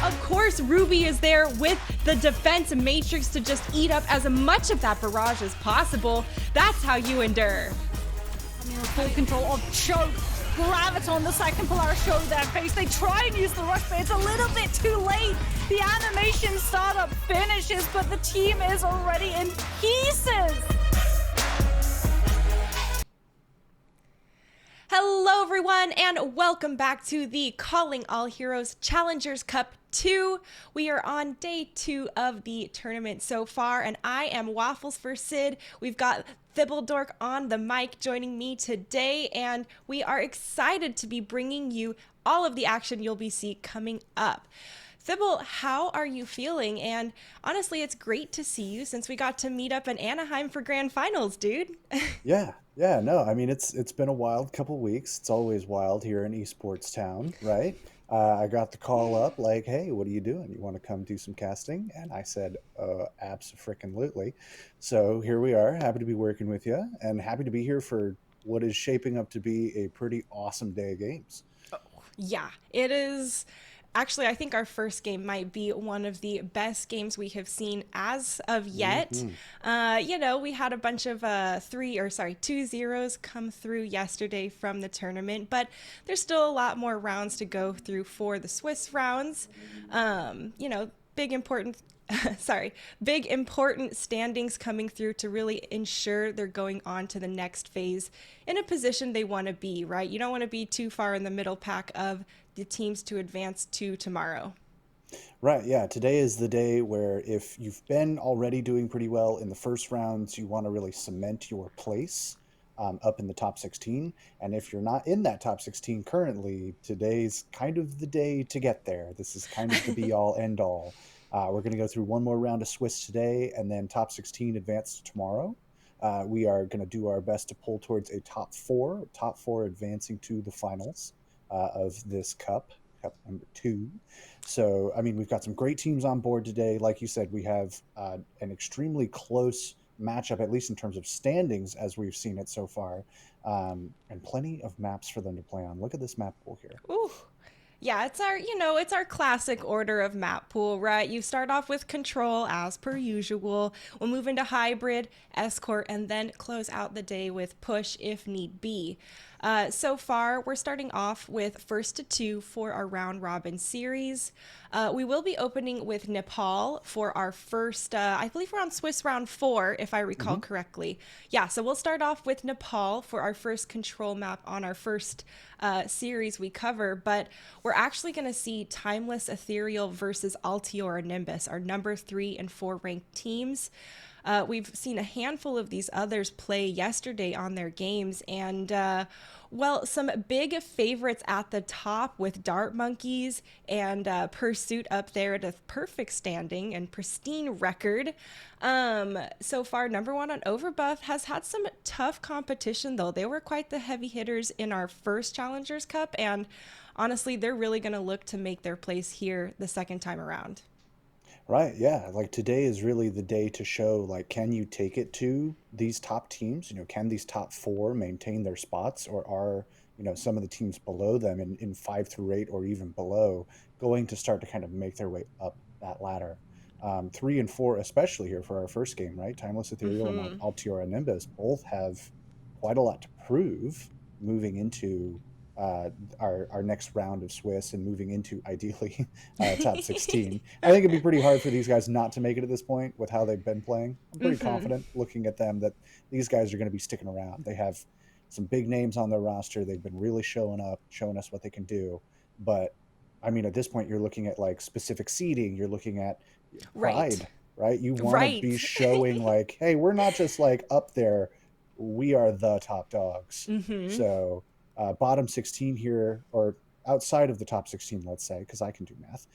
Of course, Ruby is there with the defense matrix to just eat up as much of that barrage as possible. That's how you endure. I mean, full control of Choke. Graviton, the second Polaris show their face. They try and use the rush, but it's a little bit too late. The animation startup finishes, but the team is already in pieces. Hello, everyone, and welcome back to the Calling All Heroes Challengers Cup 2. We are on day 2 of the tournament so far, and I am Waffles for Sid. We've got Thibbledork on the mic joining me today, and we are excited to be bringing you all of the action you'll be seeing coming up. Thibble, how are you feeling? And honestly, it's great to see you since we got to meet up in Anaheim for grand finals, dude. Yeah, no, I mean it's been a wild couple weeks. It's always wild here in esports town, right? I got the call up like, hey, what are you doing? You want to come do some casting? And I said, abso-freaking-lutely. So here we are, happy to be working with you and happy to be here for what is shaping up to be a pretty awesome day of games. Yeah, it is. Actually, I think our first game might be one of the best games we have seen as of yet. We had a bunch of 2-0s come through yesterday from the tournament, but there's still a lot more rounds to go through for the Swiss rounds. Big important standings coming through to really ensure they're going on to the next phase in a position they want to be, right? You don't want to be too far in the middle pack of the teams to advance to tomorrow. Right, yeah. Today is the day where if you've been already doing pretty well in the first rounds, you want to really cement your place up in the top 16. And if you're not in that top 16 currently, today's kind of the day to get there. This is kind of the be-all, end-all. We're going to go through one more round of Swiss today, and then top 16 advance tomorrow. We are going to do our best to pull towards a top four advancing to the finals of this cup number 2. So, I mean, we've got some great teams on board today. Like you said, we have an extremely close matchup, at least in terms of standings, as we've seen it so far, and plenty of maps for them to play on. Look at this map pool here. Ooh. Yeah, it's our classic order of map pool, right? You start off with control as per usual. We'll move into hybrid, escort, and then close out the day with push if need be. So far, we're starting off with first to 2 for our round robin series. We will be opening with Nepal for our first, I believe we're on Swiss round 4, if I recall correctly. Yeah, so we'll start off with Nepal for our first control map on our first series we cover, but we're actually going to see Timeless Ethereal versus Altiora Nimbus, our number 3 and 4 ranked teams. We've seen a handful of these others play yesterday on their games, and some big favorites at the top with Dart Monkeys and Pursuit up there at a perfect standing and pristine record. So far, number 1 on Overbuff has had some tough competition, though. They were quite the heavy hitters in our first Challengers Cup, and honestly, they're really going to look to make their place here the second time around. Right, yeah. Like today is really the day to show, like, can you take it to these top teams? Can these top 4 maintain their spots, or are, some of the teams below them in 5 through 8 or even below going to start to kind of make their way up that ladder? 3 and 4, especially here for our first game, right? Timeless Ethereal and Altiora Nimbus both have quite a lot to prove moving into our next round of Swiss and moving into ideally top 16. I think it'd be pretty hard for these guys not to make it at this point with how they've been playing. I'm pretty confident looking at them that these guys are going to be sticking around. They have some big names on their roster. They've been really showing up, showing us what they can do. But I mean, at this point, you're looking at like specific seeding. You're looking at pride, right? You want to be showing like, hey, we're not just like up there. We are the top dogs. So bottom 16 here, or outside of the top 16, let's say, because I can do math.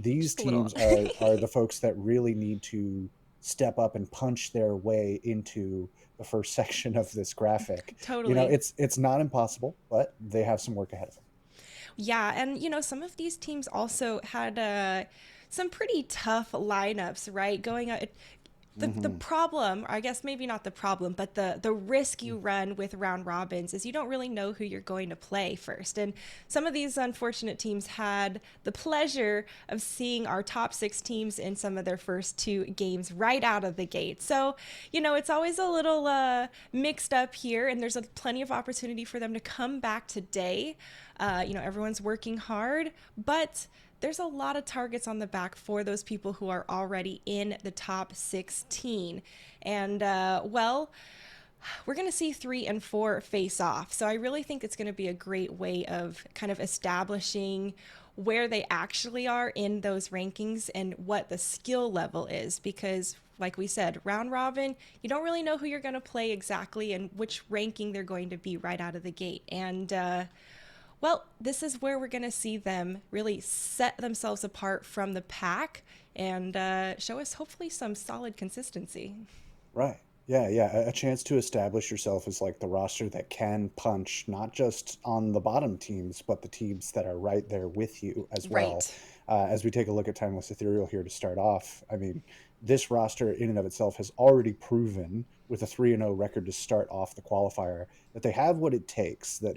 These teams are the folks that really need to step up and punch their way into the first section of this graphic. Totally. It's not impossible, but they have some work ahead of them. Yeah, and some of these teams also had some pretty tough lineups, right? the Hmm. problem, or I guess maybe not the problem, but the risk you run with round robins is you don't really know who you're going to play first. And some of these unfortunate teams had the pleasure of seeing our top six teams in some of their first two games right out of the gate. So, it's always a little mixed up here, and there's plenty of opportunity for them to come back today. Everyone's working hard, but there's a lot of targets on the back for those people who are already in the top 16. And, we're going to see 3 and 4 face off. So I really think it's going to be a great way of kind of establishing where they actually are in those rankings and what the skill level is. Because, like we said, round robin, you don't really know who you're going to play exactly and which ranking they're going to be right out of the gate. And, this is where we're going to see them really set themselves apart from the pack and show us hopefully some solid consistency. Right. Yeah, yeah. A chance to establish yourself as like the roster that can punch not just on the bottom teams, but the teams that are right there with you as well. Right. As we take a look at Timeless Ethereal here to start off, I mean, this roster in and of itself has already proven with a 3-0 record to start off the qualifier that they have what it takes, that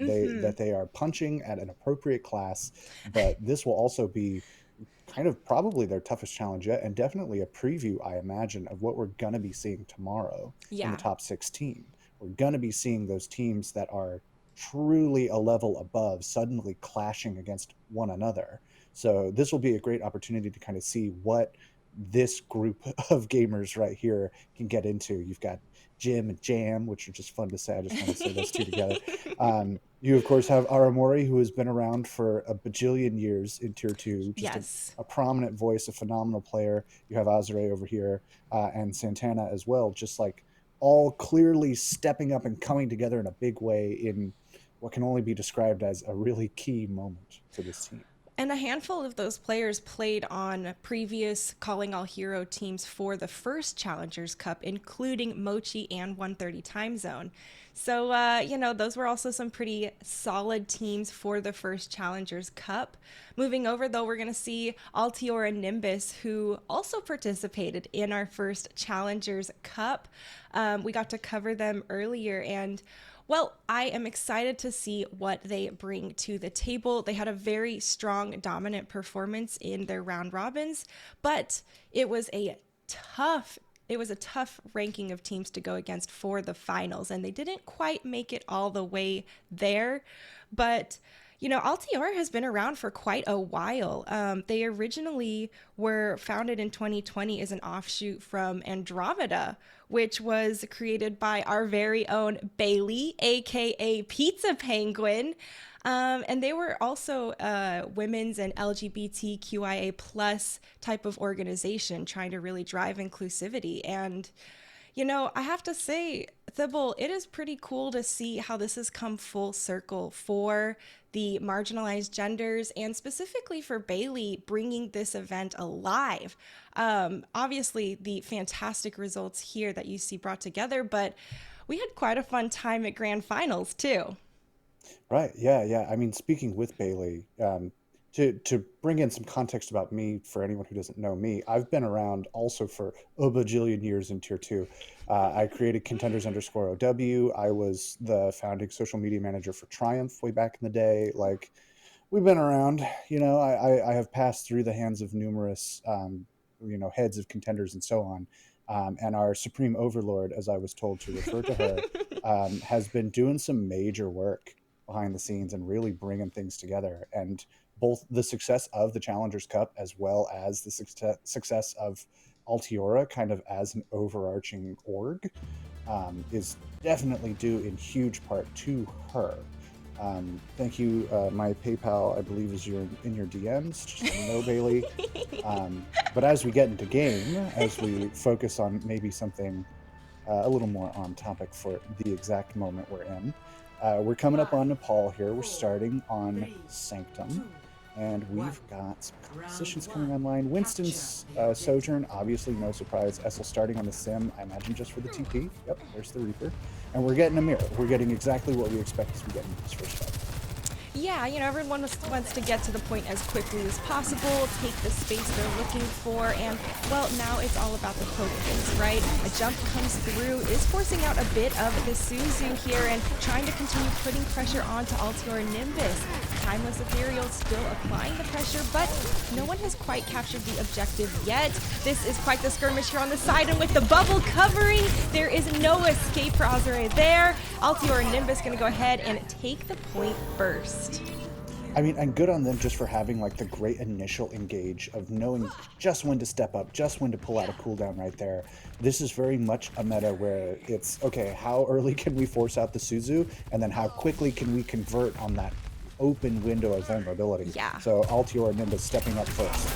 they are punching at an appropriate class, but this will also be kind of probably their toughest challenge yet, and definitely a preview, I imagine, of what we're going to be seeing tomorrow in the Yeah. top 16. We're going to be seeing those teams that are truly a level above suddenly clashing against one another. So this will be a great opportunity to kind of see what this group of gamers right here can get into. You've got Jim and Jam, which are just fun to say. I just want to say those two together. You, of course, have Aramori, who has been around for a bajillion years in Tier 2, just Yes. a prominent voice, a phenomenal player. You have Azure over here, and Santana as well, just like all clearly stepping up and coming together in a big way in what can only be described as a really key moment for this team. And a handful of those players played on previous Calling All Hero teams for the first Challengers Cup, including Mochi and 130 Time Zone. So, those were also some pretty solid teams for the first Challengers Cup. Moving over, though, we're going to see Altior and Nimbus, who also participated in our first Challengers Cup. We got to cover them earlier, and I am excited to see what they bring to the table. They had a very strong, dominant performance in their round robins, but it was a tough ranking of teams to go against for the finals, and they didn't quite make it all the way there. But Altior has been around for quite a while. They originally were founded in 2020 as an offshoot from Andromeda, which was created by our very own Bailey, aka Pizza Penguin. And they were also a women's and LGBTQIA plus type of organization trying to really drive inclusivity. And I have to say, Thibault, it is pretty cool to see how this has come full circle for the marginalized genders and specifically for Bailey bringing this event alive. Obviously, the fantastic results here that you see brought together, but we had quite a fun time at Grand Finals too. Right. Yeah. Yeah. I mean, speaking with Bailey, to bring in some context about me for anyone who doesn't know me, I've been around also for a bajillion years in Tier 2. I created Contenders_OW. I was the founding social media manager for Triumph way back in the day. Like, we've been around. I have passed through the hands of numerous, heads of contenders and so on. And our supreme overlord, as I was told to refer to her, has been doing some major work behind the scenes and really bringing things together. And both the success of the Challengers Cup as well as the success of Altiora kind of as an overarching org is definitely due in huge part to her. Thank you. My PayPal, I believe, is in your DMs. Just let me know, Bailey. But as we get into game, as we focus on maybe something a little more on topic for the exact moment we're in, we're coming up on Nepal here. We're starting on Sanctum, and we've got some compositions coming online. Winston's Sojourn, obviously, no surprise. Essel starting on the Sim, I imagine just for the TP. Yep, there's the Reaper. And we're getting a mirror. We're getting exactly what we expect as we get into this first fight. Yeah, everyone wants to get to the point as quickly as possible, take the space they're looking for, and, well, now it's all about the poke phase, right? A jump comes through, is forcing out a bit of the Suzu here, and trying to continue putting pressure onto Altior Nimbus. Timeless Ethereal still applying the pressure, but no one has quite captured the objective yet. This is quite the skirmish here on the side, and with the bubble covering, there is no escape for Azure there. Altior Nimbus gonna go ahead and take the point first. I mean, and good on them just for having like the great initial engage of knowing just when to step up, just when to pull out a cooldown right there. This is very much a meta where it's, okay, how early can we force out the Suzu, and then how quickly can we convert on that open window of vulnerability. Yeah. So Altior Nimbus stepping up first.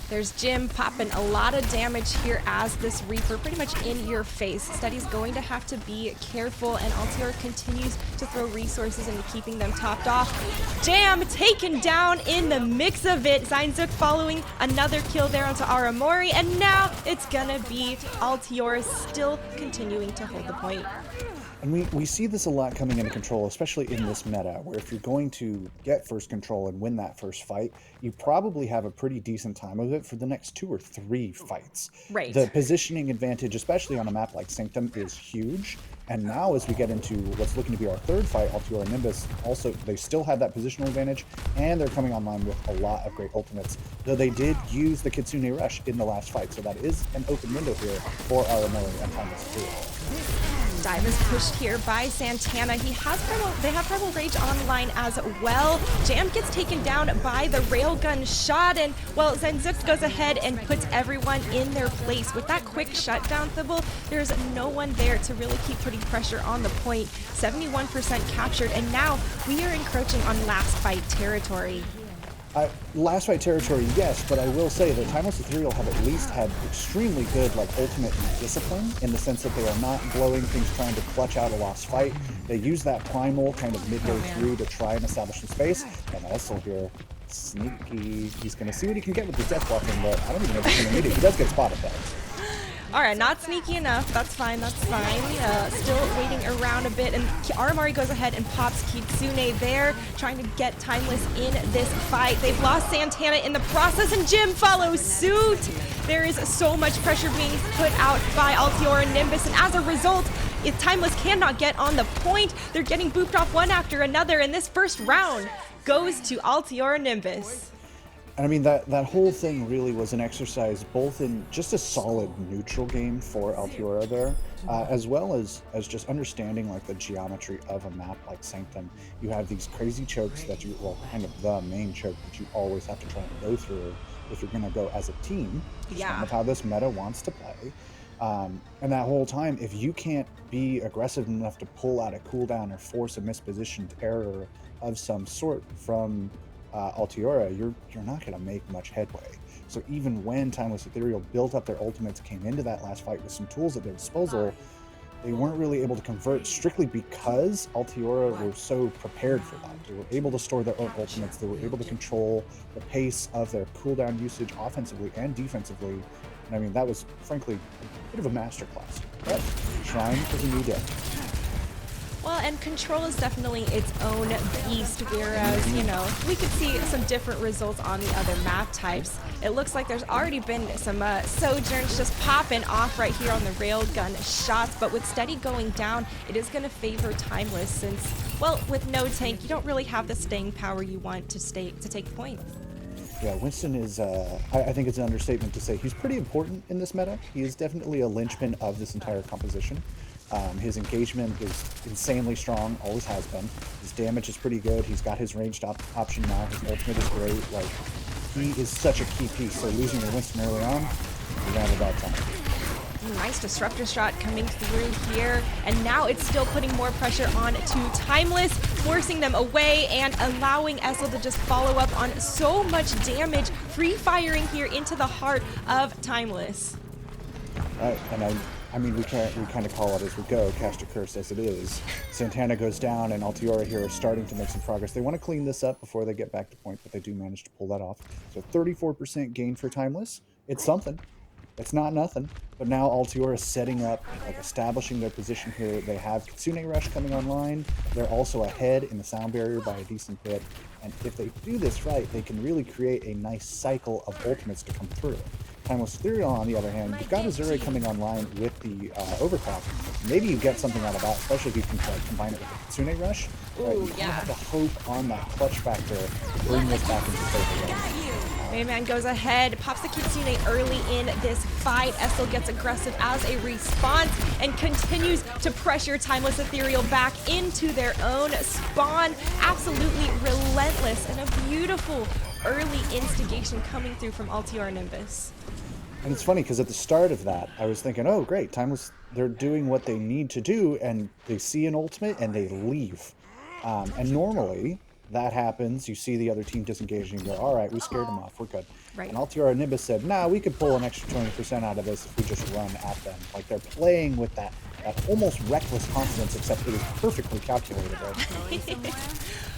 There's Jim popping a lot of damage here as this Reaper pretty much in your face. Steady's going to have to be careful, and Altior continues to throw resources into keeping them topped off. Jam taken down in the mix of it. Zainzuk following another kill there onto Aramori, and now it's gonna be Altior still continuing to hold the point. And we see this a lot coming into control, especially in this meta, where if you're going to get first control and win that first fight, you probably have a pretty decent time of it for the next 2 or 3 fights. Right. The positioning advantage, especially on a map like Sanctum, is huge. And now as we get into what's looking to be our third fight, Altior and Nimbus, also, they still have that positional advantage, and they're coming online with a lot of great ultimates. Though they did use the Kitsune Rush in the last fight, so that is an open window here for Aramori and Timeless 2. Dive is pushed here by Santana. They have Primal Rage online as well. Jam gets taken down by the railgun shot, and, well, Zainzuk goes ahead and puts everyone in their place. With that quick shutdown, Thibble, there's no one there to really keep putting pressure on the point. 71% captured, and now we are encroaching on last fight territory. Last fight territory, yes, but I will say that Timeless Ethereal have at least had extremely good ultimate discipline, in the sense that they are not blowing things trying to clutch out a lost fight. They use that primal kind of midway through to try and establish some space. And Essel here, sneaky. He's going to see what he can get with the death blocking, but I don't even know if he's going to need it. He does get spotted though. All right, not sneaky enough. That's fine, that's fine. Still waiting around a bit, and Aramari goes ahead and pops Kitsune there, trying to get Timeless in this fight. They've lost Santana in the process, and Jim follows suit. There is so much pressure being put out by Altior and Nimbus, and as a result, if Timeless cannot get on the point, they're getting booped off one after another, and this first round goes to Altior and Nimbus. And I mean, that whole thing really was an exercise both in just a solid neutral game for Altiora there, as well as just understanding the geometry of a map like Sanctum. You have these crazy chokes that kind of the main choke that you always have to try and go through if you're going to go as a team. Just kind of how this meta wants to play. And that whole time, if you can't be aggressive enough to pull out a cooldown or force a mispositioned error of some sort from Altiora, you're not going to make much headway. So even when Timeless Ethereal built up their ultimates, came into that last fight with some tools at their disposal, they weren't really able to convert strictly because Altiora were so prepared for that. They were able to store their own ultimates. They were able to control the pace of their cooldown usage offensively and defensively. And I mean, that was frankly a bit of a masterclass. But Shrine is a new day. Well, and Control is definitely its own beast, whereas, we could see some different results on the other map types. It looks like there's already been some Sojourns just popping off right here on the railgun shots, but with Steady going down, it is going to favor Timeless since, well, with no tank, you don't really have the staying power you want to take point. Yeah, Winston is, I think it's an understatement to say he's pretty important in this meta. He is definitely a linchpin of this entire composition. His engagement is insanely strong, always has been. His damage is pretty good. He's got his ranged option now. His ultimate is great. He is such a key piece. So losing your Winston early on, you're gonna have a bad time. Nice disruptor shot coming through here, and now it's still putting more pressure on to Timeless, forcing them away and allowing Essel to just follow up on so much damage, free firing here into the heart of Timeless. Right, and I mean, we kind of call it as we go, cast a curse as it is. Santana goes down, and Altiora here are starting to make some progress. They want to clean this up before they get back to point, but they do manage to pull that off. So 34% gain for Timeless. It's something. It's not nothing. But now Altiora is setting up, like establishing their position here. They have Kitsune Rush coming online. They're also ahead in the sound barrier by a decent bit. And if they do this right, they can really create a nice cycle of ultimates to come through. Timeless Ethereal, on the other hand, you've got Azure coming online with the overclock. Maybe you get something out of that, especially if you can combine it with the Kitsune Rush. But you kind of have to hope on that clutch factor to bring this back into favor. Mayman goes ahead, pops the Kitsune early in this fight. Essel gets aggressive as a response and continues to pressure Timeless Ethereal back into their own spawn. Absolutely relentless and a beautiful early instigation coming through from Altiora Nimbus. And it's funny because at the start of that, I was thinking, oh, great, Timeless, they're doing what they need to do, and they see an ultimate and they leave. And normally that happens. You see the other team disengaging, you go, all right, we scared them off, we're good. Right. And Altiora Nimbus said, nah, we could pull an extra 20% out of this if we just run at them. Like, they're playing with that almost reckless confidence, except it was perfectly calculated. Right?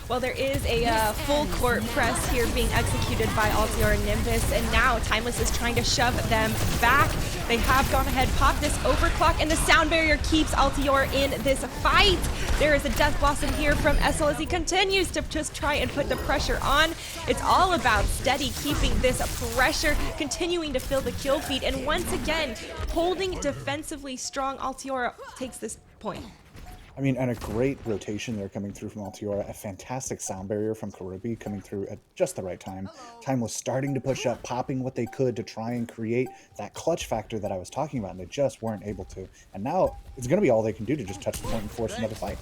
Well, there is a full court press here being executed by Altiora Nimbus, and now Timeless is trying to shove them back. They have gone ahead, popped this overclock, and the sound barrier keeps Altiora in this fight. There is a death blossom here from Essel as he continues to just try and put the pressure on. It's all about steady keeping this pressure, continuing to fill the kill feed, and once again, holding defensively strong. Altiora takes this point. I mean, and a great rotation there coming through from Altiora, a fantastic sound barrier from Karobi coming through at just the right time. Time was starting to push up, popping what they could to try and create that clutch factor that I was talking about, and they just weren't able to. And now it's going to be all they can do to just touch the point and force another fight.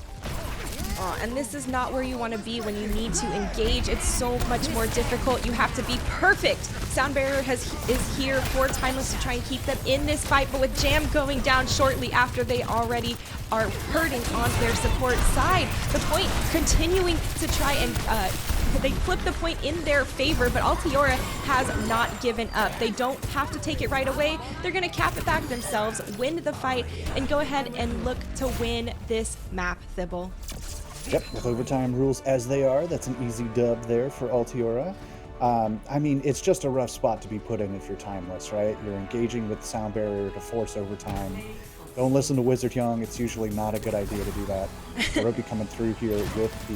And this is not where you want to be when you need to engage. It's so much more difficult. You have to be perfect. Sound Barrier is here for Timeless to try and keep them in this fight, but with Jam going down shortly after they already are hurting on their support side. The point continuing to try and they flip the point in their favor, but Altiora has not given up. They don't have to take it right away. They're going to cap it back themselves, win the fight, and go ahead and look to win this map, Thibble. Yep, with overtime rules as they are, that's an easy dub there for Altiora. I mean, it's just a rough spot to be put in if you're Timeless, right? You're engaging with the sound barrier to force overtime. Don't listen to Wizard Young. It's usually not a good idea to do that. Karobi coming through here with the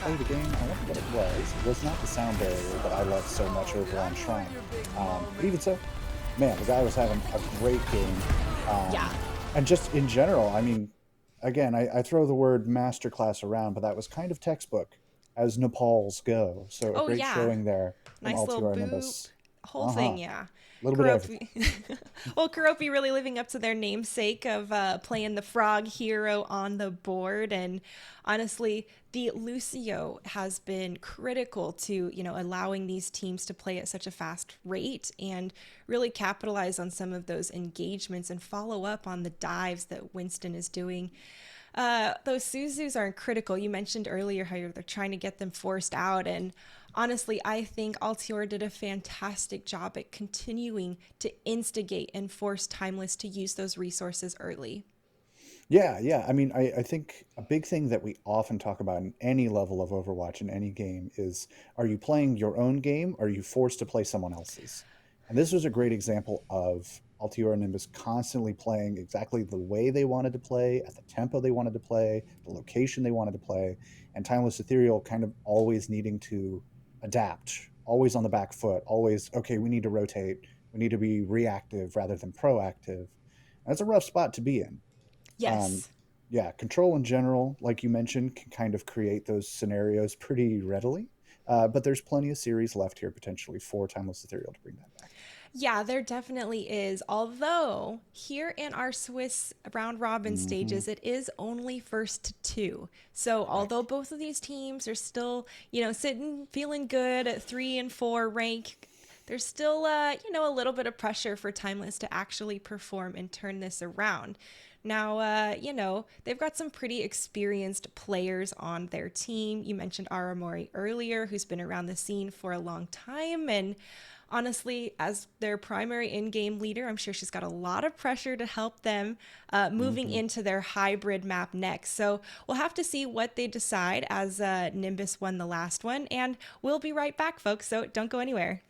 play the game. I wonder what it was. It was not the sound barrier that I love so much over on Shrine. But even so, man, the guy was having a great game. Yeah. And just in general, I mean, again, I throw the word masterclass around, but that was kind of textbook as Nepals go. So a great showing there. Nice little boop. Nimbus. Whole thing, yeah. A little bit of everything. Well, Karopi really living up to their namesake of playing the frog hero on the board. And honestly, the Lucio has been critical to, allowing these teams to play at such a fast rate and really capitalize on some of those engagements and follow up on the dives that Winston is doing. Those Suzus are critical. You mentioned earlier how they're trying to get them forced out, and honestly, I think Altiora did a fantastic job at continuing to instigate and force Timeless to use those resources early. Yeah. I mean, I think a big thing that we often talk about in any level of Overwatch in any game is, are you playing your own game or are you forced to play someone else's? And this was a great example of Altiora Nimbus constantly playing exactly the way they wanted to play, at the tempo they wanted to play, the location they wanted to play, and Timeless Ethereal kind of always needing to adapt, always on the back foot, always, okay, we need to rotate, we need to be reactive rather than proactive. And that's a rough spot to be in. Yes. Yeah, Control in general, like you mentioned, can kind of create those scenarios pretty readily. But there's plenty of series left here potentially for Timeless Ethereal to bring that back. Yeah, there definitely is. Although here in our Swiss round robin stages, it is only first to two. So although both of these teams are still, sitting, feeling good at 3 and 4 rank, there's still, a little bit of pressure for Timeless to actually perform and turn this around. Now, they've got some pretty experienced players on their team. You mentioned Aramori earlier, who's been around the scene for a long time. And honestly, as their primary in-game leader, I'm sure she's got a lot of pressure to help them moving into their hybrid map next. So we'll have to see what they decide as Nimbus won the last one. And we'll be right back, folks, so don't go anywhere.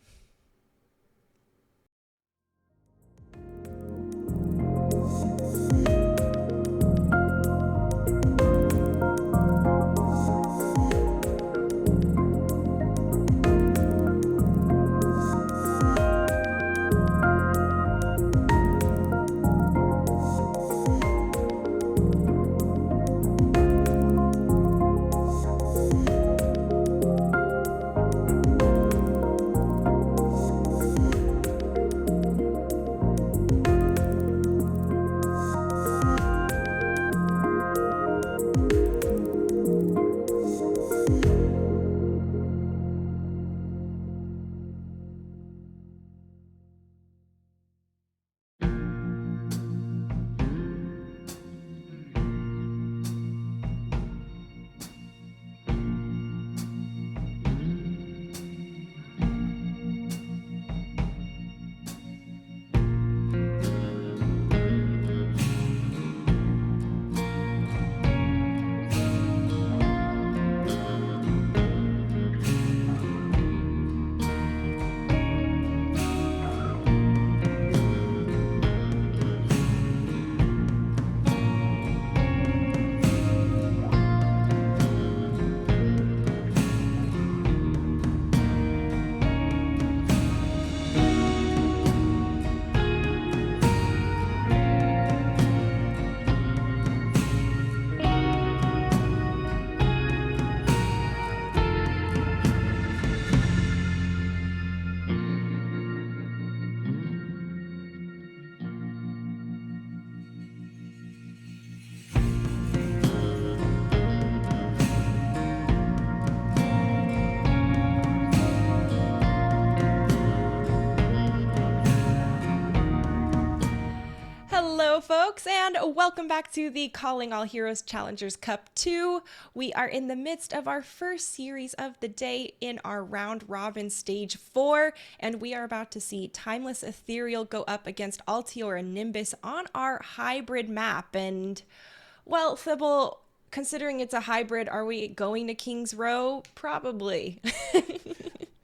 folks, and welcome back to the Calling All Heroes Challengers Cup 2. We are in the midst of our first series of the day in our round robin stage 4, and we are about to see Timeless Ethereal go up against Altiora Nimbus on our hybrid map. And, well, Thibble, considering it's a hybrid, are we going to King's Row? Probably.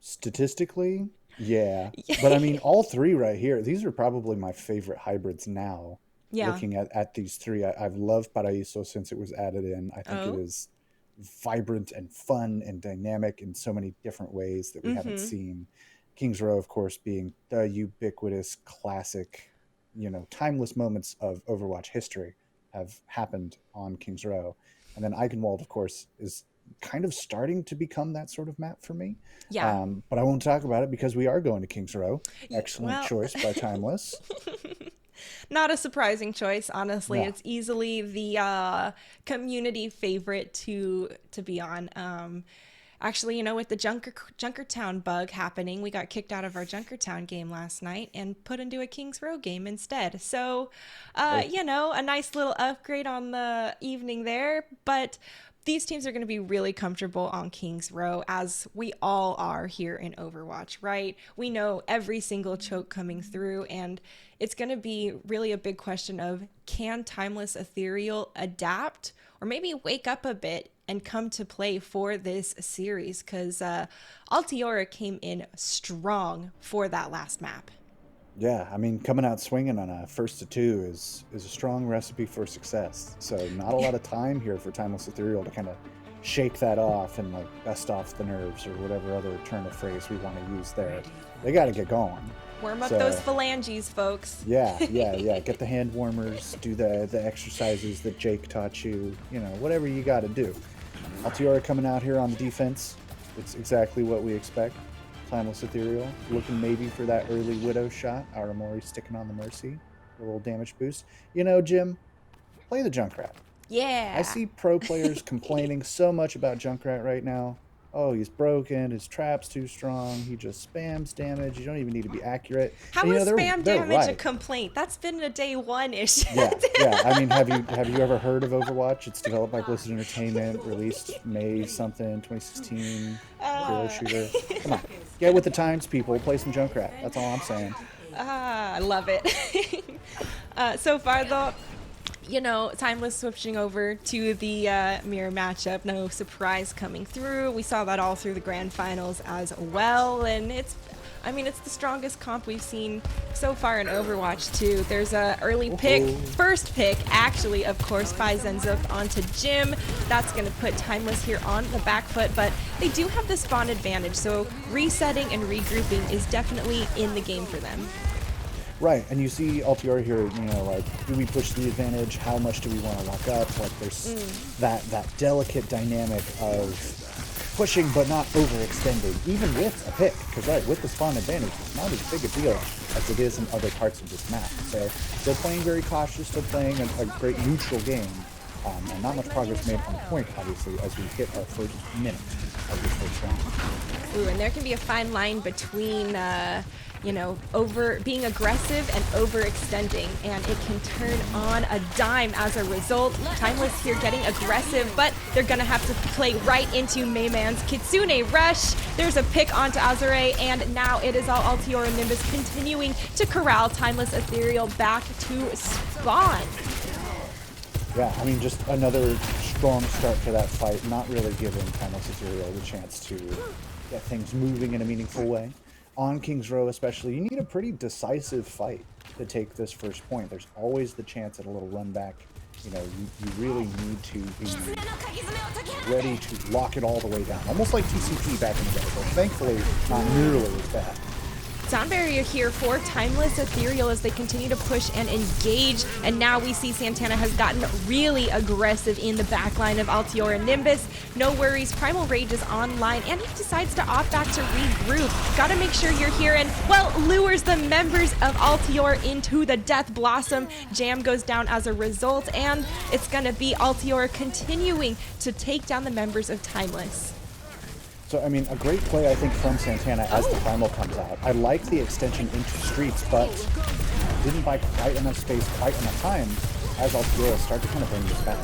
Statistically, yeah. But I mean, all three right here, these are probably my favorite hybrids now. Yeah. Looking at these three, I've loved Paraíso since it was added in. I think it is vibrant and fun and dynamic in so many different ways that we haven't seen. King's Row, of course, being the ubiquitous classic, timeless moments of Overwatch history have happened on King's Row. And then Eichenwald, of course, is kind of starting to become that sort of map for me. Yeah. But I won't talk about it because we are going to King's Row. Excellent choice by Timeless. Not a surprising choice, honestly. Yeah. It's easily the community favorite to be on. Actually, with the Junkertown bug happening, we got kicked out of our Junkertown game last night and put into a King's Row game instead. So, a nice little upgrade on the evening there. But these teams are going to be really comfortable on King's Row, as we all are here in Overwatch, right? We know every single choke coming through, and it's going to be really a big question of, can Timeless Ethereal adapt or maybe wake up a bit and come to play for this series? Because Altiora came in strong for that last map. Yeah, I mean, coming out swinging on a 1-2 is a strong recipe for success. So not a lot of time here for Timeless Ethereal to kind of shake that off and dust off the nerves, or whatever other turn of phrase we want to use there. They got to get going. Warm up those phalanges, folks. Yeah. Get the hand warmers, do the exercises that Jake taught you, whatever you got to do. Altiora coming out here on the defense. It's exactly what we expect. Timeless Ethereal looking maybe for that early Widow shot. Aramori sticking on the Mercy, a little damage boost. Jim, play the Junkrat. Yeah. I see pro players complaining so much about Junkrat right now. Oh, he's broken. His trap's too strong. He just spams damage. You don't even need to be accurate. How is spam damage a complaint? That's been a day one issue. Yeah. I mean, have you ever heard of Overwatch? It's developed by Blizzard Entertainment, released May something 2016. Hero shooter. Come on, get with the times, people. Play some Junkrat. That's all I'm saying. I love it. So far, though, Timeless switching over to the mirror matchup. No surprise coming through. We saw that all through the grand finals as well, and it's the strongest comp we've seen so far in Overwatch 2. There's a early pick, first pick, actually, of course, by Zenzuk onto Jim. That's going to put Timeless here on the back foot, but they do have the spawn advantage, so resetting and regrouping is definitely in the game for them. Right, and you see Altiora here, do we push the advantage? How much do we want to lock up? There's that delicate dynamic of pushing but not overextending, even with a pick. Because, with the spawn advantage, it's not as big a deal as it is in other parts of this map. So, still playing very cautious, still playing a great neutral game. And not much progress made on the point, obviously, as we hit our first minute of this first round. Ooh, and there can be a fine line between over being aggressive and overextending, and it can turn on a dime as a result. Timeless here getting aggressive, but they're gonna have to play right into Mayman's Kitsune Rush. There's a pick onto Azure, and now it is all Altiora Nimbus continuing to corral Timeless Ethereal back to spawn. Yeah, just another strong start to that fight, not really giving Timeless Ethereal the chance to get things moving in a meaningful way. On King's Row especially, you need a pretty decisive fight to take this first point. There's always the chance at a little run back. You really need to be ready to lock it all the way down. Almost like TCP back in the day, but thankfully not nearly as bad. Sound barrier here for Timeless Ethereal as they continue to push and engage, and now we see Santana has gotten really aggressive in the backline of Altiora Nimbus. No worries, Primal Rage is online, and he decides to opt back to regroup. Gotta make sure you're here, and, lures the members of Altiora into the Death Blossom. Jam goes down as a result, and it's gonna be Altiora continuing to take down the members of Timeless. So, a great play, I think, from Santana as the Primal comes out. I like the extension into Streets, but didn't buy quite enough space, quite enough time, as Altiora start to kind of bring this back.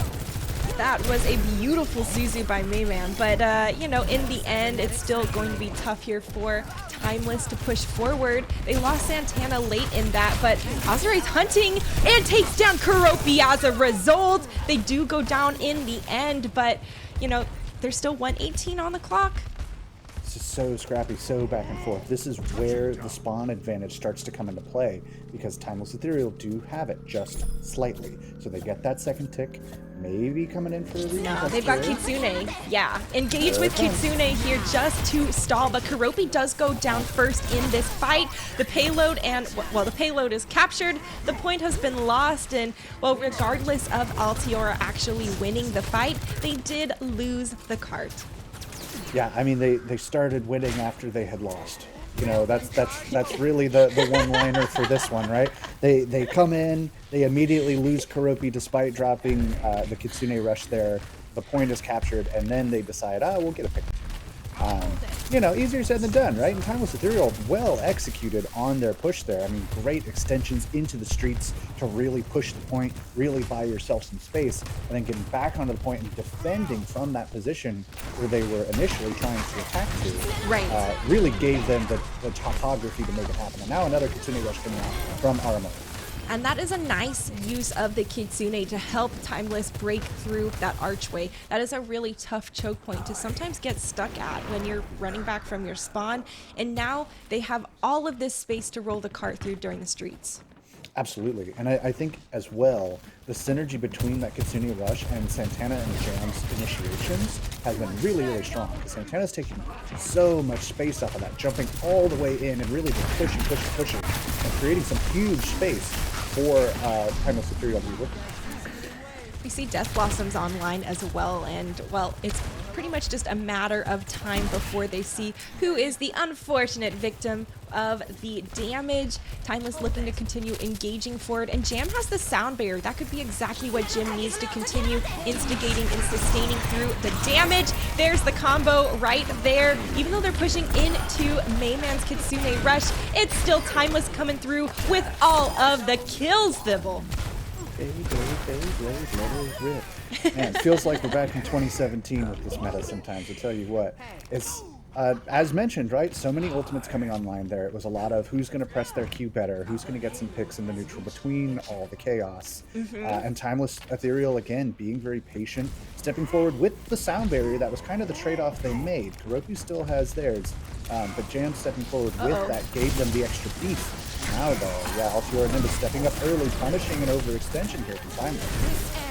That was a beautiful Zuzu by Mayman, but you know, in the end, it's still going to be tough here for Timeless to push forward. They lost Santana late in that, but Azure's hunting and takes down Kuropi as a result. They do go down in the end, but you know, there's still 118 on the clock. It's just so scrappy, so back and forth. This is where the spawn advantage starts to come into play, because Timeless Ethereal do have it just slightly. So they get that second tick, maybe coming in for a read. No, they've got Kitsune. Yeah, engage with Kitsune here just to stall, but Kuropi does go down first in this fight. The payload and, well, the payload is captured. The point has been lost, and, well, regardless of Altiora actually winning the fight, they did lose the cart. Yeah, I mean, they started winning after they had lost. You know, that's really the one-liner for this one, right? They come in, they immediately lose Kuropi despite dropping the Kitsune Rush there. The point is captured, and then they decide, we'll get a pick. You know, easier said than done, right? And Timeless Ethereal well executed on their push there. I mean, great extensions into the streets to really push the point, really buy yourself some space, and then getting back onto the point and defending from that position where they were initially trying to attack to. Right. Really gave them the topography to make it happen. And now another Kitsune Rush coming out from Aramo. And that is a nice use of the Kitsune to help Timeless break through that archway. That is a really tough choke point to sometimes get stuck at when you're running back from your spawn. And now they have all of this space to roll the cart through during the streets. Absolutely. And I think as well, the synergy between that Kitsune Rush and Santana and Jam's initiations has been really, really strong. Because Santana's taking so much space off of that, jumping all the way in and really just pushing, and creating some huge space for Timeless Ethereal to be working. We see Death Blossoms online as well, and, well, it's pretty much just a matter of time before they see who is the unfortunate victim of the damage. Timeless looking to continue engaging forward, and Jam has the sound barrier. That could be exactly what Jim needs to continue instigating and sustaining through the damage. There's the combo right there. Even though they're pushing into Mayman's Kitsune Rush, it's still Timeless coming through with all of the kills, Thibble. Man, it feels like we're back in 2017 with this meta sometimes. I tell you what, it's as mentioned, right? So many ultimates coming online there. It was a lot of who's going to press their Q better, who's going to get some picks in the neutral between all the chaos. And Timeless Ethereal, again, being very patient, stepping forward with the sound barrier. That was kind of the trade-off they made. Kuropi still has theirs, but Jam stepping forward with that gave them the extra beat. Now, though, yeah, Altiora Nimbus stepping up early, punishing an overextension here from Timeless.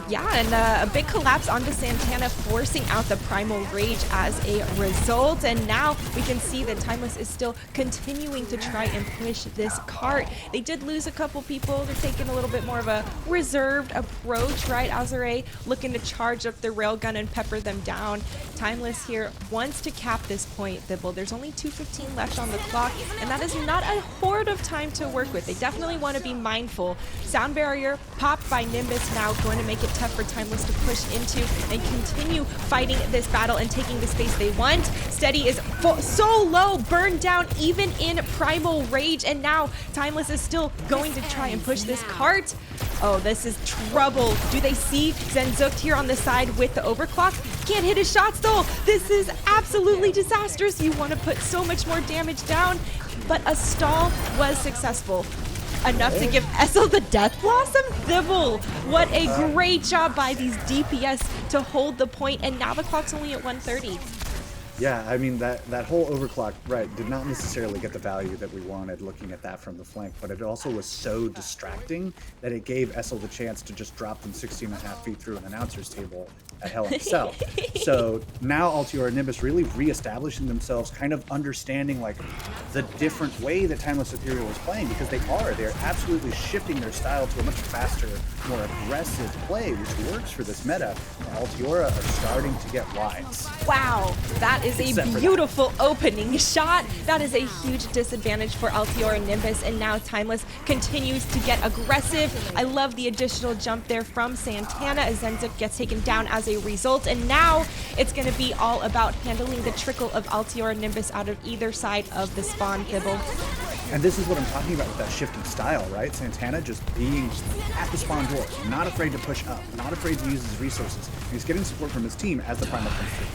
Yeah, and a big collapse onto Santana, forcing out the Primal Rage as a result. And now we can see that Timeless is still continuing to try and push this cart. They did lose a couple people. They're taking a little bit more of a reserved approach, right? Azure looking to charge up the railgun and pepper them down. Timeless here wants to cap this point, Thibble. There's only 2:15 left on the clock, and that is not a horde of time to work with. They definitely want to be mindful. Sound barrier popped by Nimbus, now going to make it tough for Timeless to push into and continue fighting this battle and taking the space they want. Steady is so low, burned down even in Primal Rage, and now Timeless is still going to try and push this cart. Oh, this is trouble. Do they see Zenzukt here on the side with the overclock? Can't hit his shots though. This is absolutely disastrous. You want to put so much more damage down, but a stall was successful. Enough to give Essel the Death Blossom? Thibble! What a great job by these DPS to hold the point, and now the clock's only at 1:30. Yeah, I mean, that whole overclock, right, did not necessarily get the value that we wanted looking at that from the flank, but it also was so distracting that it gave Essel the chance to just drop them 16.5 feet through an announcer's table at Hell in a Cell. So now Altiora and Nimbus really reestablishing themselves, kind of understanding like the different way that Timeless Ethereal is playing, because they're absolutely shifting their style to a much faster, more aggressive play, which works for this meta. And Altiora are starting to get wides. Wow, that is a beautiful opening shot. That is a huge disadvantage for Altiora and Nimbus, and now Timeless continues to get aggressive. I love the additional jump there from Santana as Zenzukt gets taken down as a result, and now it's going to be all about handling the trickle of Altiora and Nimbus out of either side of the spawn, Thibble. And this is what I'm talking about with that shifting style, right? Santana just being at the spawn door, not afraid to push up, not afraid to use his resources. And he's getting support from his team as the primal comes through.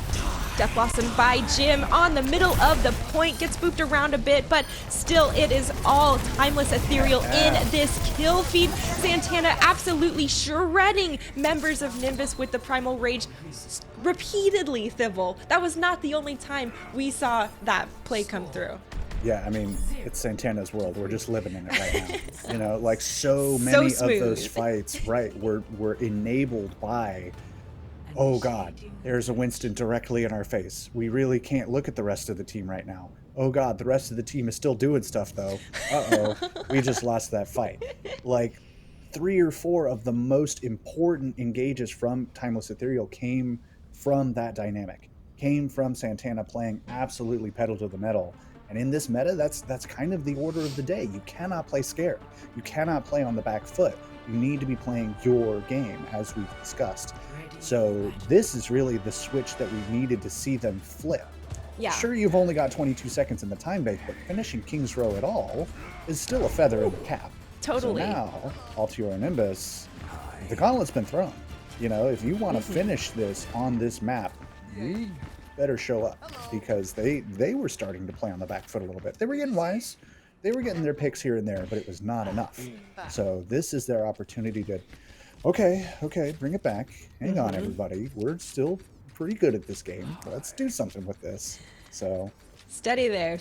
Death Blossom by Jim on the middle of the point, gets spooked around a bit, but still it is all Timeless Ethereal in this kill feed. Santana absolutely shredding members of Nimbus with the Primal Rage repeatedly, Thivel. That was not the only time we saw that play come through. Yeah, I mean, it's Santana's world. We're just living in it right now. You know, like so many of those fights, right, were enabled by, oh God, there's a Winston directly in our face. We really can't look at the rest of the team right now. Oh God, the rest of the team is still doing stuff though. Uh-oh, we just lost that fight. Like 3 or 4 of the most important engages from Timeless Ethereal came from that dynamic, came from Santana playing absolutely pedal to the metal. And in this meta, that's kind of the order of the day. You cannot play scared. You cannot play on the back foot. You need to be playing your game, as we've discussed. So this is really the switch that we needed to see them flip. Yeah. Sure, you've only got 22 seconds in the time bank, but finishing King's Row at all is still a feather in the cap. Totally. So now, Altiora Nimbus, the gauntlet's been thrown. You know, if you want to finish this on this map, you better show up, because they were starting to play on the back foot a little bit. They were getting wise. They were getting their picks here and there, but it was not enough. So this is their opportunity to, okay, bring it back. Hang on, everybody. We're still pretty good at this game. Let's do something with this. So Steady there,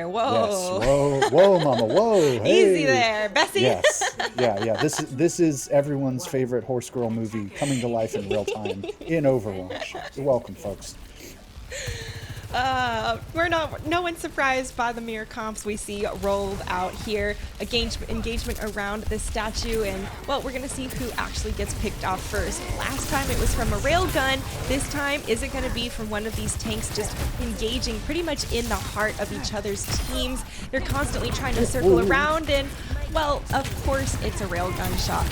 whoa. Yes, whoa, mama, whoa. Hey. Easy there, Bessie. Yes, yeah. This is everyone's favorite horse girl movie coming to life in real time in Overwatch. You're welcome, folks. No one's surprised by the mirror comps we see rolled out here. Engagement around this statue, and well, we're gonna see who actually gets picked off first. Last time it was from a railgun. This time, is it gonna be from one of these tanks just engaging pretty much in the heart of each other's teams? They're constantly trying to circle around, and well, of course it's a railgun shot.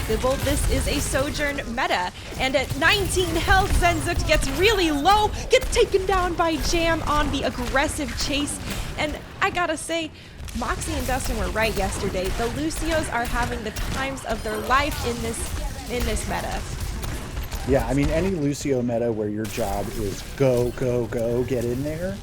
This is a Sojourn meta, and at 19 health, Zenzuk gets really low, gets taken down by Jam on the aggressive chase, and I gotta say, Moxie and Dustin were right yesterday. The Lucios are having the times of their life in this meta. Yeah, I mean, any Lucio meta where your job is go, get in there,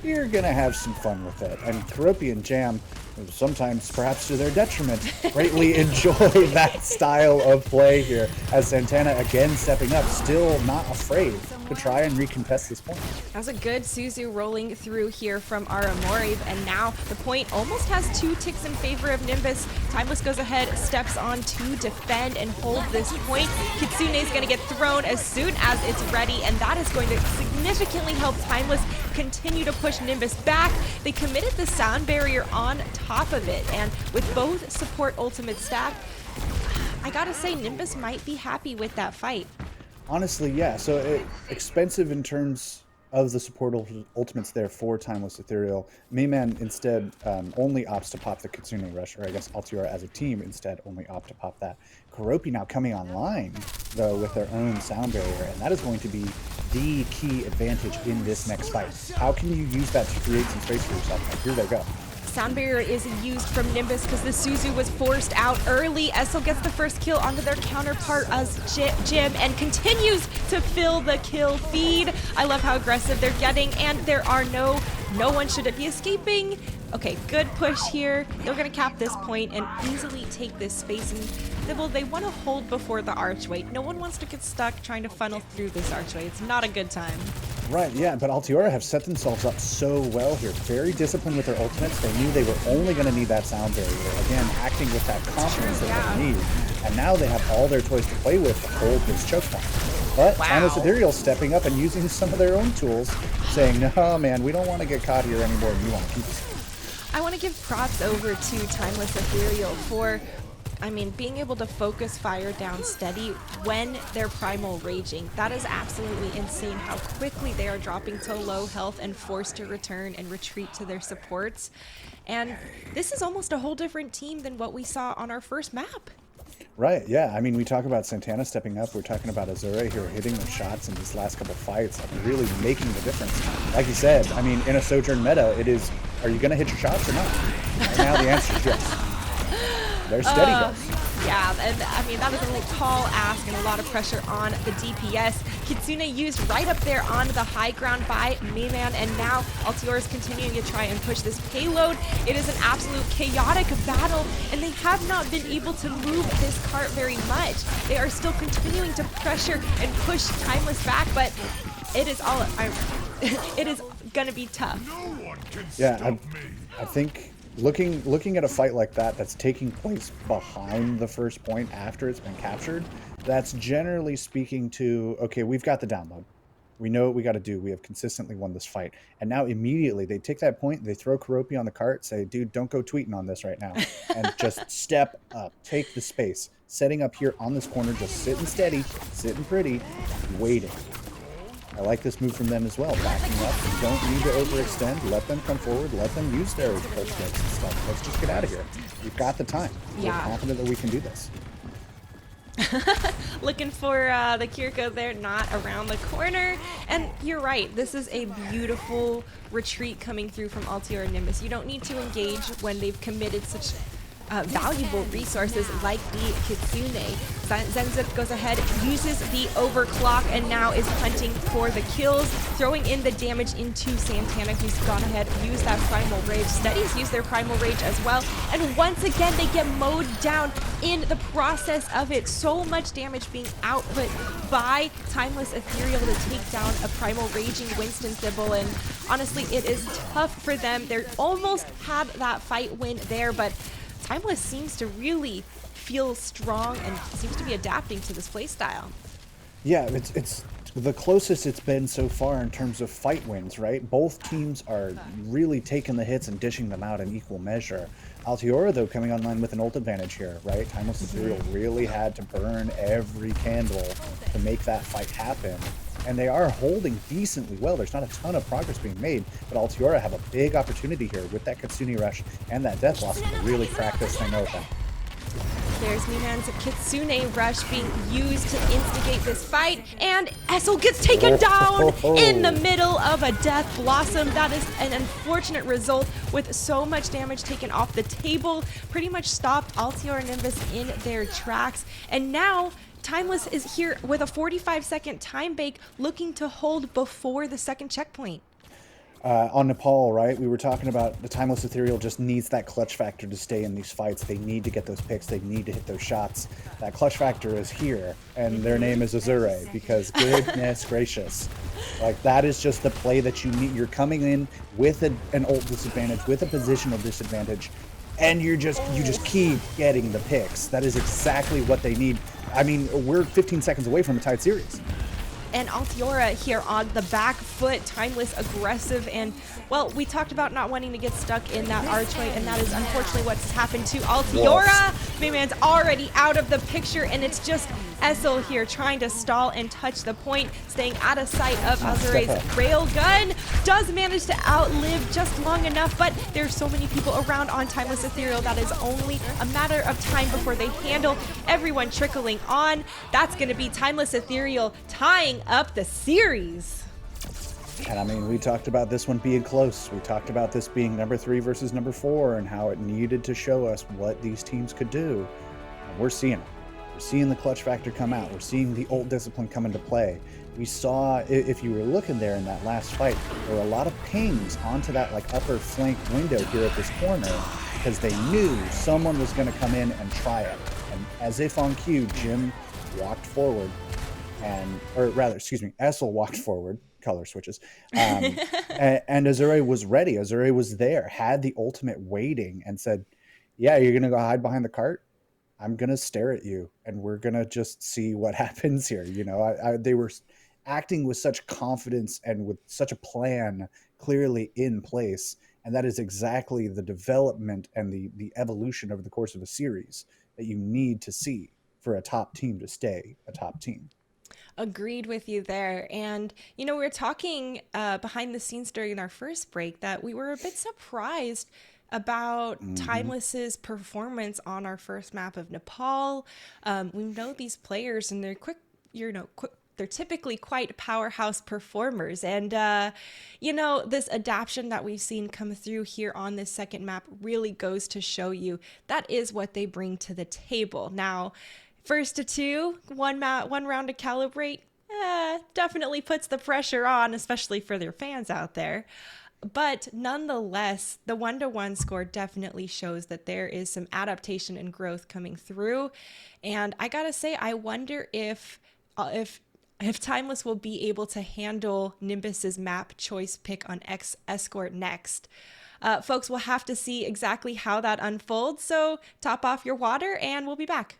you're gonna have some fun with it. And Keroppi and Jam, sometimes perhaps to their detriment, greatly enjoy that style of play here, as Santana again stepping up, still not afraid to try and recontest this point. That was a good Suzu rolling through here from Aramori, and now the point almost has 2 ticks in favor of Nimbus. Timeless goes ahead, steps on to defend and hold this point. Kitsune is going to get thrown as soon as it's ready, and that is going to significantly help Timeless continue to push Nimbus back. They committed the sound barrier on top of it, and with both support ultimates stacked, I gotta say Nimbus might be happy with that fight. Honestly, yeah. So expensive in terms of the support ultimates there for Timeless Ethereal. Mayman instead only opts to pop the Kitsune Rush, or I guess Altiora as a team instead only opt to pop that. Keroppi now coming online, though, with their own sound barrier, and that is going to be the key advantage in this next fight. How can you use that to create some space for yourself? Like, here they go. Sound barrier is used from Nimbus because the Suzu was forced out early. Essel gets the first kill onto their counterpart as Jim, and continues to fill the kill feed. I love how aggressive they're getting, and there are no one should be escaping. Okay, good push here. They're gonna cap this point and easily take this space, and they want to hold before the archway. No one wants to get stuck trying to funnel through this archway. It's not a good time. Right, yeah, but Altiora have set themselves up so well here. Very disciplined with their ultimates. They knew they were only going to need that sound barrier. Again, acting with that confidence that they need. And now they have all their toys to play with to hold this choke point. But Timeless Ethereal stepping up and using some of their own tools, saying, no, man, we don't want to get caught here anymore. We want to keep this. I want to give props over to Timeless Ethereal for, being able to focus fire down steady when they're primal raging. That is absolutely insane how quickly they are dropping to low health and forced to return and retreat to their supports. And this is almost a whole different team than what we saw on our first map. Right, yeah. I mean, we talk about Santana stepping up. We're talking about Azure here hitting the shots in these last couple fights, like really making the difference. Like you said, in a Sojourn meta, it is Are you going to hit your shots or not? And now the answer is yes. They're steady guys. Yeah, and I mean, that is a little tall ask and a lot of pressure on the DPS. Kitsune used right up there on the high ground by Mayman, and now Altiora is continuing to try and push this payload. It is an absolute chaotic battle, and they have not been able to move this cart very much. They are still continuing to pressure and push Timeless back, but it is all, it is gonna be tough. Yeah, I think looking at a fight like that that's taking place behind the first point after it's been captured, that's generally speaking to, okay, we've got the download. We know what we got to do. We have consistently won this fight. And now immediately they take that point, they throw Karopi on the cart, say, dude, don't go tweeting on this right now. And just step up, take the space. Setting up here on this corner, just sitting steady, sitting pretty, waiting. I like this move from them as well. Backing up. You don't need to overextend. Let them come forward. Let them use their push and stuff. Let's just get out of here. We've got the time. Yeah. We're confident that we can do this. Looking for the Kiriko there, not around the corner. And you're right, this is a beautiful retreat coming through from Altiora Nimbus. You don't need to engage when they've committed such valuable resources like the Kitsune. Zenzip goes ahead, uses the overclock, and now is hunting for the kills, throwing in the damage into Santana, who's gone ahead, used that Primal Rage. Steadies use their Primal Rage as well, and once again they get mowed down in the process of it. So much damage being output by Timeless Ethereal to take down a Primal Raging Winston Sybil, and honestly, it is tough for them. They almost had that fight win there, but Timeless seems to really feel strong and seems to be adapting to this playstyle. Yeah, it's the closest it's been so far in terms of fight wins, right? Both teams are really taking the hits and dishing them out in equal measure. Altiora, though, coming online with an ult advantage here, right? Timeless Ethereal really had to burn every candle to make that fight happen. And they are holding decently well. There's not a ton of progress being made, but Altiora have a big opportunity here with that Kitsune Rush and that Death Blossom to really crack this thing open. There's Miman's Kitsune Rush being used to instigate this fight, and Essel gets taken down in the middle of a Death Blossom. That is an unfortunate result with so much damage taken off the table. Pretty much stopped Altiora Nimbus in their tracks, and now Timeless is here with a 45-second time bake, looking to hold before the second checkpoint. On Nepal, right, we were talking about the Timeless Ethereal just needs that clutch factor to stay in these fights. They need to get those picks. They need to hit those shots. That clutch factor is here, and their name is Azure, because goodness gracious. Like, that is just the play that you need. You're coming in with an ult disadvantage, with a positional disadvantage, and you just keep getting the picks. That is exactly what they need. I mean, we're 15 seconds away from a tied series. And Altiora here on the back foot, Timeless, aggressive, and, well, we talked about not wanting to get stuck in that archway, and that is unfortunately what's happened to Altiora. Mayman's already out of the picture, and it's just Essel here trying to stall and touch the point, staying out of sight of Azure's railgun. Does manage to outlive just long enough, but there's so many people around on Timeless Ethereal that is only a matter of time before they handle everyone trickling on. That's going to be Timeless Ethereal tying up the series. And I mean, we talked about this one being close. We talked about this being number 3 versus number 4 and how it needed to show us what these teams could do. And we're seeing it. We're seeing the clutch factor come out. We're seeing the ult discipline come into play. We saw, if you were looking there in that last fight, there were a lot of pings onto that like upper flank window here at this corner because they knew someone was going to come in and try it. And as if on cue, Jim walked forward Essel walked forward, color switches, and Azure was ready. Azure was there, had the ultimate waiting, and said, yeah, you're going to go hide behind the cart? I'm going to stare at you, and we're going to just see what happens here. You know, they were acting with such confidence and with such a plan clearly in place, and that is exactly the development and the evolution over the course of a series that you need to see for a top team to stay a top team. Agreed with you there. And, you know, we were talking behind the scenes during our first break that we were a bit surprised about Timeless's performance on our first map of Nepal. We know these players and they're quick they're typically quite powerhouse performers. And, this adaptation that we've seen come through here on this second map really goes to show you that is what they bring to the table. Now, first to two, one round to calibrate, definitely puts the pressure on, especially for their fans out there. But nonetheless, the 1-to-1 score definitely shows that there is some adaptation and growth coming through. And I gotta say, I wonder if Timeless will be able to handle Nimbus's map choice pick on Escort next. Folks, we'll have to see exactly how that unfolds. So top off your water, and we'll be back.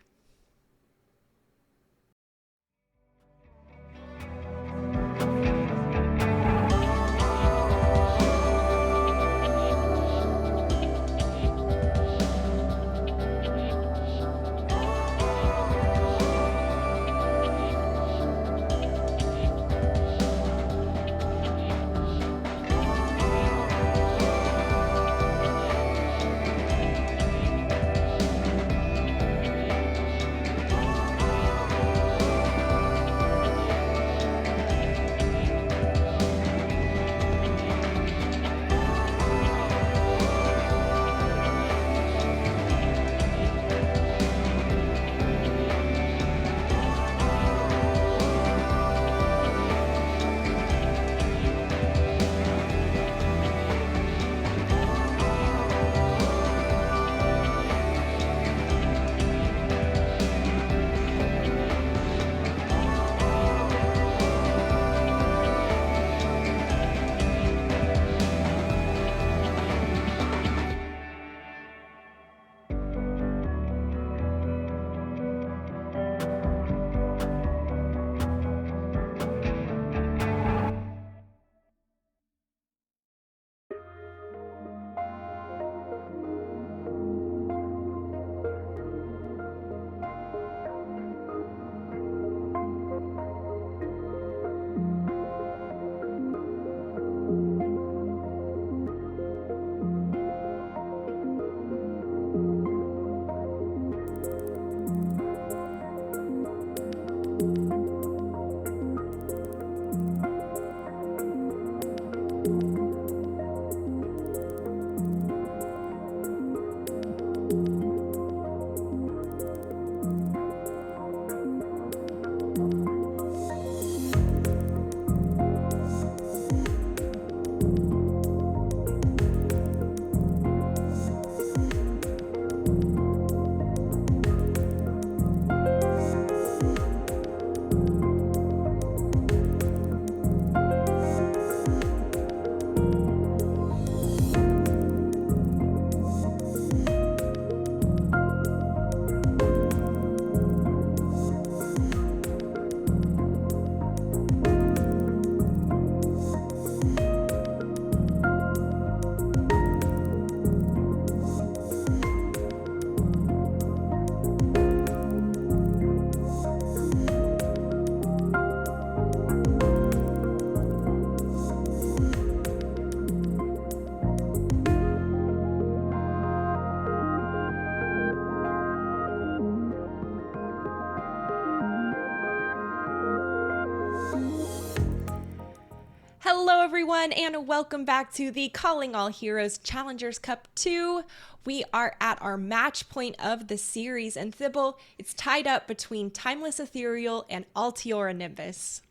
Hello, everyone, and welcome back to the Calling All Heroes Challengers Cup 2. We are at our match point of the series, and Thibble, it's tied up between Timeless Ethereal and Altiora Nimbus.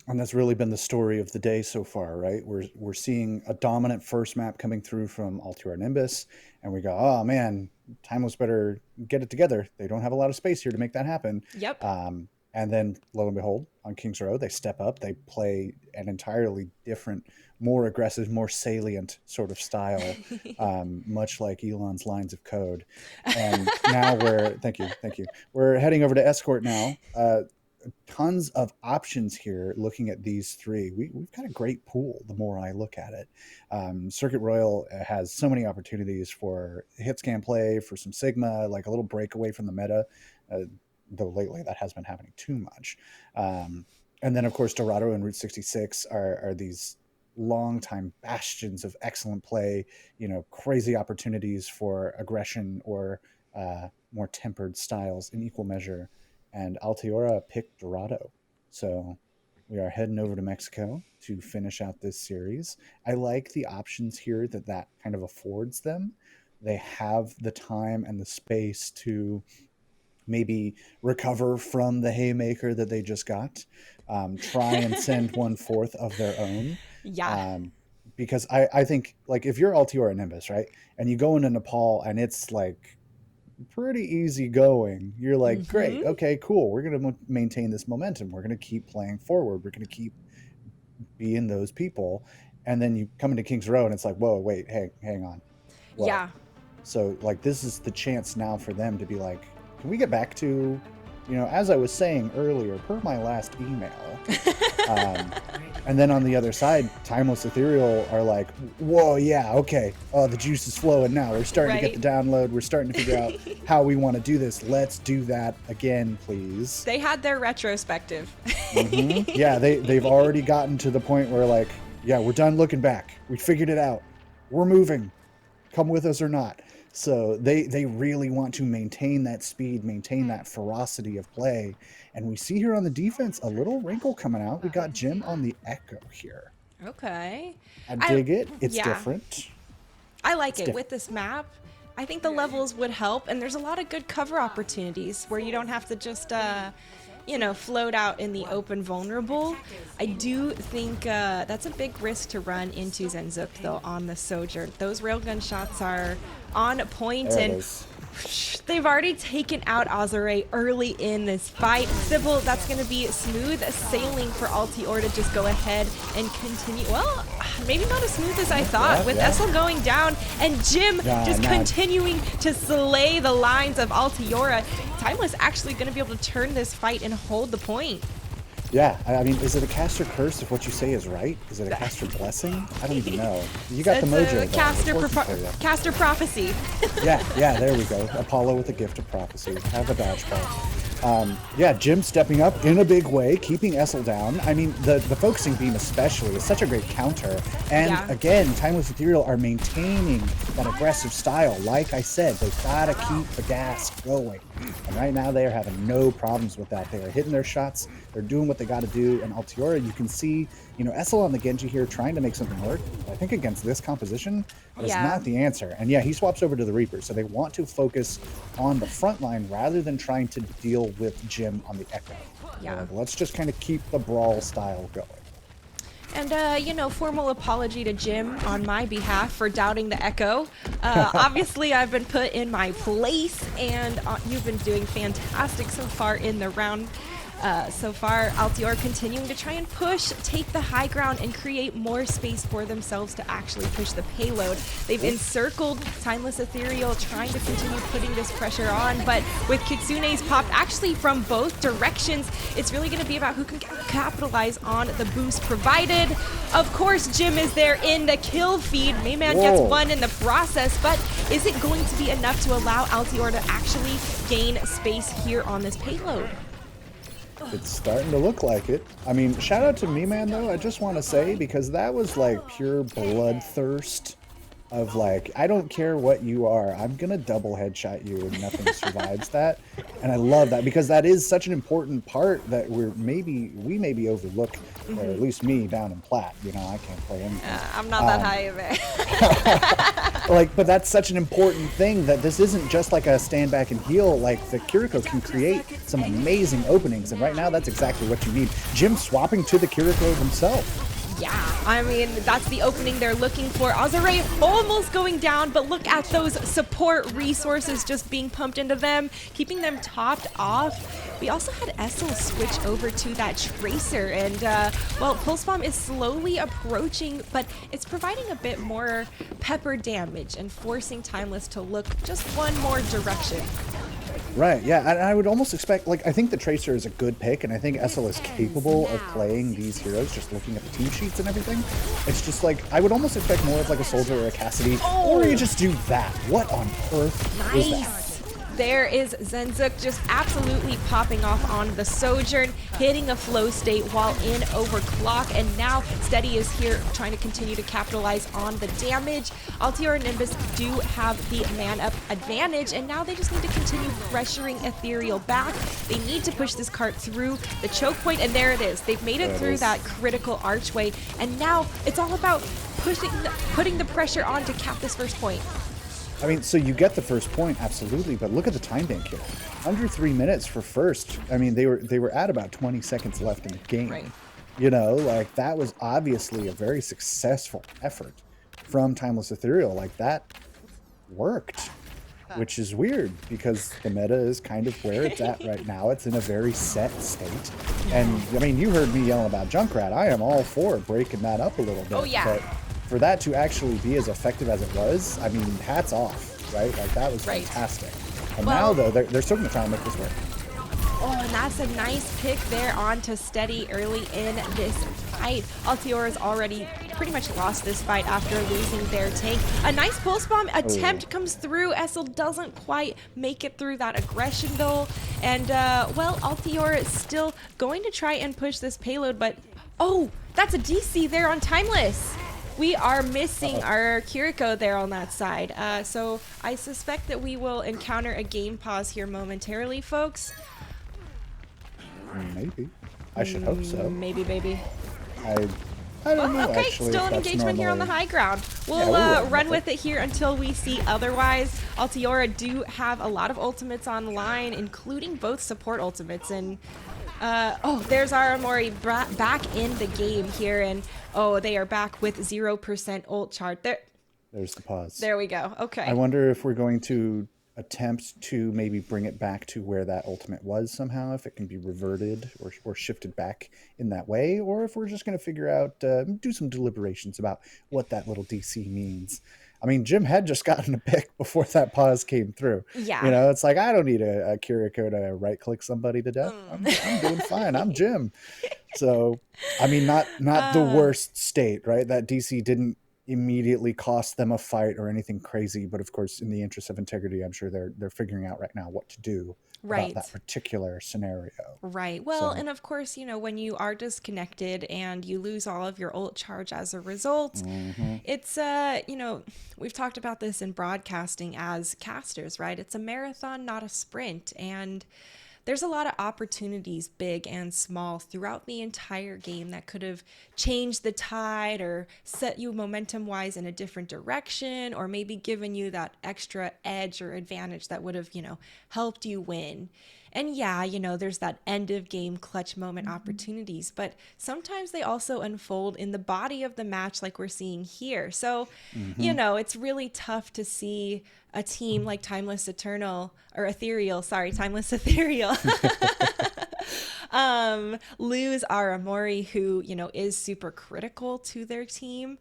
And that's really been the story of the day so far, right? We're seeing a dominant first map coming through from Altiora Nimbus, and we go, oh man, Timeless better get it together. They don't have a lot of space here to make that happen. Yep. And then, lo and behold, on Kings Row, they step up. They play an entirely different, more aggressive, more salient sort of style, much like Elon's lines of code. And now thank you. We're heading over to Escort now. Tons of options here looking at these three. We've got a great pool the more I look at it. Circuit Royal has so many opportunities for hit scan play, for some Sigma, like a little breakaway from the meta. Though lately that has been happening too much. And then, of course, Dorado and Route 66 are these longtime bastions of excellent play, crazy opportunities for aggression or more tempered styles in equal measure. And Altiora picked Dorado. So We are heading over to Mexico to finish out this series. I like the options here that kind of affords them. They have the time and the space to maybe recover from the haymaker that they just got, try and send one forth of their own. Yeah. Because I think, like, if you're Altior and Nimbus, right, and you go into Nepal and it's like pretty easy going, you're like, great, okay, cool, we're going to maintain this momentum, we're going to keep playing forward, we're going to keep being those people. And then you come into King's Row and it's like, whoa, wait, hey, hang on, what? Yeah. So, like, this is the chance now for them to be like, can we get back to, as I was saying earlier, per my last email. And then on the other side, Timeless Ethereal are like, whoa, yeah, okay. Oh, the juice is flowing now. We're starting to get the download. We're starting to figure out how we want to do this. Let's do that again, please. They had their retrospective. Yeah, they've already gotten to the point where, like, yeah, we're done looking back. We figured it out. We're moving. Come with us or not. So they really want to maintain that speed, maintain that ferocity of play. And we see here on the defense a little wrinkle coming out. We got Jim on the Echo here. Okay. I dig it. It's different. I like it with this map. I think the levels would help, and there's a lot of good cover opportunities where you don't have to just float out in the open vulnerable. I do think that's a big risk to run into Zenzuk, though, on the Sojourn. Those railgun shots are on point, and they've already taken out Azure early in this fight. Sybil, that's going to be smooth sailing for Altior to just go ahead and continue. Well, maybe not as smooth as I thought, with Essel going down and Jim continuing to slay the lines of Altiora. Timeless actually going to be able to turn this fight and hold the point. Yeah, I mean, is it a caster curse if what you say is right? Is it a caster blessing? I don't even know. You got the mojo. Caster prophecy. yeah, there we go. Apollo with a gift of prophecy. Have a dodgeball. Jim stepping up in a big way, keeping Essel down. I mean, the focusing beam especially is such a great counter. And again, Timeless Ethereal are maintaining that aggressive style. Like I said, they've got to keep the gas going. And right now they are having no problems with that. They are hitting their shots. They're doing what they got to do. And Altiora, you can see, Essel on the Genji here trying to make something work. I think against this composition, that is not the answer. And he swaps over to the Reaper. So they want to focus on the front line rather than trying to deal with Jim on the Echo. Like, let's just kind of keep the brawl style going. And, formal apology to Jim on my behalf for doubting the Echo. Obviously, I've been put in my place, and you've been doing fantastic so far in the round. So far, Altior continuing to try and push, take the high ground, and create more space for themselves to actually push the payload. They've encircled Timeless Ethereal, trying to continue putting this pressure on, but with Kitsune's popped actually from both directions, it's really going to be about who can capitalize on the boost provided. Of course, Jim is there in the kill feed. Mayman gets one in the process, but is it going to be enough to allow Altior to actually gain space here on this payload? It's starting to look like it. I mean, shout out to Me-Man, though, I just want to say, because that was like pure bloodthirst of like, I don't care what you are, I'm going to double headshot you and nothing survives that. And I love that, because that is such an important part that we maybe overlook, or at least me down in Plat. I can't play anything. I'm not that high of it. But that's such an important thing, that this isn't just like a stand back and heal. Like, the Kiriko can create some amazing openings, and right now that's exactly what you need. Jim swapping to the Kiriko himself. Yeah, I mean, that's the opening they're looking for. Azure almost going down, but look at those support resources just being pumped into them, keeping them topped off. We also had Essel switch over to that Tracer, and, Pulse Bomb is slowly approaching, but it's providing a bit more pepper damage and forcing Timeless to look just one more direction. Right, yeah, and I would almost expect, like, I think the Tracer is a good pick, and I think Essel is capable of playing these heroes, just looking at the team sheets and everything. It's just like, I would almost expect more of like a Soldier or a Cassidy, or you just do that. What on earth is that? There is Zenzuk just absolutely popping off on the Sojourn, hitting a flow state while in overclock, and now Steady is here trying to continue to capitalize on the damage. Altior and Nimbus do have the man-up advantage, and now they just need to continue pressuring Ethereal back. They need to push this cart through the choke point, and there it is. They've made it through that critical archway, and now it's all about putting the pressure on to cap this first point. I mean, so you get the first point, absolutely, but look at the time bank here. Under 3 minutes for first. I mean, they were at about 20 seconds left in the game. Right. You know, like that was obviously a very successful effort from Timeless Ethereal. Like that worked, which is weird because the meta is kind of where it's at right now. It's in a very set state. And I mean, you heard me yelling about Junkrat. I am all for breaking that up a little bit. Oh, yeah. But for that to actually be as effective as it was, I mean, hats off, right? Like that was fantastic. And now though, they're still gonna try and make this work. Oh, and that's a nice pick there onto Steady early in this fight. Altior has already pretty much lost this fight after losing their tank. A nice pulse bomb attempt comes through. Essel doesn't quite make it through that aggression though. And well, Altior is still going to try and push this payload, but oh, that's a DC there on Timeless. We are missing our Kiriko there on that side. So I suspect that we will encounter a game pause here momentarily, folks. Maybe. I should hope so. Maybe, baby. I don't know, Okay, actually, still if an that's engagement here on the normally- high ground. We'll run with it here until we see otherwise. Altiora do have a lot of ultimates online, including both support ultimates. And oh, there's our Amori back in the game here. And oh, they are back with 0% ult chart. There's the pause. There we go. Okay. I wonder if we're going to attempt to maybe bring it back to where that ultimate was somehow, if it can be reverted or shifted back in that way, or if we're just going to figure out, do some deliberations about what that little DC means. I mean, Jim had just gotten a pick before that pause came through. Yeah. You know, it's like, I don't need a Kiriko to right-click somebody to death. I'm doing fine. I'm Jim. So, I mean, not the worst state, right? That DC didn't immediately cost them a fight or anything crazy, but of course, in the interest of integrity, I'm sure they're figuring out right now what to do about that particular scenario. Right. Well, and of course, you know, when you are disconnected and you lose all of your ult charge as a result, it's you know, we've talked about this in broadcasting as casters, right? It's a marathon, not a sprint, and there's a lot of opportunities, big and small, throughout the entire game that could have changed the tide or set you momentum-wise in a different direction, or maybe given you that extra edge or advantage that would have, you know, helped you win. And yeah, you know, there's that end of game clutch moment opportunities, but sometimes they also unfold in the body of the match like we're seeing here. So, you know, it's really tough to see a team like Timeless Ethereal, lose our Amori, who, you know, is super critical to their team.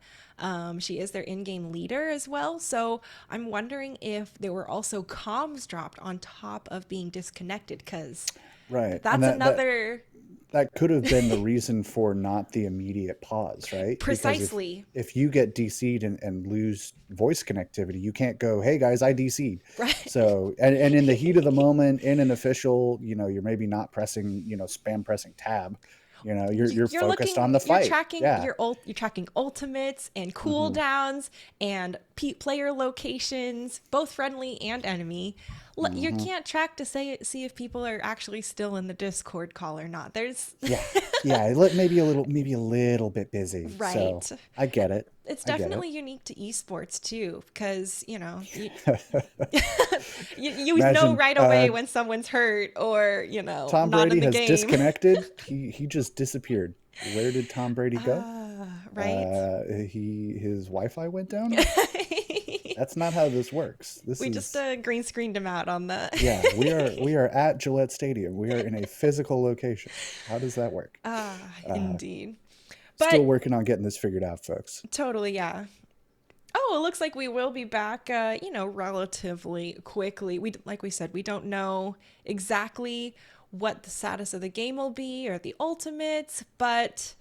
She is their in-game leader as well. So I'm wondering if there were also comms dropped on top of being disconnected, because that's another... That could have been the reason for not the immediate pause, right? Precisely. If you get DC'd and lose voice connectivity, you can't go, hey guys, I DC'd. Right. So, and in the heat of the moment, in an official, you know, you're maybe not pressing, you know, spam pressing tab. You know, you're focused on the fight. You're tracking ultimates and cooldowns and player locations, both friendly and enemy. You can't track to see if people are actually still in the Discord call or not. There's maybe a little bit busy. Right. So I get it. It's definitely unique to esports too, because you know you know right away when someone's hurt or, you know, Tom not Brady in the has game. disconnected. He just disappeared. Where did Tom Brady go? Right. His Wi-Fi went down. That's not how this works. We just green screened him out on the. Yeah, we are at Gillette Stadium. We are in a physical location. How does that work? Indeed. Still working on getting this figured out, folks. Totally, yeah. Oh, it looks like we will be back, you know, relatively quickly. Like we said, we don't know exactly what the status of the game will be or the ultimates, but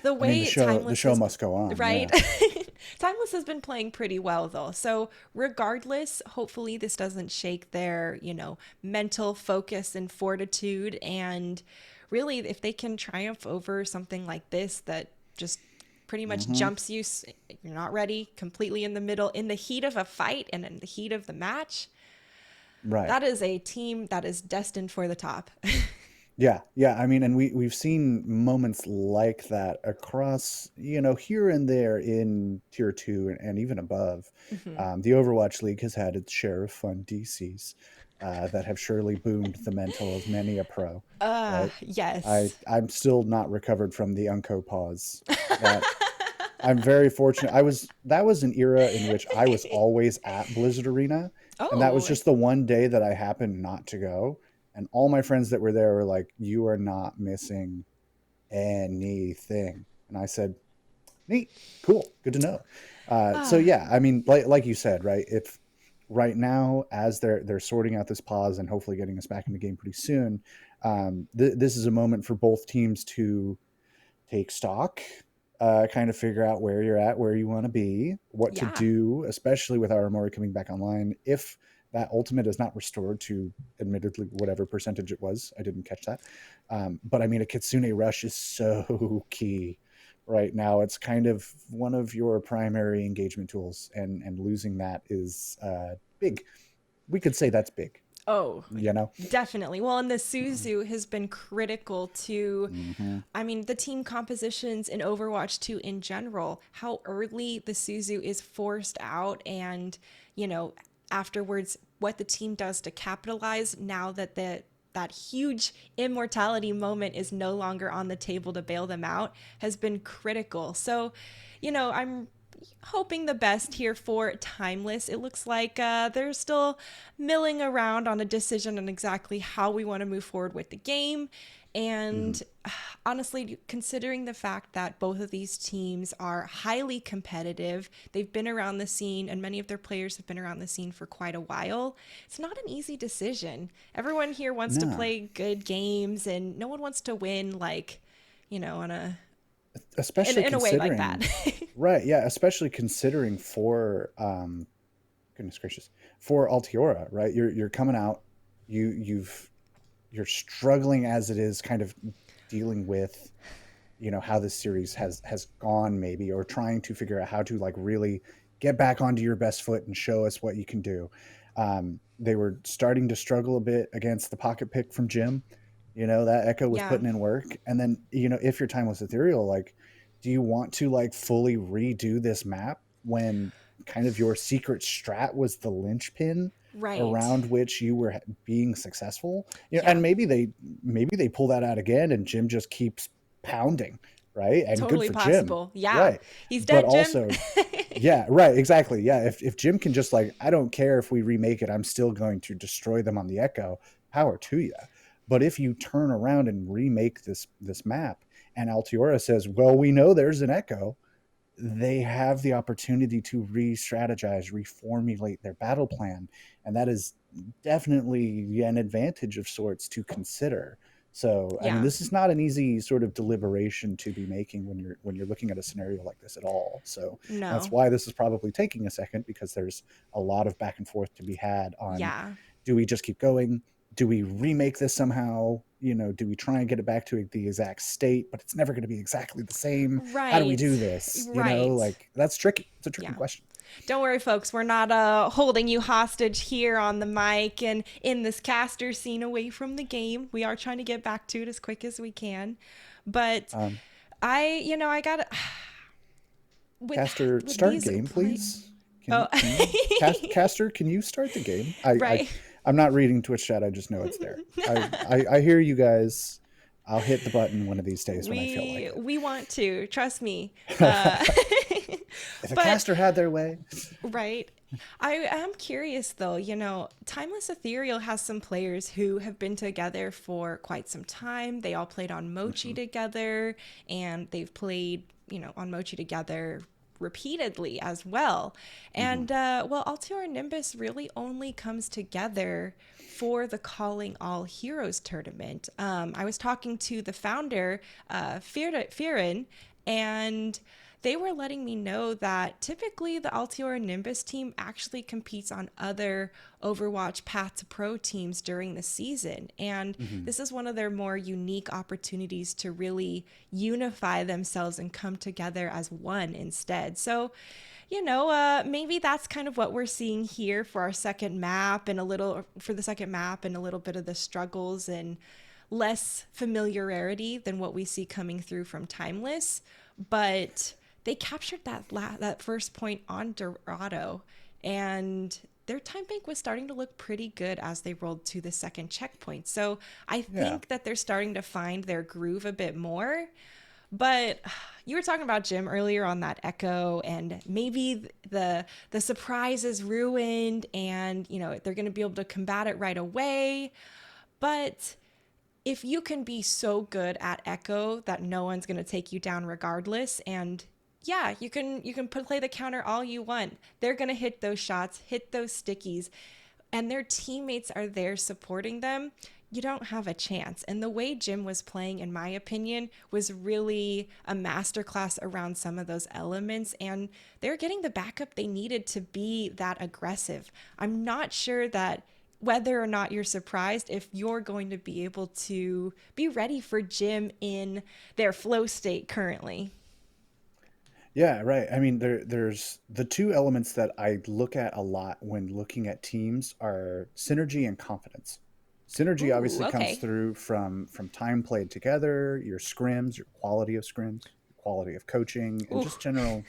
the way the show must go on, right? Yeah. Timeless has been playing pretty well though. So regardless, hopefully this doesn't shake their, mental focus and fortitude. And really, if they can triumph over something like this that just pretty much Hmm. jumps you, you're not ready, completely in the middle, in the heat of a fight and in the heat of the match, Right. that is a team that is destined for the top. Yeah, yeah. I mean, and we've seen moments like that across, here and there in tier two and even above. Hmm. The Overwatch League has had its share of fun DCs that have surely boomed the mental of many a pro. Right. Yes. I'm still not recovered from the Unco pause. That I'm very fortunate. That was an era in which I was always at Blizzard Arena, and that was Oh, just the one day that I happened not to go. And all my friends that were there were like, "You are not missing anything." And I said, "Neat, cool, good to know." So ah, yeah, I mean, like you said, right? If right now, as they're sorting out this pause and hopefully getting us back in the game pretty soon, this is a moment for both teams to take stock, kind of figure out where you're at, where you want to be, what to yeah. do, especially with our Mori coming back online. If that ultimate is not restored to, admittedly, whatever percentage it was, I didn't catch that. But I mean, a Kitsune Rush is so key right now. It's kind of one of your primary engagement tools, and losing that is big. We could say that's big, Oh, you know? definitely. Well, and the Suzu has been critical to, Mm-hmm. I mean, the team compositions in Overwatch 2 in general, how early the Suzu is forced out and, afterwards what the team does to capitalize now that that huge immortality moment is no longer on the table to bail them out has been critical. So, I'm hoping the best here for Timeless. It looks like they're still milling around on a decision on exactly how we want to move forward with the game. Mm-hmm. And honestly, considering the fact that both of these teams are highly competitive, they've been around the scene, and many of their players have been around the scene for quite a while. It's not an easy decision. Everyone here wants to No. play good games, and no one wants to win like, on a Especially in a way like that. considering, right, yeah, especially considering for goodness gracious, for Altiora, right? You're coming out, you're struggling as it is, kind of dealing with, how this series has gone, maybe, or trying to figure out how to like really get back onto your best foot and show us what you can do. They were starting to struggle a bit against the pocket pick from Jim. That Echo was Yeah. putting in work, and then if your time was ethereal, like, do you want to like fully redo this map when kind of your secret strat was the linchpin Right. around which you were being successful? Yeah. And maybe they pull that out again, and Jim just keeps pounding, right? And good Totally for Jim, possible. Yeah. right? He's But dead, Jim. also, yeah, right, exactly. Yeah, if Jim can just like, I don't care if we remake it, I'm still going to destroy them on the Echo. Power to you. But if you turn around and remake this map, and Altiora says, "Well, we know there's an Echo," they have the opportunity to re-strategize, reformulate their battle plan, and that is definitely an advantage of sorts to consider. So, I mean, Yeah. this is not an easy sort of deliberation to be making when you're looking at a scenario like this at all. So that's No. why this is probably taking a second, because there's a lot of back and forth to be had on, Yeah. do we just keep going? Do we remake this somehow? Do we try and get it back to the exact state, but it's never going to be exactly the same? How do we Right. do this? Right. Like, that's tricky. It's a tricky Yeah. question. Don't worry, folks. We're not holding you hostage here on the mic and in this caster scene away from the game. We are trying to get back to it as quick as we can. But Um, I got to with Caster, with start these game, play. please. Oh, Caster, can you start the game? right. I'm not reading Twitch chat. I just know it's there. I hear you guys. I'll hit the button one of these days when I feel like We want to trust me. it. If a But caster had their way. right. I am curious though, Timeless Ethereal has some players who have been together for quite some time. They all played on Mochi Mhm. together, and they've played, on Mochi together repeatedly as well. Mhm. And well, Altior Nimbus really only comes together for the Calling All Heroes tournament. I was talking to the founder, Firin, and they were letting me know that typically the Altiora Nimbus team actually competes on other Overwatch Path to Pro teams during the season. And Hmm. this is one of their more unique opportunities to really unify themselves and come together as one instead. So, maybe that's kind of what we're seeing here for our second map and for the second map and a little bit of the struggles and less familiarity than what we see coming through from Timeless. But they captured that first point on Dorado, and their time bank was starting to look pretty good as they rolled to the second checkpoint. So I Yeah. think that they're starting to find their groove a bit more. But you were talking about Jim earlier on that Echo, and maybe the surprise is ruined, and they're going to be able to combat it right away. But if you can be so good at Echo that no one's going to take you down regardless, and yeah, you can play the counter all you want. They're going to hit those shots, hit those stickies, and their teammates are there supporting them. You don't have a chance. And the way Jim was playing, in my opinion, was really a masterclass around some of those elements. And they're getting the backup they needed to be that aggressive. I'm not sure that whether or not you're surprised if you're going to be able to be ready for Jim in their flow state currently. Yeah, right. I mean, there's the two elements that I look at a lot when looking at teams are synergy and confidence. Synergy Ooh, obviously comes okay. through from time played together, your scrims, your quality of scrims, your quality of coaching, and Ooh, just general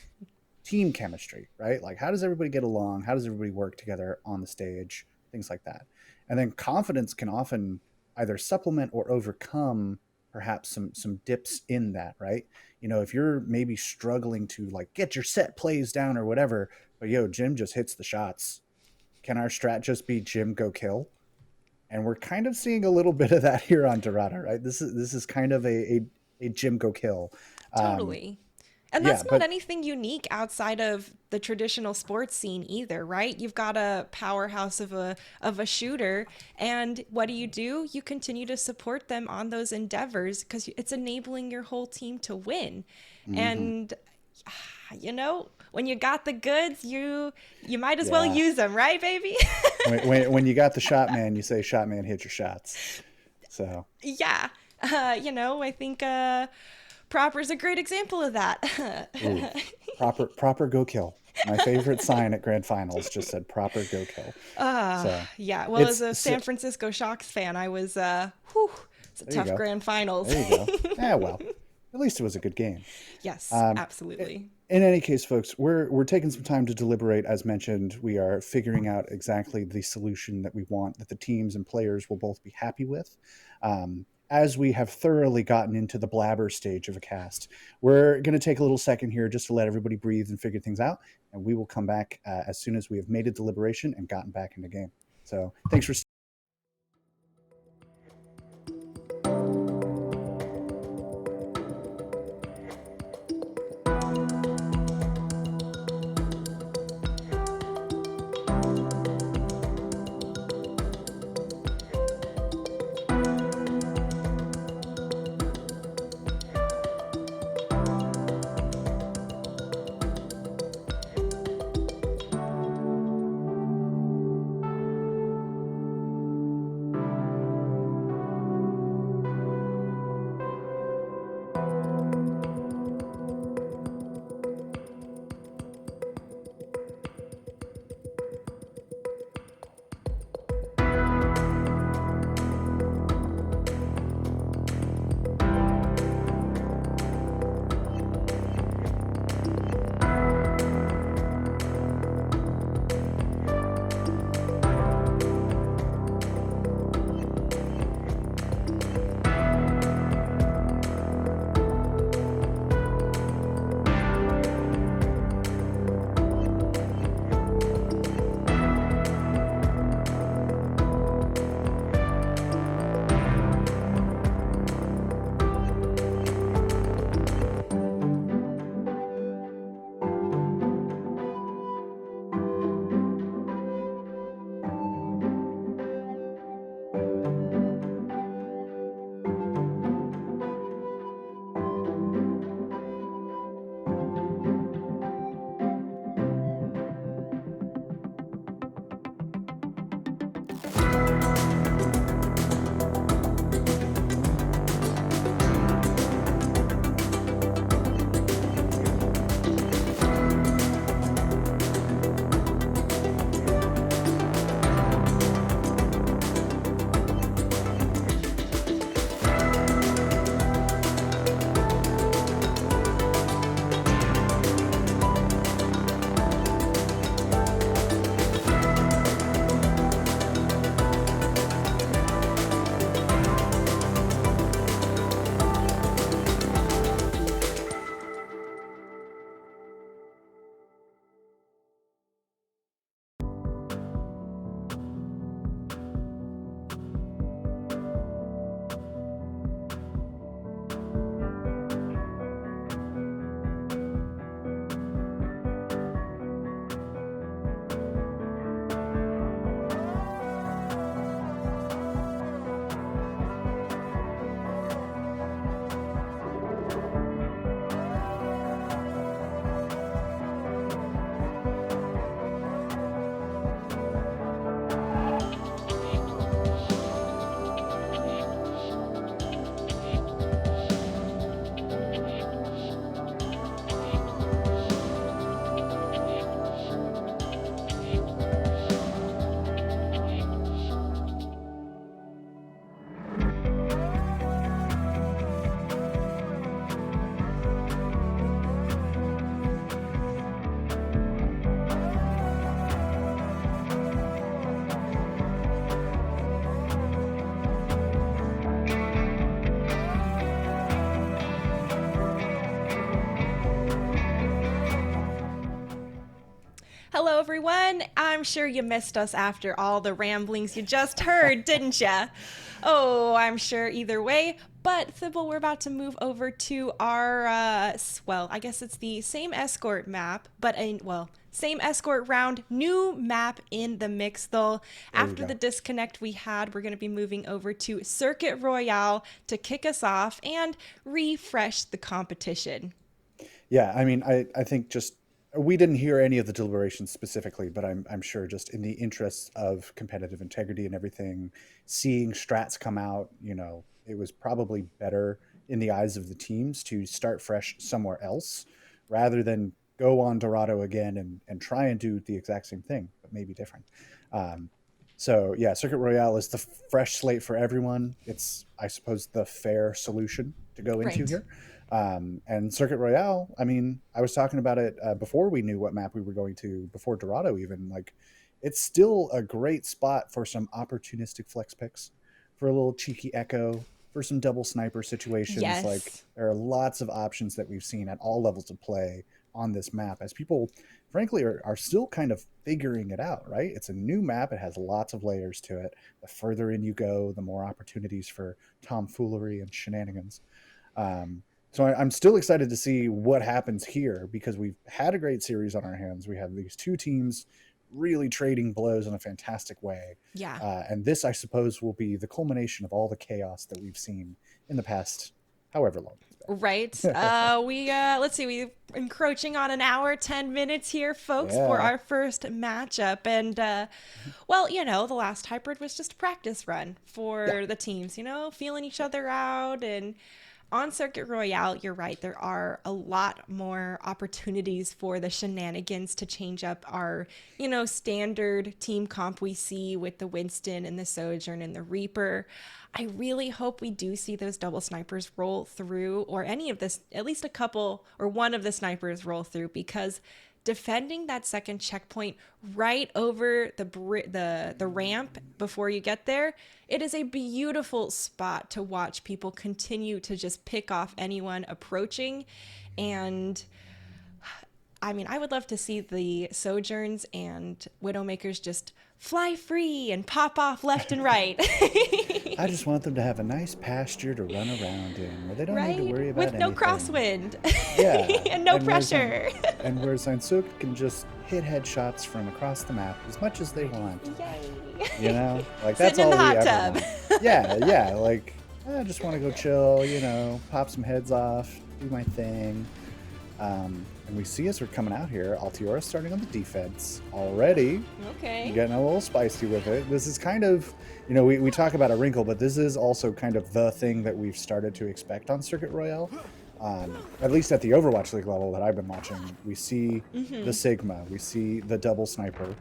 team chemistry, right? Like, how does everybody get along? How does everybody work together on the stage? Things like that. And then confidence can often either supplement or overcome perhaps some dips in that, right? If you're maybe struggling to like get your set plays down or whatever, but Jim just hits the shots. Can our strat just be Jim go kill? And we're kind of seeing a little bit of that here on Dorada, right? This is kind of a Jim go kill. Um, totally. And yeah, that's not but anything unique outside of the traditional sports scene either, right? You've got a powerhouse of a shooter, and what do? You continue to support them on those endeavors because it's enabling your whole team to win. mhm, And when you got the goods, you might as well yeah, use them, right, baby? when you got the shot man, you say shot man hit your shots. So Yeah. I think Proper's a great example of that. ooh, proper go kill. My favorite sign at grand finals just said proper go kill. So Yeah. Well, as it's a so, San Francisco Sharks fan, I was, it's a there you tough go. grand finals. There you go. Yeah, well, at least it was a good game. Yes, Um, absolutely. in any case, folks, we're taking some time to deliberate. As mentioned, we are figuring out exactly the solution that we want, that the teams and players will both be happy with. As we have thoroughly gotten into the blabber stage of a cast, we're going to take a little second here just to let everybody breathe and figure things out, and we will come back as soon as we have made a deliberation and gotten back in the game. So, thanks for. everyone. I'm sure you missed us after all the ramblings you just heard, didn't ya? Oh, I'm sure either way. But Thibault, we're about to move over to our, well, I guess it's the same escort map, but same escort round, new map in the mix though. After the disconnect we had, we're going to be moving over to Circuit Royale to kick us off and refresh the competition. Yeah, I mean, I think just we didn't hear any of the deliberations specifically, but I'm sure just in the interests of competitive integrity and everything, seeing strats come out, it was probably better in the eyes of the teams to start fresh somewhere else rather than go on Dorado again and try and do the exact same thing, but maybe different. So yeah, Circuit Royale is the fresh slate for everyone. It's, I suppose, the fair solution to go into here. And Circuit Royale, I mean, I was talking about it before we knew what map we were going to, before Dorado even, like, it's still a great spot for some opportunistic flex picks, for a little cheeky echo, for some double sniper situations. Yes. Like, there are lots of options that we've seen at all levels of play on this map as people, frankly, are still kind of figuring it out, right? It's a new map. It has lots of layers to it. The further in you go, the more opportunities for tomfoolery and shenanigans. So I'm still excited to see what happens here because we've had a great series on our hands. We have these two teams really trading blows in a fantastic way. Yeah. And this, I suppose, will be the culmination of all the chaos that we've seen in the past however long. Right. Let's see, we're encroaching on an hour, 10 minutes here, folks, for our first matchup. And, the last hybrid was just a practice run for the teams, feeling each other out. And on Circuit Royale, you're right, there are a lot more opportunities for the shenanigans to change up our, standard team comp we see with the Winston and the Sojourn and the Reaper. I really hope we do see those double snipers roll through, or any of this, at least a couple or one of the snipers roll through, because defending that second checkpoint right over the ramp before you get there, it is a beautiful spot to watch people continue to just pick off anyone approaching. And I mean, I would love to see the Sojourns and Widowmakers just fly free and pop off left and right. I just want them to have a nice pasture to run around in where they don't need to worry about with no anything. Crosswind. Yeah. And no pressure. Where Zansuk can just hit headshots from across the map as much as they want. Yay. Like that's Sitting all in the we hot ever tub. want. Yeah, like I just want to go chill, pop some heads off, do my thing. And we see as we're coming out here, Altiora starting on the defense already. Okay. Getting a little spicy with it. This is kind of, we talk about a wrinkle, but this is also kind of the thing that we've started to expect on Circuit Royale. At least at the Overwatch League level that I've been watching, we see the Sigma, we see the double sniper,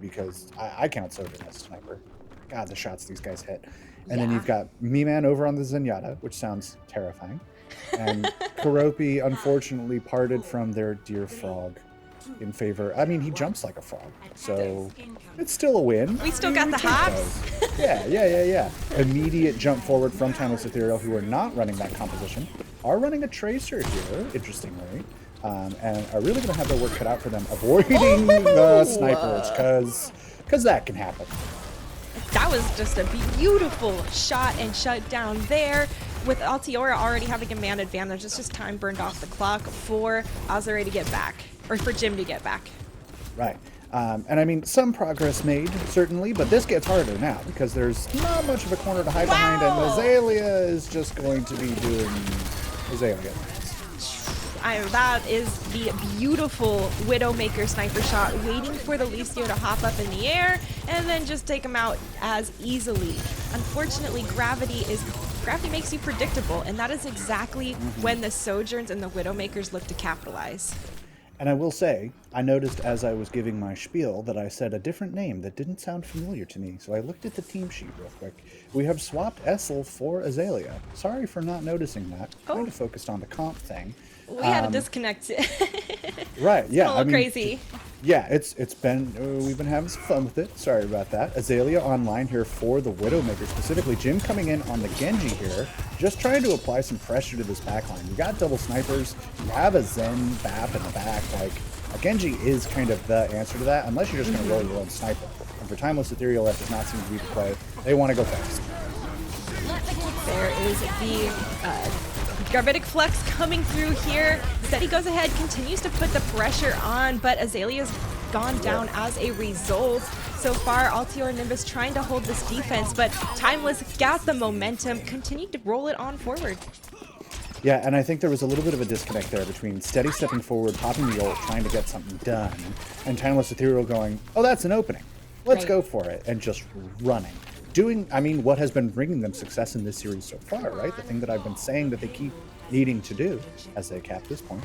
because I count Sojourn as a sniper. God, the shots these guys hit. And then you've got Me-Man over on the Zenyatta, which sounds terrifying. And Karopi unfortunately parted from their dear frog in favor. I mean, he jumps like a frog, so it's still a win. We still got the hops. Yeah. Immediate jump forward from Timeless Ethereal, who are not running that composition, are running a Tracer here, interestingly, and are really going to have their work cut out for them avoiding the snipers, because that can happen. That was just a beautiful shot and shut down there. With Altiora already having a man advantage, it's just time burned off the clock for Azure to get back, or for Jim to get back. Right. And I mean, some progress made, certainly, but this gets harder now because there's not much of a corner to hide behind, and Azalea is just going to be doing Azalea. That is the beautiful Widowmaker sniper shot, waiting for the Lucio to hop up in the air and then just take him out as easily. Unfortunately, gravity makes you predictable, and that is exactly when the Sojourns and the Widowmakers look to capitalize. And I will say, I noticed as I was giving my spiel that I said a different name that didn't sound familiar to me, so I looked at the team sheet real quick. We have swapped Essel for Azalea. Sorry for not noticing that. Kind of focused on the comp thing. We had to disconnect. Right, yeah. It's a little crazy. Yeah, it's been, we've been having some fun with it. Sorry about that. Azalea online here for the Widowmaker, specifically Jim coming in on the Genji here, just trying to apply some pressure to this backline. You got double snipers, you have a Zen BAP in the back, like, Genji is kind of the answer to that, unless you're just going to roll your own sniper. And for Timeless Ethereal, that does not seem to be the play. They want to go fast. There is the Gravitic Flux coming through here. Steady goes ahead, continues to put the pressure on, but Azalea's gone down as a result. So far, Altior and Nimbus trying to hold this defense, but Timeless got the momentum, continued to roll it on forward. Yeah, and I think there was a little bit of a disconnect there between Steady stepping forward, popping the ult, trying to get something done, and Timeless Ethereal going, oh, that's an opening. Let's go for it, and just running. Doing, I mean, what has been bringing them success in this series so far, right? The thing that I've been saying that they keep needing to do as they cap this point.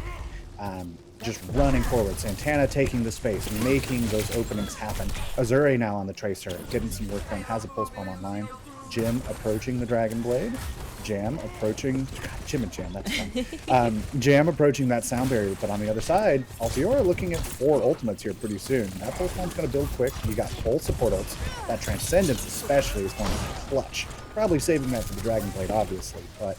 Just running forward. Santana taking the space, making those openings happen. Azure now on the Tracer, getting some work done, has a Pulse Bomb online. Jim approaching the Dragon Blade. Jam approaching, God, Jim and Jam, that's fun. Jam approaching that sound barrier, but on the other side, Altiora looking at 4 ultimates here pretty soon. That Pulse Bomb's going to build quick. You got both support ults. That Transcendence especially is going to be clutch. Probably saving that for the Dragon Blade, obviously, but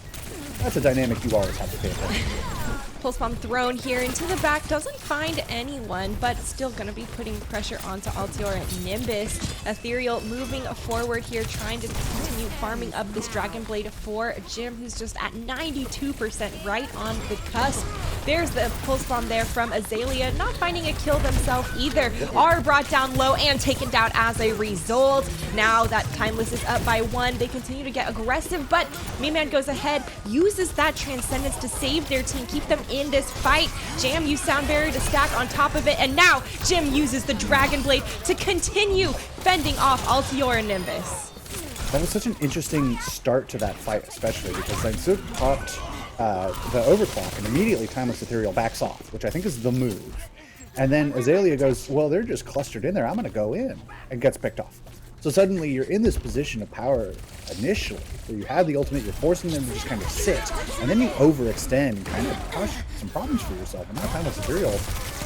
that's a dynamic you always have to pay attention to. Pulse Bomb thrown here into the back, doesn't find anyone, but still going to be putting pressure onto Altior and Nimbus. Ethereal moving forward here, trying to continue farming up this Dragon Blade for Jim, who's just at 92% right on the cusp. There's the Pulse Bomb there from Azalea, not finding a kill themselves either. Are brought down low and taken down as a result. Now that Timeless is up by 1, they continue to get aggressive, but Meman goes ahead, uses that Transcendence to save their team, keep them in this fight. Jam used Sound Barrier to stack on top of it, and now Jim uses the Dragon Blade to continue fending off Altior and Nimbus. That was such an interesting start to that fight, especially because Zainzuk popped the overclock, and immediately Timeless Ethereal backs off, which I think is the move. And then Azalea goes, well, they're just clustered in there, I'm going to go in, and gets picked off. So suddenly you're in this position of power initially, where you have the ultimate, you're forcing them to just kind of sit, and then you overextend and kind of cause some problems for yourself. And now Timeless Ethereal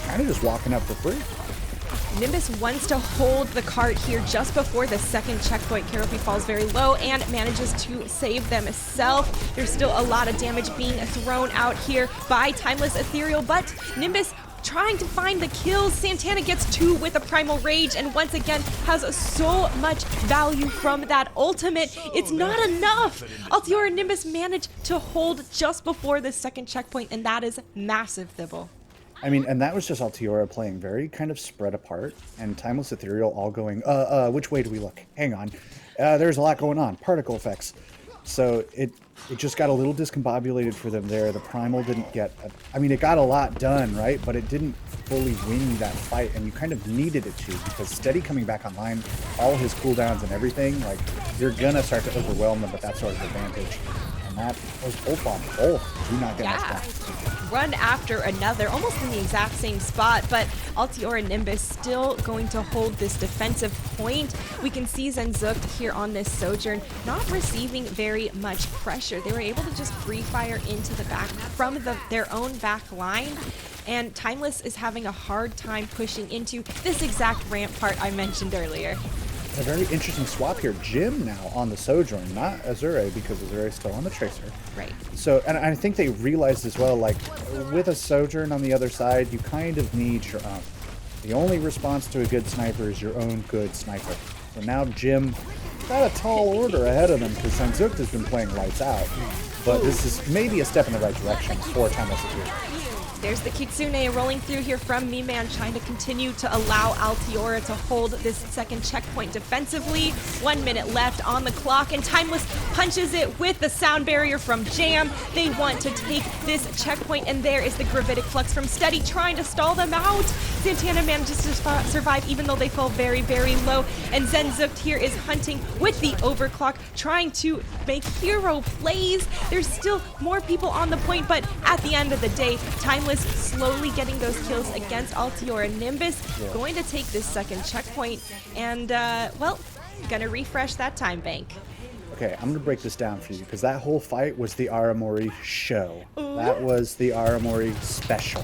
kind of just walking up for free. Nimbus wants to hold the cart here just before the second checkpoint. Keropi falls very low and manages to save themselves. There's still a lot of damage being thrown out here by Timeless Ethereal, but Nimbus trying to find the kills. Santana gets 2 with a Primal Rage and once again has so much value from that ultimate. It's not enough. Altior and Nimbus managed to hold just before the second checkpoint, and that is massive, Thibble. I mean, and that was just Altiora playing very kind of spread apart, and Timeless Ethereal all going, which way do we look? Hang on. There's a lot going on. Particle effects. So it just got a little discombobulated for them there. The Primal didn't get, I mean, it got a lot done, right? But it didn't fully win that fight, and you kind of needed it to, because Steady coming back online, all his cooldowns and everything, like, you're gonna start to overwhelm them with that sort of advantage. And that was both on both. Do not get much back. One after another, almost in the exact same spot, but Altior and Nimbus still going to hold this defensive point. We can see Zainzuk here on this Sojourn not receiving very much pressure. They were able to just free fire into the back from their own back line, and Timeless is having a hard time pushing into this exact ramp part I mentioned earlier. A very interesting swap here. Jim now on the Sojourn, not Azure, because Azure is still on the Tracer. Right. So, and I think they realized as well, like, with a Sojourn on the other side, you kind of need your own. The only response to a good sniper is your own good sniper. So now Jim got a tall order ahead of him, because Zainzuk has been playing lights out. But this is maybe a step in the right direction for Timeless Ethereal. There's the Kitsune rolling through here from Meman, trying to continue to allow Altiora to hold this second checkpoint defensively. 1 minute left on the clock, and Timeless punches it with the sound barrier from Jam. They want to take this checkpoint, and there is the Gravitic Flux from Steady trying to stall them out. Santana manages to survive even though they fall very, very low, and Zainzuk here is hunting with the overclock, trying to make hero plays. There's still more people on the point, but at the end of the day, Timeless slowly getting those kills against Altior and Nimbus, going to take this second checkpoint, and well, gonna refresh that time bank. Okay, I'm gonna break this down for you, because that whole fight was the Aramori show. That was the Aramori special.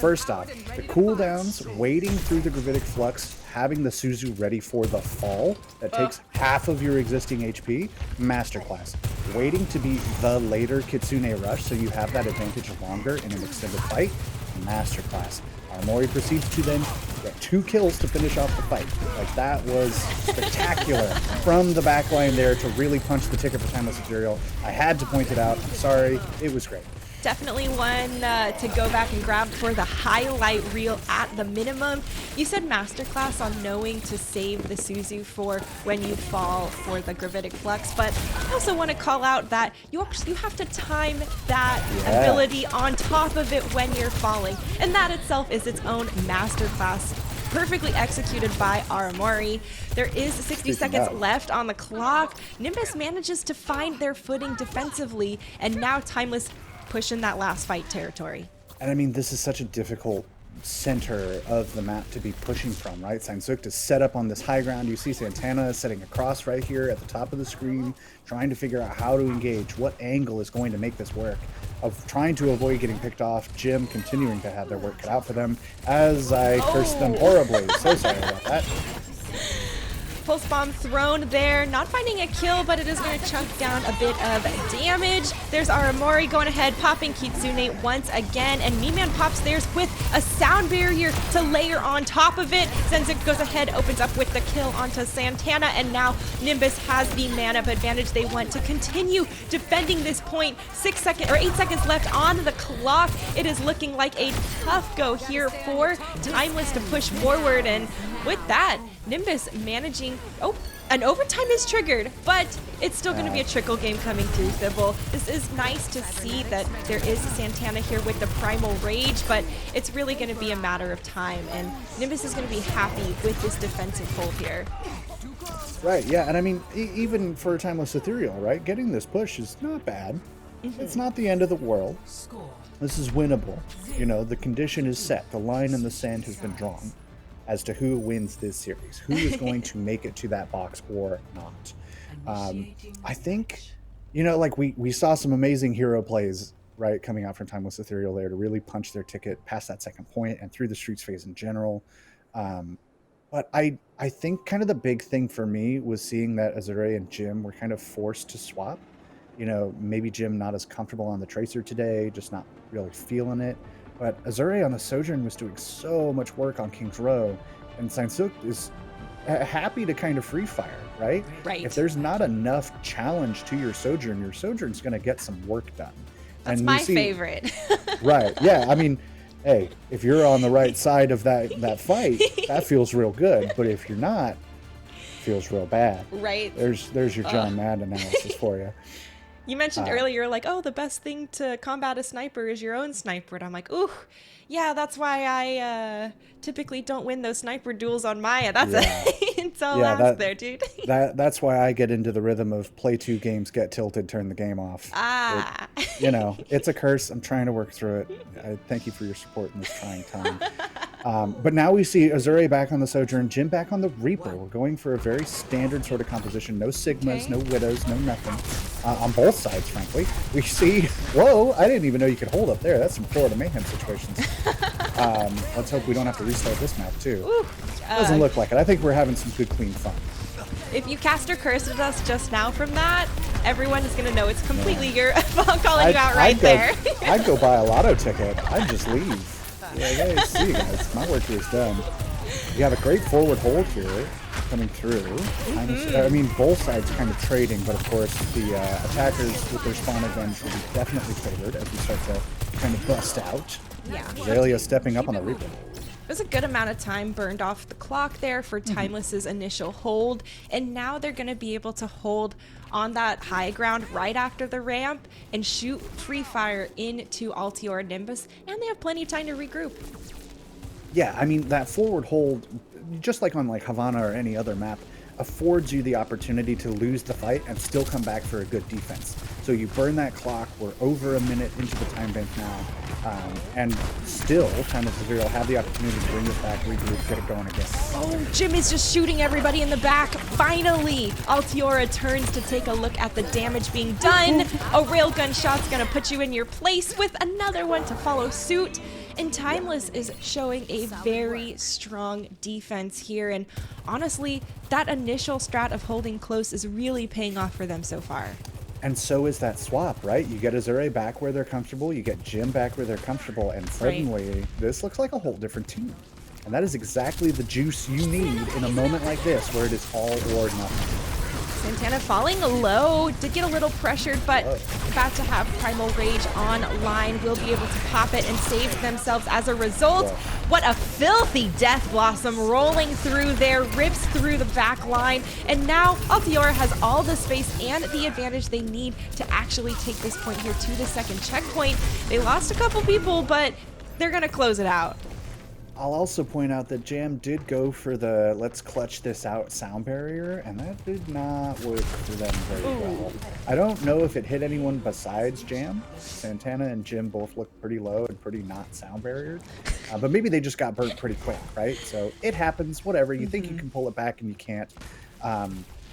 First off, the cooldowns, waiting through the Gravitic Flux, having the Suzu ready for the fall that takes half of your existing HP, masterclass. Waiting to be the later Kitsune Rush so you have that advantage longer in an extended fight, masterclass. Mori proceeds to then get 2 kills to finish off the fight. Like, that was spectacular from the back line there to really punch the ticket for Timeless Ethereal. I had to point it out. I'm sorry. It was great. Definitely one to go back and grab for the highlight reel at the minimum. You said masterclass on knowing to save the Suzu for when you fall for the Gravitic Flux, but I also want to call out that you have to time that ability on top of it when you're falling, and that itself is its own masterclass. Perfectly executed by Aramori. There is 60 seconds left on the clock. Nimbus manages to find their footing defensively, and now Timeless pushing that last fight territory. And I mean, this is such a difficult center of the map to be pushing from, right? Sansuk is set up on this high ground. You see Santana setting across right here at the top of the screen, trying to figure out how to engage, what angle is going to make this work, of trying to avoid getting picked off. Jim continuing to have their work cut out for them as I cursed them horribly. So sorry about that. Pulse bomb thrown there, not finding a kill, but it is going to chunk down a bit of damage. There's Aramori going ahead, popping Kitsune once again, and Miman pops theirs with a sound barrier to layer on top of it. Zenzik goes ahead, opens up with the kill onto Santana, and now Nimbus has the man-up advantage. They want to continue defending this point. 8 seconds left on the clock. It is looking like a tough go here for Timeless to push forward, and with that, Nimbus managing... Oh, an overtime is triggered, but it's still going to be a trickle game coming through, Thibault. This is nice to see that there is Santana here with the Primal Rage, but it's really going to be a matter of time, and Nimbus is going to be happy with this defensive hold here. Right, yeah, and I mean, even for Timeless Ethereal, right, getting this push is not bad. It's not the end of the world. This is winnable. You know, the condition is set. The line in the sand has been drawn as to who wins this series, who is going to make it to that box or not. I think, you know, like we saw some amazing hero plays, right, coming out from Timeless Ethereal there to really punch their ticket past that second point and through the Streets phase in general. But I think kind of the big thing for me was seeing that Azure and Jim were kind of forced to swap. You know, maybe Jim not as comfortable on the Tracer today, just not really feeling it. But Azure on the Sojourn was doing so much work on King's Row, and Sansuk is happy to kind of free fire, right? Right. If there's not enough challenge to your Sojourn's going to get some work done. That's my favorite. Right, yeah, I mean, hey, if you're on the right side of that fight, that feels real good, but if you're not, it feels real bad. Right. There's your John Madden analysis for you. You mentioned earlier, like, oh, the best thing to combat a sniper is your own sniper. And I'm like, ooh, yeah, that's why I typically don't win those sniper duels on Maya. That's it's all ask there, dude. That's why I get into the rhythm of play 2 games, get tilted, turn the game off. You know, it's a curse. I'm trying to work through it. I thank you for your support in this trying time. But now we see Azure back on the Sojourn, Jim back on the Reaper. We're going for a very standard sort of composition. No Sigmas, no Widows, no nothing. On both sides, frankly. We see, whoa, I didn't even know you could hold up there. That's some Florida Mayhem situations. Let's hope we don't have to restart this map, too. Ooh, doesn't look like it. I think we're having some good, clean fun. If you caster cursed at us just now from that, everyone is going to know it's completely your fault calling you out right there. I'd go buy a lotto ticket. I'd just leave. Yeah, hey, see you guys. My work here is done. You have a great forward hold here coming through. I mean, both sides kind of trading, but of course the attackers with their spawn advantage will be definitely favored as we start to kind of bust out. Yeah. Zelia stepping up on the Reaper. There's a good amount of time burned off the clock there for Timeless's initial hold, and now they're going to be able to hold on that high ground right after the ramp and shoot free fire into Altior Nimbus, and they have plenty of time to regroup. Yeah, I mean, that forward hold, just like on like Havana or any other map, affords you the opportunity to lose the fight and still come back for a good defense. So you burn that clock, we're over a minute into the time bank now, and still Timeless Ethereal have the opportunity to bring this back, regroup, get it going again. Oh, Jim is just shooting everybody in the back. Finally, Altiora turns to take a look at the damage being done. A railgun shot's gonna put you in your place with another one to follow suit. And Timeless is showing a very strong defense here. And honestly, that initial strat of holding close is really paying off for them so far. And so is that swap, right? You get Azure back where they're comfortable, you get Jim back where they're comfortable, and suddenly this looks like a whole different team. And that is exactly the juice you need in a moment like this where it is all or nothing. Santana falling low, did get a little pressured, but about to have Primal Rage online, will be able to pop it and save themselves as a result. What a filthy Death Blossom rolling through there, rips through the back line, and now Altiora has all the space and the advantage they need to actually take this point here to the second checkpoint. They lost a couple people, but they're gonna close it out. I'll also point out that Jam did go for the let's clutch this out sound barrier, and that did not work for them very well. I don't know if it hit anyone besides Jam. Santana and Jim both looked pretty low and pretty not sound barriered. But maybe they just got burnt pretty quick, right? So it happens, whatever. You think you can pull it back and you can't.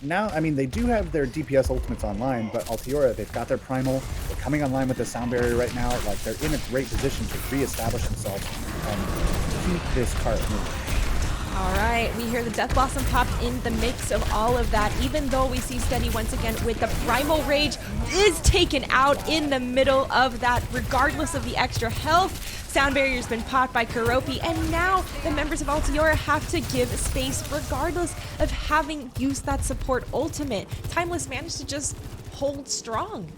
Now, I mean, they do have their DPS ultimates online, but Altiora, they've got their Primal. They're coming online with the sound barrier right now. Like, they're in a great position to reestablish themselves and keep this cart moving. All right, we hear the Death Blossom popped in the mix of all of that, even though we see Steady once again with the Primal Rage is taken out in the middle of that, regardless of the extra health. Sound barrier's been popped by Karopi, and now the members of Altiora have to give space regardless of having used that support ultimate. Timeless managed to just hold strong.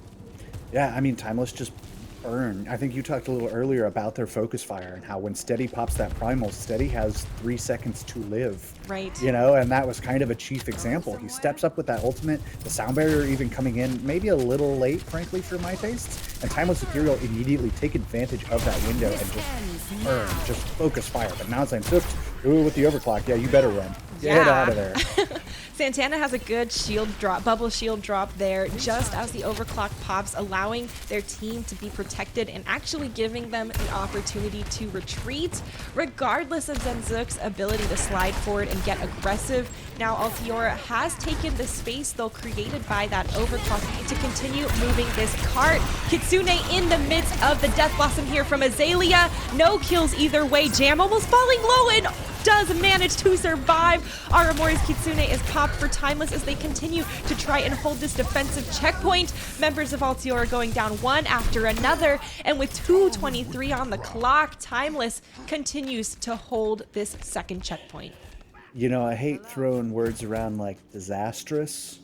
Yeah, I mean, Timeless just burned. I think you talked a little earlier about their focus fire and how when Steady pops that Primal, Steady has 3 seconds to live. Right. You know, and that was kind of a chief example. He steps up with that ultimate, the sound barrier even coming in maybe a little late, frankly, for my tastes, and Timeless Ethereal immediately take advantage of that window and just burn, just focus fire. But now it's like, ooh, with the overclock, yeah, you better run. Get out of there. Santana has a good shield drop, bubble shield drop there, just as the overclock pops, allowing their team to be protected and actually giving them the opportunity to retreat, regardless of Zenzook's ability to slide forward and get aggressive. Now Altiora has taken the space, though, created by that overclock to continue moving this cart. Kitsune in the midst of the Death Blossom here from Azalea. No kills either way. Jam almost falling low and does manage to survive. Aramori's Kitsune is popped for Timeless as they continue to try and hold this defensive checkpoint. Members of Altiora going down one after another, and with 2:23 on the clock, Timeless continues to hold this second checkpoint. You know, I hate throwing words around like disastrous,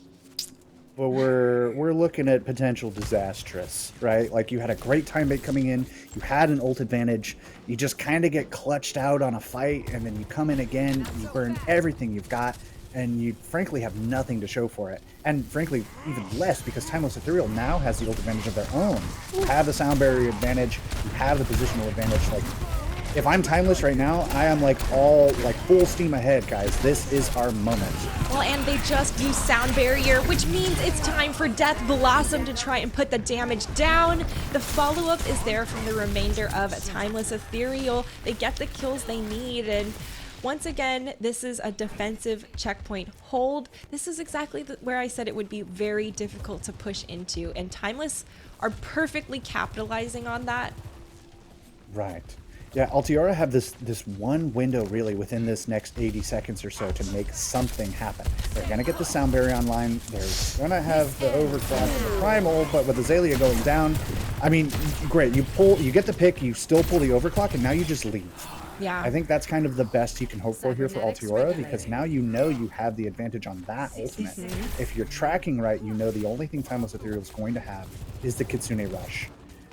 but we're looking at potential disastrous, right? Like, you had a great time bait coming in, you had an ult advantage, you just kind of get clutched out on a fight, and then you come in again, you burn everything you've got, and you frankly have nothing to show for it. And frankly, even less, because Timeless Ethereal now has the ult advantage of their own. You have the sound barrier advantage, you have the positional advantage. Like, if I'm Timeless right now, I am like full steam ahead, guys. This is our moment. Well, and they just used Sound Barrier, which means it's time for Death Blossom to try and put the damage down. The follow-up is there from the remainder of Timeless Ethereal. They get the kills they need, and once again, this is a defensive checkpoint hold. This is exactly where I said it would be very difficult to push into, and Timeless are perfectly capitalizing on that. Right. Yeah, Altiora have this one window really within this next 80 seconds or so to make something happen. They're gonna get the sound barrier online. They're gonna have the overclock and the primal, but with Azalea going down, I mean, great. You get the pick, you still pull the overclock, and now you just leave. Yeah. I think that's kind of the best you can hope for here for Altiora, because now you know you have the advantage on that ultimate. If you're tracking right, you know the only thing Timeless Ethereal is going to have is the Kitsune Rush.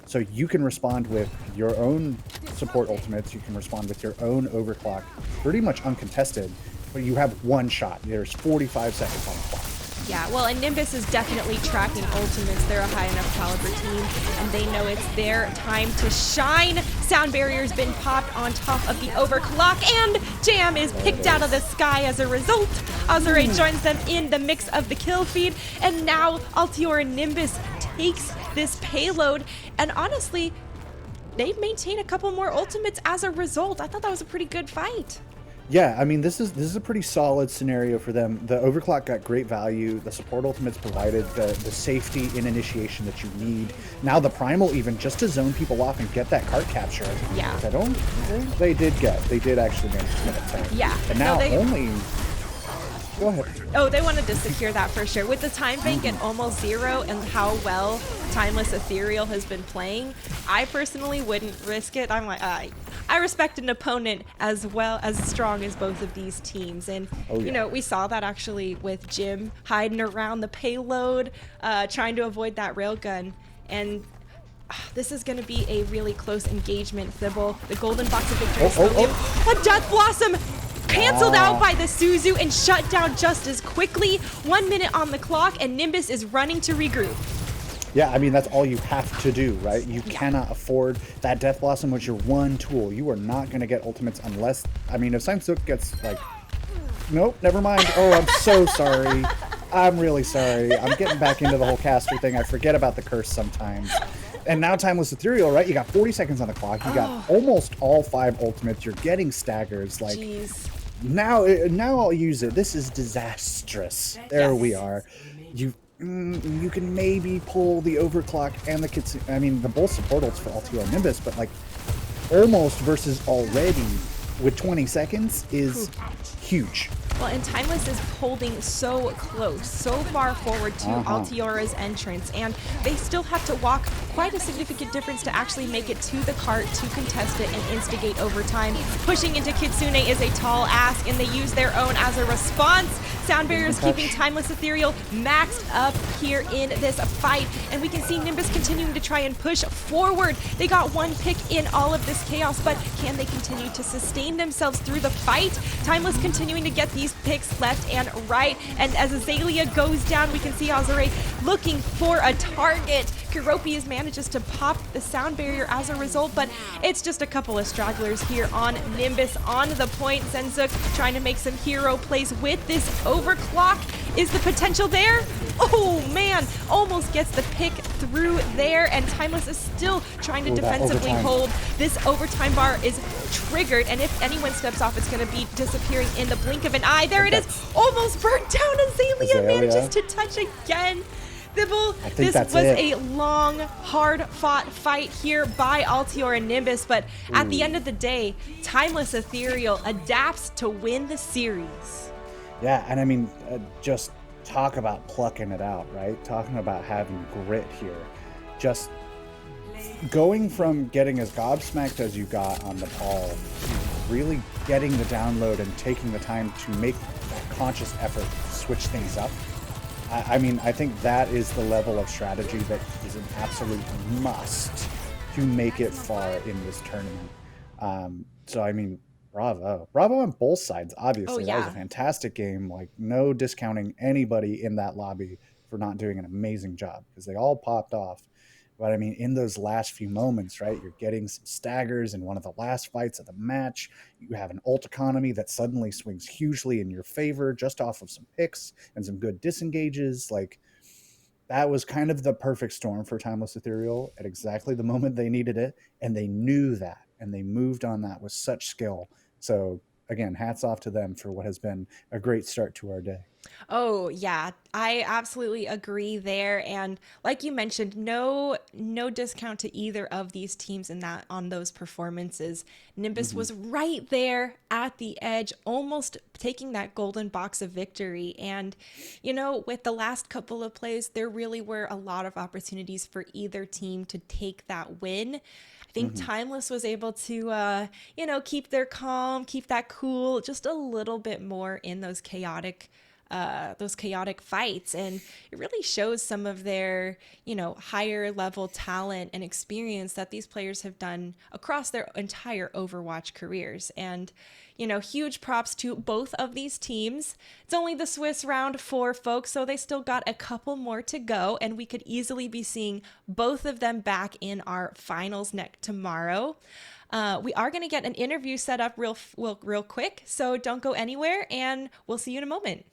So you can respond with your own support ultimates, you can respond with your own overclock, pretty much uncontested, but you have one shot. There's 45 seconds on the clock. Yeah, well, and Nimbus is definitely tracking ultimates. They're a high enough caliber team, and they know it's their time to shine. Sound barrier's been popped on top of the overclock, and Jam is picked out of the sky as a result. Azure joins them in the mix of the kill feed, and now Altiora Nimbus takes this payload, and honestly, they've maintained a couple more ultimates as a result. I thought that was a pretty good fight. Yeah, I mean, this is a pretty solid scenario for them. The overclock got great value. The support ultimates provided the safety in initiation that you need. Now the primal, even just to zone people off and get that cart capture. Yeah. Which I don't think they did actually manage to get it. Yeah. And now Go ahead. Oh, they wanted to secure that for sure. With the time bank at almost 0 and how well Timeless Ethereal has been playing, I personally wouldn't risk it. I'm like, I respect an opponent as well as strong as both of these teams. And, Oh, you yeah. know, we saw that actually with Jim hiding around the payload, trying to avoid that railgun. And this is going to be a really close engagement, Thibble. The golden box of victory. A Death Blossom canceled out by the Suzu and shut down just as quickly. 1 minute on the clock, and Nimbus is running to regroup. Yeah, I mean, that's all you have to do, right? You cannot afford that Death Blossom was your one tool. You are not going to get ultimates unless, I mean, if Samsung gets, like, nope, never mind. Oh, I'm so sorry. I'm really sorry. I'm getting back into the whole caster thing. I forget about the curse sometimes. And now Timeless Ethereal, right? You got 40 seconds on the clock. You got almost all 5 ultimates. You're getting staggers. Like, Jeez. now I'll use it. This is disastrous. There we are. You can maybe pull the overclock and the Kitsune. I mean, the both support ults for LTR Nimbus, but like almost versus already with 20 seconds is huge. Well, and Timeless is holding so close, so far forward to Altiora's entrance, and they still have to walk quite a significant difference to actually make it to the cart to contest it and instigate overtime. Pushing into Kitsune is a tall ask, and they use their own as a response. Sound Barrier is keeping Timeless Ethereal maxed up here in this fight, and we can see Nimbus continuing to try and push forward. They got one pick in all of this chaos, but can they continue to sustain themselves through the fight? Timeless continuing to get these picks left and right, and as Azalea goes down, we can see Azure looking for a target. Kuropius manages to pop the Sound Barrier as a result, but it's just a couple of stragglers here on Nimbus on the point. Senzuk trying to make some hero plays with this overclock. Is the potential there? Oh man, almost gets the pick through there, and Timeless is still trying to defensively hold. This overtime bar is triggered, and if anyone steps off, it's going to be disappearing in the blink of an eye. There it is, almost burnt down. Azalea manages to touch again. Thibble, this was a long, hard-fought fight here by Altior and Nimbus, but at the end of the day, Timeless Ethereal adapts to win the series. Yeah, and I mean, just talk about plucking it out, right? Talking about having grit here. Just going from getting as gobsmacked as you got on the ball to really getting the download and taking the time to make that conscious effort to switch things up. I mean, I think that is the level of strategy that is an absolute must to make it far in this tournament. So, I mean, bravo. Bravo on both sides, obviously. That was a fantastic game. Like, no discounting anybody in that lobby for not doing an amazing job, because they all popped off. But I mean, in those last few moments, right, you're getting some staggers in one of the last fights of the match. You have an ult economy that suddenly swings hugely in your favor just off of some picks and some good disengages. Like, that was kind of the perfect storm for Timeless Ethereal at exactly the moment they needed it. And they knew that, and they moved on that with such skill. So again, hats off to them for what has been a great start to our day. Oh yeah, I absolutely agree there. And like you mentioned, no discount to either of these teams in that on those performances. Nimbus was right there at the edge, almost taking that golden box of victory. And you know, with the last couple of plays, there really were a lot of opportunities for either team to take that win. I think Timeless was able to, keep their calm, keep that cool just a little bit more in those chaotic fights, and it really shows some of their higher level talent and experience that these players have done across their entire Overwatch careers. And huge props to both of these teams. It's only the Swiss round 4, folks, so they still got a couple more to go, and we could easily be seeing both of them back in our finals tomorrow. We are going to get an interview set up real quick, so don't go anywhere, and we'll see you in a moment.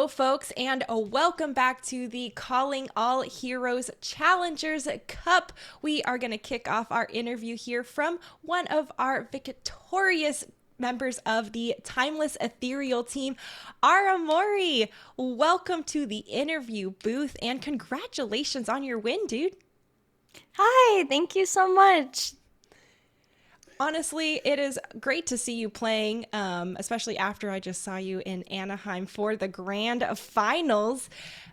Hello, folks, and welcome back to the Calling All Heroes Challengers Cup. We are going to kick off our interview here from one of our victorious members of the Timeless Ethereal team, Aramori. Welcome to the interview booth, and congratulations on your win, dude. Hi, thank you so much. Honestly, it is great to see you playing, especially after I just saw you in Anaheim for the grand finals.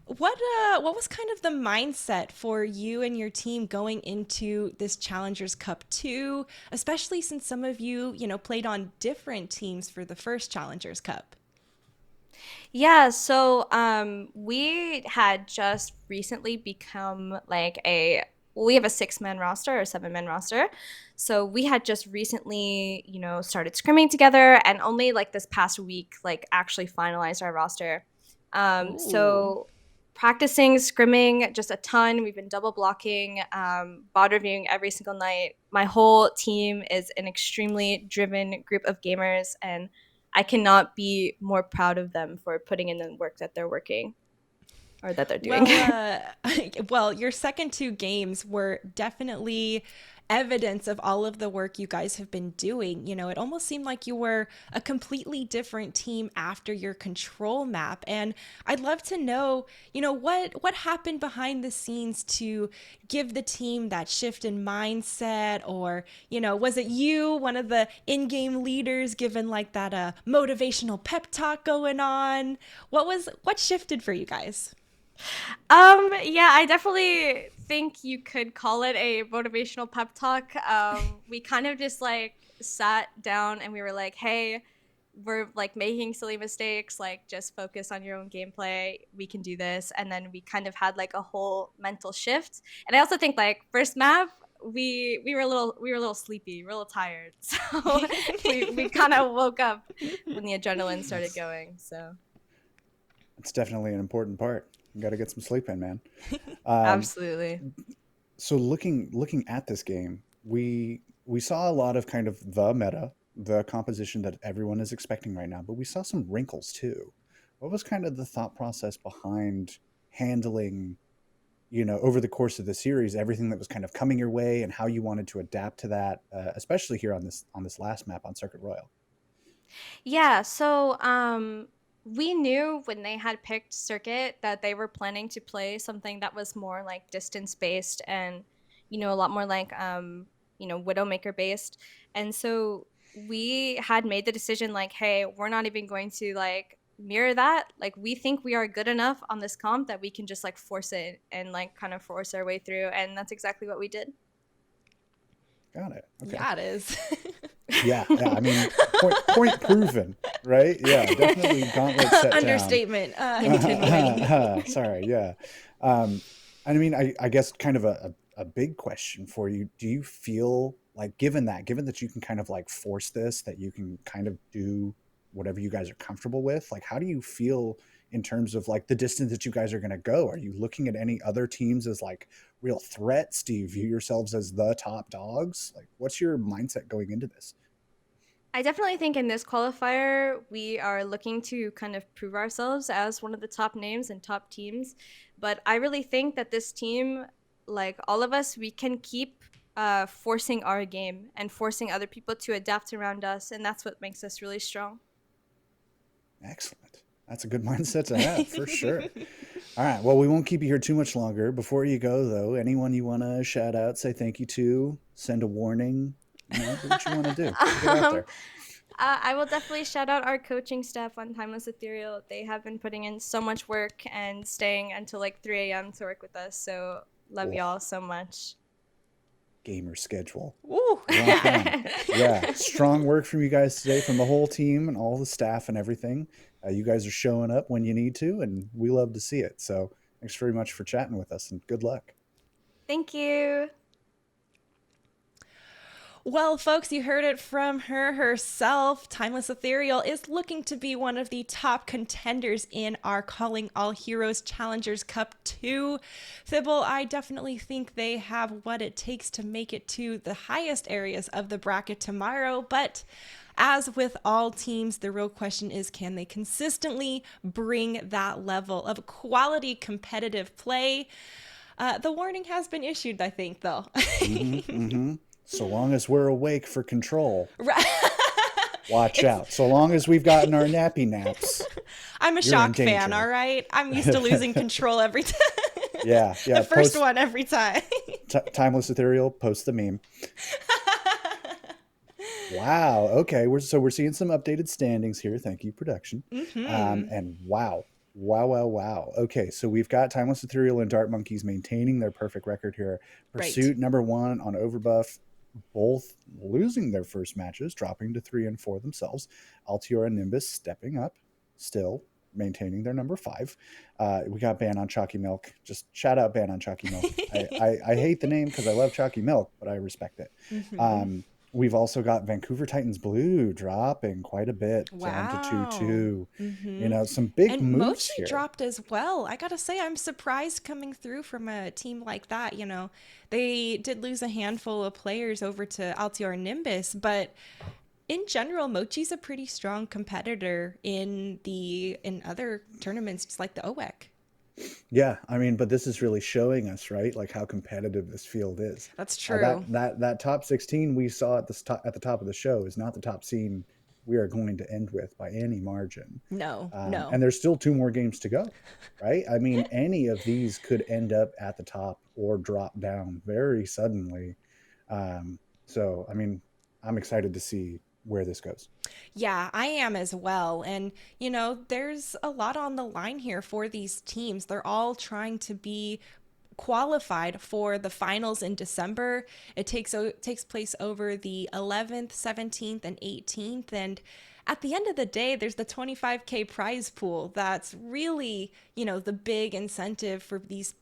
What was kind of the mindset for you and your team going into this Challengers Cup 2, especially since some of you, played on different teams for the first Challengers Cup? Yeah, so we had just recently become we have a 6-man roster or 7-man roster. So we had just recently, started scrimming together and only like this past week, like actually finalized our roster. So practicing scrimming just a ton. We've been double blocking, bot reviewing every single night. My whole team is an extremely driven group of gamers, and I cannot be more proud of them for putting in the work that they're working or that they're doing. Well, your second two games were definitely evidence of all of the work you guys have been doing. It almost seemed like you were a completely different team after your control map. And I'd love to know, what happened behind the scenes to give the team that shift in mindset, or, was it you, one of the in-game leaders, given like that motivational pep talk going on? What shifted for you guys? Yeah, I definitely think you could call it a motivational pep talk. We kind of just like sat down and we were like, hey, we're like making silly mistakes, like just focus on your own gameplay. We can do this. And then we kind of had like a whole mental shift. And I also think like first map, we were a little sleepy, we were a little tired. So we kind of woke up when the adrenaline started going. So It's definitely an important part. You got to get some sleep in, man. absolutely. So looking at this game, we saw a lot of kind of the meta, the composition that everyone is expecting right now, but we saw some wrinkles too. What was kind of the thought process behind handling, over the course of the series, everything that was kind of coming your way and how you wanted to adapt to that, especially here on this last map on Circuit Royal? Yeah, so we knew when they had picked Circuit that they were planning to play something that was more like distance based and, a lot more like, Widowmaker based. And so we had made the decision like, hey, we're not even going to like mirror that. Like, we think we are good enough on this comp that we can just like force it and like kind of force our way through. And that's exactly what we did. Got it. Okay. Yeah, it is. Yeah. I mean, point proven, right? Yeah, definitely gauntlet set down. Understatement. Continuing. Sorry, yeah. I mean, I guess kind of a big question for you. Do you feel like, given that you can kind of like force this, that you can kind of do whatever you guys are comfortable with, like, how do you feel in terms of like the distance that you guys are going to go? Are you looking at any other teams as like real threats? Do you view yourselves as the top dogs? Like, what's your mindset going into this? I definitely think in this qualifier, we are looking to kind of prove ourselves as one of the top names and top teams. But I really think that this team, like all of us, we can keep forcing our game and forcing other people to adapt around us. And that's what makes us really strong. Excellent. That's a good mindset to have, for sure. All right. Well, we won't keep you here too much longer. Before you go, though, anyone you want to shout out, say thank you to, send a warning, do what you want to do. Get out there. I will definitely shout out our coaching staff on Timeless Ethereal. They have been putting in so much work and staying until like 3 a.m. to work with us. So love y'all so much. Gamer schedule. Ooh. Yeah. Strong work from you guys today, from the whole team and all the staff and everything. You guys are showing up when you need to, and we love to see it. So thanks very much for chatting with us, and good luck. Thank you. Well, folks, you heard it from her herself. Timeless Ethereal is looking to be one of the top contenders in our Calling All Heroes Challengers Cup 2. Thibble, I definitely think they have what it takes to make it to the highest areas of the bracket tomorrow, but as with all teams, the real question is, can they consistently bring that level of quality competitive play? The warning has been issued, I think, though. So long as we're awake for control, Right. watch out. So long as we've gotten our nappy naps, I'm a you're in shock fan, danger. all right? I'm used to losing control every time. Yeah. The first one every time. Timeless Ethereal, post the meme. Wow. Okay. We're seeing some updated standings here. Thank you, production. And wow. Okay, so we've got Timeless Ethereal and Dart Monkeys maintaining their perfect record here. Pursuit number 1 on Overbuff, both losing their first matches, dropping to 3 and 4 themselves. Altiora and Nimbus stepping up, still maintaining their number 5. We got Ban on Chalky Milk. Just shout out Ban on Chalky Milk. I hate the name because I love Chalky Milk, but I respect it. We've also got Vancouver Titans Blue dropping quite a bit, down to 2-2. You know, some big And moves Mochi here. dropped as well. I gotta say, I'm surprised coming through from a team like that. You know, they did lose a handful of players over to Altior Nimbus, but in general, Mochi's a pretty strong competitor in other tournaments, just like the OWEC. Yeah, I mean, but this is really showing us, right, like how competitive this field is. That's true. That top 16 we saw at the top of the show is not the top scene we are going to end with by any margin. No. And there's still 2 more games to go, right? I mean, any of these could end up at the top or drop down very suddenly. So, I mean, I'm excited to see where this goes. Yeah, I am as well. And, you know, there's a lot on the line here for these teams. They're all trying to be qualified for the finals in December. It takes place over the 11th, 17th, and 18th. And at the end of the day, there's the 25K prize pool. That's really, you know, the big incentive for these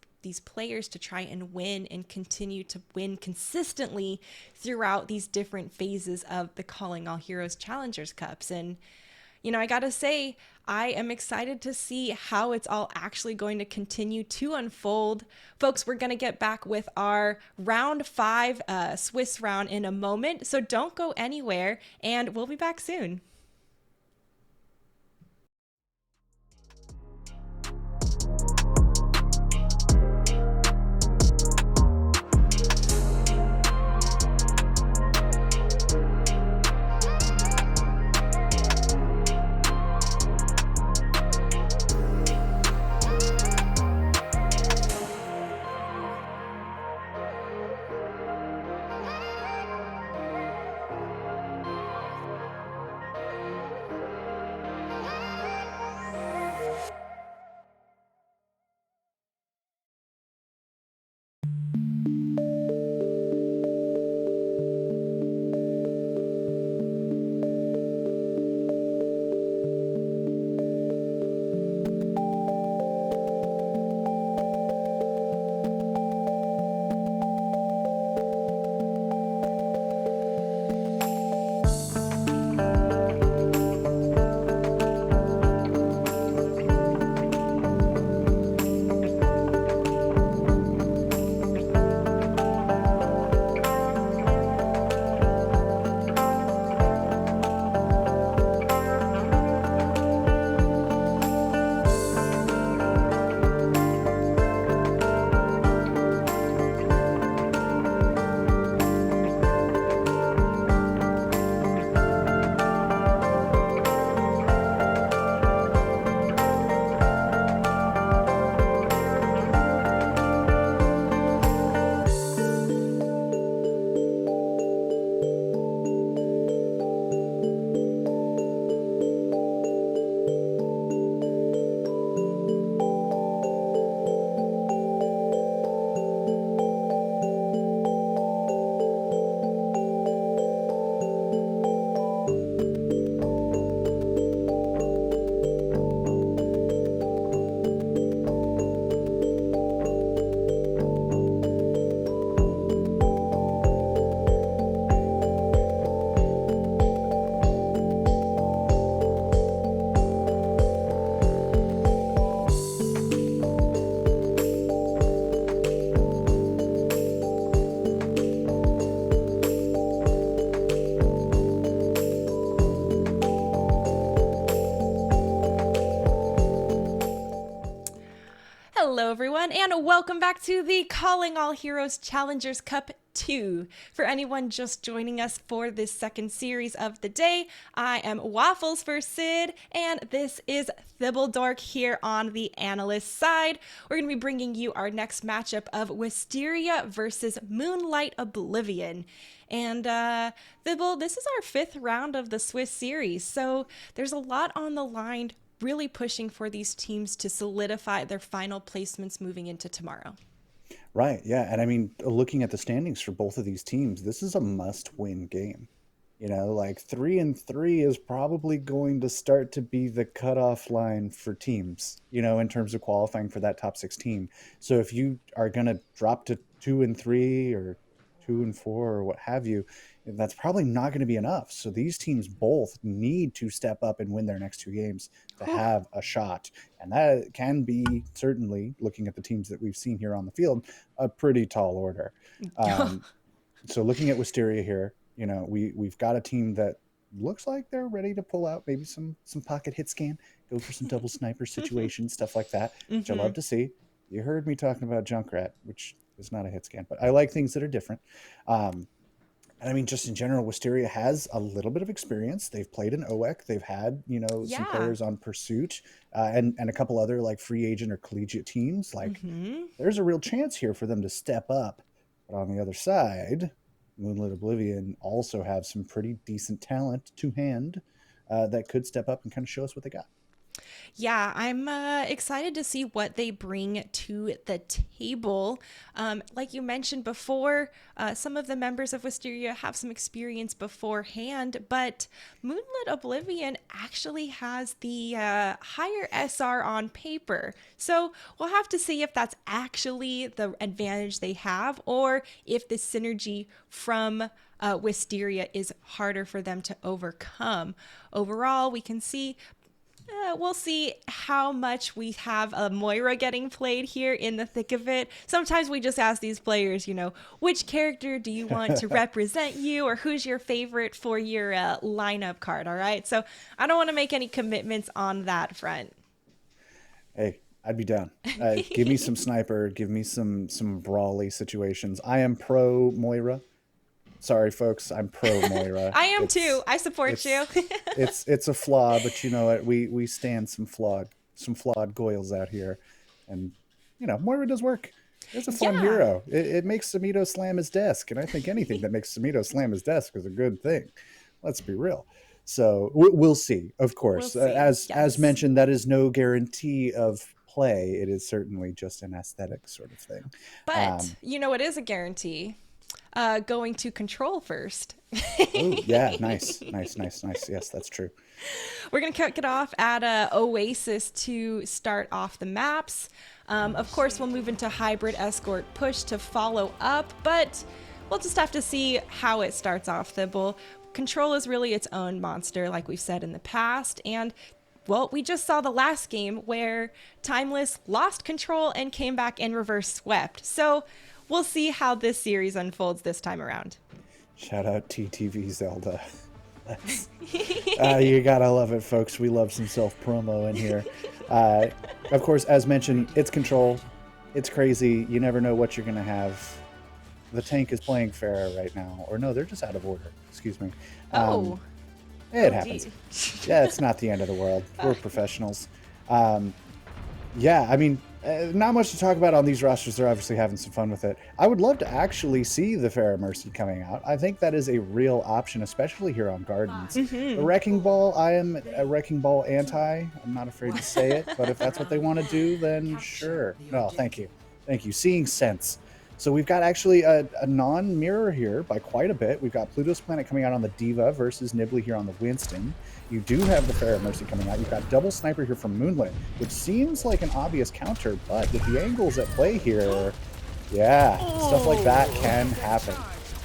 players to try and win and continue to win consistently throughout these different phases of the Calling All Heroes Challengers Cups. And, you know, I gotta say, I am excited to see how it's all actually going to continue to unfold. Folks, we're gonna get back with our round 5 Swiss round in a moment, so don't go anywhere, and we'll be back soon. Hello, everyone, and welcome back to the Calling All Heroes Challengers Cup 2. For anyone just joining us for this second series of the day, I am Waffles for Sid, and this is Thibbledork here on the analyst side. We're going to be bringing you our next matchup of Wisteria versus Moonlight Oblivion. And Thibble, this is our 5th round of the Swiss series, so there's a lot on the line, really pushing for these teams to solidify their final placements moving into tomorrow. Right, yeah. And I mean, looking at the standings for both of these teams, this is a must-win game. You know, like 3-3 is probably going to start to be the cutoff line for teams, you know, in terms of qualifying for that top 16. So if you are going to drop to 2-3 or 2-4 or what have you, that's probably not going to be enough. So these teams both need to step up and win their next 2 games to have a shot. And that can be, certainly, looking at the teams that we've seen here on the field, a pretty tall order. So looking at Wisteria here, you know, we've got a team that looks like they're ready to pull out maybe some pocket hit scan, go for some double sniper situations, stuff like that, which I love to see. You heard me talking about Junkrat, which is not a hit scan, but I like things that are different. And I mean, just in general, Wisteria has a little bit of experience. They've played in OEC. They've had, you know, some players on Pursuit and a couple other like free agent or collegiate teams. Like there's a real chance here for them to step up. But on the other side, Moonlit Oblivion also have some pretty decent talent to hand that could step up and kind of show us what they got. Yeah, I'm excited to see what they bring to the table. Like you mentioned before, some of the members of Wisteria have some experience beforehand, but Moonlit Oblivion actually has the higher SR on paper. So we'll have to see if that's actually the advantage they have, or if the synergy from Wisteria is harder for them to overcome. Overall, we can see we'll see how much we have Moira getting played here in the thick of it. Sometimes we just ask these players, you know, which character do you want to represent you, or who's your favorite for your lineup card, all right? So I don't want to make any commitments on that front. Hey, I'd be down. Give me some sniper, give me some brawly situations. I am pro Moira. Sorry, folks, I'm pro Moira. I am too. I support you. it's a flaw, but you know what? We stand some flawed goyles out here, and you know Moira does work. It's a fun hero. It makes Samito slam his desk, and I think anything that makes Samito slam his desk is a good thing. Let's be real. So we'll see. Of course, we'll see. As mentioned, that is no guarantee of play. It is certainly just an aesthetic sort of thing. But you know, it is a guarantee. Going to control first. Oh, yeah, nice. Yes, that's true. We're going to kick it off at Oasis to start off the maps. Of course, we'll move into Hybrid, Escort, Push to follow up, but we'll just have to see how it starts off, Thibble. Control is really its own monster, like we've said in the past, and well, we just saw the last game where Timeless lost control and came back and reverse swept. So we'll see how this series unfolds this time around. Shout out TTV Zelda. You gotta love it, folks. We love some self-promo in here. Of course, as mentioned, it's control. It's crazy. You never know what you're going to have. The tank is playing fair right now. Or no, they're just out of order. Excuse me. It happens. Yeah, it's not the end of the world. We're professionals. Yeah, I mean, not much to talk about on these rosters. They're obviously having some fun with it. I would love to actually see the Farrah Mercy coming out. I think that is a real option, especially here on Gardens. The Wrecking Ball, I am a Wrecking Ball anti. I'm not afraid to say it, but if that's what they want to do, then sure. No, thank you. Thank you. Seeing sense. So we've got actually a non-mirror here by quite a bit. We've got Pluto's Planet coming out on the Diva versus Nibley here on the Winston. You do have the Farrah Mercy coming out. You've got double sniper here from Moonlit, which seems like an obvious counter, but with the angles at play here, yeah, stuff like that can happen.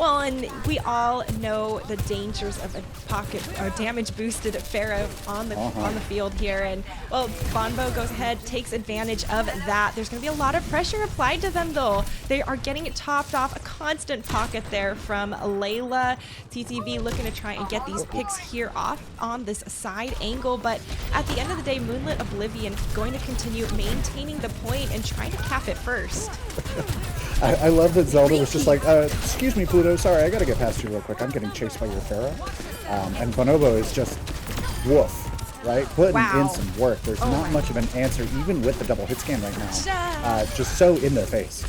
Well, and we all know the dangers of a pocket or damage boosted Pharah on the field here, and well, Bonbo goes ahead, takes advantage of that. There's going to be a lot of pressure applied to them, though. They are getting it topped off. A constant pocket there from Layla. TTV looking to try and get these picks here off on this side angle, but at the end of the day, Moonlit Oblivion going to continue maintaining the point and trying to cap it first. I love that Zelda was just like, excuse me, Pluto, sorry, I gotta get past you real quick. I'm getting chased by your Pharah. And Bonobo is just woof, right? Putting in some work. There's not much of an answer, even with the double hit scan right now. Just so in their face.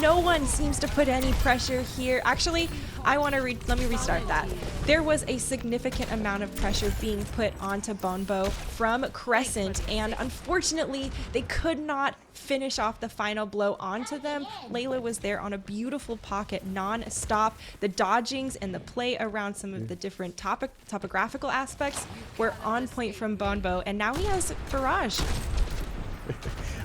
No one seems to put any pressure here. Actually, let me restart that. There was a significant amount of pressure being put onto Bonbo from Crescent, and unfortunately, they could not finish off the final blow onto them. Layla was there on a beautiful pocket non-stop. The dodgings and the play around some of the different topographical aspects were on point from Bonbo, and now he has Barrage.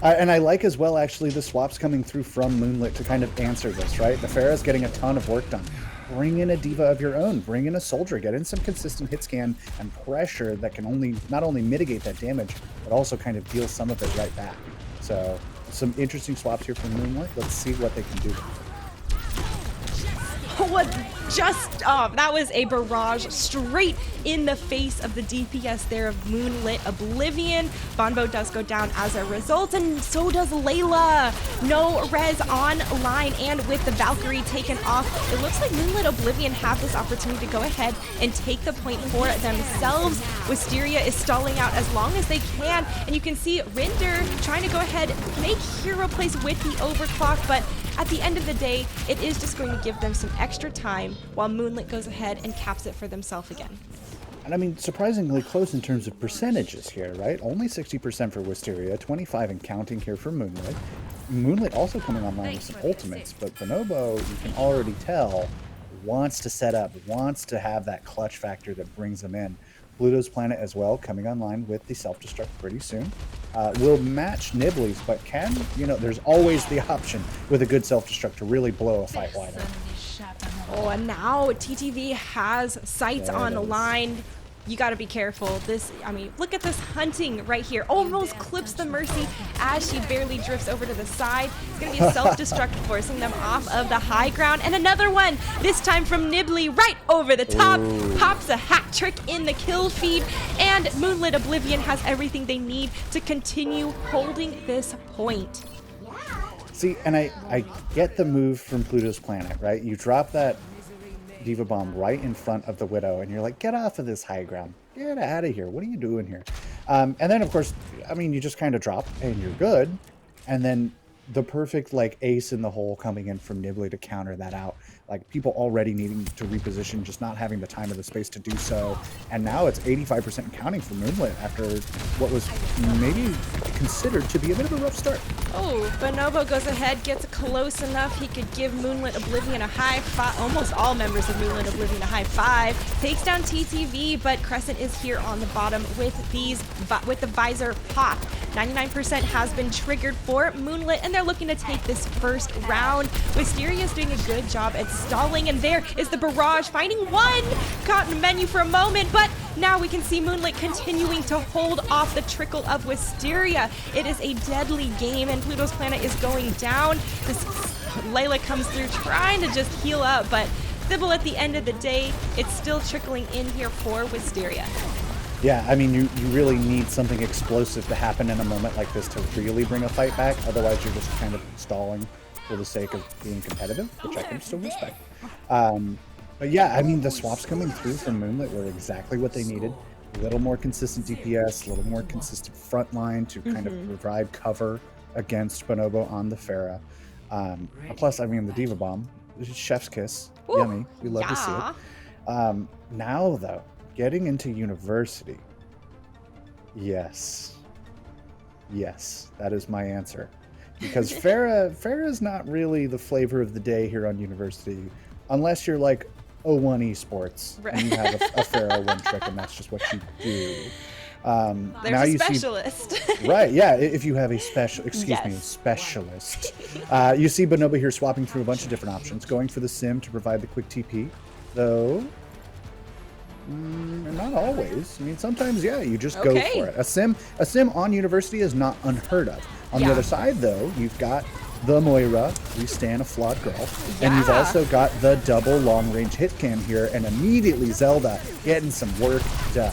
And I like as well, actually, the swaps coming through from Moonlit to kind of answer this, right? The Pharah's getting a ton of work done. Bring in a diva of your own. Bring in a soldier. Get in some consistent hit scan and pressure that can not only mitigate that damage, but also kind of deal some of it right back. So some interesting swaps here from Moonlit. Let's see what they can do. That was a barrage straight in the face of the DPS there of Moonlit Oblivion. Bonbo does go down as a result, and so does Layla. No res online, and with the Valkyrie taken off, it looks like Moonlit Oblivion have this opportunity to go ahead and take the point for themselves. Wisteria is stalling out as long as they can, and you can see Rinder trying to go ahead, make hero plays with the overclock, but at the end of the day, it is just going to give them some extra time while Moonlit goes ahead and caps it for themselves again. And I mean, surprisingly close in terms of percentages here, right? Only 60% for Wisteria, 25 and counting here for Moonlit. Moonlit also coming online with some ultimates, but Bonobo, you can already tell, wants to set up, wants to have that clutch factor that brings them in. Pluto's Planet as well, coming online with the self-destruct pretty soon. Will match Nibley's, but there's always the option with a good self-destruct to really blow a fight wide open. Oh, and now TTV has sights on line. You got to be careful. Look at this hunting right here. Almost clips the Mercy as she barely drifts over to the side. It's going to be a self-destruct forcing them off of the high ground. And another one, this time from Nibley, right over the top. Ooh. Pops a hat trick in the kill feed. And Moonlit Oblivion has everything they need to continue holding this point. See, and I get the move from Pluto's Planet, right? You drop that Diva Bomb right in front of the Widow, and you're like, get off of this high ground. Get out of here. What are you doing here? And then, of course, you just kind of drop, and you're good. And then the perfect, ace in the hole coming in from Nibley to counter that out. People already needing to reposition, just not having the time or the space to do so. And now it's 85% and counting for Moonlit after what was maybe considered to be a bit of a rough start. Oh, Bonobo goes ahead, gets close enough. He could give Moonlit Oblivion a high five. Almost all members of Moonlit Oblivion a high five. Takes down TTV, but Crescent is here on the bottom with the visor pop. 99% has been triggered for Moonlit, and they're looking to take this first round. Wisteria is doing a good job at stalling, and there is the barrage finding one. Caught in the menu for a moment, but now we can see Moonlit continuing to hold off the trickle of Wisteria. It is a deadly game, and Pluto's Planet is going down. This Layla comes through trying to just heal up, but Sybil, at the end of the day, it's still trickling in here for Wisteria. Yeah, you really need something explosive to happen in a moment like this to really bring a fight back. Otherwise, you're just kind of stalling for the sake of being competitive, which I can still respect. But yeah, the swaps coming through from Moonlit were exactly what they needed. A little more consistent DPS, a little more consistent front line to kind of provide cover against Bonobo on the Pharah. Plus, the Diva Bomb, chef's kiss, Ooh, yummy. We love to see it. Now, though, getting into University. Yes, that is my answer. Because Pharah is not really the flavor of the day here on University, unless you're O1 Esports, right, and you have a Pharah one trick, and that's just what you do. There's now a you specialist. see, right? Yeah, if you have a specialist, you see Bonobo here swapping through a bunch of different options, going for the sim to provide the quick TP, though. Not always. I mean, sometimes, yeah, you just go for it. A sim on University is not unheard of. On the other side, though, you've got the Moira, we stand a flawed girl, and you've also got the double long-range hit cam here, and immediately Zelda getting some work done.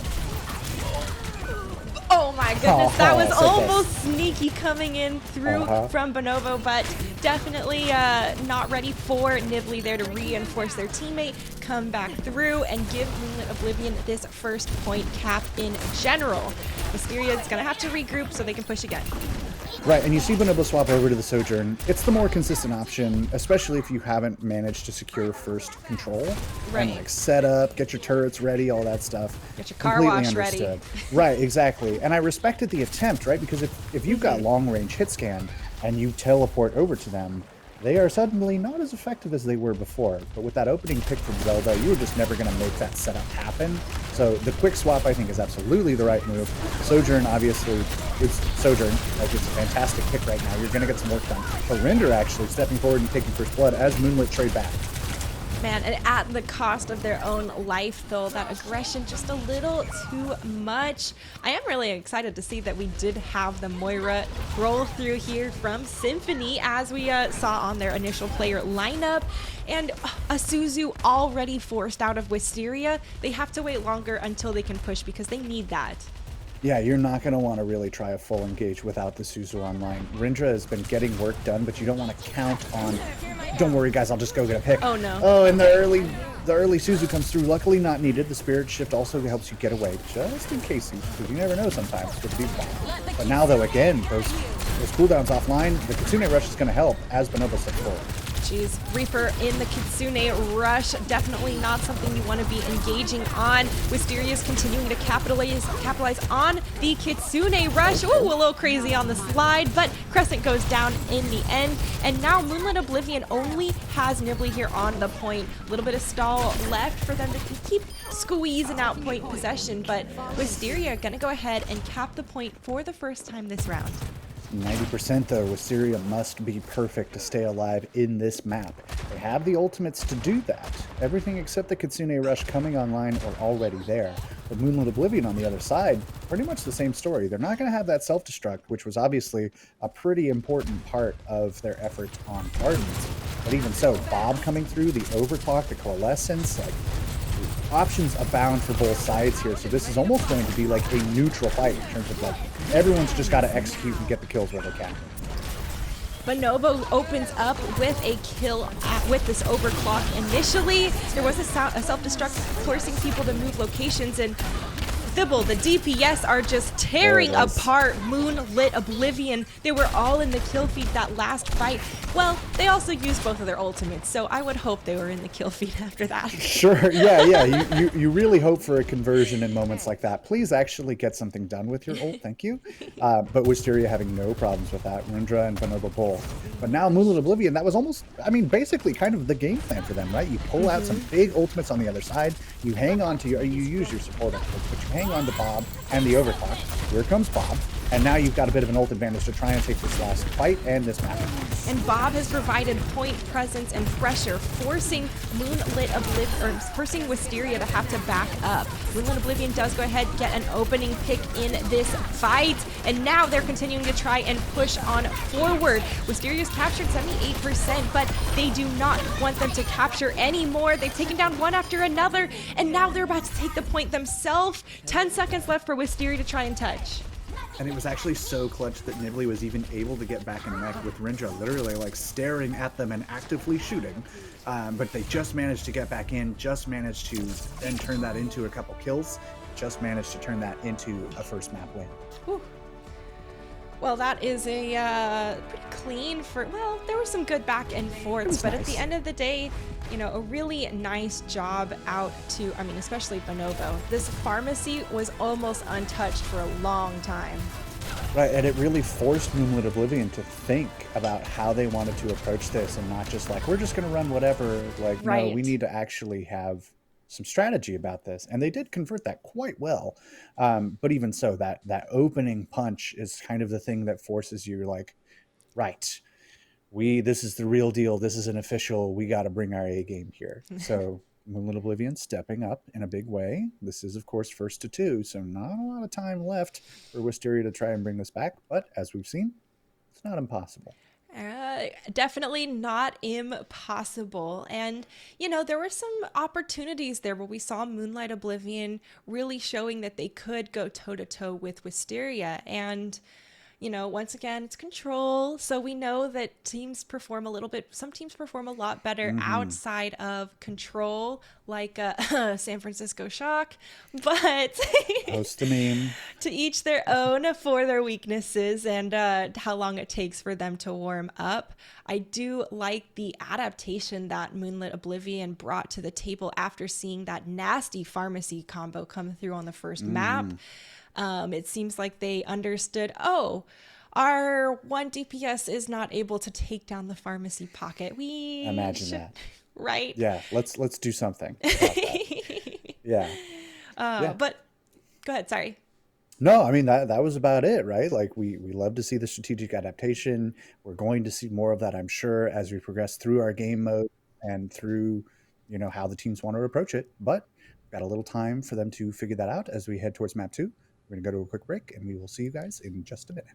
Oh my goodness, that was so almost sneaky coming in through from Bonobo, but definitely not ready for Nibley there to reinforce their teammate, come back through, and give Moonlit Oblivion this first point cap in general. Mysteria is going to have to regroup so they can push again. Right, and you see Bonobo swap over to the Sojourn. It's the more consistent option, especially if you haven't managed to secure first control. Right. And like set up, get your turrets ready, all that stuff. Get your car wash ready. Right, exactly. And I respected the attempt, right? Because if you've got long range hit scan and you teleport over to them, they are suddenly not as effective as they were before. But with that opening pick from Zelda, you were just never going to make that setup happen. So the quick swap, I think, is absolutely the right move. Sojourn, obviously, it's Sojourn. Like, it's a fantastic pick right now. You're going to get some work done. But Render actually stepping forward and taking first blood as Moonlit trade back. Man, and at the cost of their own life, though, that aggression just a little too much. I am really excited to see that we did have the Moira roll through here from Symphony, as we saw on their initial player lineup. And a Suzu already forced out of Wisteria. They have to wait longer until they can push because they need that. Yeah, you're not going to want to really try a full engage without the Suzu online. Rindra has been getting work done, but you don't want to count on, don't worry guys, I'll just go get a pick. Oh no. Oh, and the early Suzu comes through. Luckily not needed. The Spirit Shift also helps you get away, just in case, because you never know sometimes with these balls. But now though, again, those cooldowns offline, the Kitsune Rush is going to help as Bonobo steps forward. Jeez, Reaper in the Kitsune Rush, definitely not something you want to be engaging on. Wisteria's continuing to capitalize on the Kitsune Rush. Ooh, a little crazy on the slide, but Crescent goes down in the end. And now Moonlit Oblivion only has Nibley here on the point. A little bit of stall left for them to keep squeezing out point possession, but Wisteria gonna go ahead and cap the point for the first time this round. 90% though, Wisteria must be perfect to stay alive in this map. They have the ultimates to do that. Everything except the Kitsune Rush coming online are already there. But Moonlit Oblivion on the other side, pretty much the same story. They're not going to have that self-destruct, which was obviously a pretty important part of their efforts on Gardens. But even so, Bob coming through, the Overclock, the Coalescence, like, options abound for both sides here, so this is almost going to be like a neutral fight in terms of like everyone's just got to execute and get the kills where they can. Bonobo opens up with a kill with this overclock initially. There was a self-destruct forcing people to move locations, and Thibble, the DPS are just tearing apart Moonlit Oblivion. They were all in the kill feed that last fight. Well, they also used both of their ultimates, so I would hope they were in the kill feed after that. Sure, yeah. You really hope for a conversion in moments like that. Please actually get something done with your ult, thank you. But Wisteria having no problems with that. Rindra and Bonobo both. But now Moonlit Oblivion, that was almost, I mean, basically kind of the game plan for them, right? You pull out some big ultimates on the other side, you hang on to you use your support ultimates, but you hang on to Bob and the Overclock. Here comes Bob. And now you've got a bit of an ult advantage to try and take this last fight and this map. And Bob has provided point presence and pressure, forcing Moonlit Oblivion, or forcing Wisteria to have to back up. Moonlit Oblivion does go ahead, get an opening pick in this fight, and now they're continuing to try and push on forward. Wisteria's captured 78%, but they do not want them to capture anymore. They've taken down one after another, and now they're about to take the point themselves. 10 seconds left for Wisteria to try and touch. And it was actually so clutch that Nibley was even able to get back in mech with Rindra literally like staring at them and actively shooting. But they just managed to get back in, just managed to then turn that into a couple kills, just managed to turn that into a first map win. Whew. Well, that is a pretty clean well, there were some good back and forths, but nice. At the end of the day, you know, a really nice job out to, I mean, especially Bonobo. This pharmacy was almost untouched for a long time. Right, and it really forced Moonlit Oblivion to think about how they wanted to approach this and not just like, we're just going to run whatever. Like, right. No, we need to actually have some strategy about this, and they did convert that quite well. But even so, that opening punch is kind of the thing that forces you, like, right, this is the real deal. This is an official. We got to bring our A game here. So Moonlit Oblivion stepping up in a big way. This is, of course, first to two, so not a lot of time left for Wisteria to try and bring this back. But as we've seen, it's not impossible. Definitely not impossible. And, there were some opportunities there where we saw Moonlight Oblivion really showing that they could go toe to toe with Wisteria. And, once again, it's control. So we know that some teams perform a lot better outside of control, like San Francisco Shock. But Post the meme. to each their own for their weaknesses and how long it takes for them to warm up. I do like the adaptation that Moonlit Oblivion brought to the table after seeing that nasty pharmacy combo come through on the first map. It seems like they understood, our one DPS is not able to take down the pharmacy pocket. Imagine that. Right? Yeah, let's do something about that. Yeah. But go ahead, sorry. No, I mean that was about it, right? Like we love to see the strategic adaptation. We're going to see more of that, I'm sure, as we progress through our game mode and through, how the teams want to approach it. But we've got a little time for them to figure that out as we head towards map 2. We're going to go to a quick break, and we will see you guys in just a minute.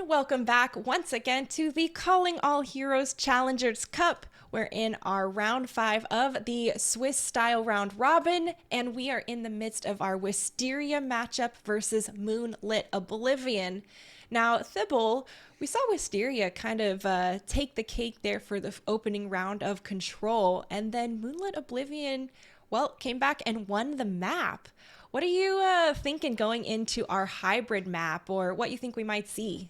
Welcome back once again to the Calling All Heroes Challengers Cup. We're in our round 5 of the Swiss style round robin, and we are in the midst of our Wisteria matchup versus Moonlit Oblivion. Now, Thibble, we saw Wisteria kind of take the cake there for the opening round of Control, and then Moonlit Oblivion, came back and won the map. What are you thinking going into our hybrid map, or what you think we might see?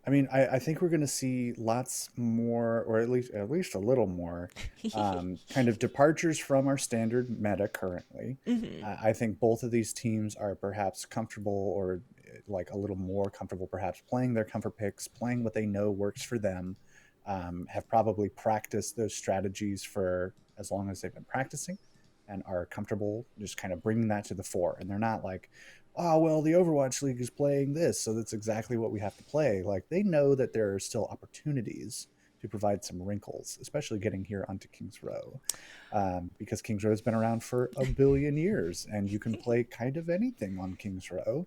I mean, I think we're going to see lots more, or at least a little more, kind of departures from our standard meta currently. I think both of these teams are perhaps comfortable, or like a little more comfortable, perhaps playing their comfort picks, playing what they know works for them. have probably practiced those strategies for as long as they've been practicing and are comfortable just kind of bringing that to the fore. And they're not like, oh, well, the Overwatch League is playing this, so that's exactly what we have to play. Like, they know that there are still opportunities to provide some wrinkles, especially getting here onto Kings Row, because Kings Row has been around for a billion years, and you can play kind of anything on Kings Row.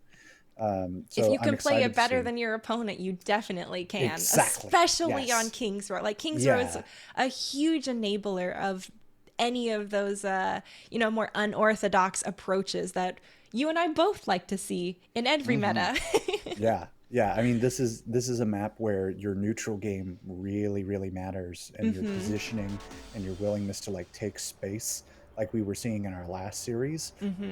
If you I'm can play excited it to better see. than your opponent, you definitely can, Exactly. especially on Yes. Kings Row. Like Kings Row is Yeah. a huge enabler of any of those, more unorthodox approaches that you and I both like to see in every meta. Yeah, yeah. I mean, this is a map where your neutral game really matters, and your positioning and your willingness to like take space, like we were seeing in our last series,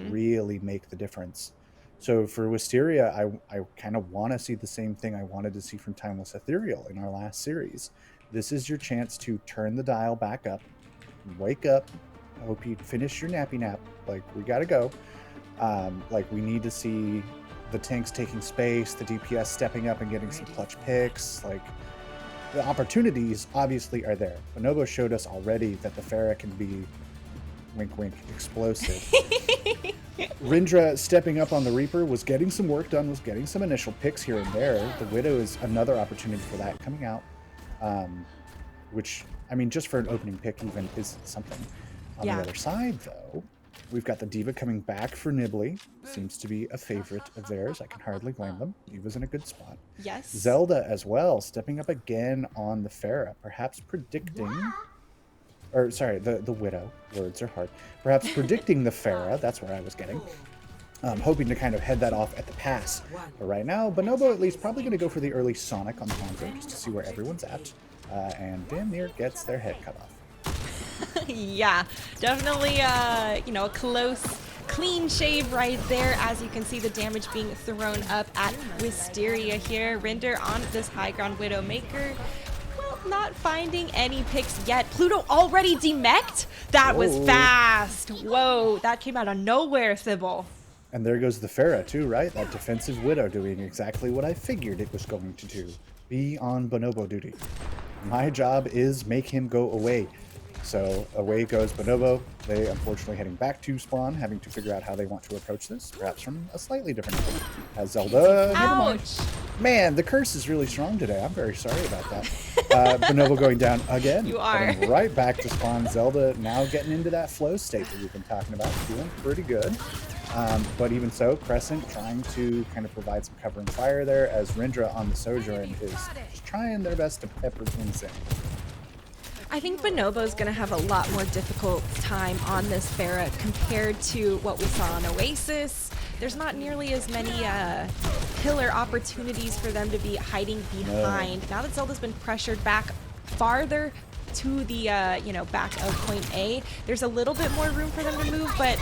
really make the difference. So for Wisteria, I kind of want to see the same thing I wanted to see from Timeless Ethereal in our last series. This is your chance to turn the dial back up, wake up. I hope you finish your nappy nap. Like, we gotta go. Like, we need to see the tanks taking space, the DPS stepping up and getting some clutch picks. Like, the opportunities obviously are there. Bonobo showed us already that the Pharah can be, wink wink, explosive. Rindra stepping up on the Reaper was getting some work done, was getting some initial picks here and there. The Widow is another opportunity for that coming out, which, I mean, just for an opening pick even is something. On Yeah. the other side, though, we've got the Diva coming back for Nibley. Seems to be a favorite of theirs. I can hardly blame them. Diva's in a good spot. Yes. Zelda as well, stepping up again on the Pharah, perhaps predicting... Or, sorry, the Widow. Words are hard. Perhaps predicting the Pharah. That's where I was getting. Hoping to kind of head that off at the pass. But right now, Bonobo at least probably going to go for the early Sonic on the Hanzo, just to see where everyone's at. And damn near gets their head cut off. Yeah, definitely, a close, clean shave right there. As you can see, the damage being thrown up at Wisteria here. Rinder on this high ground Widowmaker. Well, not finding any picks yet. Pluto already demeched? That was Whoa. fast. Whoa, that came out of nowhere, Thibble. And there goes the Pharah too, right? That defensive Widow doing exactly what I figured it was going to do. Be on Bonobo duty. My job is make him go away. So away goes Bonobo. They unfortunately heading back to spawn, having to figure out how they want to approach this, perhaps from a slightly different angle. As Zelda, never mind. Ouch. Man, the curse is really strong today. I'm very sorry about that. Bonobo going down again. You are. Heading right back to spawn. Zelda now getting into that flow state that we've been talking about. Feeling pretty good. But even so, Crescent trying to kind of provide some covering fire there, as Rindra on the Sojourn is just trying their best to pepper things in. I think Bonobo's going to have a lot more difficult time on this Pharah compared to what we saw on Oasis. There's not nearly as many pillar opportunities for them to be hiding behind. Now that Zelda's been pressured back farther to the back of point A, there's a little bit more room for them to move, but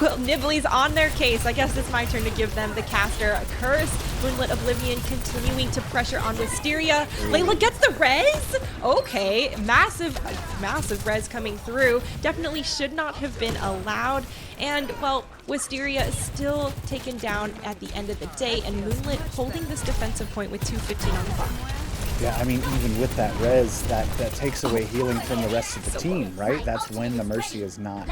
well, Nibley's on their case. I guess it's my turn to give them the caster a curse. Moonlit Oblivion continuing to pressure on Wisteria. Layla gets the res. Okay, massive res coming through. Definitely should not have been allowed. And well, Wisteria is still taken down at the end of the day, and Moonlit holding this defensive point with 2:15 on the clock. Yeah, I mean, even with that res, that takes away healing from the rest of the team, right? That's when the Mercy is not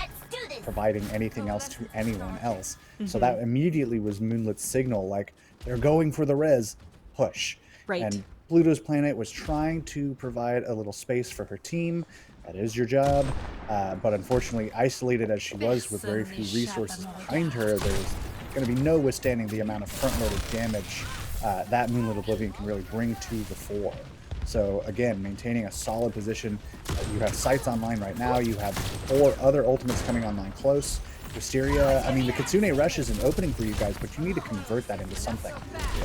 providing anything else to anyone else. So that immediately was Moonlit's signal, like, they're going for the res, push. Right. And Pluto's planet was trying to provide a little space for her team. That is your job. But unfortunately, isolated as she was with very few resources behind her, there's going to be no withstanding the amount of front-loaded damage that Moonlit Oblivion can really bring to the fore. So again, maintaining a solid position. You have sights online right now. You have 4 other ultimates coming online close. Wisteria, I mean, the Kitsune Rush is an opening for you guys, but you need to convert that into something.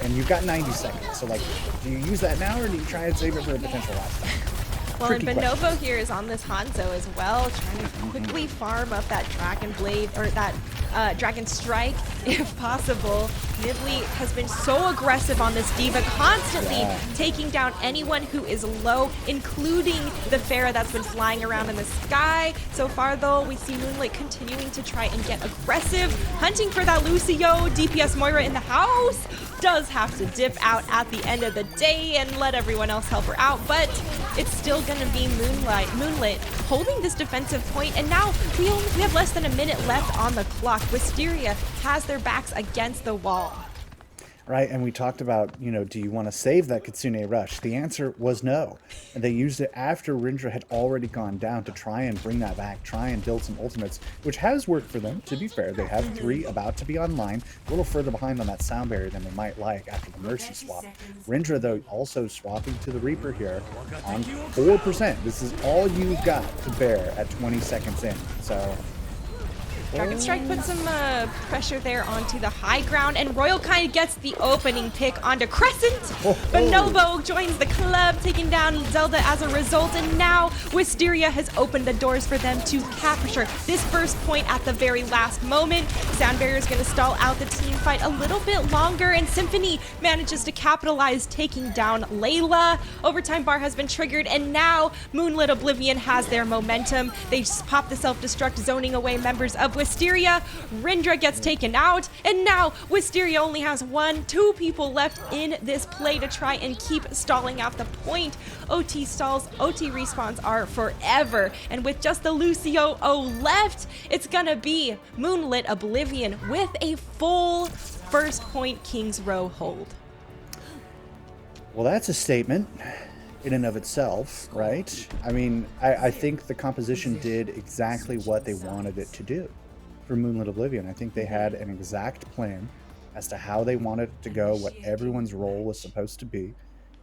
And you've got 90 seconds. So, like, do you use that now, or do you try and save it for a potential last time? Well, and Tricky Bonobo question. here is on this Hanzo as well, trying to quickly farm up that Dragon Blade, or that Dragon Strike, if possible. Nibley has been so aggressive on this Diva, constantly taking down anyone who is low, including the Pharah that's been flying around in the sky. So far, though, we see Moonlit continuing to try and get aggressive, hunting for that Lucio, DPS Moira in the house. does have to dip out at the end of the day and let everyone else help her out, but it's still gonna be Moonlit holding this defensive point, and now we have less than a minute left on the clock. Wisteria has their backs against the wall. Right, and we talked about, do you want to save that Kitsune Rush? The answer was no. And they used it after Rindra had already gone down to try and bring that back, try and build some ultimates, which has worked for them, to be fair. They have 3 about to be online, a little further behind on that sound barrier than they might like after the Mercy swap. Rindra, though, also swapping to the Reaper here on 4%. This is all you've got to bear at 20 seconds in, so... Dragon Strike puts some pressure there onto the high ground, and Royal kind of gets the opening pick onto Crescent. Bonobo joins the club, taking down Zelda as a result, and now Wisteria has opened the doors for them to capture this first point at the very last moment. Sound Barrier is going to stall out the team fight a little bit longer, and Symphony manages to capitalize, taking down Layla. Overtime bar has been triggered, and now Moonlit Oblivion has their momentum. They just pop the self-destruct, zoning away members of Wisteria. Rindra gets taken out, and now Wisteria only has 2 people left in this play to try and keep stalling out the point. OT stalls, OT respawns are forever, and with just the Lucio O left, it's gonna be Moonlit Oblivion with a full first point King's Row hold. Well, that's a statement in and of itself, right? I mean, I think the composition did exactly what they wanted it to do for Moonlit Oblivion. I think they had an exact plan as to how they wanted it to go, what everyone's role was supposed to be,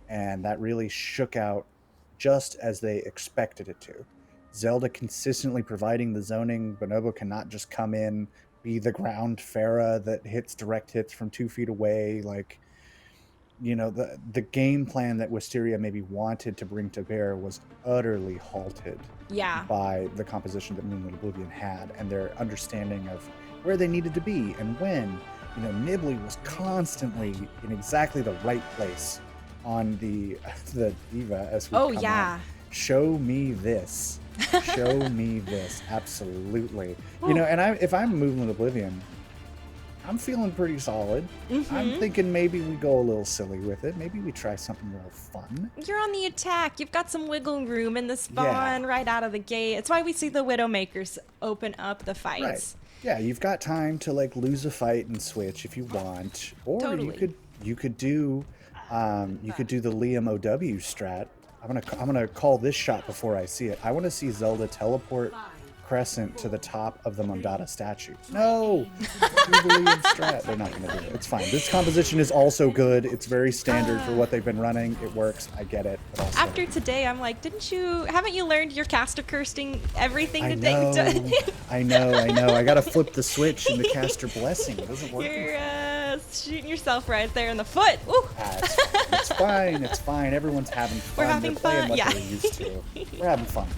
and that really shook out just as they expected it to. Zelda consistently providing the zoning. Bonobo cannot just come in, be the ground Pharah that hits direct hits from 2 feet away. Like, the game plan that Wisteria maybe wanted to bring to bear was utterly halted by the composition that Moonlit Oblivion had and their understanding of where they needed to be and when. Nibley was constantly in exactly the right place on the Diva as we come on. Show me this. Show me this. Absolutely. And if I'm Moonlit Oblivion, I'm feeling pretty solid. I'm thinking maybe we go a little silly with it. Maybe we try something real fun. You're on the attack. You've got some wiggle room in the spawn right out of the gate. It's why we see the Widowmakers open up the fights. Right. Yeah, you've got time to lose a fight and switch if you want, or you could do the Liam OW strat. I'm gonna call this shot before I see it. I want to see Zelda teleport Crescent to the top of the Mondada statue. No! Jubilee strat. They're not going to do it. It's fine. This composition is also good. It's very standard for what they've been running. It works. I get it. But also, after today, I'm like, haven't you learned your caster cursing everything I today? know. I got to flip the switch in the caster blessing. It doesn't work. You're shooting yourself right there in the foot. Ooh. It's fine. It's fine. Everyone's having fun. We're having fun. What they're used to. We're having fun.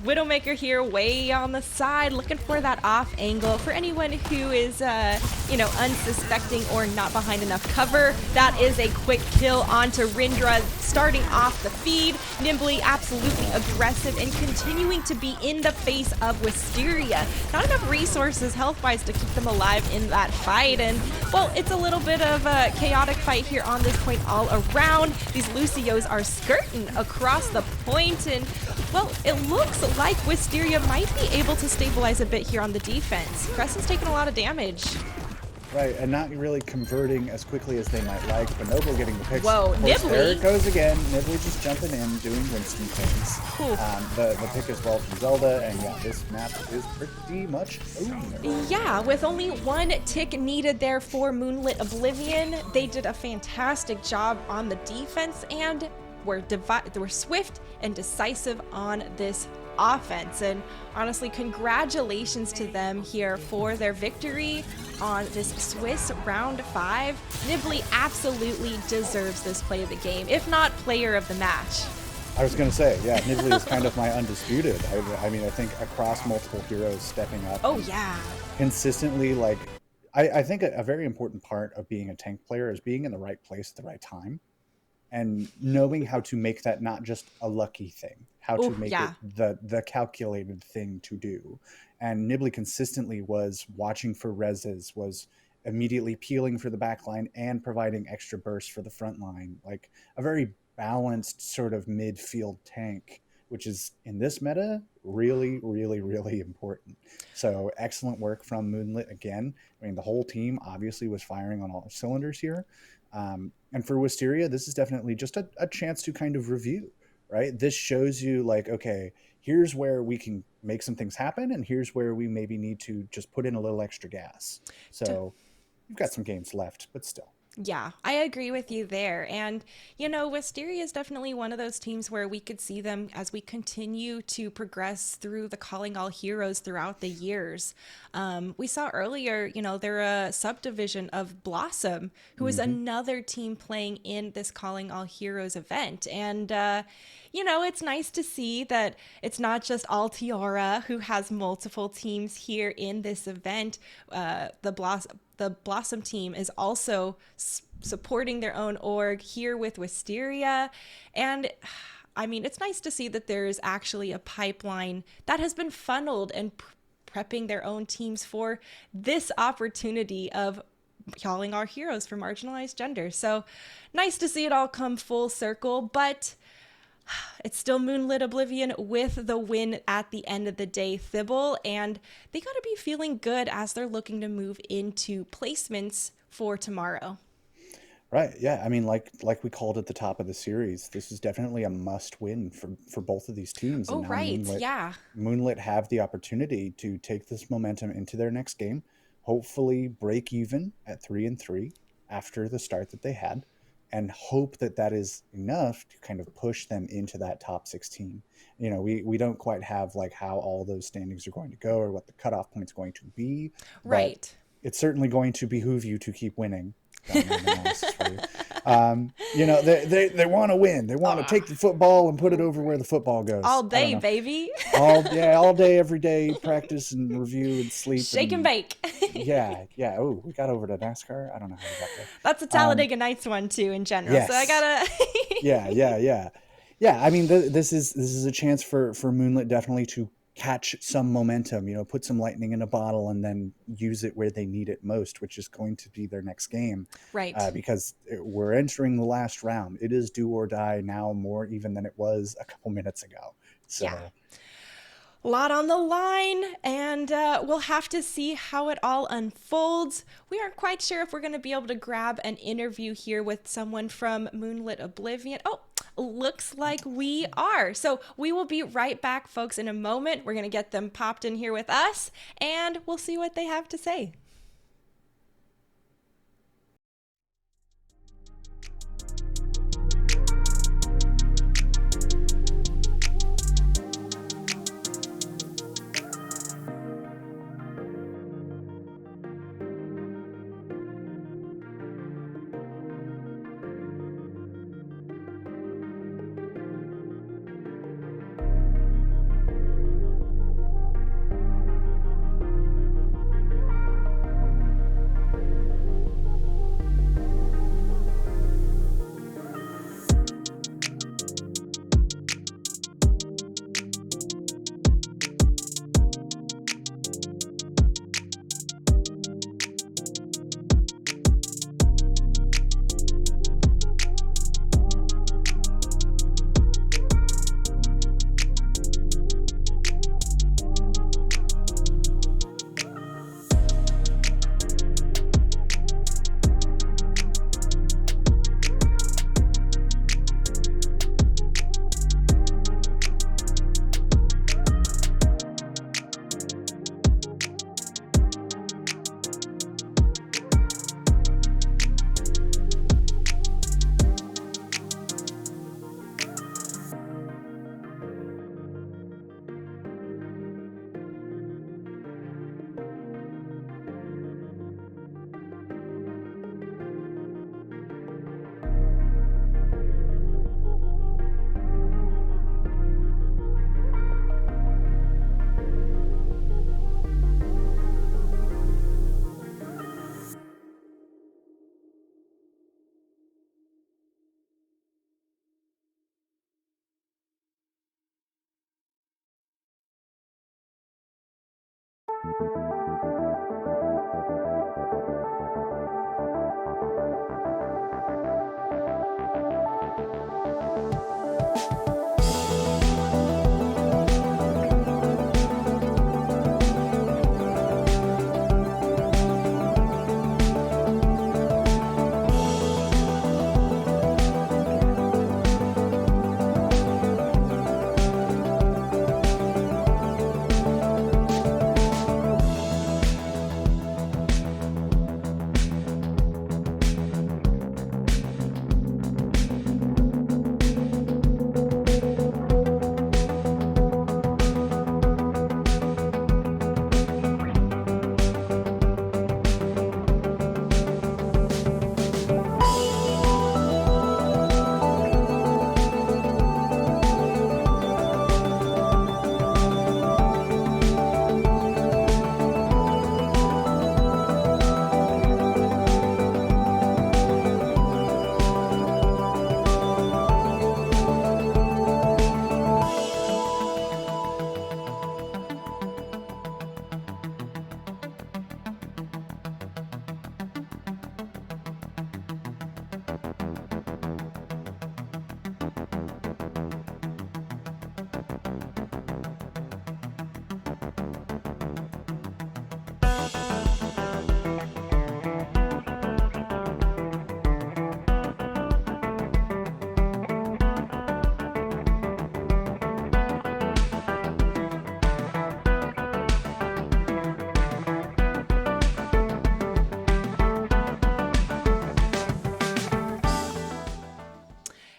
Widowmaker here way on the side, looking for that off angle. For anyone who is, unsuspecting or not behind enough cover, that is a quick kill onto Rindra, starting off the feed. Nimbly absolutely aggressive and continuing to be in the face of Wisteria. Not enough resources health-wise to keep them alive in that fight, and, well, it's a little bit of a chaotic fight here on this point all around. These Lucios are skirting across the point, and, well, it looks like Wisteria might be able to stabilize a bit here on the defense. Crescent's taking a lot of damage. Right, and not really converting as quickly as they might like. Bonobo getting the picks. Whoa, Nibley! There it goes again. Nibley just jumping in, doing Winston things. The pick as well from Zelda, and yeah, this map is pretty much over. Yeah, with only 1 tick needed there for Moonlit Oblivion, they did a fantastic job on the defense and were swift and decisive on this offense. And honestly, congratulations to them here for their victory on this Swiss round 5. Nibley absolutely deserves this play of the game, if not player of the match. I was going to say, yeah, Nibley is kind of my undisputed. I mean, I think across multiple heroes stepping up. Oh, yeah. Consistently, I think a very important part of being a tank player is being in the right place at the right time. And knowing how to make that not just a lucky thing, how to make it the calculated thing to do. And Nibley consistently was watching for reses, was immediately peeling for the back line and providing extra burst for the front line. Like a very balanced sort of midfield tank, which is in this meta really, really, really important. So excellent work from Moonlit again. I mean, the whole team obviously was firing on all cylinders here. And for Wisteria, this is definitely just a chance to kind of review, right? This shows you like, okay, here's where we can make some things happen, and here's where we maybe need to just put in a little extra gas. So you've got some games left, but still. Yeah, I agree with you there. And, Wisteria is definitely one of those teams where we could see them as we continue to progress through the Calling All Heroes throughout the years. We saw earlier, they're a subdivision of Blossom, who is Mm-hmm. another team playing in this Calling All Heroes event. And, it's nice to see that it's not just Altiora who has multiple teams here in this event. The Blossom team is also supporting their own org here with Wisteria. And I mean, it's nice to see that there's actually a pipeline that has been funneled and prepping their own teams for this opportunity of calling our heroes for marginalized genders. So nice to see it all come full circle, but it's still Moonlit Oblivion with the win at the end of the day, Thibble, and they got to be feeling good as they're looking to move into placements for tomorrow. Right. Yeah. I mean, like we called at the top of the series, this is definitely a must win for both of these teams. And Oh, now right. Yeah. Moonlit have the opportunity to take this momentum into their next game, hopefully break even at 3-3 after the start that they had, and hope that that is enough to kind of push them into that top 16. We don't quite have like how all those standings are going to go or what the cutoff point is going to be, but Right. it's certainly going to behoove you to keep winning. Got my analysis for you. They want to win. They want to take the football and put it over where the football goes. All I don't day, know. baby. All day, every day, practice and review and sleep Shake and and bake. yeah. Oh, we got over to NASCAR. I don't know how we got there. That's a Um, Talladega Nights one too in general. So I yes, gotta. yeah. I mean, this is a chance for Moonlit definitely to catch some momentum. Put some lightning in a bottle and then use it where they need it most, which is going to be their next game, Right. because we're entering the last round. It is do or die now, more even than it was a couple minutes ago. Yeah. So A lot on the line, and we'll have to see how it all unfolds. We aren't quite sure if we're going to be able to grab an interview here with someone from Moonlit Oblivion. Oh, looks like we are. So we will be right back, folks, in a moment. We're going to get them popped in here with us, and we'll see what they have to say.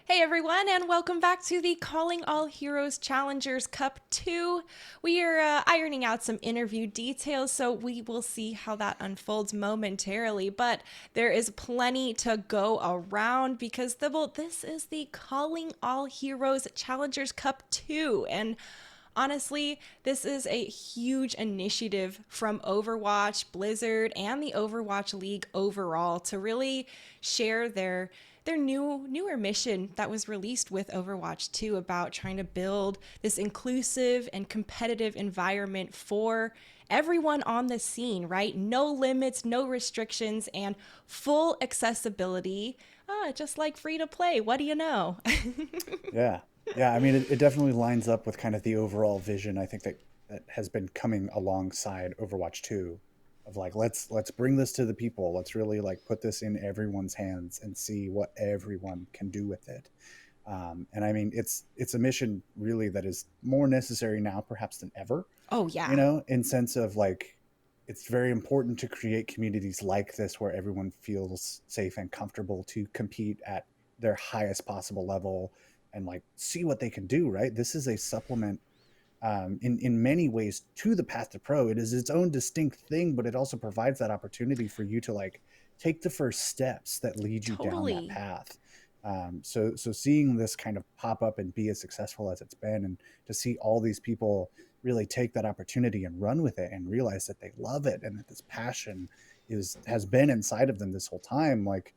Hey everyone, and welcome back to the Calling All Heroes Challengers Cup 2. We are ironing out some interview details, so we will see how that unfolds momentarily. But there is plenty to go around because this is the Calling All Heroes Challengers Cup 2. And honestly, this is a huge initiative from Overwatch, Blizzard, and the Overwatch League overall to really share their newer mission that was released with Overwatch 2 about trying to build this inclusive and competitive environment for everyone on the scene, right? No limits, no restrictions, and full accessibility, just like free to play. What do you know? Yeah. Yeah. I mean, it definitely lines up with kind of the overall vision, I think, that has been coming alongside Overwatch 2 of like, let's bring this to the people. Let's really like put this in everyone's hands and see what everyone can do with it. And I mean, it's a mission really that is more necessary now perhaps than ever, Oh, you yeah. know, in sense of like, it's very important to create communities like this where everyone feels safe and comfortable to compete at their highest possible level and like see what they can do, right? This is a supplement in many ways to the path to pro. It is its own distinct thing, but it also provides that opportunity for you to like take the first steps that lead you down that Totally. path. So seeing this kind of pop up and be as successful as it's been, and to see all these people really take that opportunity and run with it and realize that they love it and that this passion has been inside of them this whole time, like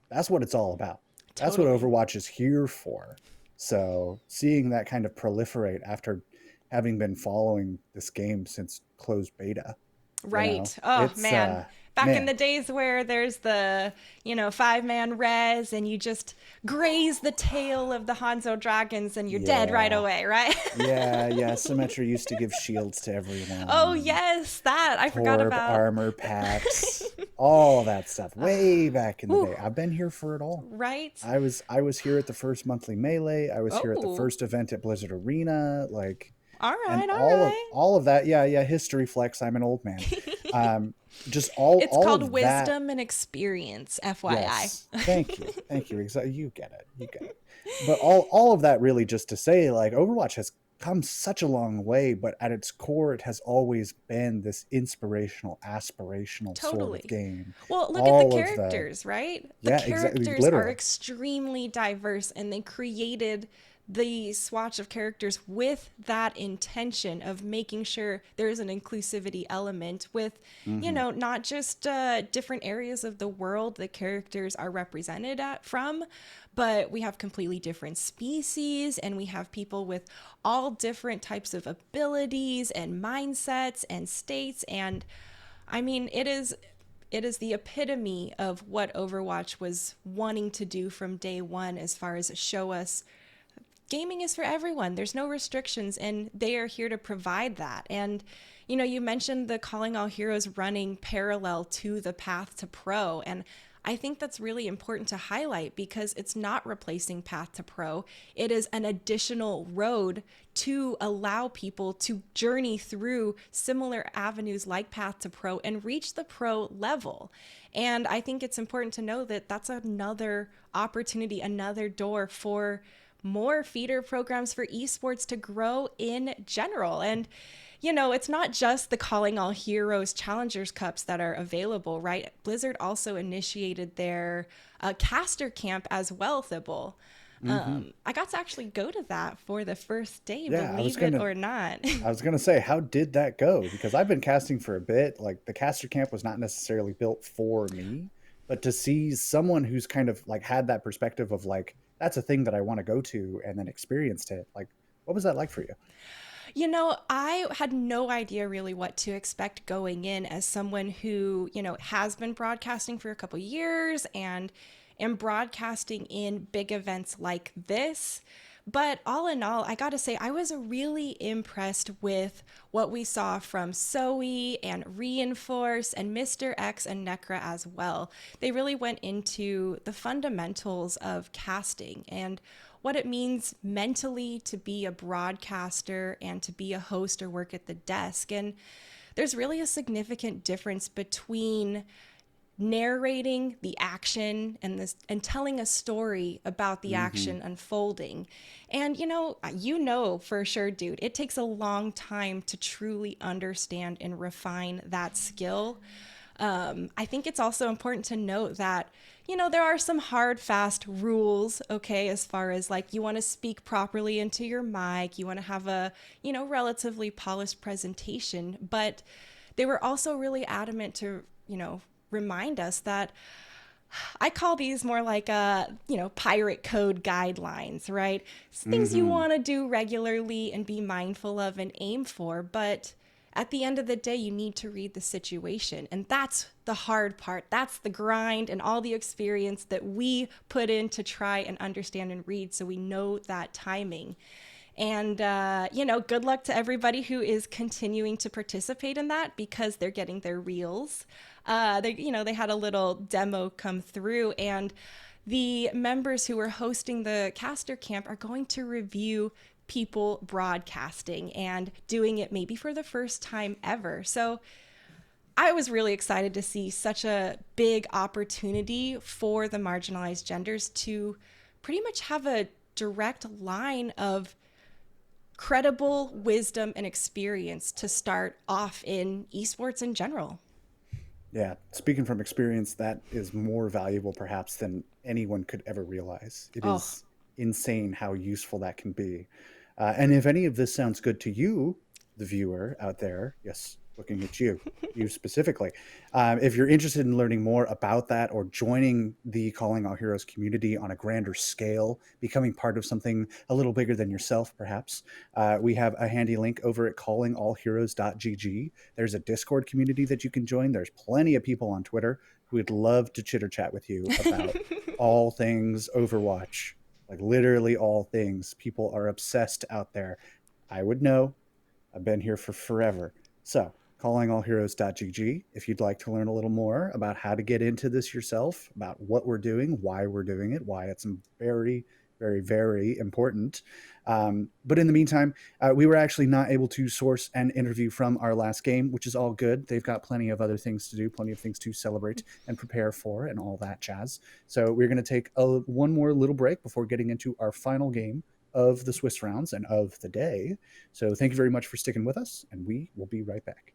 that's what it's all about. That's what Totally. Overwatch is here for. So seeing that kind of proliferate after having been following this game since closed beta, you know, Right. Oh, it's man. Back in man, the days where there's the, 5-man res and you just graze the tail of the Hanzo dragons and you're dead right yeah, away, right? yeah. Symmetra used to give shields to Oh, everyone and yes, that I forgot torb about. armor packs, all that stuff way back in the Ooh, day. I've been here for it all. right? I was here at the first monthly melee. I was here at the Oh, first event at Blizzard Arena, like, all and right, all all of right. all of that. Yeah, history flex. I'm an old man. Just all It's all called of that. wisdom and experience, FYI. Yes, thank you. Exactly, you get it. But all of that really just to say, like, Overwatch has come such a long way, but at its core, it has always been this inspirational, aspirational sort of Totally. game. Well, look at the All of the characters, right? The Yeah, exactly, characters are literally. extremely diverse and they created the swatch of characters with that intention of making sure there's an inclusivity element with, Hmm. not just different areas of the world the characters are represented from, but we have completely different species and we have people with all different types of abilities and mindsets and states. And I mean, it is the epitome of what Overwatch was wanting to do from day one as far as show us gaming is for everyone. There's no restrictions, and they are here to provide that. And, you mentioned the Calling All Heroes running parallel to the path to pro. And I think that's really important to highlight because it's not replacing path to pro. It is an additional road to allow people to journey through similar avenues like path to pro and reach the pro level. And I think it's important to know that that's another opportunity, another door for more feeder programs for esports to grow in general. And, it's not just the Calling All Heroes Challengers Cups that are available, right? Blizzard also initiated their caster camp as well, Thibault. Hmm. I got to actually go to that for the first day, Yeah, believe it or not. I was gonna say, how did that go? Because I've been casting for a bit. Like the caster camp was not necessarily built for me, but to see someone who's kind of like had that perspective of like that's a thing that I want to go to and then experienced it. Like, what was that like for you? I had no idea really what to expect going in as someone who, has been broadcasting for a couple years and and broadcasting in big events like this. But all in all, I gotta say, I was really impressed with what we saw from Zoe and Reinforce and Mr. X and Necra as well. They really went into the fundamentals of casting and what it means mentally to be a broadcaster and to be a host or work at the desk. And there's really a significant difference between narrating the action and telling a story about the action unfolding. And you know for sure, dude, it takes a long time to truly understand and refine that skill. I think it's also important to note that there are some hard, fast rules, okay, as far as like you want to speak properly into your mic, you want to have a, relatively polished presentation, but they were also really adamant to, remind us that I call these more like pirate code guidelines, right? It's things you want to do regularly and be mindful of and aim for, but at the end of the day, you need to read the situation. And that's the hard part. That's the grind and all the experience that we put in to try and understand and read so we know that timing. And, good luck to everybody who is continuing to participate in that because they're getting their reels. They had a little demo come through, and the members who were hosting the caster camp are going to review people broadcasting and doing it maybe for the first time ever. So I was really excited to see such a big opportunity for the marginalized genders to pretty much have a direct line of credible wisdom and experience to start off in esports in general. Yeah, speaking from experience, that is more valuable perhaps than anyone could ever realize. It is insane how useful that can be. And if any of this sounds good to you, the viewer out there, yes, looking at you specifically, if you're interested in learning more about that or joining the Calling All Heroes community on a grander scale, becoming part of something a little bigger than yourself, perhaps, we have a handy link over at callingallheroes.gg. There's a Discord community that you can join. There's plenty of people on Twitter who would love to chitter chat with you about all things Overwatch. Like literally all things. People are obsessed out there. I would know. I've been here for forever. So callingallheroes.gg if you'd like to learn a little more about how to get into this yourself, about what we're doing, why we're doing it, why it's very, very, very important. But in the meantime, we were actually not able to source an interview from our last game, which is all good. They've got plenty of other things to do, plenty of things to celebrate and prepare for and all that jazz. So we're going to take one more little break before getting into our final game of the Swiss rounds and of the day. So thank you very much for sticking with us, and we will be right back.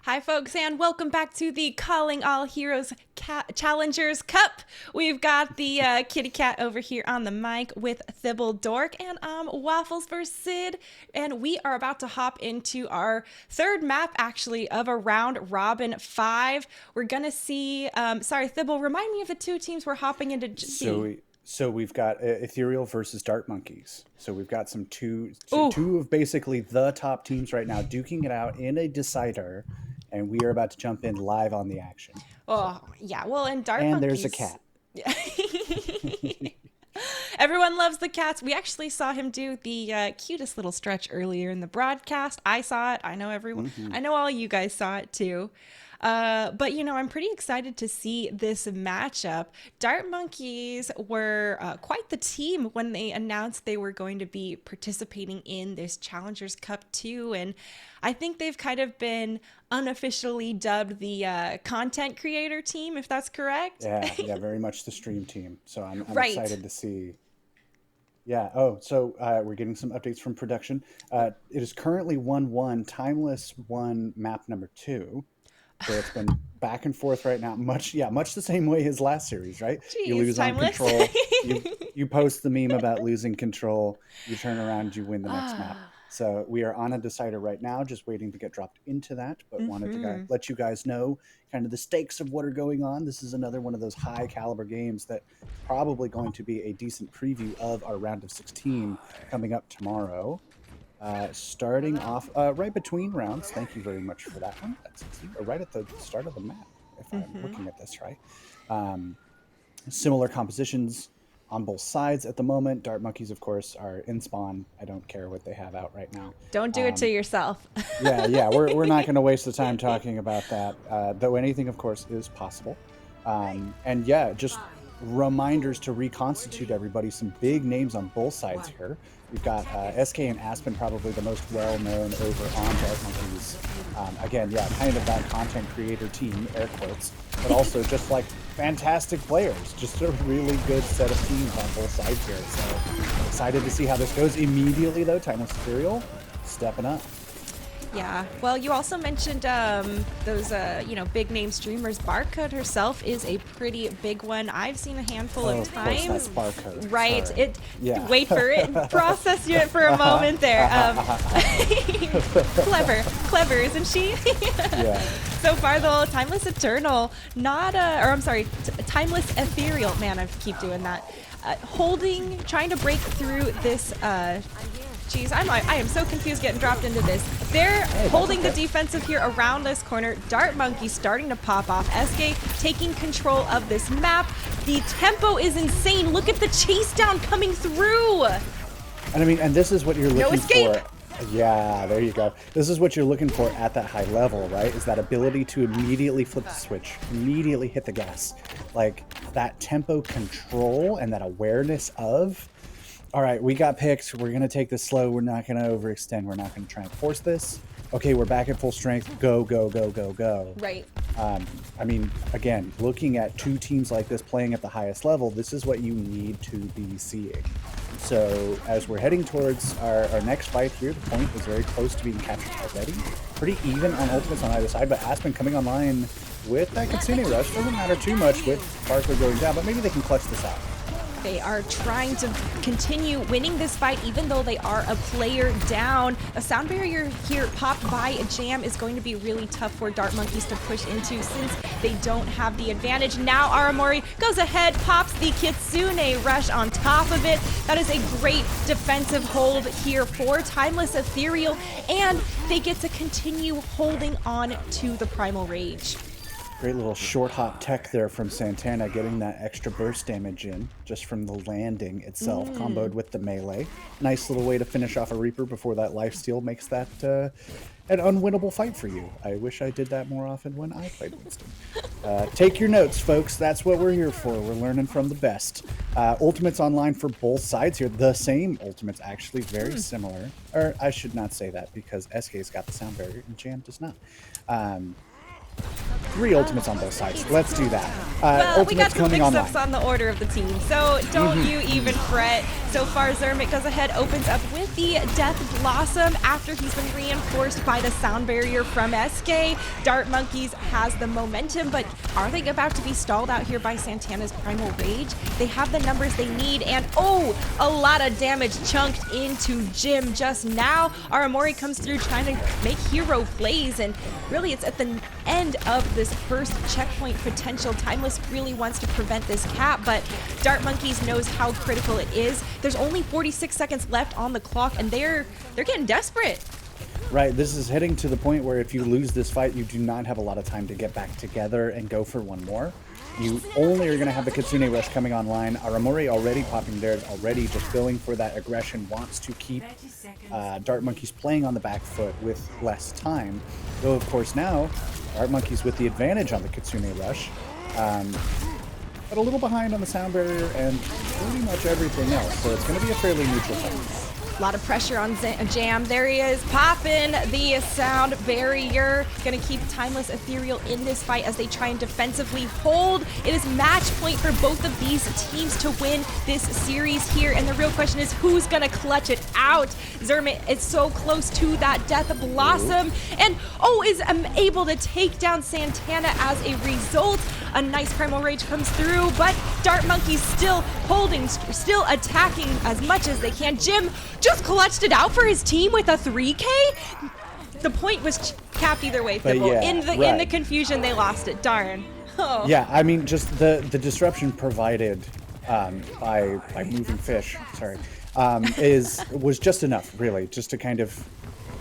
Hi, folks, and welcome back to the Calling All Heroes Challengers Cup. We've got the kitty cat over here on the mic with Thibble Dork and Waffles vs. Sid, and we are about to hop into our third map, actually, of a round robin 5. We're gonna see. Sorry, Thibble, remind me of the two teams we're hopping into. So we've got Ethereal versus Dart Monkeys. So we've got two of basically the top teams right now duking it out in a decider, and we are about to jump in live on the action. Oh, yeah. Well, and Dart and Monkeys. There's a cat. Everyone loves the cats. We actually saw him do the cutest little stretch earlier in the broadcast. I saw it. I know everyone. I know all you guys saw it too. But, you know, I'm pretty excited to see this matchup. Dart Monkeys were quite the team when they announced they were going to be participating in this Challengers Cup 2. And I think they've kind of been unofficially dubbed the content creator team, if that's correct. Yeah, very much the stream team. So I'm Right. excited to see. Yeah. Oh, so we're getting some updates from production. It is currently 1-1. Timeless won map number 2. So it's been back and forth right now, much the same way as last series, right? Jeez, you lose Timeless. on control. You post the meme about losing control. You turn around, you win the next map. So we are on a decider right now, just waiting to get dropped into that. But wanted to let you guys know kind of the stakes of what are going on. This is another one of those high caliber games that probably going to be a decent preview of our round of 16 coming up tomorrow. Starting off right between rounds. Thank you very much for that one. That's right at the start of the map, if I'm looking at this right. Similar compositions on both sides at the moment. Dart Monkeys, of course, are in spawn. I don't care what they have out right now. Don't do it to yourself. Yeah. We're not going to waste the time talking about that. Though anything, of course, is possible. And yeah, just reminders to reconstitute everybody. Some big names on both sides here. We've got SK and Aspen, probably the most well-known over on Dart Monkeys. Again, yeah, kind of that content creator team, air quotes, but also just like fantastic players. Just a really good set of teams on both sides here. So excited to see how this goes. Immediately, though, Timeless Ethereal stepping up. Yeah. Well, you also mentioned those, big name streamers. Barcode herself is a pretty big one. I've seen a handful of times. Of course, that's Barcode. Right. Sorry. Wait for it. Process it for a moment there. Clever, isn't she? Yeah. So far, though, Timeless Eternal, Timeless Ethereal. Man, I keep doing that. Trying to break through this. Jeez, I am so confused getting dropped into this. They're holding the defensive here around this corner. Dart Monkey starting to pop off. SK taking control of this map. The tempo is insane. Look at the chase down coming through. And I mean, and this is what you're looking escape. for. Yeah, there you go. This is what you're looking for at that high level, right? Is that ability to immediately flip the switch, immediately hit the gas. Like that tempo control and that awareness of, all right, we got picked. We're going to take this slow. We're not going to overextend. We're not going to try and force this. Okay, we're back at full strength. Go, go, go, go, go. Right. I mean, again, looking at two teams like this playing at the highest level, this is what you need to be seeing. So as we're heading towards our next fight here, the point is very close to being captured already. Pretty even on ultimates on either side, but Aspen coming online with that Kitsune Rush. Doesn't matter too much with Parker going down, but maybe they can clutch this out. They are trying to continue winning this fight even though they are a player down. A sound barrier here popped by a Jam is going to be really tough for Dart Monkeys to push into since they don't have the advantage. Now Aramori goes ahead, pops the Kitsune Rush on top of it. That is a great defensive hold here for Timeless Ethereal, and they get to continue holding on to the Primal Rage. Great little short hop tech there from Santana, getting that extra burst damage in just from the landing itself, comboed with the melee. Nice little way to finish off a Reaper before that lifesteal makes that an unwinnable fight for you. I wish I did that more often when I played Winston. Take your notes, folks. That's what we're here for. We're learning from the best. Ultimates online for both sides here. The same ultimates, actually, very similar. Or I should not say that because SK's got the sound barrier and Jam does not. 3 ultimates on both sides. Let's do that. Well, we got Ultimates some coming online. mix-ups on the order of the team, so don't you even fret. So far, Zermit goes ahead, opens up with the Death Blossom after he's been reinforced by the sound barrier from SK. Dart Monkeys has the momentum, but are they about to be stalled out here by Santana's Primal Rage? They have the numbers they need, and oh, a lot of damage chunked into Jim just now. Aramori comes through trying to make hero plays, and really it's at the end of this first checkpoint potential. Timeless really wants to prevent this cap, but Dart Monkeys knows how critical it is. There's only 46 seconds left on the clock, and they're getting desperate. Right, this is heading to the point where if you lose this fight, you do not have a lot of time to get back together and go for one more. You only are going to have the Kitsune Rush coming online. Aramori already popping theirs, already just going for that aggression, wants to keep Dart Monkeys playing on the back foot with less time. Though, of course, now, Dart Monkeys with the advantage on the Kitsune Rush. But a little behind on the sound barrier and pretty much everything else. So it's going to be a fairly neutral fight. A lot of pressure on Jam. There he is, popping the sound barrier. Gonna keep Timeless Ethereal in this fight as they try and defensively hold. It is match point for both of these teams to win this series here. And the real question is who's gonna clutch it out? Zermit is so close to that Death Blossom. And is able to take down Santana as a result. A nice Primal Rage comes through, but Dart Monkeys still holding, still attacking as much as they can. Jim just clutched it out for his team with a 3K. The point was capped either way, Thibble. Yeah, in the confusion, they lost it. Darn. Oh. Yeah, I mean, just the disruption provided by moving fish, sorry, was just enough, really, just to kind of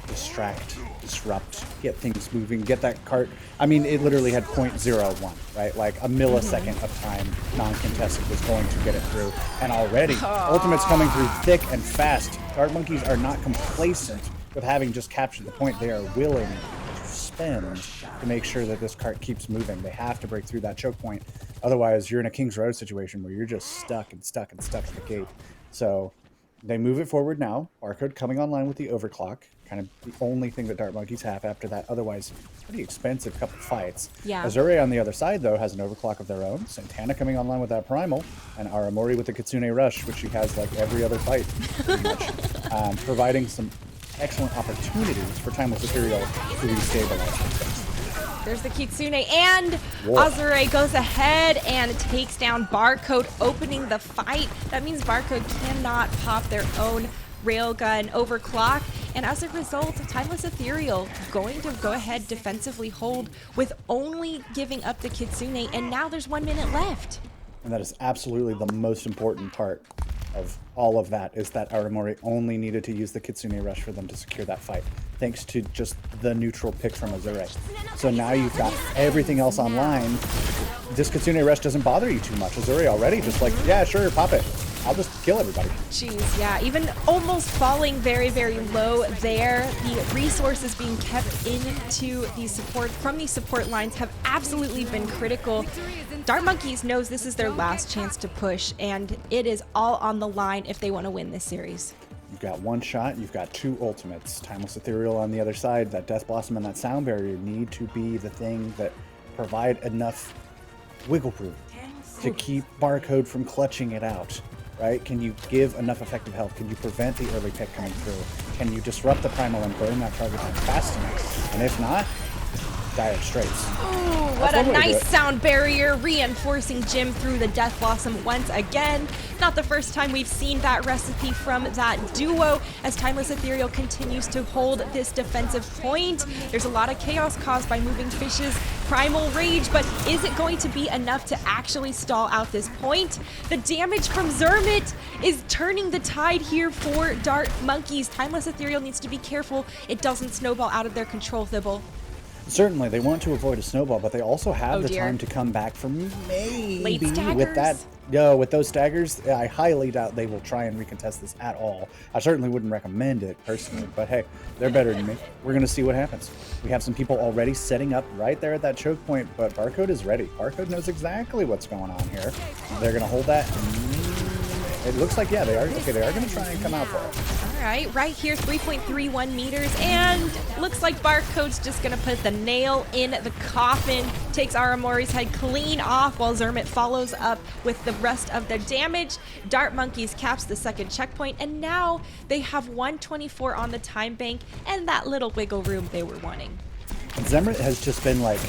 distract, disrupt, get things moving, get that cart. I mean, it literally had 0.01, right? Like a millisecond of time non-contested was going to get it through. And already, Ultimate's coming through thick and fast. Dart Monkeys are not complacent with having just captured the point. They are willing to spend to make sure that this cart keeps moving. They have to break through that choke point. Otherwise, you're in a King's Road situation where you're just stuck at the gate. So they move it forward now. Barcode coming online with the overclock. Kind of the only thing that Dart Monkeys have after that otherwise pretty expensive couple fights. Yeah. Azure on the other side, though, has an overclock of their own. Santana coming online with that Primal, and Aramori with the Kitsune Rush, which she has like every other fight, pretty much. Providing some excellent opportunities for Timeless Ethereal to destabilize things. There's the Kitsune, and Whoa. Azure goes ahead and takes down Barcode, opening the fight. That means Barcode cannot pop their own railgun overclock, and as a result, Timeless Ethereal going to go ahead defensively hold with only giving up the Kitsune, and now there's 1 minute left. And that is absolutely the most important part of all of that, is that Aramori only needed to use the Kitsune Rush for them to secure that fight, thanks to just the neutral pick from Azure. So now you've got everything else online. This Kitsune Rush doesn't bother you too much. Azure already just like, yeah, sure, pop it. I'll just kill everybody. Jeez, yeah, even almost falling very, very low there. The resources being kept into the support, from these support lines, have absolutely been critical. Dart Monkeys knows this is their last chance to push, and it is all on the line if they want to win this series. You've got one shot, you've got 2 ultimates. Timeless Ethereal on the other side, that Death Blossom and that Sound Barrier need to be the thing that provide enough wiggle room to keep Barcode from clutching it out. Right? Can you give enough effective health? Can you prevent the early pick coming through? Can you disrupt the Primal and burn that target time fast enough? And if not, dire straits. Ooh, what a nice sound barrier, reinforcing Jim through the Death Blossom once again. Not the first time we've seen that recipe from that duo, as Timeless Ethereal continues to hold this defensive point. There's a lot of chaos caused by Moving Fish's Primal Rage, but is it going to be enough to actually stall out this point? The damage from Zermit is turning the tide here for Dart Monkeys. Timeless Ethereal needs to be careful it doesn't snowball out of their control, Thibble. Certainly, they want to avoid a snowball, but they also have the time to come back from maybe with that. With those staggers, I highly doubt they will try and recontest this at all. I certainly wouldn't recommend it personally, but hey, they're better than me. We're going to see what happens. We have some people already setting up right there at that choke point, but Barcode is ready. Barcode knows exactly what's going on here. They're going to hold that It looks like, yeah, they are. Okay, they are going to try and come out for it. All right here, 3.31 meters, and looks like Barcode's just gonna put the nail in the coffin, takes Aramori's head clean off while Zermit follows up with the rest of the damage. Dart Monkeys caps the second checkpoint, and now they have 124 on the time bank and that little wiggle room they were wanting. And Zermit has just been like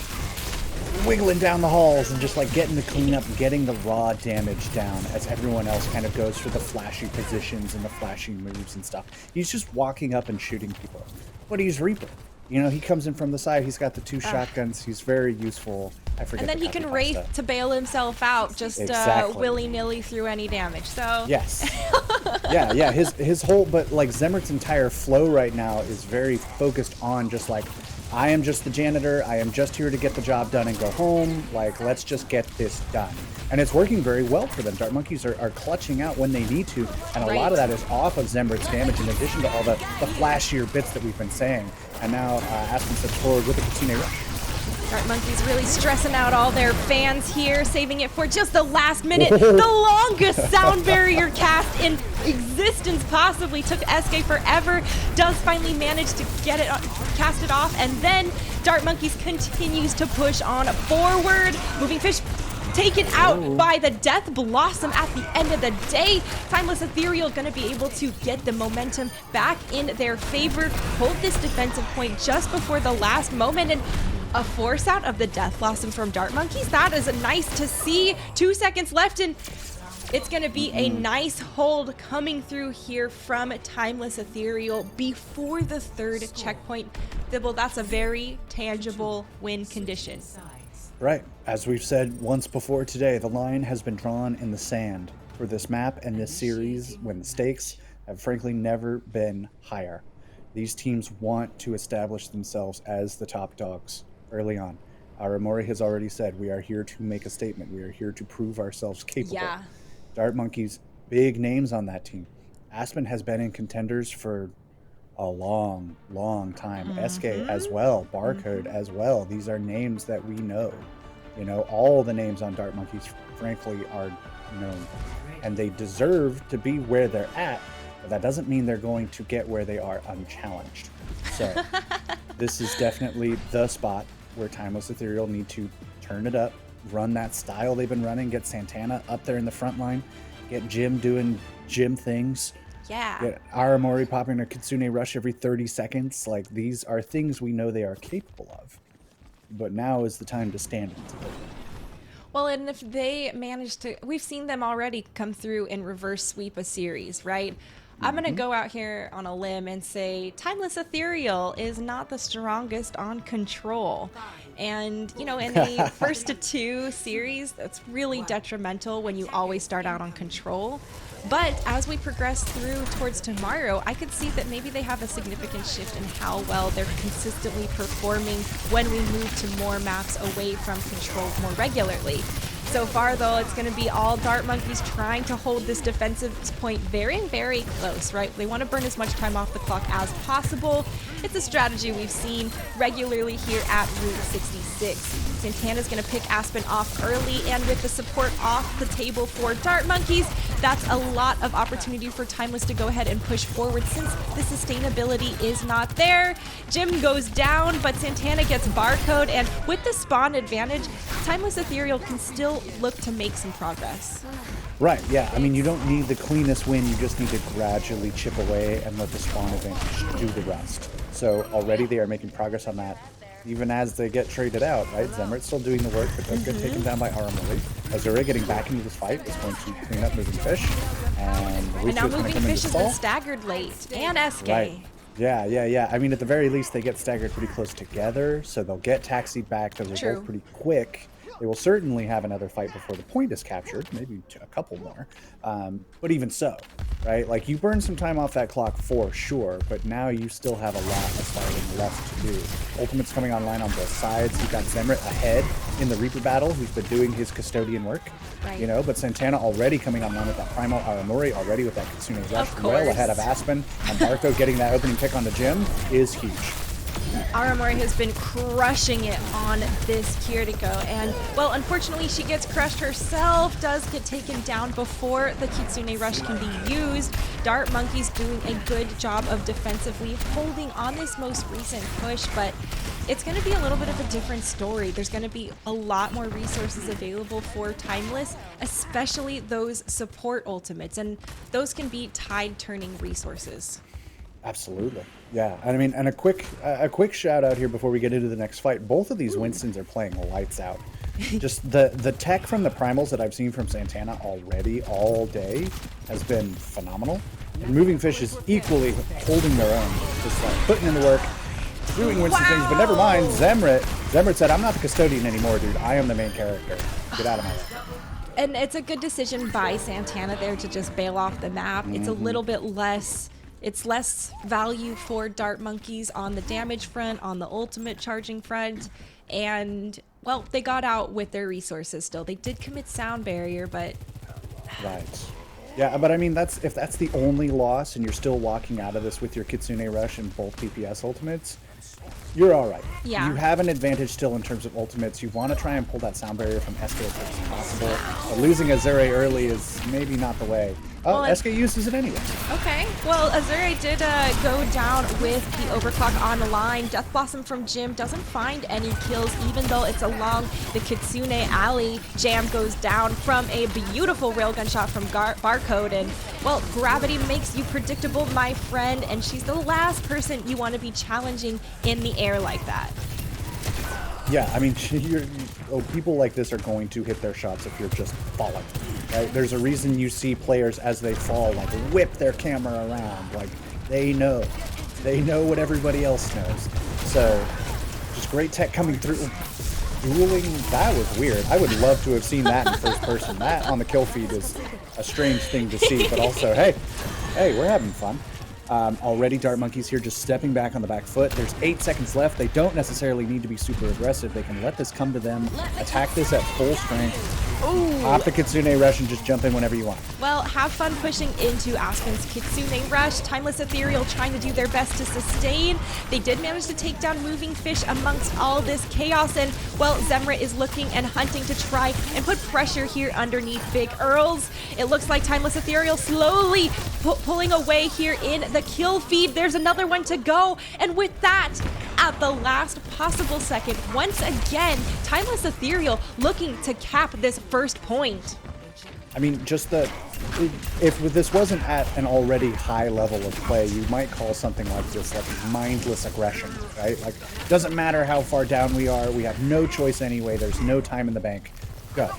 wiggling down the halls and just like getting the cleanup, getting the raw damage down as everyone else kind of goes for the flashy positions and the flashy moves and stuff. He's just walking up and shooting people. But he's Reaper. You know, he comes in from the side. He's got the two shotguns. He's very useful. I forget. And then he can wraith to bail himself out, just willy-nilly through any damage. So yes, yeah. His whole, but like Zemrit's entire flow right now is very focused on just like, I am just the janitor. I am just here to get the job done and go home. Like, let's just get this done. And it's working very well for them. Dart Monkeys are clutching out when they need to. And a lot of that is off of Zemrit's damage in addition to all the flashier bits that we've been saying. And now Aspen steps forward with a Kitsune Rush. Dart Monkeys really stressing out all their fans here, saving it for just the last minute. The longest sound barrier cast in existence possibly. Took SK forever. Does finally manage to get it, cast it off, and then Dart Monkeys continues to push on forward. Moving Fish taken out by the Death Blossom at the end of the day. Timeless Ethereal gonna be able to get the momentum back in their favor, hold this defensive point just before the last moment, and a force out of the Death Blossom from Dart Monkeys. That is nice to see. 2 seconds left, and it's going to be a nice hold coming through here from Timeless Ethereal before the third checkpoint. Well, that's a very tangible win condition. Right. As we've said once before today, the line has been drawn in the sand for this map and this series when the stakes have frankly never been higher. These teams want to establish themselves as the top dogs early on. Aramori has already said, we are here to make a statement. We are here to prove ourselves capable. Yeah. Dart Monkeys, big names on that team. Aspen has been in contenders for a long, long time. SK as well, Barcode as well. These are names that we know. You know, all the names on Dart Monkeys, frankly, are known. And they deserve to be where they're at, but that doesn't mean they're going to get where they are unchallenged. So this is definitely the spot where Timeless Ethereal need to turn it up, run that style they've been running, get Santana up there in the front line, get Jim doing Jim things. Yeah. Get Aramori popping a Kitsune Rush every 30 seconds. Like, these are things we know they are capable of. But now is the time to stand into it. Well, and if they manage to, we've seen them already come through and reverse sweep a series, right? I'm going to go out here on a limb and say Timeless Ethereal is not the strongest on control. And, you know, in a first to two series, that's really detrimental when you always start out on control. But as we progress through towards tomorrow, I could see that maybe they have a significant shift in how well they're consistently performing when we move to more maps away from control more regularly. So far, though, it's going to be all Dart Monkeys trying to hold this defensive point very, very close, right? They want to burn as much time off the clock as possible. It's a strategy we've seen regularly here at Route 66. Santana's going to pick Aspen off early, and with the support off the table for Dart Monkeys, that's a lot of opportunity for Timeless to go ahead and push forward since the sustainability is not there. Jim goes down, but Santana gets Barcode, and with the spawn advantage, Timeless Ethereal can still look to make some progress. Right, yeah. I mean, you don't need the cleanest win. You just need to gradually chip away and let the spawn advantage do the rest. So already they are making progress on that, even as they get traded out, right? Zemrit's still doing the work, but does get taken down by Aramori. Azura getting back into this fight is going to clean up Moving Fish. And now Moving Fish has been staggered late, and SK. Right. Yeah. I mean, at the very least, they get staggered pretty close together, so they'll get taxied back because they're both pretty quick. They will certainly have another fight before the point is captured, maybe a couple more. But even so, right? Like, you burn some time off that clock for sure, but now you still have a lot of fighting left to do. Ultimate's coming online on both sides. You've got Zemrit ahead in the Reaper battle, who's been doing his custodian work, you know, but Santana already coming online with that Primal, Aramori already with that Kitsune Rush, well ahead of Aspen, and Barco getting that opening pick on the Jim is huge. Aramori has been crushing it on this Kiriko, and well, unfortunately she gets crushed herself, does get taken down before the Kitsune Rush can be used. Dart Monkey's doing a good job of defensively holding on this most recent push, but it's going to be a little bit of a different story. There's going to be a lot more resources available for Timeless, especially those support ultimates, and those can be tide-turning resources. Absolutely. Yeah. I mean, and a quick shout out here before we get into the next fight. Both of these Winstons are playing lights out. Just the tech from the primals that I've seen from Santana already all day has been phenomenal. And Moving Fish is equally holding their own, just like putting in the work, doing Winston things, but never mind. Zemrit said, I'm not the custodian anymore, dude. I am the main character. Get out of my way. And it's a good decision by Santana there to just bail off the map. It's a little bit less, it's less value for Dart Monkeys on the damage front, on the ultimate charging front, and well, they got out with their resources still. They did commit sound barrier, but... Right. Yeah, but I mean, if that's the only loss and you're still walking out of this with your Kitsune Rush and both DPS ultimates, you're all right. Yeah. You have an advantage still in terms of ultimates. You want to try and pull that sound barrier from SK as quick as possible. But losing Azure early is maybe not the way. Oh, Well, SK uses it anyway. Okay, well, Azure did go down with the overclock on the line. Death Blossom from Jim doesn't find any kills, even though it's along the Kitsune alley. Jam goes down from a beautiful railgun shot from Barcode, and well, gravity makes you predictable, my friend, and she's the last person you want to be challenging in the air like that. Yeah, I mean, people like this are going to hit their shots if you're just falling. Right? There's a reason you see players as they fall, like whip their camera around. Like they know what everybody else knows. So, just great tech coming through. Dueling, that was weird. I would love to have seen that in first person. That on the kill feed is a strange thing to see, but also, hey, we're having fun. Already Dart Monkeys here just stepping back on the back foot. There's 8 seconds left. They don't necessarily need to be super aggressive. They can let this come to them, attack this at full strength. Ooh. Pop the Kitsune Rush and just jump in whenever you want. Well, have fun pushing into Aspen's Kitsune Rush. Timeless Ethereal trying to do their best to sustain. They did manage to take down Moving Fish amongst all this chaos, and well, Zemra is looking and hunting to try and put pressure here underneath Big Earls. It looks like Timeless Ethereal slowly pulling away here in the kill feed. There's another one to go, and with that, at the last possible second, once again, Timeless Ethereal looking to cap this first point. I mean, just if this wasn't at an already high level of play, you might call something like this like mindless aggression, right? Like, doesn't matter how far down we are, we have no choice anyway, there's no time in the bank. Go.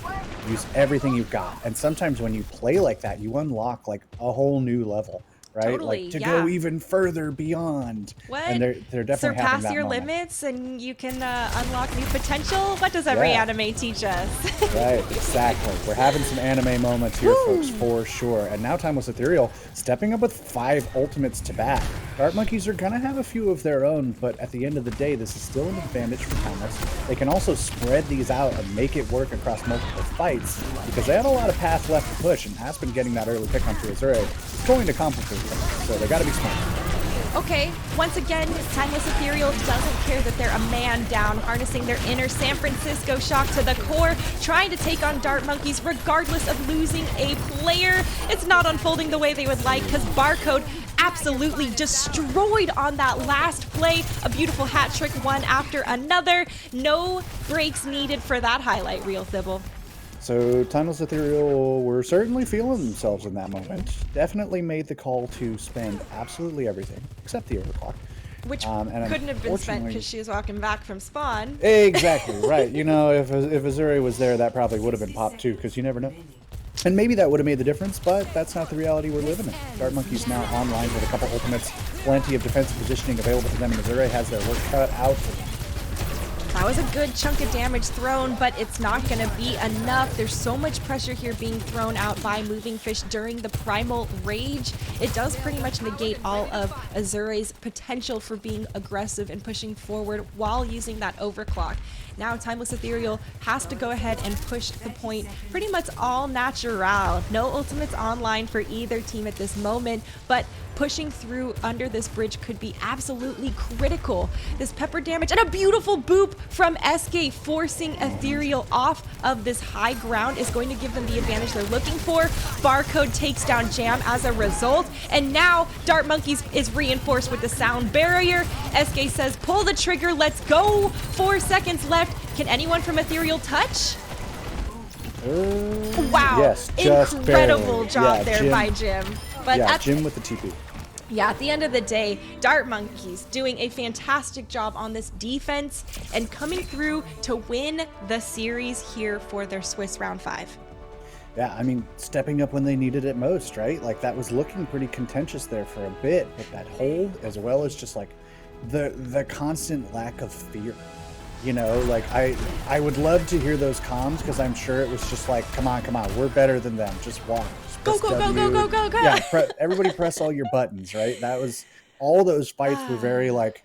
Use everything you've got. And sometimes when you play like that, you unlock like a whole new level. Right? Totally, like to yeah. go even further beyond. What? And they're definitely having Surpass that your moment. limits and you can unlock new potential? What does every Yeah. anime teach us? Right, exactly. We're having some anime moments here, folks, for sure. And now Timeless Ethereal stepping up with 5 ultimates to back. Dart Monkeys are going to have a few of their own, but at the end of the day, this is still an advantage for Timeless. They can also spread these out and make it work across multiple fights because they have a lot of path left to push, and Aspen getting that early pick onto Azure is going to complicate things. So they got to be smart. Okay, once again, Timeless Ethereal doesn't care that they're a man down, harnessing their inner San Francisco shock to the core, trying to take on Dart Monkeys regardless of losing a player. It's not unfolding the way they would like because Barcode absolutely destroyed on that last play. A beautiful hat trick, one after another. No breaks needed for that highlight reel, Thibble. So Timeless Ethereal were certainly feeling themselves in that moment. Definitely made the call to spend absolutely everything, except the overclock. Which And couldn't have been spent unfortunately- because she was walking back from spawn. Exactly, right. You know, if Azure was there, that probably would have been popped too, because you never know. And maybe that would have made the difference, but that's not the reality we're living in. Dart Monkeys now online with a couple ultimates, plenty of defensive positioning available to them, and Azure has their work cut out for them. That was a good chunk of damage thrown, but it's not going to be enough. There's so much pressure here being thrown out by Moving Fish during the Primal Rage. It does pretty much negate all of Azure's potential for being aggressive and pushing forward while using that overclock. Now Timeless Ethereal has to go ahead and push the point pretty much all natural. No ultimates online for either team at this moment, but pushing through under this bridge could be absolutely critical. This pepper damage and a beautiful boop from SK forcing Ethereal off of this high ground is going to give them the advantage they're looking for. Barcode takes down Jam as a result, and now Dart Monkeys is reinforced with the sound barrier. SK says, pull the trigger, let's go. 4 seconds left. Can anyone from Ethereal touch? Wow, yes, just incredible barely. job Yeah, there Jim. by Jim. But Yeah, at, Jim with the TP. yeah, at the end of the day, Dart Monkeys doing a fantastic job on this defense and coming through to win the series here for their Swiss round 5. Yeah, I mean, stepping up when they needed it most, right? Like, that was looking pretty contentious there for a bit, but that hold, as well as just like the constant lack of fear. You know, like I would love to hear those comms, because I'm sure it was just like, come on, we're better than them. Just walk. Just Go, press go, go, W. go, go, go, go. Yeah, everybody press all your buttons, right? That was, all those fights were very like,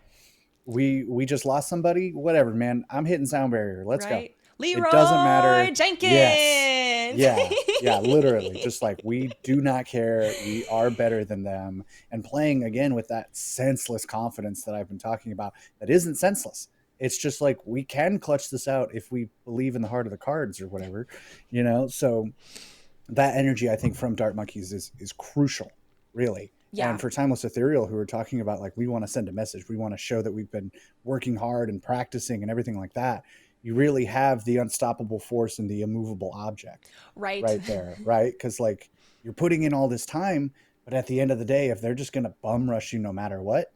we just lost somebody, whatever, man. I'm hitting sound barrier. Let's go. Right? Leroy It doesn't matter. Jenkins. Yes. Yeah, literally. Just like, we do not care. We are better than them. And playing again with that senseless confidence that I've been talking about, that isn't senseless. It's just like, we can clutch this out if we believe in the heart of the cards or whatever, you know? So that energy, I think, from Dart Monkeys is crucial, really. Yeah. And for Timeless Ethereal, who are talking about, like, we want to send a message. We want to show that we've been working hard and practicing and everything like that. You really have the unstoppable force and the immovable object Right there, right? Because, like, you're putting in all this time, but at the end of the day, if they're just going to bum rush you no matter what,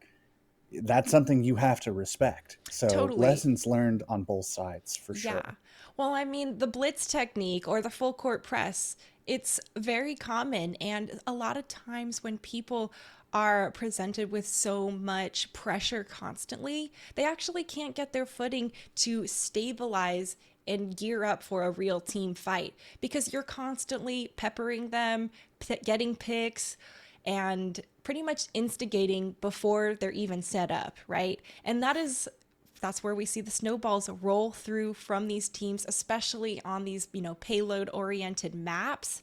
that's something you have to respect. So Totally. lessons learned on both sides, for sure. Yeah. Well, I mean, the blitz technique or the full court press, it's very common. And a lot of times when people are presented with so much pressure constantly, they actually can't get their footing to stabilize and gear up for a real team fight, because you're constantly peppering them, getting picks, and pretty much instigating before they're even set up, right? And that's where we see the snowballs roll through from these teams, especially on these, payload oriented maps.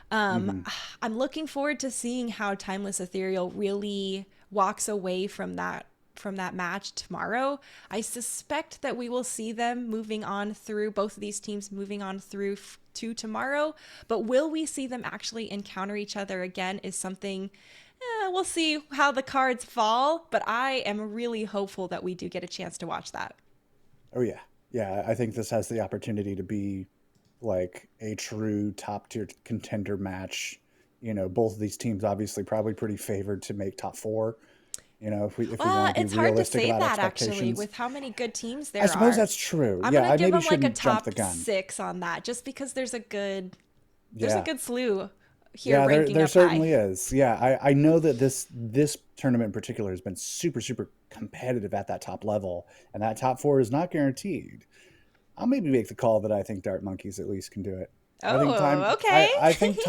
I'm looking forward to seeing how Timeless Ethereal really walks away from that match tomorrow. I suspect that we will see them moving on through, both of these teams moving on through to tomorrow, but will we see them actually encounter each other again is something, we'll see how the cards fall, but I am really hopeful that we do get a chance to watch that. Oh, yeah. Yeah, I think this has the opportunity to be like a true top tier contender match. You know, both of these teams obviously probably pretty favored to make top 4. You know, if we want to be it's hard to realistic say about that expectations. actually with how many good teams there are. I suppose that's true. I'm Yeah, gonna I give maybe them like a shouldn't jump top the gun. 6 on that, just because there's a good Yeah. slew here Yeah, ranking there up certainly high. is. Yeah, I know that this tournament in particular has been super, super competitive at that top level, and that top 4 is not guaranteed. I'll maybe make the call that I think Dart Monkeys at least can do it. Okay. I think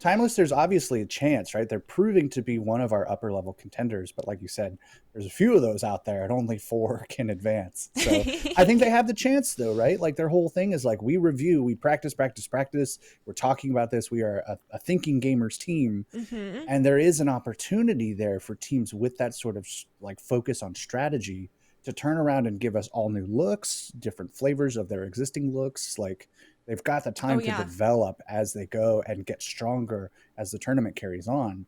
Timeless, there's obviously a chance, right? They're proving to be one of our upper level contenders, but like you said, there's a few of those out there and only 4 can advance. So I think they have the chance though, right? Like, their whole thing is like, we review, we practice. We're talking about this. We are a thinking gamers team. Mm-hmm. And there is an opportunity there for teams with that sort of like focus on strategy to turn around and give us all new looks, different flavors of their existing looks. Like, they've got the time to develop as they go and get stronger as the tournament carries on.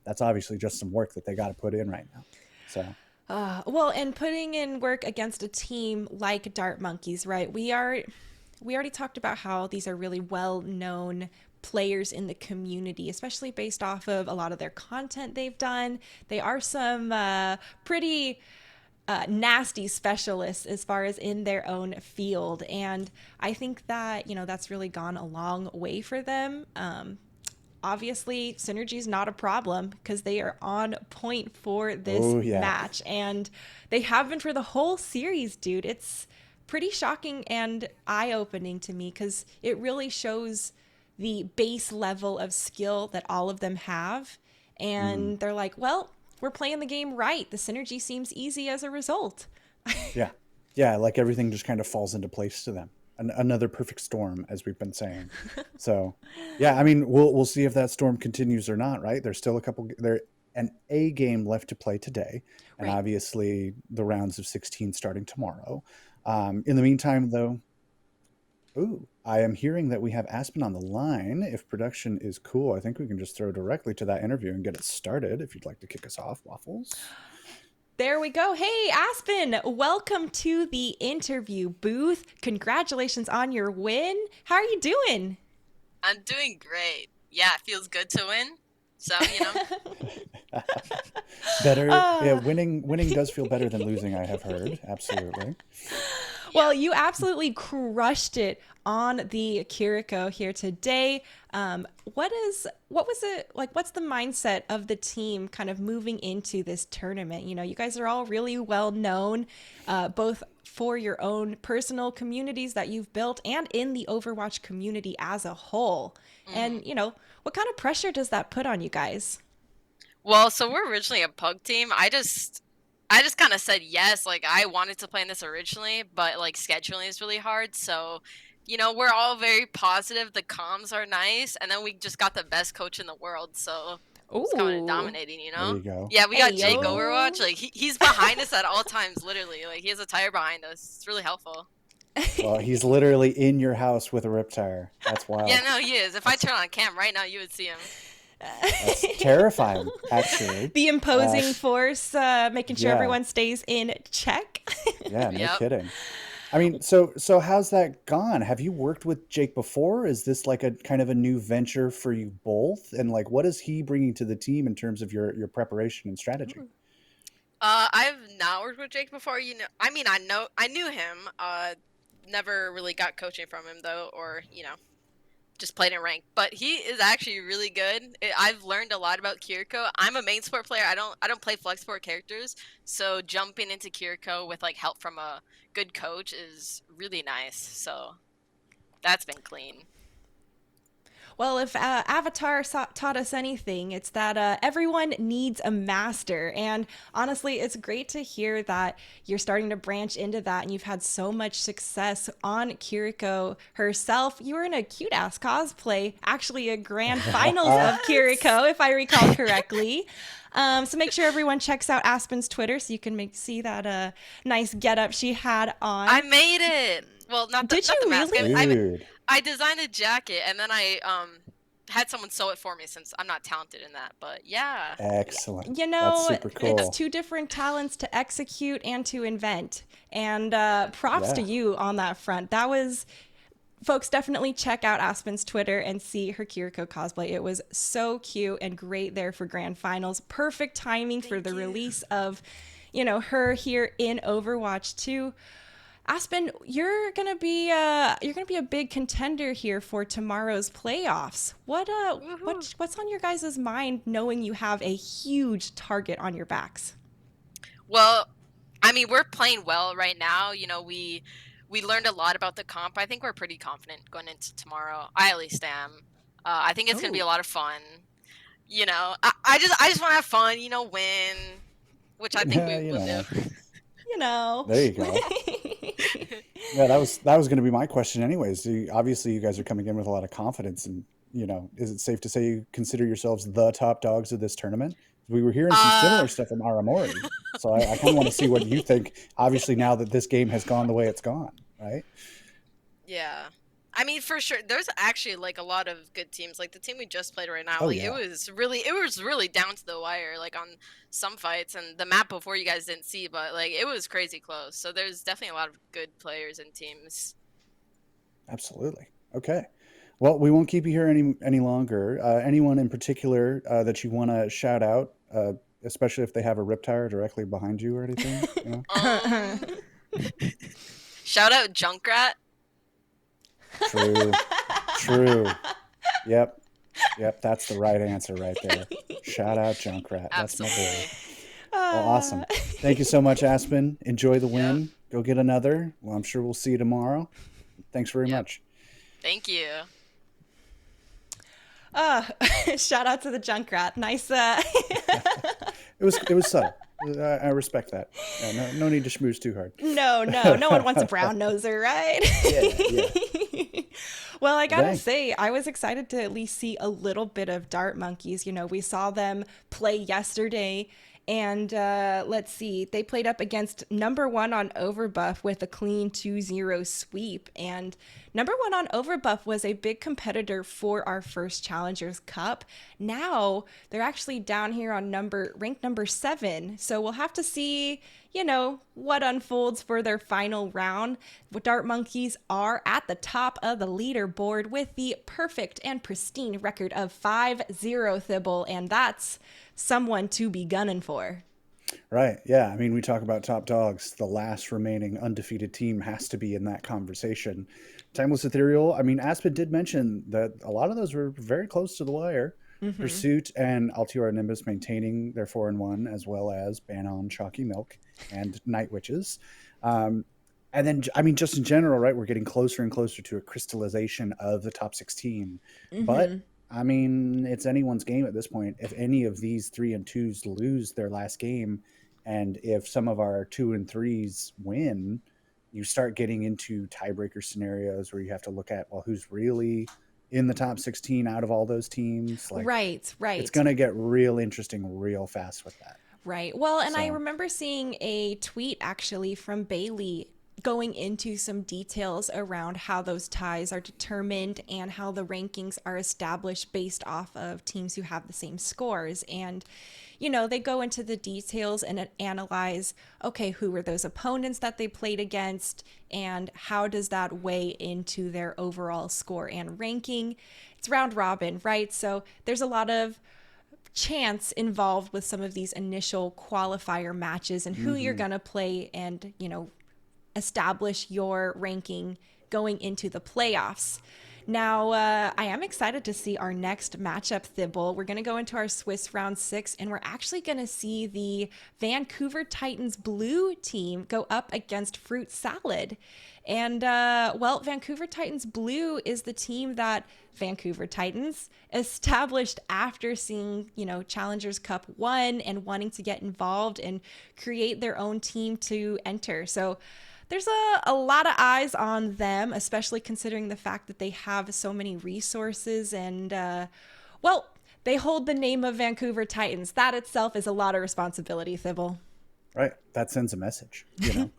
That's obviously just some work that they got to put in right now. So, well, and putting in work against a team like Dart Monkeys, right? We already talked about how these are really well-known players in the community, especially based off of a lot of their content they've done. They are some pretty nasty specialists as far as in their own field. And I think that, that's really gone a long way for them. Obviously, synergy is not a problem because they are on point for this match. And they have been for the whole series, dude. It's pretty shocking and eye-opening to me because it really shows the base level of skill that all of them have. And they're like, well, we're playing the game right. The synergy seems easy as a result. yeah, like everything just kind of falls into place to them. another perfect storm, as we've been saying. So, yeah, I mean, we'll see if that storm continues or not, right? There's still an A game left to play today, and Right. obviously the rounds of 16 starting tomorrow. In the meantime, though, ooh, I am hearing that we have Aspen on the line. If production is cool, I think we can just throw directly to that interview and get it started. If you'd like to kick us off, Waffles. There we go. Hey, Aspen, welcome to the interview booth. Congratulations on your win. How are you doing? I'm doing great. Yeah, it feels good to win. So, Better, yeah, winning does feel better than losing, I have heard. Absolutely. Well, you absolutely crushed it on the Kiriko here today. What was it like? What's the mindset of the team kind of moving into this tournament? You know, you guys are all really well known, both for your own personal communities that you've built and in the Overwatch community as a whole. And, you know, what kind of pressure does that put on you guys? Well, so we're originally a pug team. I just kind of said yes. Like, I wanted to play in this originally, but like scheduling is really hard. So, we're all very positive. The comms are nice, and then we just got the best coach in the world. So it's kind of Ooh. dominating, There you go. Yeah, we Hey, got Jake yo. Overwatch. Like, he's behind us at all times, literally. Like, he has a tire behind us. It's really helpful. Well, he's literally in your house with a rip tire. That's wild. Yeah, no, he is. If I turn on cam right now, you would see him. That's terrifying, actually. The imposing force, making sure yeah. everyone stays in check. Yeah, no Yep. kidding. I mean, so how's that gone? Have you worked with Jake before? Is this like a kind of a new venture for you both? And like, what is he bringing to the team in terms of your preparation and strategy? I've not worked with Jake before. I mean, I knew him. Never really got coaching from him though, or just played in rank. But he is actually really good. I've learned a lot about Kiriko. I'm a main sport player. I don't play flex sport characters, so jumping into Kiriko with like help from a good coach is really nice. So that's been clean. Well, if Avatar taught us anything, it's that everyone needs a master. And honestly, it's great to hear that you're starting to branch into that and you've had so much success on Kiriko herself. You were in a cute ass cosplay, actually a grand finals of Kiriko, if I recall correctly. So make sure everyone checks out Aspen's Twitter so you can see that nice getup she had on. I made it. Well, not the, Did not you the mask. really? Dude. I designed a jacket and then I had someone sew it for me since I'm not talented in that. But yeah. Excellent. You know, That's super cool. it's two different talents to execute and to invent. And props to Yeah. you on that front. That was, folks, definitely check out Aspen's Twitter and see her Kiriko cosplay. It was so cute and great there for grand finals. Perfect timing for the release of, her here in Overwatch 2. Aspen, you're gonna be a big contender here for tomorrow's playoffs. What's on your guys' mind knowing you have a huge target on your backs? Well, I mean, we're playing well right now. We learned a lot about the comp. I think we're pretty confident going into tomorrow. I at least am. I think it's gonna be a lot of fun. I just want to have fun. Win, which I think we will do. There you go. Yeah, that was going to be my question anyways. Obviously, you guys are coming in with a lot of confidence, and is it safe to say you consider yourselves the top dogs of this tournament? We were hearing some similar stuff from Aramori, so I kind of want to see what you think. Obviously, now that this game has gone the way it's gone, right? Yeah. I mean, for sure, there's actually like a lot of good teams. Like the team we just played right now, Oh, like yeah. it was really down to the wire, like on some fights, and the map before you guys didn't see, but like it was crazy close. So there's definitely a lot of good players and teams. Absolutely. Okay. Well, we won't keep you here any longer. Anyone in particular that you want to shout out, especially if they have a rip tire directly behind you or anything? Shout out Junkrat. True. Yep. That's the right answer right there. Shout out Junkrat. That's my boy. Absolutely. Well, awesome. Thank you so much, Aspen. Enjoy the win. Go get another. Well, I'm sure we'll see you tomorrow. Thanks very much. Thank you. Shout out to the Junkrat. Nice. It was subtle. I respect that. No need to schmooze too hard. No one wants a brown noser, right? Yeah. Well, I Well, gotta dang. say, I was excited to at least see a little bit of Dart Monkeys. You know, we saw them play yesterday, and let's see, they played up against number one on Overbuff with a clean 2-0 sweep. And number one on Overbuff was a big competitor for our first Challengers Cup. Now they're actually down here on ranked number 7. So we'll have to see, you know, what unfolds for their final round. Dart Monkeys are at the top of the leaderboard with the perfect and pristine record of 5-0 Thibble, and that's someone to be gunning for. Right. Yeah. I mean, we talk about top dogs. The last remaining undefeated team has to be in that conversation. Timeless Ethereal. I mean, Aspen did mention that a lot of those were very close to the wire. Pursuit and Altiora Nimbus maintaining their 4-1, as well as Banon, Chalky Milk, and Night Witches. And then, I mean, just in general, right, we're getting closer and closer to a crystallization of the top 16. But, I mean, it's anyone's game at this point. If any of these 3 and 2s lose their last game, and if some of our 2 and 3s win, you start getting into tiebreaker scenarios where you have to look at, well, who's really in the top 16 out of all those teams. Like, Right. it's going to get real interesting real fast with that. Right. Well, and I So- remember seeing a tweet actually from Bailey going into some details around how those ties are determined and how the rankings are established based off of teams who have the same scores. And, you know, they go into the details and analyze, okay, who were those opponents that they played against and how does that weigh into their overall score and ranking. It's round robin, right? So there's a lot of chance involved with some of these initial qualifier matches and who you're going to play and, you know, establish your ranking going into the playoffs. Now, I am excited to see our next matchup, Thibble. We're going to go into our Swiss round 6, and we're actually going to see the Vancouver Titans blue team go up against Fruit Salad. And, well, Vancouver Titans blue is the team that Vancouver Titans established after seeing, you know, Challengers Cup 1 and wanting to get involved and create their own team to enter. So there's a lot of eyes on them, especially considering the fact that they have so many resources and, well, they hold the name of Vancouver Titans. That itself is a lot of responsibility, Thibble. Right. That sends a message. You know,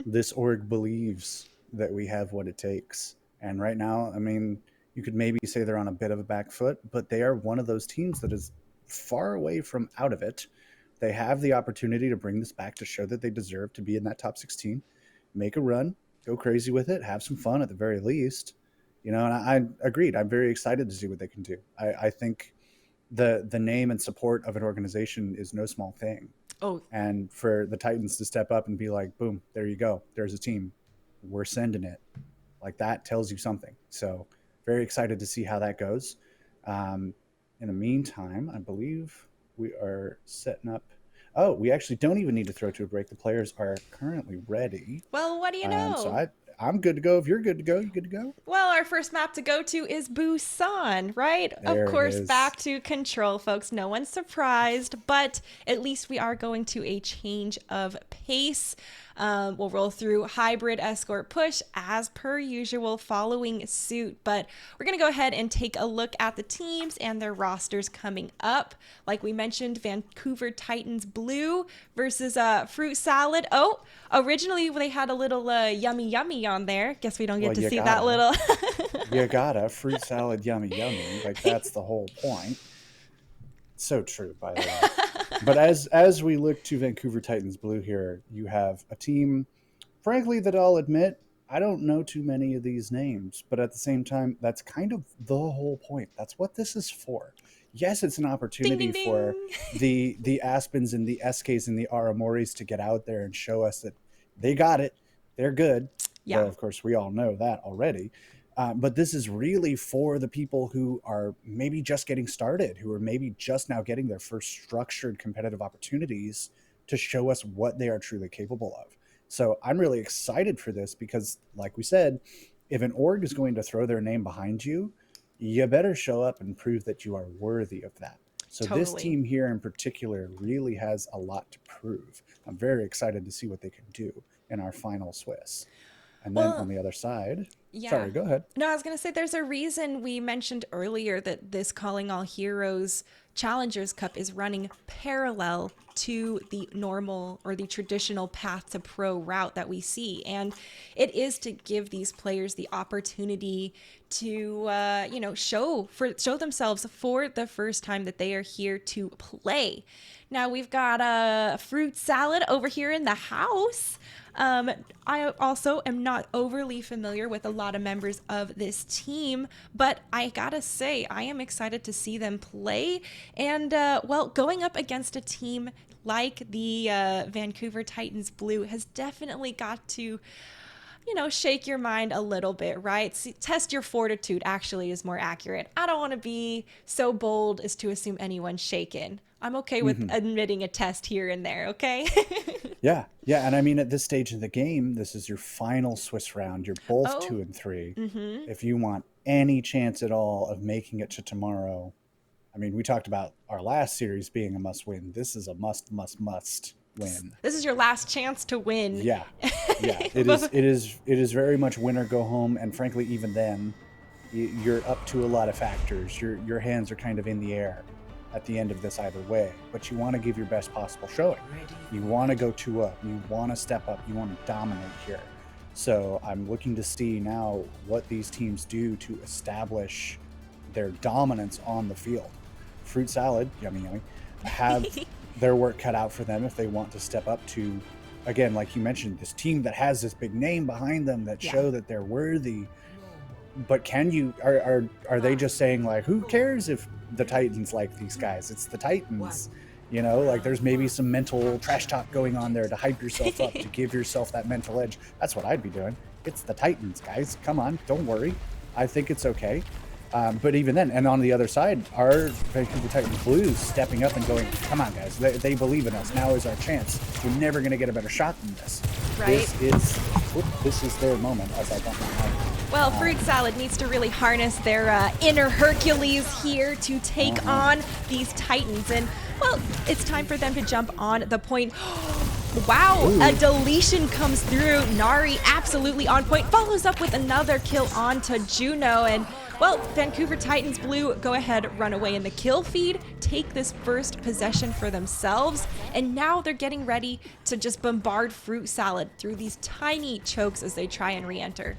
this org believes that we have what it takes. And right now, I mean, you could maybe say they're on a bit of a back foot, but they are one of those teams that is far away from out of it. They have the opportunity to bring this back to show that they deserve to be in that top 16. Make a run, go crazy with it, have some fun at the very least. You know, and I agreed. I'm very excited to see what they can do. I think the name and support of an organization is no small thing. Oh, And for the Titans to step up and be like, boom, there you go. There's a team. We're sending it. Like, that tells you something. So very excited to see how that goes. In the meantime, I believe we are setting up. Oh, we actually don't even need to throw to a break. The players are currently ready. well, what do you know? So I'm good to go. If you're good to go, you good to go? Well, our first map to go to is Busan, right? There Of it course, is. back to control, folks. No one's surprised, but at least we are going to a change of pace. We'll roll through hybrid escort push as per usual, following suit. But we're going to go ahead and take a look at the teams and their rosters coming up. Like we mentioned, Vancouver Titans blue versus Fruit Salad. Oh, originally they had a little yummy yummy on there. Guess we don't get Well, to you see that gotta. little. You gotta. Fruit salad, yummy, yummy. Like, that's the whole point. So true, by the way. But as we look to Vancouver Titans blue here, you have a team, frankly, that I'll admit, I don't know too many of these names, but at the same time, that's kind of the whole point. That's what this is for. Yes, it's an opportunity ding, for ding. the Aspens and the SKs and the Aramoris to get out there and show us that they got it. They're good. Yeah. Though, of course, we all know that already. But this is really for the people who are maybe just getting started, who are maybe just now getting their first structured competitive opportunities to show us what they are truly capable of. So I'm really excited for this because, like we said, if an org is going to throw their name behind you, you better show up and prove that you are worthy of that. So this Totally. team here in particular really has a lot to prove. I'm very excited to see what they can do in our final Swiss. And then on Well, the other side, yeah. sorry, go ahead. No, I was going to say there's a reason we mentioned earlier that this Calling All Heroes Challengers Cup is running parallel to the normal or the traditional path to pro route that we see. And it is to give these players the opportunity to, show themselves for the first time that they are here to play. Now we've got a fruit salad over here in the house. I also am not overly familiar with a lot of members of this team, but I gotta say, I am excited to see them play. And, going up against a team like the Vancouver Titans Blue has definitely got to, shake your mind a little bit, right? Test your fortitude, actually, is more accurate. I don't want to be so bold as to assume anyone's shaken. I'm okay with admitting a test here and there, okay? Yeah, yeah, and I mean at this stage of the game, this is your final Swiss round. You're both Oh, 2-3. If you want any chance at all of making it to tomorrow, I mean, we talked about our last series being a must-win. This is a must win. this is your last chance to win. Yeah, yeah, it is. It is very much win or go home. And frankly, even then, you're up to a lot of factors. Your hands are kind of in the air at the end of this either way. But you want to give your best possible showing. You want to go 2-up. You want to step up. You want to dominate here. So I'm looking to see now what these teams do to establish their dominance on the field. Fruit salad, yummy, yummy, have their work cut out for them if they want to step up to, again, like you mentioned, this team that has this big name behind them that show that they're worthy. But can you, are they just saying like, who cares if the Titans like these guys? It's the Titans. Like there's maybe some mental trash talk going on there to hype yourself up, to give yourself that mental edge. That's what I'd be doing. It's the Titans, guys. Come on, don't worry. I think it's okay. But even then, and on the other side, our Vancouver Titans Blues stepping up and going, come on, guys, they believe in us. Now is our chance. We're never going to get a better shot than this. Right. This is their moment, as I don't know how. Well, Fruit Salad needs to really harness their inner Hercules here to take on these Titans. And, well, it's time for them to jump on the point. Wow, a deletion comes through. Nari absolutely on point. Follows up with another kill on to Juno. And, well, Vancouver Titans Blue go ahead, run away in the kill feed, take this first possession for themselves. And now they're getting ready to just bombard Fruit Salad through these tiny chokes as they try and re-enter.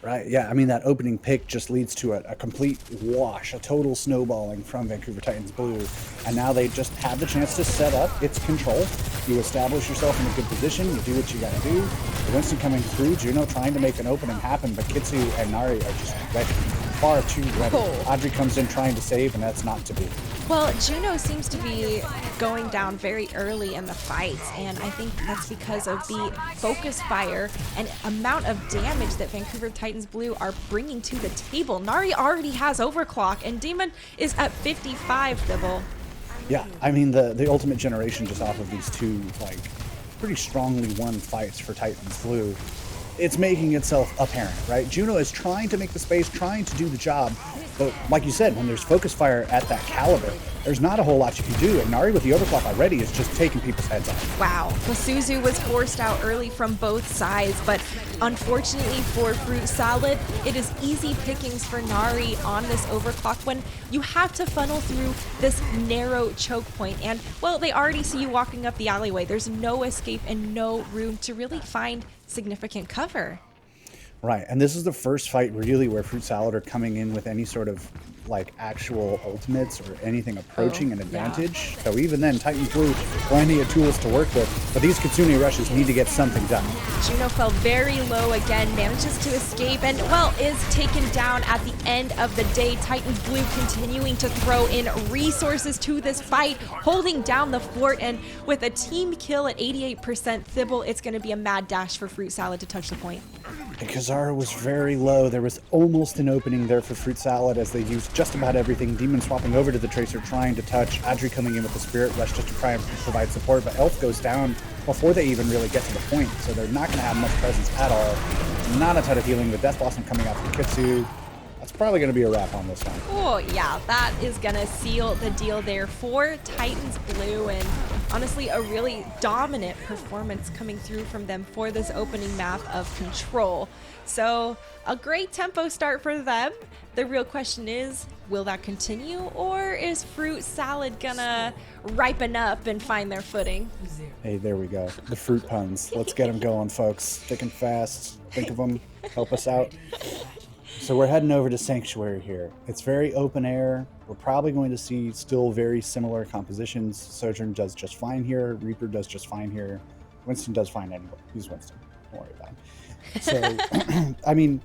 Right, yeah, I mean, that opening pick just leads to a complete wash, a total snowballing from Vancouver Titans Blue. And now they just have the chance to set up. It's control. You establish yourself in a good position. You do what you got to do. Winston coming through. Juno trying to make an opening happen, but Kitsu and Nari are just ready. Far too ready. Audrey comes in trying to save, and that's not to be. Well, Juno seems to be going down very early in the fights, and I think that's because of the focus fire and amount of damage that Vancouver Titans Blue are bringing to the table. Nari already has overclock, and Demon is at 55, Dibble. Yeah, I mean, the ultimate generation just off of these two, like, pretty strongly won fights for Titans Blue. It's making itself apparent, right? Juno is trying to make the space, trying to do the job. But like you said, when there's focus fire at that caliber, there's not a whole lot you can do. And Nari with the overclock already is just taking people's heads off. Wow. Masuzu was forced out early from both sides, but unfortunately for Fruit Salad, it is easy pickings for Nari on this overclock when you have to funnel through this narrow choke point. And, well, they already see you walking up the alleyway. There's no escape and no room to really find significant cover. Right, and this is the first fight really where Fruit Salad are coming in with any sort of like actual ultimates or anything approaching an advantage. So even then, Titans Blue plenty of tools to work with, but these Kitsune rushes need to get something done. Juno fell very low again, manages to escape, and, well, is taken down at the end of the day. Titans Blue continuing to throw in resources to this fight, holding down the fort, and with a team kill at 88% Thibble, it's going to be a mad dash for Fruit Salad to touch the point. Kazara was very low. There was almost an opening there for Fruit Salad as they used just about everything. Demon swapping over to the Tracer, trying to touch. Audrey coming in with the Spirit Rush just to try and provide support, but Elf goes down before they even really get to the point, so they're not going to have much presence at all. Not a ton of healing. The Death Blossom coming out from Kitsu. that's probably going to be a wrap on this one. Oh, yeah, that is going to seal the deal there for Titans Blue. And honestly, a really dominant performance coming through from them for this opening map of Control. So a great tempo start for them. The real question is, will that continue, or is Fruit Salad gonna ripen up and find their footing? Hey, there we go. The fruit puns. Let's get them going, folks. Thick and fast. Think of them. Help us out. So we're heading over to Sanctuary here. It's very open air. We're probably going to see still very similar compositions. Sojourn does just fine here. Reaper does just fine here. Winston does fine anyway. He's Winston. Don't worry about him. So, I mean,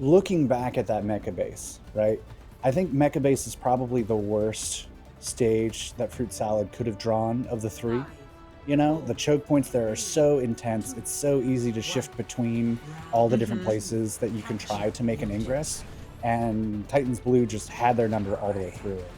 looking back at that mecha base, right? I think mecha base is probably the worst stage that Fruit Salad could have drawn of the three. You know, the choke points there are so intense. It's so easy to shift between all the different places that you can try to make an ingress. And Titans Blue just had their number all the way through it.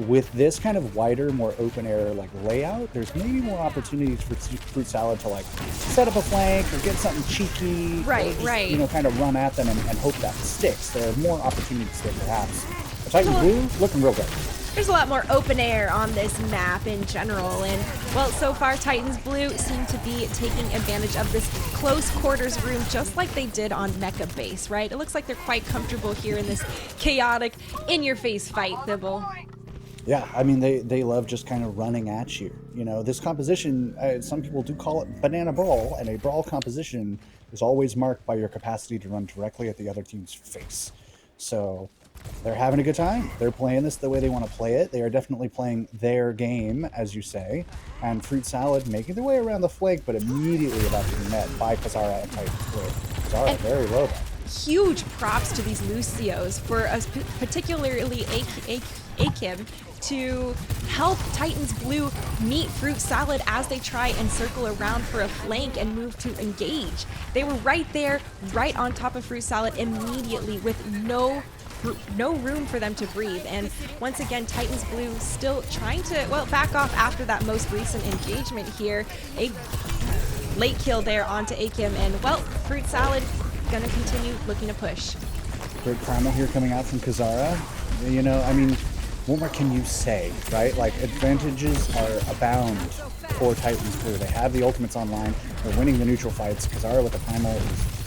With this kind of wider, more open air like layout, there's maybe more opportunities for Fruit Salad to like set up a flank or get something cheeky. Right, or just, right. You know, kind of run at them and hope that sticks. There are more opportunities there perhaps. But Titans Blue looking real good. There's a lot more open air on this map in general, and well, so far Titans Blue seem to be taking advantage of this close quarters room just like they did on Mecha Base, right? It looks like they're quite comfortable here in this chaotic, in-your-face fight, Thibble. Yeah, I mean, they love just kind of running at you. You know, this composition, some people do call it banana brawl, and a brawl composition is always marked by your capacity to run directly at the other team's face. So they're having a good time. They're playing this the way they want to play it. They are definitely playing their game, as you say. And Fruit Salad making their way around the flank, but immediately about to be met by Kazara and Titans Blue. Kazara very low. Huge props to these Lucios for particularly Akim to help Titans Blue meet Fruit Salad as they try and circle around for a flank and move to engage. They were right there, right on top of Fruit Salad immediately with no room for them to breathe. And once again, Titans Blue still trying to, well, back off after that most recent engagement here. A late kill there onto Akim, and well, Fruit Salad gonna continue looking to push. Great primal here coming out from Kazara. You know, I mean, what more can you say, right? Like, advantages are abound for Titans Blue. They have the ultimates online. They're winning the neutral fights. Kazara with the primal,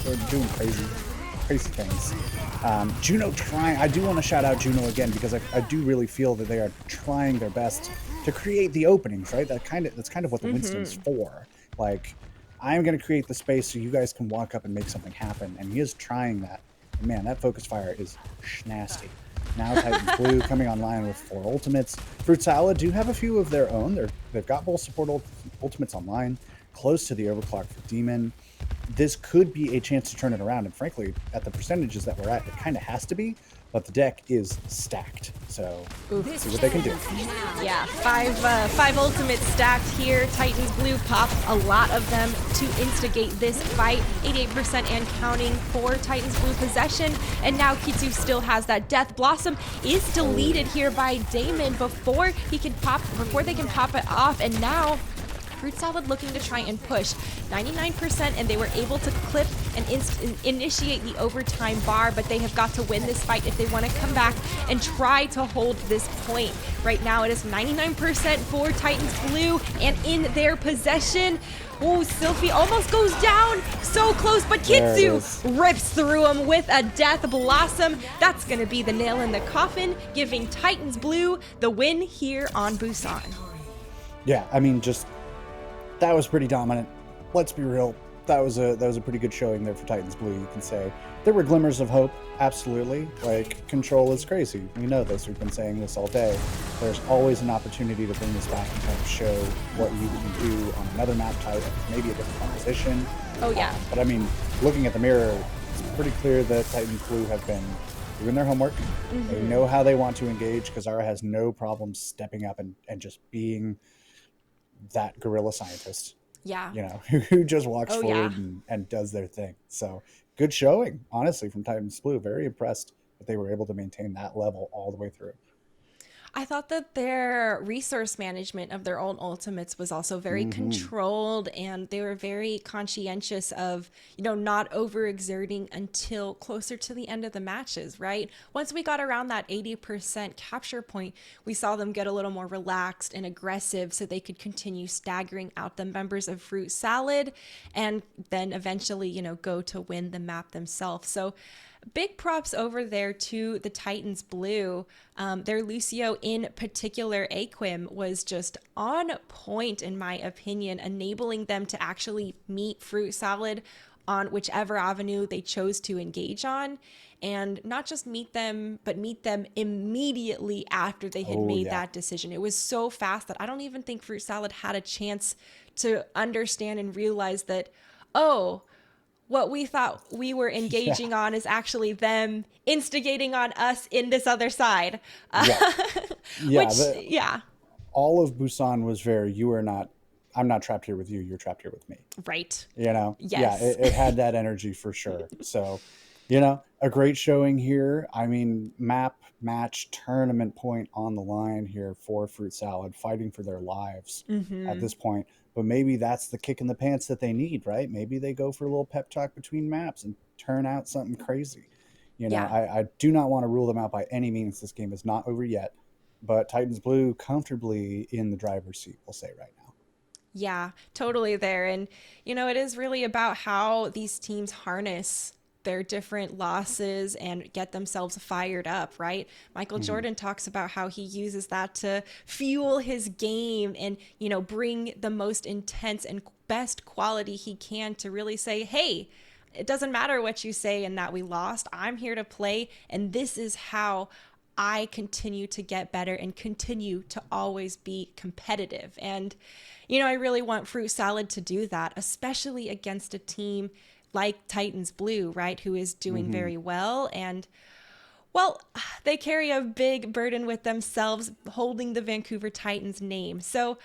they're doing crazy things. Juno trying. I do want to shout out Juno again because I do really feel that they are trying their best to create the openings, right? That's kind of what the Winston's for. Like, I'm going to create the space so you guys can walk up and make something happen, and he is trying that. And man, that focus fire is nasty. Now Titans Blue coming online with 4 ultimates. Fruit Salad do have a few of their own. They've got both support ultimates online, close to the overclock for Demon. This could be a chance to turn it around, and frankly, at the percentages that we're at, it kind of has to be, but the deck is stacked, so see what they can do. Yeah, five ultimates stacked here. Titans Blue pop a lot of them to instigate this fight. 88% and counting for Titans Blue possession, and now Kitsu still has that Death Blossom is deleted here by Damon before they can pop it off, and now Fruit Salad looking to try and push 99%, and they were able to clip and initiate the overtime bar, but they have got to win this fight if they want to come back and try to hold this point. Right now it is 99% for Titans Blue and in their possession. Oh, Sylphie almost goes down. So close, but Kitsu rips through him with a Death Blossom. That's going to be the nail in the coffin, giving Titans Blue the win here on Busan. Yeah, I mean, just that was pretty dominant. Let's be real. That was a pretty good showing there for Titans Blue, you can say. There were glimmers of hope, absolutely. Like, Control is crazy. We know this. We've been saying this all day. There's always an opportunity to bring this back and kind of show what you can do on another map type, maybe a different composition. Oh, yeah. But I mean, looking at the mirror, it's pretty clear that Titans Blue have been doing their homework. They know how they want to engage. Kazara has no problem stepping up and just being that guerrilla scientist, Yeah, you know, who just walks forward and does their thing. So good showing, honestly, from Titans Blue. Very impressed that they were able to maintain that level all the way through. I thought that their resource management of their own ultimates was also very controlled, and they were very conscientious of, not overexerting until closer to the end of the matches, right? Once we got around that 80% capture point, we saw them get a little more relaxed and aggressive so they could continue staggering out the members of Fruit Salad and then eventually, go to win the map themselves. So big props over there to the Titans Blue. Their Lucio in particular, Aquim, was just on point in my opinion, enabling them to actually meet Fruit Salad on whichever avenue they chose to engage on. And not just meet them, but meet them immediately after they had made that decision. It was so fast that I don't even think Fruit Salad had a chance to understand and realize that, what we thought we were engaging on is actually them instigating on us in this other side. All of Busan was I'm not trapped here with you, you're trapped here with me. Right. Yes. Yeah, it had that energy for sure. So, a great showing here. I mean, map, match, tournament point on the line here for Fruit Salad, fighting for their lives at this point. But maybe that's the kick in the pants that they need, right? Maybe they go for a little pep talk between maps and turn out something crazy. I do not want to rule them out by any means. This game is not over yet. But Titans Blue comfortably in the driver's seat, we'll say right now. Yeah, totally there. And, it is really about how these teams harness their different losses and get themselves fired up, right? Michael Jordan talks about how he uses that to fuel his game and, bring the most intense and best quality he can to really say, hey, it doesn't matter what you say and that we lost. I'm here to play. And this is how I continue to get better and continue to always be competitive. And, I really want Fruit Salad to do that, especially against a team like Titans Blue, right, who is doing very well. And, well, they carry a big burden with themselves holding the Vancouver Titans name. So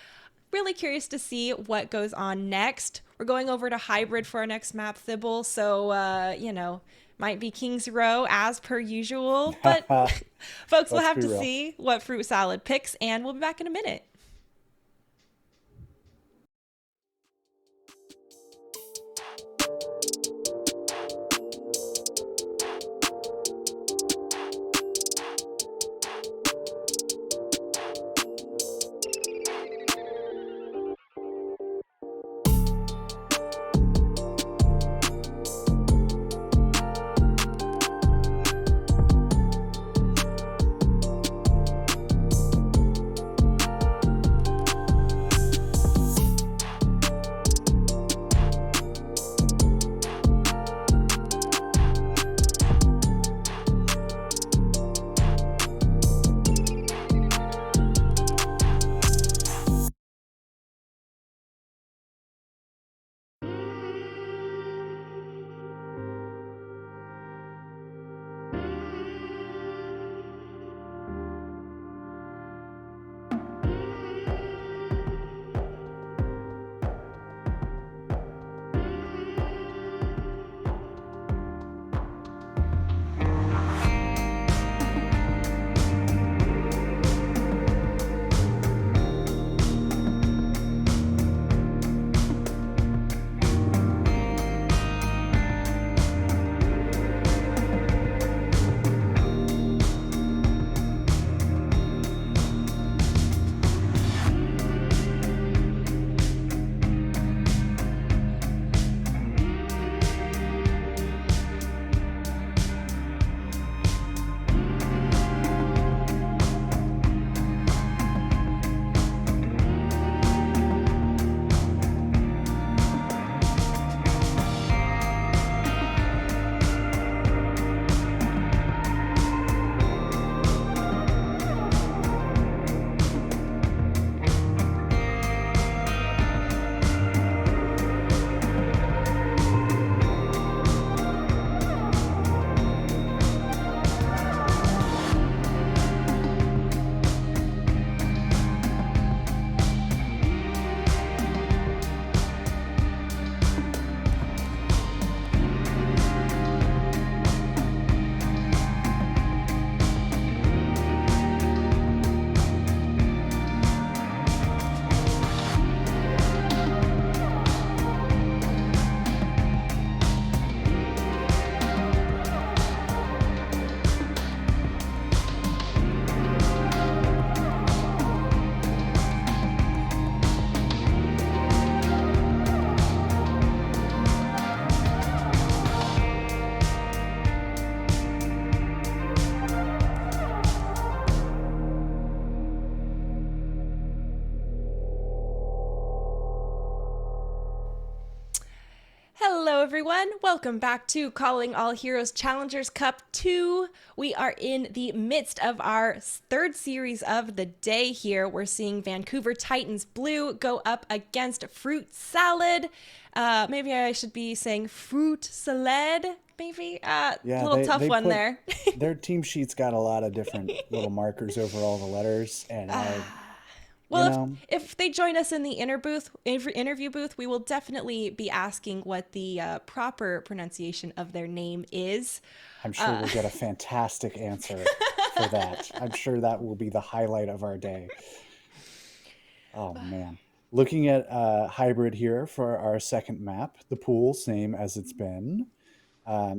really curious to see what goes on next. We're going over to Hybrid for our next map, Thibble. So, might be King's Row as per usual. But folks, we'll have to see what Fruit Salad picks, and we'll be back in a minute. everyone. Welcome back to Calling All Heroes Challengers Cup 2. We are in the midst of our third series of the day here. We're seeing Vancouver Titans Blue go up against Fruit Salad. Maybe I should be saying Fruit Salad, maybe? Little tough one there. Their team sheet's got a lot of different little markers over all the letters, and Well, if they join us in the interview booth, we will definitely be asking what the proper pronunciation of their name is. I'm sure we'll get a fantastic answer for that. I'm sure that will be the highlight of our day. Oh, man. Looking at hybrid here for our second map, the pool, same as it's been.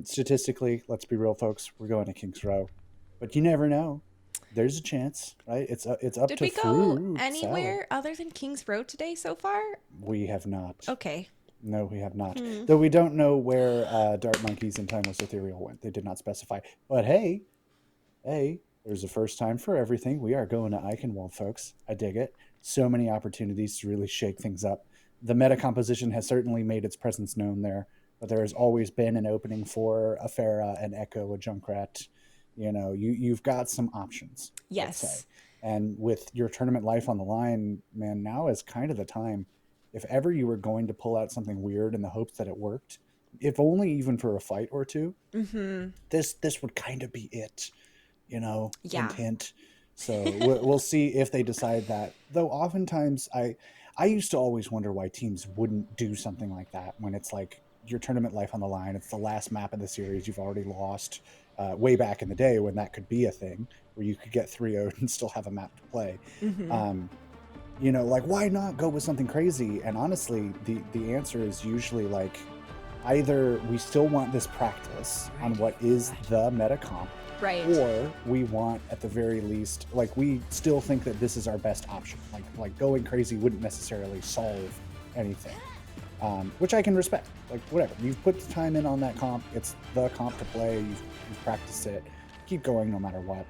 Statistically, let's be real, folks, we're going to Kings Row. But you never know. There's a chance, right? It's up Did to we go Fruit anywhere Salad. other than Kings Row today so far? We have not. Okay. No, we have not. Though we don't know where Dart Monkeys and Timeless Ethereal went. They did not specify. But hey, there's a first time for everything. We are going to Eichenwald, folks. I dig it. So many opportunities to really shake things up. The meta composition has certainly made its presence known there, but there has always been an opening for a Pharah, an Echo, a Junkrat. You know, you've got some options. Yes. Let's say. And with your tournament life on the line, man, now is kind of the time. If ever you were going to pull out something weird in the hopes that it worked, if only even for a fight or two, this would kind of be it, you know, Yeah. hint. So we'll see if they decide that. Though oftentimes I used to always wonder why teams wouldn't do something like that when it's like your tournament life on the line. It's the last map of the series. You've already lost. Way back in the day when that could be a thing where you could get 3-0'd and still have a map to play. You know, like, why not go with something crazy? And honestly, the answer is usually like, either we still want this practice on what is the meta comp, Right. or we want, at the very least, like, we still think that this is our best option. Like going crazy wouldn't necessarily solve anything. Which I can respect. Like, whatever. You've put the time in on that comp. It's the comp to play. You've practiced it. Keep going no matter what.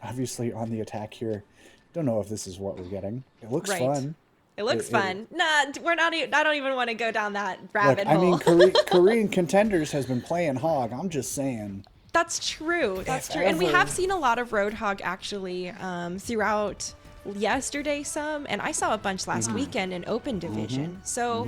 Obviously, on the attack here, don't know if this is what we're getting. It looks Right. fun. It looks fun. Nah, we're not. I don't even want to go down that rabbit Look, I hole. mean, Korean Contenders has been playing Hog. I'm just saying. That's true. That's If true. And we ever. have seen a lot of Roadhog actually throughout yesterday some, and I saw a bunch last weekend in open division. So,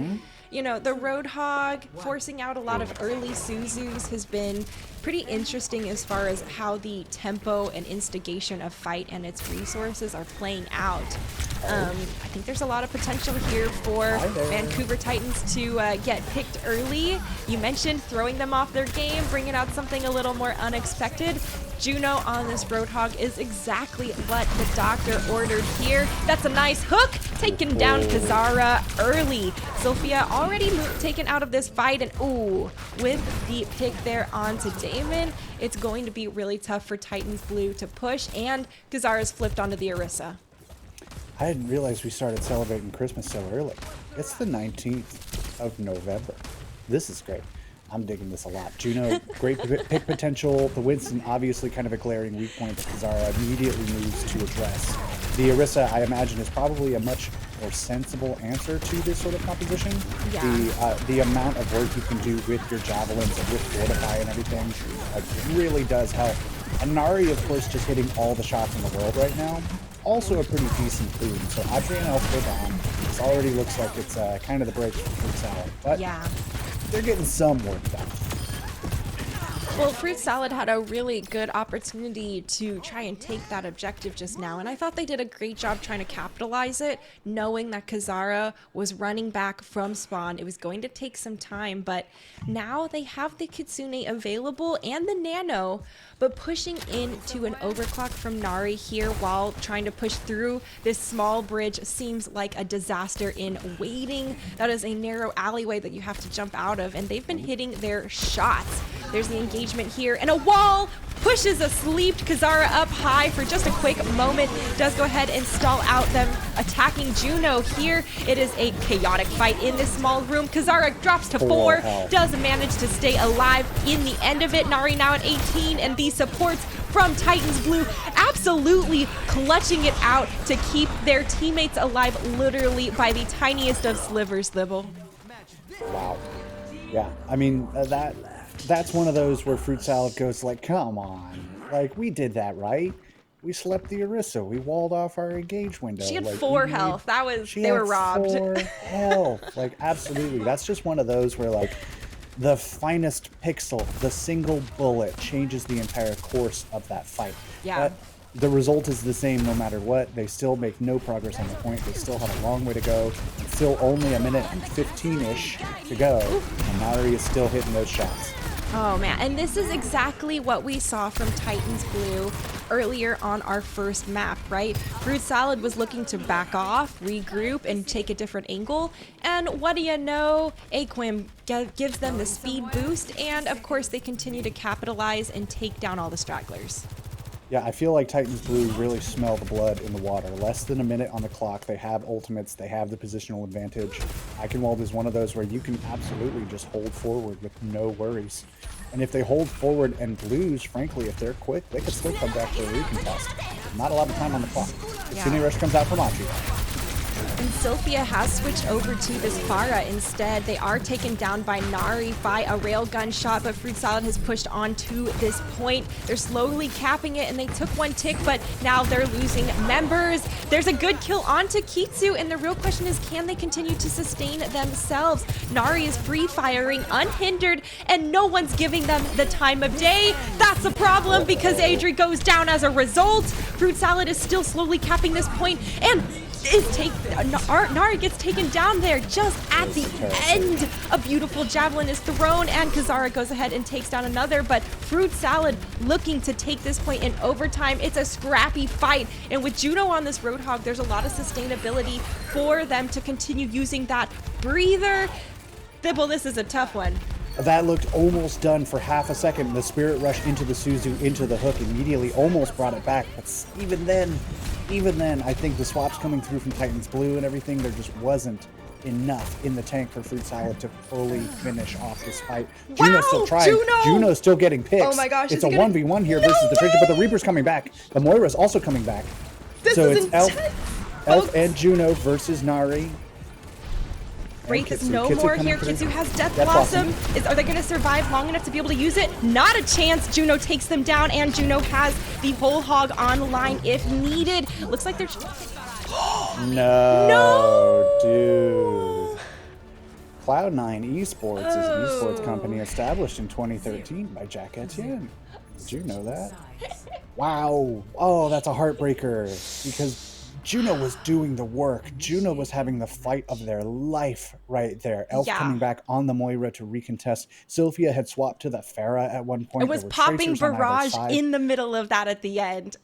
you know, the Roadhog forcing out a lot of early Suzus has been pretty interesting as far as how the tempo and instigation of fight and its resources are playing out. I think there's a lot of potential here for Vancouver Titans to get picked early. You mentioned throwing them off their game, bringing out something a little more unexpected. Juno on this Roadhog is exactly what the doctor ordered here. That's a nice hook, taking down Kazara early. Sophia already taken out of this fight, and ooh, with the pick there onto Damon, it's going to be really tough for Titans Blue to push, and Kazara's flipped onto the Orisa. I didn't realize we started celebrating Christmas so early. It's the 19th of November. This is great. I'm digging this a lot. Juno, great pick potential. The Winston, obviously kind of a glaring weak point that Kazara immediately moves to address. The Orisa, I imagine, is probably a much more sensible answer to this sort of composition. Yeah. The amount of work you can do with your javelins and with Fortify and everything, like, it really does help. And Nari, of course, just hitting all the shots in the world right now. Also a pretty decent boon. So Adrian Elfwood on. This already looks like it's kind of the break for Fruit Salad. But Yeah. they're getting some work done. Well, Fruit Salad had a really good opportunity to try and take that objective just now, and I thought they did a great job trying to capitalize it, knowing that Kazara was running back from spawn. It was going to take some time, but now they have the Kitsune available and the Nano, but pushing into an overclock from Nari here while trying to push through this small bridge seems like a disaster in waiting. That is a narrow alleyway that you have to jump out of, and they've been hitting their shots. There's the engagement here, and a wall pushes a sleeped Kazara up high for just a quick moment. Does go ahead and stall out them attacking Juno here. It is a chaotic fight in this small room. Kazara drops to 4, does manage to stay alive in the end of it. Nari now at 18, and these supports from Titans Blue absolutely clutching it out to keep their teammates alive literally by the tiniest of slivers, Libble. Wow. Yeah, I mean, that's one of those where Fruit Salad goes like, come on. Like, we did that, right? We slept the Orisa. We walled off our engage window. She had Like, 4 we made, health. That was, she they had were robbed. 4 health. Like, absolutely. That's just one of those where, like, the finest pixel, the single bullet changes the entire course of that fight. Yeah. But the result is the same no matter what. They still make no progress on the point. They still have a long way to go. It's still only a minute and 15-ish to go. And Nari is still hitting those shots. Oh man, and this is exactly what we saw from Titans Blue earlier on our first map, right? Fruit Salad was looking to back off, regroup, and take a different angle. And what do you know? Aquim gives them the speed boost, and of course they continue to capitalize and take down all the stragglers. Yeah, I feel like Titans Blue really smell the blood in the water. Less than a minute on the clock. They have ultimates. They have the positional advantage. Eichenwald is one of those where you can absolutely just hold forward with no worries. And if they hold forward and lose, frankly, if they're quick, they could still come back for a recontest. Not a lot of time on the clock. Yeah. Sydney Rush comes out for Machi. And Sylphia has switched over to this Pharah instead. They are taken down by Nari by a railgun shot, but Fruit Salad has pushed on to this point. They're slowly capping it, and they took 1 tick, but now they're losing members. There's a good kill onto Kitsu, and the real question is, can they continue to sustain themselves? Nari is free firing unhindered, and no one's giving them the time of day. That's a problem because Adri goes down as a result. Fruit Salad is still slowly capping this point, and Nari gets taken down there just at the end. A beautiful javelin is thrown, and Kazara goes ahead and takes down another, but Fruit Salad looking to take this point in overtime. It's a scrappy fight, and with Juno on this Roadhog, there's a lot of sustainability for them to continue using that breather. Thibble, this is a tough one. That looked almost done for half a second. The Spirit Rush into the Suzu, into the hook, immediately almost brought it back. But even then, I think the swaps coming through from Titans Blue and everything, there just wasn't enough in the tank for Fruit Salad to fully finish off this fight. Wow, Juno's still trying. Juno's still getting picks. Oh my gosh, it's is a he gonna... 1v1 here No versus the Tracer, way! but the Reaper's coming back. The Moira's also coming back. This so is it's Elf folks. and Juno versus Nari. Wraith is Kitsu. no Kitsu more coming here. through. Kitsu has Death Death Blossom. Blossom. Are they going to survive long enough to be able to use it? Not a chance. Juno takes them down, and Juno has the whole hog online if needed. Looks like they're... No, dude. Cloud9 Esports is an esports company established in 2013 by Jack Etienne. Did you know that? Wow. Oh, that's a heartbreaker because Juno was doing the work. Juno was having the fight of their life right there. Elf coming back on the Moira to recontest. Sylphia had swapped to the Pharah at one point. It was popping barrage in the middle of that at the end.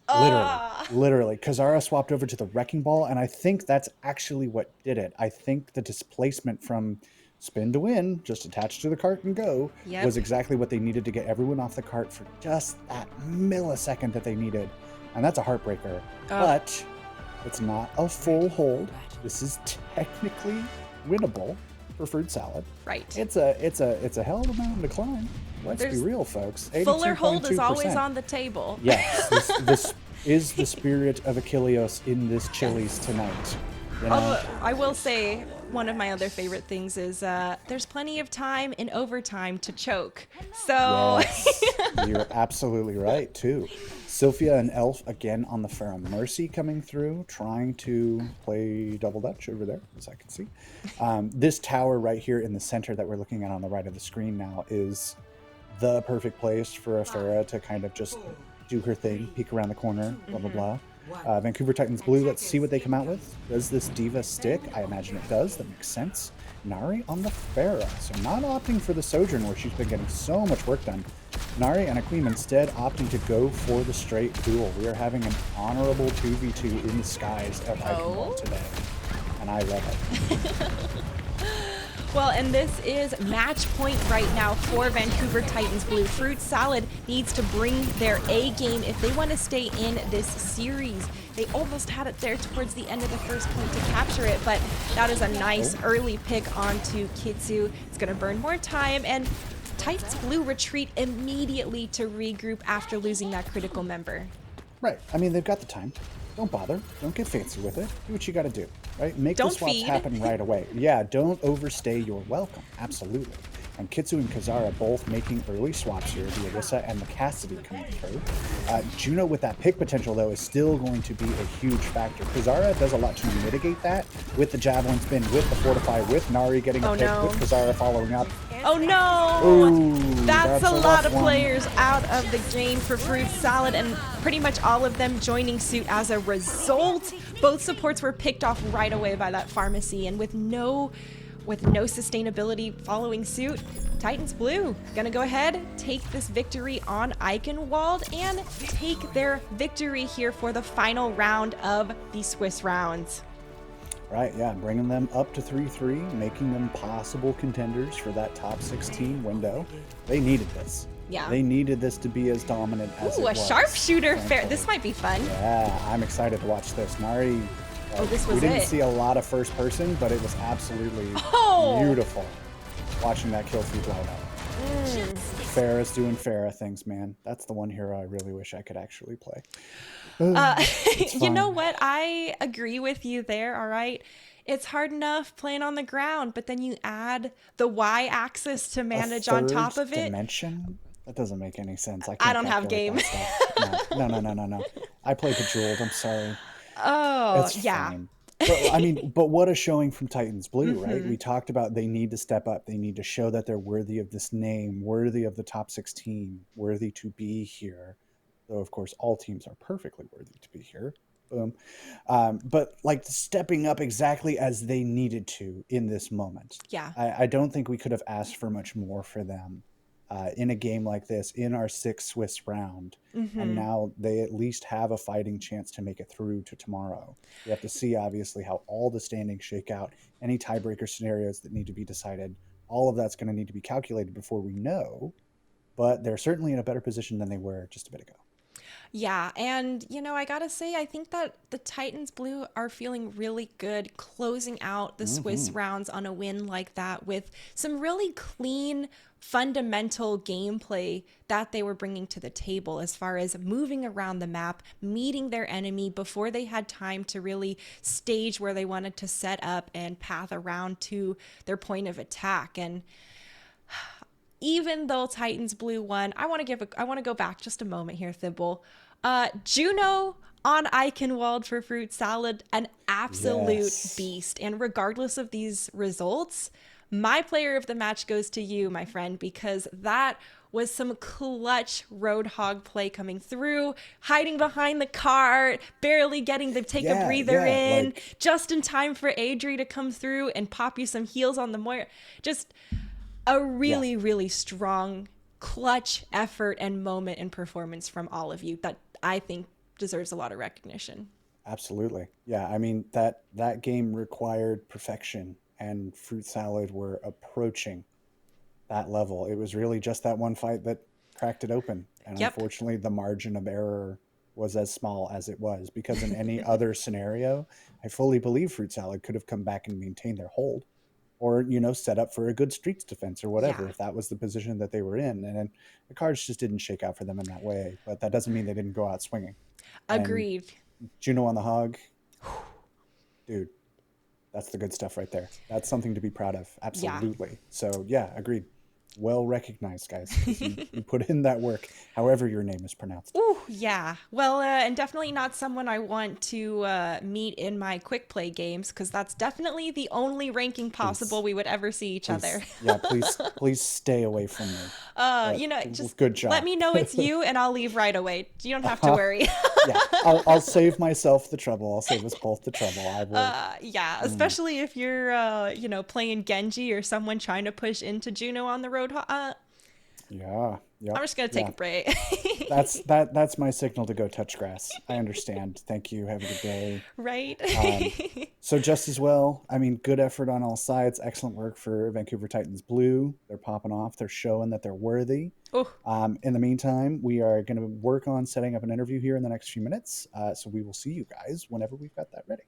Literally. Kazara swapped over to the Wrecking Ball, and I think that's actually what did it. I think the displacement from spin to win, just attach to the cart and go, was exactly what they needed to get everyone off the cart for just that millisecond that they needed. And that's a heartbreaker. But it's not a full hold. This is technically winnable for Fruit Salad. Right. It's a hell of a mountain to climb. Let's be real, folks. Fuller hold is 82%. always on the table. Yes, this is the spirit of Achilleos in this Chili's tonight. You know? I will say one of my other favorite things is there's plenty of time in overtime to choke. So Yes, you're absolutely right too. Sylphia and Elf again on the Pharaoh Mercy coming through, trying to play double dutch over there, as I can see. This tower right here in the center that we're looking at on the right of the screen now is the perfect place for a Pharah to kind of just do her thing, peek around the corner, blah, blah, blah. Vancouver Titans Blue, let's see what they come out with. Does this Diva stick? I imagine it does. That makes sense. Nari on the Pharah. So not opting for the Sojourn where she's been getting so much work done. Nari and Aquim instead opting to go for the straight duel. We are having an honorable 2v2 in the skies of Eichenwald today. And I love it. Well, and this is match point right now for Vancouver Titans Blue. Fruit Salad needs to bring their A game if they want to stay in this series. They almost had it there towards the end of the first point to capture it, but that is a nice early pick onto Kitsu. It's going to burn more time, and Titans Blue retreat immediately to regroup after losing that critical member. Right. I mean, they've got the time. don't bother. Don't get fancy with it. Do what you got to do, right? Make the Don't swaps feed. happen right away. Yeah, don't overstay your welcome. Absolutely. And Kitsu and Kazara both making early swaps here. The Orisa and the Cassidy coming through. Juno with that pick potential, though, is still going to be a huge factor. Kazara does a lot to mitigate that with the Javelin Spin, with the Fortify, with Nari getting a pick, no. with Kazara following up. Oh no! Ooh, That's a rough lot of one. players out of the game for Fruit Salad, and pretty much all of them joining suit as a result. Both supports were picked off right away by that pharmacy, and with no sustainability following suit, Titans Blue gonna go ahead, take this victory on Eichenwald, and take their victory here for the final round of the Swiss rounds. Right, yeah, bringing them up to 3-3, making them possible contenders for that top 16 window. They needed this. Yeah. They needed this to be as dominant as it Ooh, a was. sharpshooter fair. thankfully. This might be fun. Yeah, I'm excited to watch this. Nari, This was we didn't it. see a lot of first person, but it was absolutely Oh! beautiful watching that kill feed light up. Farah's doing Farah things, man. That's the one hero I really wish I could actually play. You know fine. what? I agree with you there, all right? It's hard enough playing on the ground, but then you add the Y-axis to manage on top third of it. dimension? That doesn't make any sense. I don't have calculate game. that stuff. No. I play Bejeweled. I'm sorry. Oh, It's yeah. fine. But what a showing from Titans Blue, right? Mm-hmm. We talked about they need to step up. They need to show that they're worthy of this name, worthy of the top 16, worthy to be here. Though, of course, all teams are perfectly worthy to be here. Boom. But like stepping up exactly as they needed to in this moment. Yeah. I don't think we could have asked for much more for them in a game like this, in our 6th Swiss round. Mm-hmm. And now they at least have a fighting chance to make it through to tomorrow. We have to see, obviously, how all the standings shake out, any tiebreaker scenarios that need to be decided. All of that's going to need to be calculated before we know. But they're certainly in a better position than they were just a bit ago. Yeah, and I gotta say, I think that the Titans Blue are feeling really good closing out the Swiss rounds on a win like that with some really clean, fundamental gameplay that they were bringing to the table as far as moving around the map, meeting their enemy before they had time to really stage where they wanted to set up and path around to their point of attack. And even though Titans Blue won, I want to go back just a moment here, Thibble. Juno on Eichenwald for Fruit Salad, an absolute Yes. beast. And regardless of these results, my player of the match goes to you, my friend, because that was some clutch Roadhog play coming through, hiding behind the cart, barely getting to take a breather in, just in time for Adri to come through and pop you some heals on the Moira. Just a really, really strong, clutch effort and moment and performance from all of you that I think deserves a lot of recognition. Absolutely. Yeah, I mean, that game required perfection, and Fruit Salad were approaching that level. It was really just that one fight that cracked it open. And Yep. unfortunately, the margin of error was as small as it was, because in any other scenario, I fully believe Fruit Salad could have come back and maintained their hold, or set up for a good streets defense or whatever, Yeah. if that was the position that they were in. And then the cards just didn't shake out for them in that way. But that doesn't mean they didn't go out swinging. And Agreed. Juno on the hog, dude, that's the good stuff right there. That's something to be proud of. Absolutely. So yeah, agreed. Well recognized, guys. 'Cause you put in that work, however your name is pronounced. Ooh, yeah. Well, and definitely not someone I want to meet in my quick play games, because that's definitely the only ranking possible we would ever see each other. Yeah, please stay away from me. Just good job. let me know it's you and I'll leave right away. You don't have to worry. Yeah, I'll save myself the trouble. I'll save us both the trouble. I will. Yeah, especially if you're, playing Genji or someone trying to push into Juno on the road. Yeah. I'm just gonna take a break. That's my signal to go touch grass. I understand. Thank you. Have a good day. Right? So just as well, I mean, good effort on all sides. Excellent work for Vancouver Titans Blue. They're popping off. They're showing that they're worthy. Oh. In the meantime, we are going to work on setting up an interview here in the next few minutes. So we will see you guys whenever we've got that ready.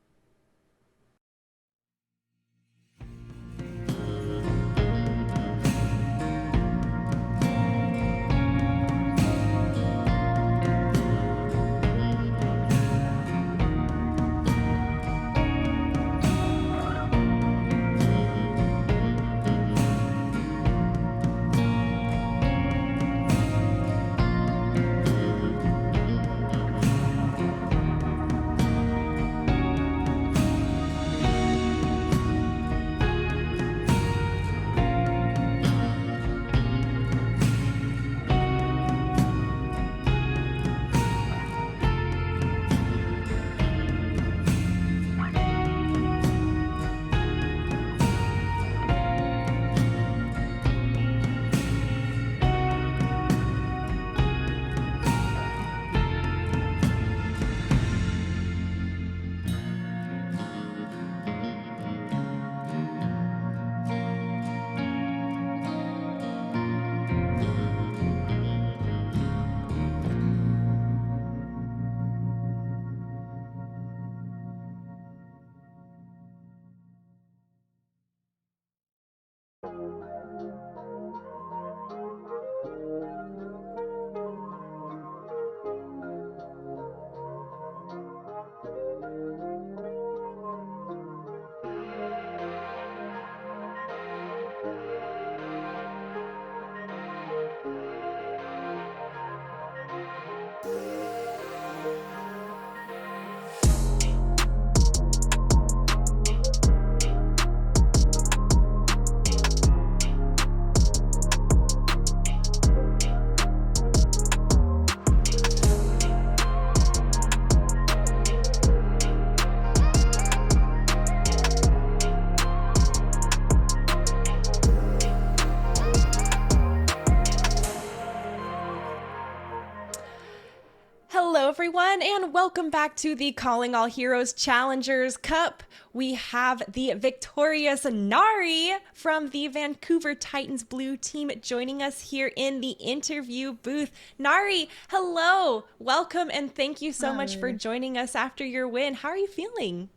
everyone, and welcome back to the Calling All Heroes Challengers Cup. We have the victorious Nari from the Vancouver Titans Blue team joining us here in the interview booth. Nari, hello, welcome, and thank you so much for joining us after your win. How are you feeling?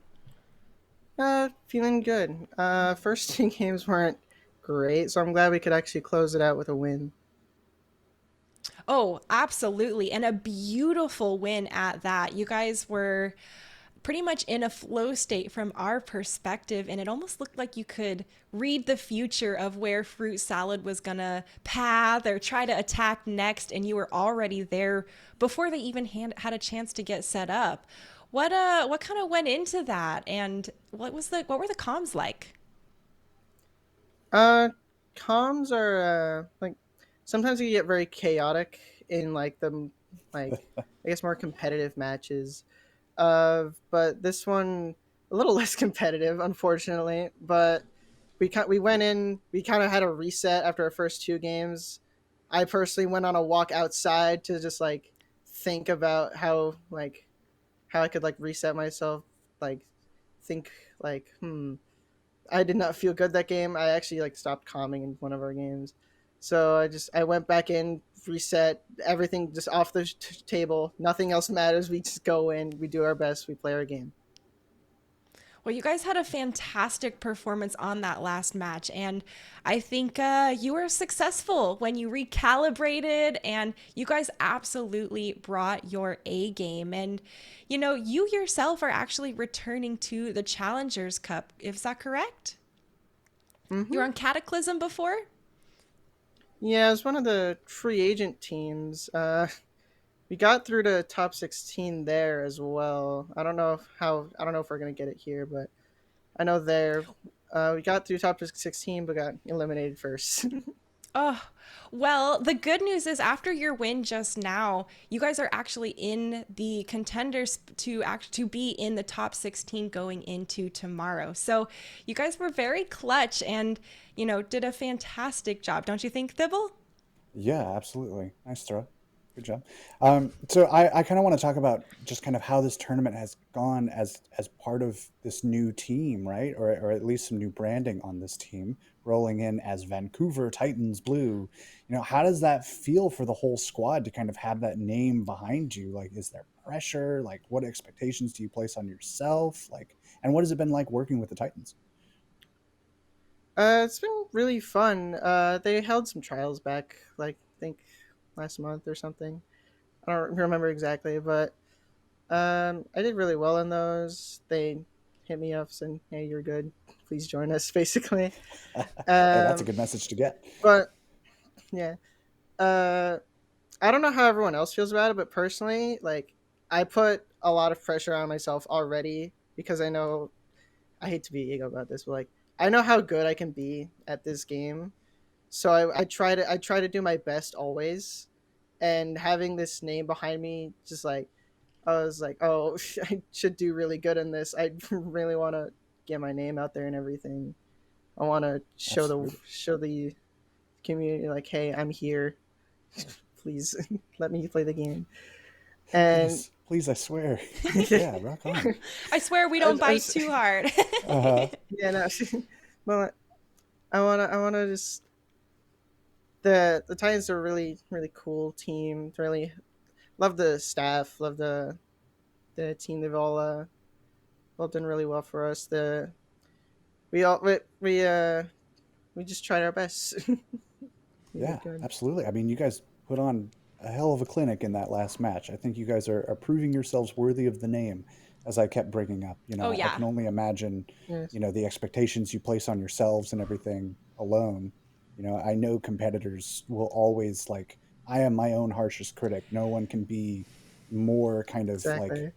Feeling good. First two games weren't great, so I'm glad we could actually close it out with a win. Oh, absolutely. And a beautiful win at that. You guys were pretty much in a flow state from our perspective, and it almost looked like you could read the future of where Fruit Salad was gonna path or try to attack next, and you were already there before they even had a chance to get set up. What kind of went into that, and what were the comms like? Uh, Comms are like sometimes you get very chaotic in like the like I guess more competitive matches. But this one a little less competitive, unfortunately. But we went in. We kind of had a reset after our first two games. I personally went on a walk outside to just like think about how I could like reset myself, like think like I did not feel good that game. I actually like stopped calming in one of our games. So I went back in, reset everything just off the table. Nothing else matters. We just go in, we do our best, we play our game. Well, you guys had a fantastic performance on that last match, and I think you were successful when you recalibrated, and you guys absolutely brought your A game. And, you know, you yourself are actually returning to the Challengers Cup. Is that correct? Mm-hmm. You were on Cataclysm before? Yeah, it was one of the free agent teams. We got through to top 16 there as well. I don't know if we're gonna get it here, but I know there. We got through top 16, but got eliminated first. Oh, well, the good news is after your win just now, you guys are actually in the contenders to be in the top 16 going into tomorrow. So you guys were very clutch and, you know, did a fantastic job. Don't you think, Thibble? Yeah, absolutely. Nice throw. Good job. So I kind of want to talk about just kind of how this tournament has gone as part of this new team, right? Or at least some new branding on this team, rolling in as Vancouver Titans Blue. You know, how does that feel for the whole squad to kind of have that name behind you? Like, is there pressure? Like, what expectations do you place on yourself? Like, and what has it been like working with the Titans? It's been really fun. They held some trials back, like I think last month or something. I don't remember exactly, but I did really well in those. They hit me up saying, "Hey, you're good. Please join us." Basically, Hey, that's a um, good message to get. but yeah, uh, I don't know how everyone else feels about it, but personally, like I put a lot of pressure on myself already because I know I hate to be ego about this, but like I know how good I can be at this game. So I try to do my best always, and having this name behind me, just like I was like, oh, I should do really good in this. I really want to get my name out there and everything. I want to Absolutely. show the community like, hey, I'm here. Please let me play the game. And Please, please, I swear. Yeah, rock on. I swear we don't bite too hard. Uh-huh. yeah, no, but I wanna just the Titans are a really cool team. Really love the staff, love the team. They've all done really well for us. The we all we just tried our best. We Yeah, did good. absolutely. I mean, you guys put on a hell of a clinic in that last match. I think you guys are proving yourselves worthy of the name, as I kept bringing up. You Oh, know, I yeah. can only imagine, Yes. you know, the expectations you place on yourselves and everything alone. You know, I know competitors will always like, I am my own harshest critic. No one can be more kind of like Exactly.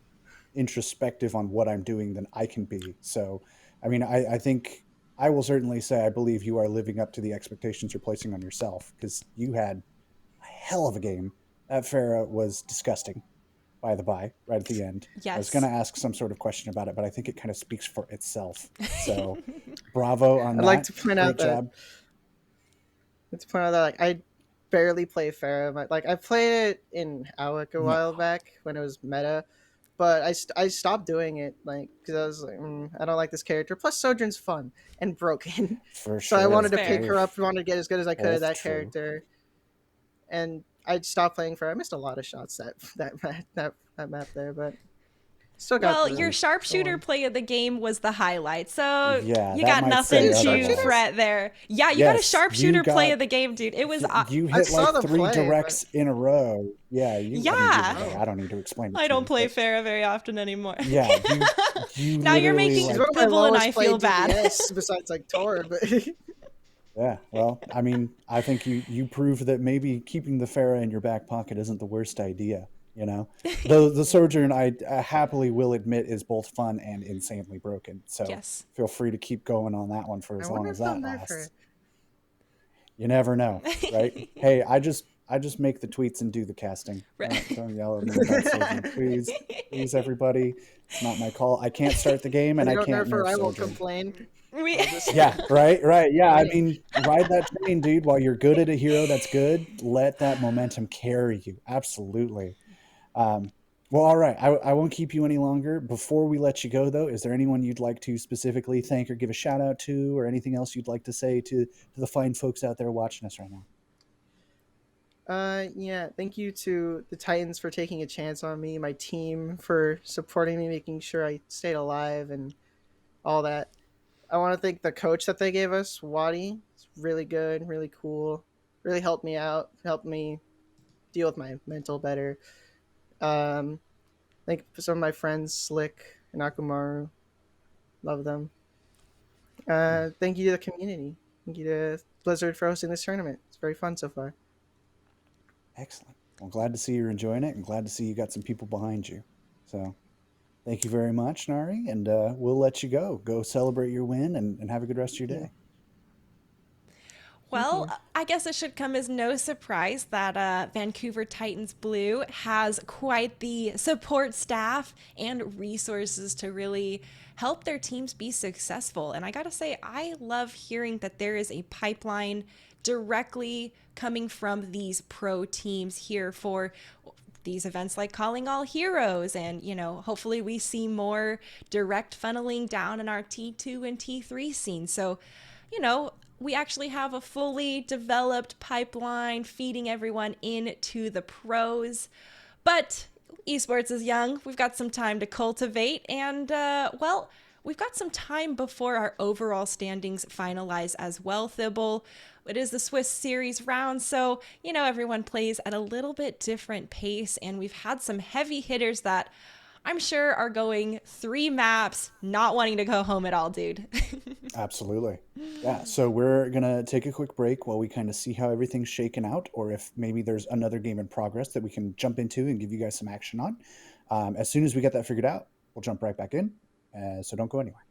introspective on what I'm doing than I can be. So, I mean, I think I will certainly say I believe you are living up to the expectations you're placing on yourself because you had a hell of a game. That Farah was disgusting, by the by, right at the end. I was going Yes. to ask some sort of question about it, but I think it kind of speaks for itself. So, bravo on I'd like that. to point Great out that job. like barely play Pharah. Like I played it in AWIC a while No, back when it was meta, but I stopped doing it like because I was like, I don't like this character. Plus, Sojourn's fun and broken, for so I That's wanted sure. to pick fair. her Both, up, wanted to get as good as I could at both that true. character, and I stopped playing Pharah. I missed a lot of shots that map there, but still got Well, your the sharpshooter one. play of the game was the highlight, so Yeah, you that got might I say nothing use to sharpshooters. otherwise. fret there. Yeah, you got a Yes, you sharpshooter play got of the game, dude. It was you I hit saw like the three play, but directs in a row. Yeah, you. I mean, you. yeah. Hey, oh, I don't need to explain it I to don't you, play but Pharah very often anymore. yeah, you Now you're literally making she's like one of my Sybil and lowest I play feel bad. DPS besides like Tor, but yeah. Well, I mean, I think you proved that maybe keeping the Farah in your back pocket isn't the worst idea. You know, the Sojourn I happily will admit is both fun and insanely broken. So Yes. feel free to keep going on that one for I as long wonder as if they'll that nerf her. lasts. You never know, right? Hey, I just make the tweets and do the casting. Don't yell at me about Sojourn, please, please, everybody. It's not my call. I can't start the game, If and you I don't can't nerf her, nerf I will Sojourn. complain. We- I'll just Yeah, right. Yeah, I Right. mean, ride that train, dude. While you're good at a hero that's good, let that momentum carry you. Absolutely. Well, all right. I won't keep you any longer. Before we let you go, though, is there anyone you'd like to specifically thank or give a shout out to, or anything else you'd like to say to the fine folks out there watching us right now? Yeah, thank you to the Titans for taking a chance on me, my team for supporting me, making sure I stayed alive and all that. I want to thank the coach that they gave us, Wadi. It's really good, really cool. Really helped me out, helped me deal with my mental better. Um, thank some of my friends, Slick and Akumaru. Love them. Thank you to the community. Thank you to Blizzard for hosting this tournament. It's very fun so far. Excellent. Well, glad to see you're enjoying it, and glad to see you got some people behind you. So, thank you very much, Nari, and we'll let you go. Go celebrate your win and have a good rest of your Thank day. Thank Well, you. I guess it should come as no surprise that Vancouver Titans Blue has quite the support staff and resources to really help their teams be successful. And I gotta say, I love hearing that there is a pipeline directly coming from these pro teams here for these events like Calling All Heroes. And, hopefully we see more direct funneling down in our T2 and T3 scene. So, we actually have a fully developed pipeline feeding everyone into the pros. But esports is young. We've got some time to cultivate. And, we've got some time before our overall standings finalize as well, Thibble. It is the Swiss Series round, so, everyone plays at a little bit different pace. And we've had some heavy hitters that I'm sure are going 3 maps, not wanting to go home at all, dude. Absolutely. Yeah. So we're going to take a quick break while we kind of see how everything's shaken out, or if maybe there's another game in progress that we can jump into and give you guys some action on. As soon as we get that figured out, we'll jump right back in. So don't go anywhere.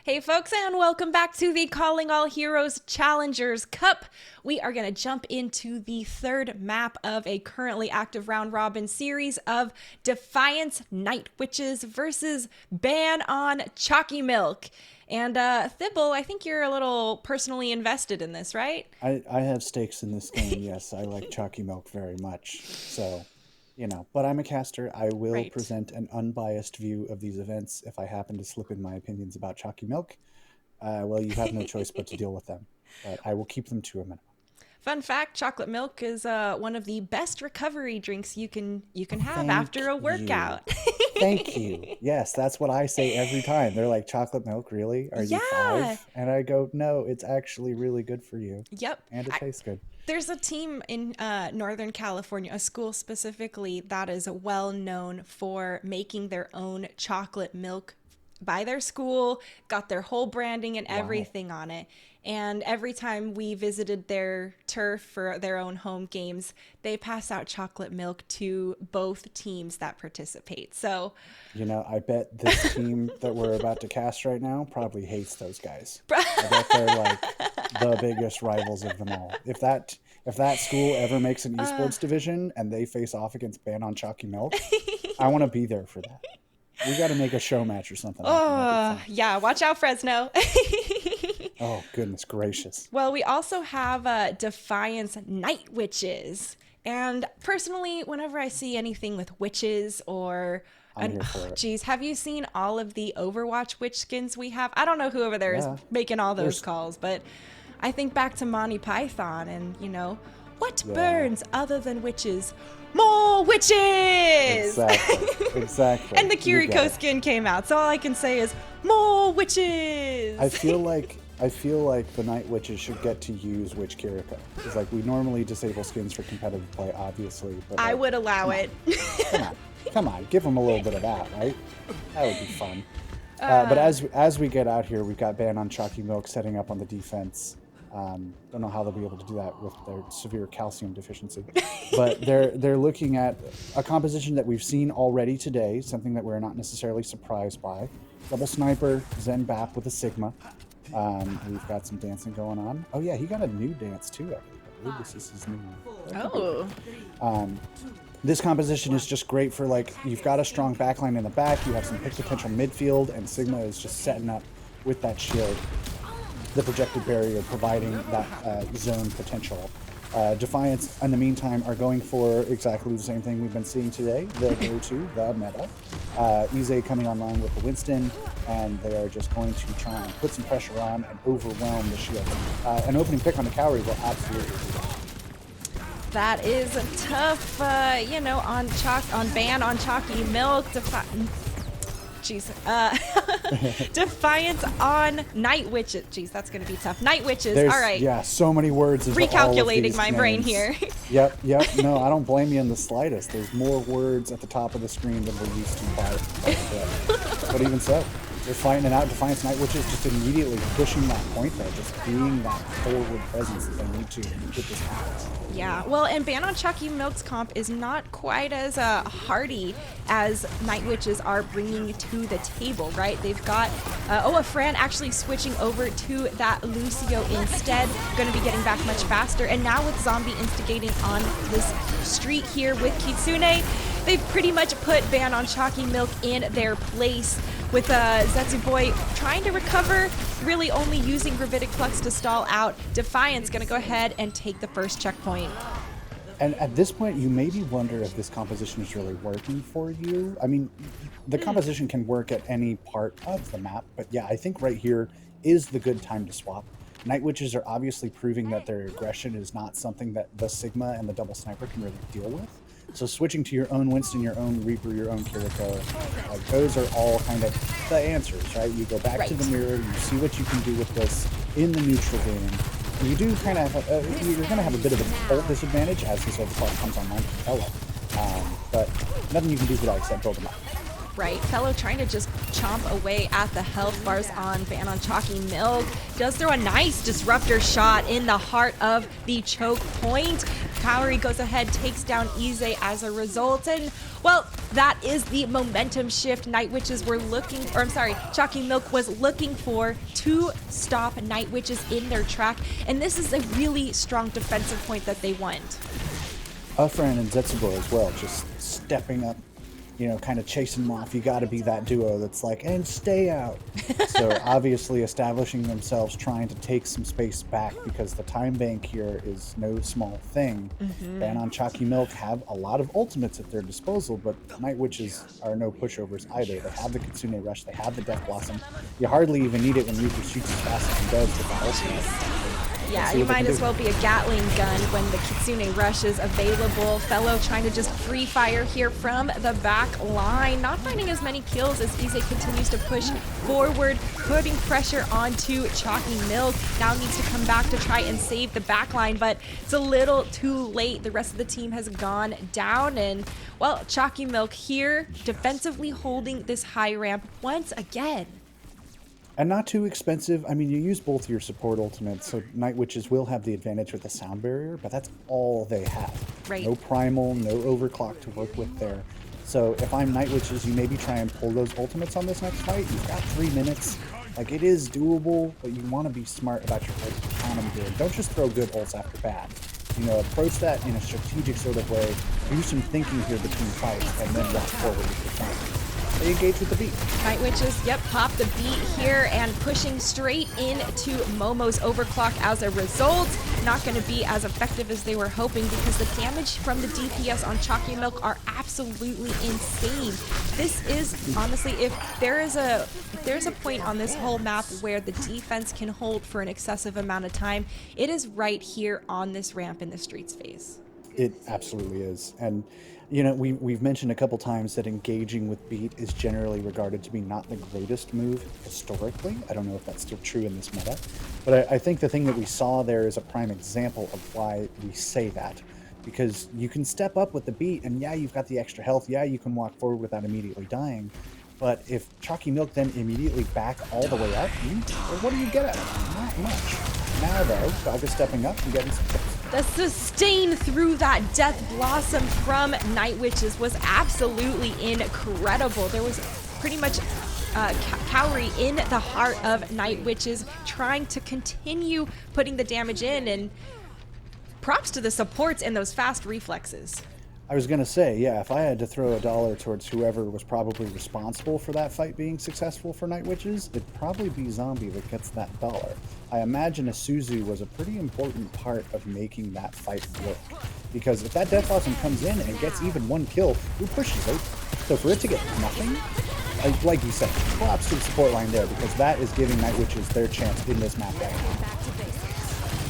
Hey folks, and welcome back to the Calling All Heroes Challengers Cup. We are going to jump into the third map of a currently active round robin series of Defiance Night Witches versus Ban on Chalky Milk. And Thibble, I think you're a little personally invested in this, right? I have stakes in this game, yes. I like Chalky Milk very much. So, you know, but I'm a caster. I will present an unbiased view of these events if I happen to slip in my opinions about Chalky Milk. Well, you have no choice but to deal with them. But I will keep them to a minimum. Fun fact, chocolate milk is one of the best recovery drinks you can have after a workout. Thank you. Yes, that's what I say every time. They're like, chocolate milk, really? Are you 5? And I go, no, it's actually really good for you. Yep. And it tastes good. There's a team in Northern California, a school specifically, that is well known for making their own chocolate milk by their school, got their whole branding and everything on it. And every time we visited their turf for their own home games, they pass out chocolate milk to both teams that participate. So, you know, I bet this team that we're about to cast right now probably hates those guys. I bet they're like the biggest rivals of them all. If that school ever makes an esports division and they face off against Ban on Chalky Milk, I want to be there for that. We got to make a show match or something. Yeah, watch out, Fresno. Oh, goodness gracious. Well, we also have Defiance Night Witches. And personally, whenever I see anything with witches or... Geez, have you seen all of the Overwatch witch skins we have? I don't know who over there is making all those calls, but I think back to Monty Python and, you know, what burns other than witches? More witches! Exactly. And the Kiriko skin came out, so all I can say is, more witches! I feel like the Night Witches should get to use Witch Kiriko. It's like we normally disable skins for competitive play, obviously. But I would allow it. Come on, give them a little bit of that, right? That would be fun. But as we get out here, we've got Ban on Chalky Milk setting up on the defense. Don't know how they'll be able to do that with their severe calcium deficiency. But they're looking at a composition that we've seen already today, something that we're not necessarily surprised by. Double Sniper, Zen Bap with a Sigma. We've got some dancing going on. Oh yeah, he got a new dance too, I believe this is his new one. This composition is just great for, like, you've got a strong backline in the back, you have some pick potential midfield, and Sigma is just setting up with that shield, the projected barrier, providing that zone potential. Defiance, in the meantime, are going for exactly the same thing we've been seeing today, the go-to, the meta. Ize coming online with the Winston, and they are just going to try and put some pressure on and overwhelm the shield. An opening pick on the Cowrie will absolutely do that. That is tough, you know, on Ban on Chalky Milk. Jeez. Defiance on Night Witches. Jeez, that's going to be tough. Night Witches. There's, All right. yeah, so many words. Into all of Recalculating these my brain names. here. Yep. No, I don't blame you in the slightest. There's more words at the top of the screen than we're used to by but even so, they're fighting it out. Defiance Night Witches just immediately pushing that point there, just being that forward presence that they need to get this out. Yeah, well, and Ban on Chalky Milk's comp is not quite as hardy as Night Witches are bringing to the table, right? They've got, a Fran actually switching over to that Lucio instead, going to be getting back much faster. And now with Zombie instigating on this street here with Kitsune, they've pretty much put Ban on Chalky Milk in their place, with Zetsu Boy trying to recover, really only using Gravitic Flux to stall out. Defiance gonna go ahead and take the first checkpoint. And at this point, you maybe wonder if this composition is really working for you. I mean, the composition can work at any part of the map, but yeah, I think right here is the good time to swap. Night Witches are obviously proving that their aggression is not something that the Sigma and the Double Sniper can really deal with. So switching to your own Winston, your own Reaper, your own Kiriko, like those are all kind of the answers, right? You go back to the mirror, you see what you can do with this in the neutral game. And you do kind of have you're going to have a bit of an ult disadvantage as this overclock comes online for Fellow. But nothing you can do for that except build them up. Right, Fellow trying to just chomp away at the health bars on Ban on Chalky Milk. Does throw a nice disruptor shot in the heart of the choke point. Kaori goes ahead, takes down Ize as a result, and well, that is the momentum shift Night Witches were looking, or I'm sorry, Chalky Milk was looking for to stop Night Witches in their track, and this is a really strong defensive point that they want. Fran and Zetsubo as well, just stepping up, you know, kind of chasing them off. You got to be that duo that's like, and stay out. So obviously establishing themselves, trying to take some space back because the time bank here is no small thing. Ban on Chalky Milk have a lot of ultimates at their disposal, but Night Witches are no pushovers either. They have the Kitsune Rush, they have the Death Blossom. You hardly even need it when Reaper shoots as fast as he does with the ultimate. Yeah, you might as well be a Gatling gun when the Kitsune Rush is available. Fellow trying to just free fire here from the back line. Not finding as many kills as Ize continues to push forward, putting pressure onto Chalky Milk. Now needs to come back to try and save the back line, but it's a little too late. The rest of the team has gone down, and well, Chalky Milk here defensively holding this high ramp once again. And not too expensive. I mean, you use both your support ultimates, so Night Witches will have the advantage with the sound barrier, but that's all they have. Right. No primal, no overclock to work with there. So if I'm Night Witches, you maybe try and pull those ultimates on this next fight. You've got 3 minutes. Like, it is doable, but you want to be smart about your ult economy here. Don't just throw good ults after bad. You know, approach that in a strategic sort of way. Do some thinking here between fights, and then walk forward with your time. They engage with the beat. Night Witches, yep, pop the beat here and pushing straight into Momo's overclock as a result. Not going to be as effective as they were hoping because the damage from the DPS on Chalky Milk are absolutely insane. This is honestly, if there's a point on this whole map where the defense can hold for an excessive amount of time, it is right here on this ramp in the streets phase. It absolutely is. And you know, we've mentioned a couple times that engaging with beat is generally regarded to be not the greatest move historically. I don't know if that's still true in this meta, but I think the thing that we saw there is a prime example of why we say that. Because you can step up with the beat, and yeah, you've got the extra health, yeah, you can walk forward without immediately dying, but if Chalky Milk then immediately back all the way up, what do you get out of it? Not much. Now though, Dog is stepping up and getting some kills. The sustain through that Death Blossom from Night Witches was absolutely incredible. There was pretty much Kaori in the heart of Night Witches trying to continue putting the damage in, and props to the supports and those fast reflexes. I was going to say, yeah, if I had to throw $1 towards whoever was probably responsible for that fight being successful for Night Witches, it'd probably be Zombie that gets that $1. I imagine Isuzu was a pretty important part of making that fight work. Because if that Death Blossom comes in and gets even 1 kill, who pushes it? So for it to get nothing, like you said, props to the support line there, because that is giving Night Witches their chance in this map right now.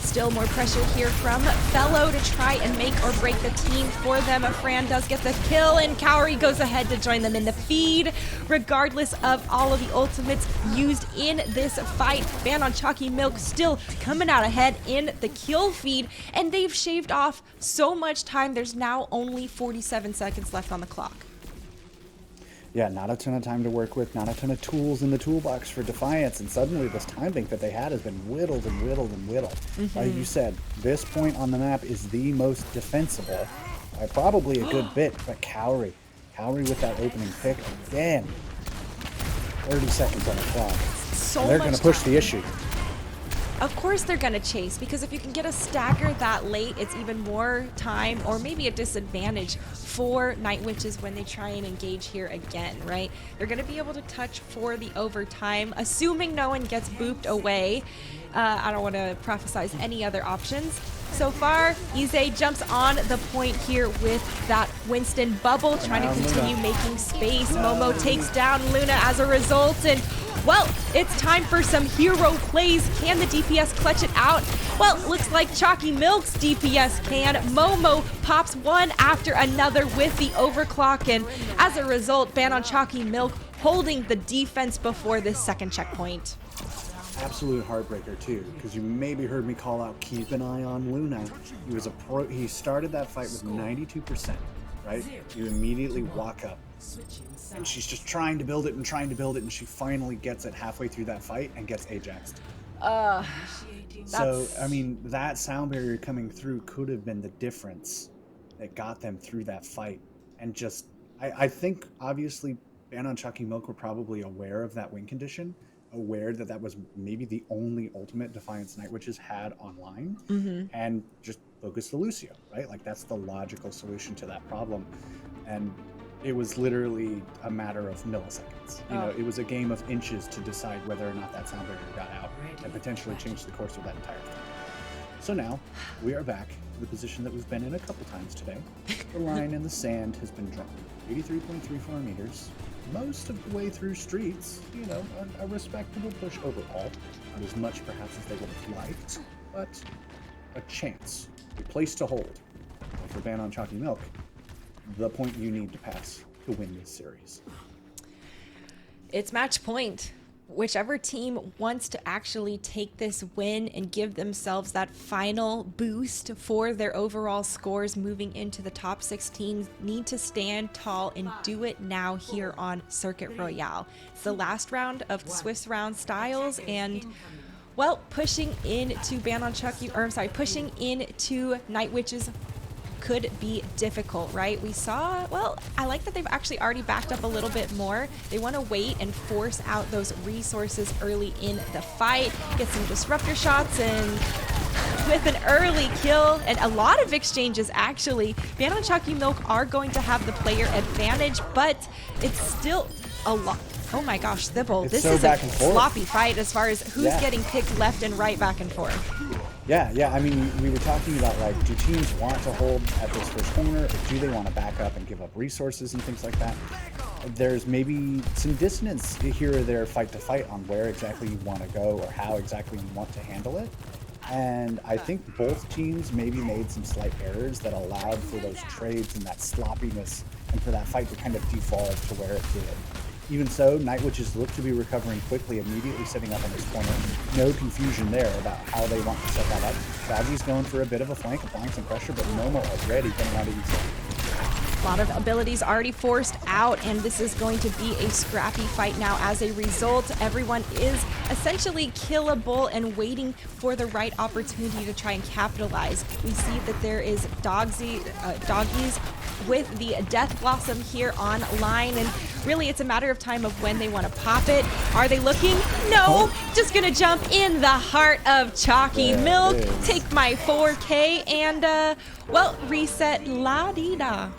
Still more pressure here from Fellow to try and make or break the team for them. Fran does get the kill, and Cowrie goes ahead to join them in the feed. Regardless of all of the ultimates used in this fight, Ban on Chalky Milk still coming out ahead in the kill feed, and they've shaved off so much time. There's now only 47 seconds left on the clock. Yeah, not a ton of time to work with, not a ton of tools in the toolbox for Defiance, and suddenly this time bank that they had has been whittled and whittled and whittled. Like you said, this point on the map is the most defensible by probably a good bit, but Cowrie with that opening pick again. 30 seconds on the clock. So And they're much going to push time. the issue. Of course they're going to chase, because if you can get a stagger that late, it's even more time or maybe a disadvantage for Night Witches when they try and engage here again, right? They're going to be able to touch for the overtime, assuming no one gets booped away. I don't want to prophesize any other options. So far, Ize jumps on the point here with that Winston bubble, trying to continue making space. Momo takes down Luna as a result, and well, it's time for some hero plays. Can the DPS clutch it out? Well, looks like Chalky Milk's DPS can. Momo pops one after another with the overclock, and as a result, Ban on Chalky Milk holding the defense before this second checkpoint. Absolute heartbreaker too, because you maybe heard me call out keep an eye on Luna. He was he started that fight with 92%, right? You immediately walk up, and she's just trying to build it, and she finally gets it halfway through that fight and gets Ajaxed. So, I mean, that sound barrier coming through could have been the difference that got them through that fight. And just, I think, obviously, Ban on Chalky Milk were probably aware of that win condition, aware that that was maybe the only ultimate Defiance Night Witches had online, and just focus the Lucio, right? Like, that's the logical solution to that problem. And it was literally a matter of milliseconds. You know, it was a game of inches to decide whether or not that sound barrier got out and potentially change the course of that entire thing. So now, we are back to the position that we've been in a couple times today. The line in the sand has been drawn. 83.34 meters. Most of the way through streets, you know, a respectable push overall. Not as much, perhaps, as they would have liked, but a chance. A place to hold. And for Ban on Chalky Milk, the point you need to pass to win this series. It's match point. Whichever team wants to actually take this win and give themselves that final boost for their overall scores moving into the top 16 need to stand tall and do it now here on Circuit Royale. It's the last round of Swiss round styles, and well, pushing into pushing into Night Witches could be difficult, right? We saw, well, I like that they've actually already backed up a little bit more. They want to wait and force out those resources early in the fight, get some disruptor shots, and with an early kill and a lot of exchanges actually, Ban on Chalky Milk are going to have the player advantage, but it's still a lot. Oh my gosh, Thibble, this is a sloppy fight as far as who's getting picked left and right, back and forth. Yeah, I mean, we were talking about, like, do teams want to hold at this first corner, or do they want to back up and give up resources and things like that? There's maybe some dissonance here or there, fight to fight, on where exactly you want to go or how exactly you want to handle it. And I think both teams maybe made some slight errors that allowed for those trades and that sloppiness and for that fight to kind of default to where it did. Even so, Night Witches look to be recovering quickly, immediately setting up in this corner. No confusion there about how they want to set that up. Doggy's going for a bit of a flank, applying some pressure, but Momo already coming out of easy. A lot of abilities already forced out, and this is going to be a scrappy fight now. As a result, everyone is essentially killable and waiting for the right opportunity to try and capitalize. We see that there is doggies with the Death Blossom here online, and really it's a matter of time of when they want to pop it. Are they looking? No! Just gonna jump in the heart of Chalky Milk, take my 4K, and well, reset la-dee-da.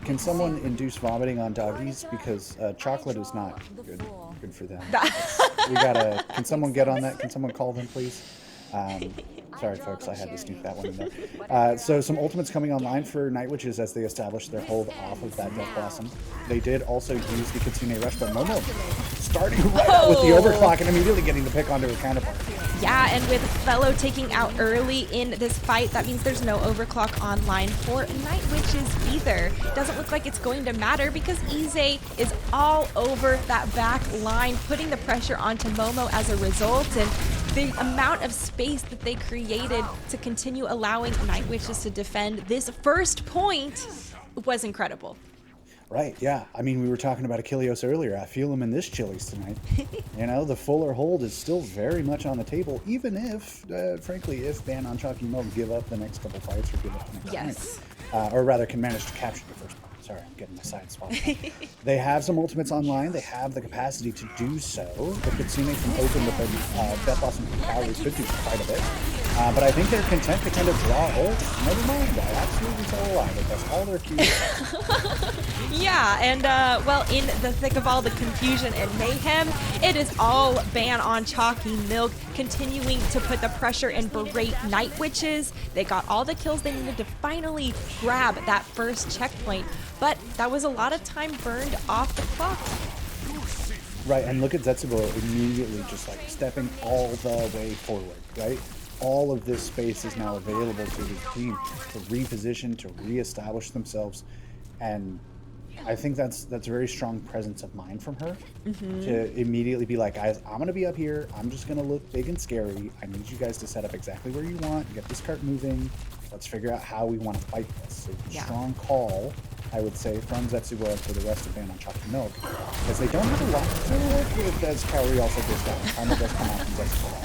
Can someone induce vomiting on doggies? Because chocolate is not good for them. We gotta, can someone get on that? Can someone call them, please? Sorry, folks, I had to sneak that one in there. So some ultimates coming online for Night Witches as they establish their hold off of that Death Blossom. They did also use the Kitsune Rush, but Momo starting right out with the overclock and immediately getting the pick onto her counterpart. Yeah, and with Fellow taking out early in this fight, that means there's no overclock online for Night Witches either. Doesn't look like it's going to matter because Ize is all over that back line, putting the pressure onto Momo as a result, and the amount of space that they created to continue allowing Night Witches to defend this first point was incredible. Right, yeah. I mean, we were talking about Achilles earlier. I feel him in this Chili's tonight. You know, the fuller hold is still very much on the table, even if, frankly, if Ban on Chalky Milk give up the next couple fights or give up the next point. Or rather, can manage to capture the first point. Sorry, I'm getting my side spot. They have some ultimates online. They have the capacity to do so. The Kitsune from open with the Death Blossom calories could do quite a bit. But I think they're content to kind of draw ult. Never mind, I absolutely tell a lie. That's all they're cute. Yeah, and well, in the thick of all the confusion and mayhem, it is all Ban on Chalky Milk, continuing to put the pressure and berate Night Witches. They got all the kills they needed to finally grab that first checkpoint, but that was a lot of time burned off the clock. Right, and look at Zetsubo immediately just like stepping all the way forward, right? All of this space is now available to his team to reposition, to reestablish themselves, and I think that's a very strong presence of mind from her to immediately be like, guys, I'm gonna be up here. I'm just gonna look big and scary. I need you guys to set up exactly where you want. Get this cart moving. Let's figure out how we want to fight this. So strong call, I would say, from Zetsubo and for the rest of Ban on Chalky Milk, because they don't have a lot to work with as Kaori also goes down. Primal does come out from Zetsubo.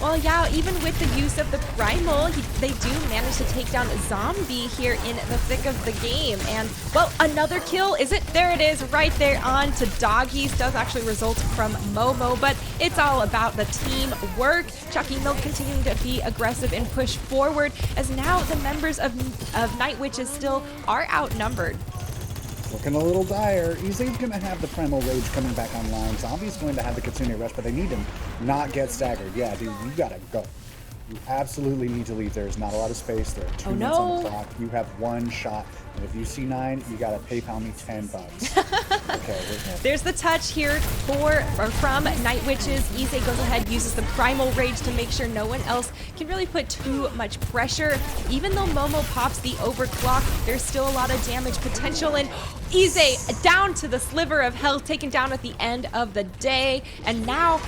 Well, yeah, even with the use of the Primal, they do manage to take down Zombie here in the thick of the game. And, well, another kill, is it? There it is, right there on to Doggies. Does actually result from Momo, but it's all about the teamwork. Chalky Milk continuing to be aggressive and push forward, as now the members of Night Witches still are outnumbered. Looking a little dire. Ize's going to have the Primal Rage coming back online. Zombie's going to have the Kitsune Rush, but they need to not get staggered. Yeah, dude, you got to go. You absolutely need to leave. There's not a lot of space. There are 2 minutes on the clock. You have one shot. And if you see 9, you got to PayPal me $10. Okay. There's the touch here from Night Witches. Ize goes ahead, uses the Primal Rage to make sure no one else can really put too much pressure. Even though Momo pops the overclock, there's still a lot of damage potential, and Ize down to the sliver of health, taken down at the end of the day. And now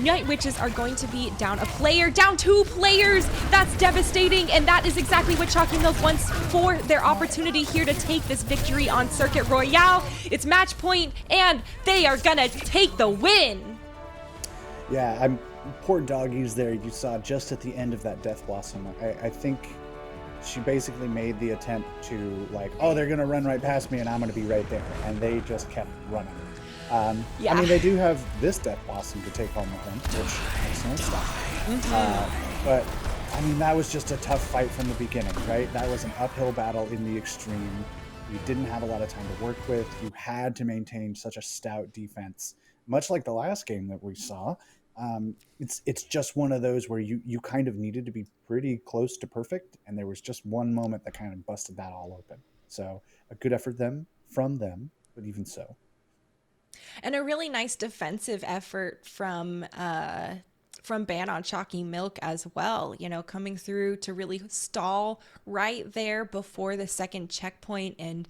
Night Witches are going to be down a player, down 2 players. That's devastating, and that is exactly what Chalky Milk wants for their opportunity here to take this victory on Circuit Royale. It's match point, and they are gonna take the win. Yeah, poor Doggies there. You saw just at the end of that Death Blossom. I think she basically made the attempt to like, oh, they're gonna run right past me and I'm gonna be right there, and they just kept running. I mean, they do have this Death Blossom to take home with them, which excellent stuff. But I mean, that was just a tough fight from the beginning, right? That was an uphill battle in the extreme. You didn't have a lot of time to work with. You had to maintain such a stout defense, much like the last game that we saw. It's just one of those where you kind of needed to be pretty close to perfect, and there was just one moment that kind of busted that all open. So a good effort from them, but even so. And a really nice defensive effort from Ban on Chalky Milk as well, you know, coming through to really stall right there before the second checkpoint. And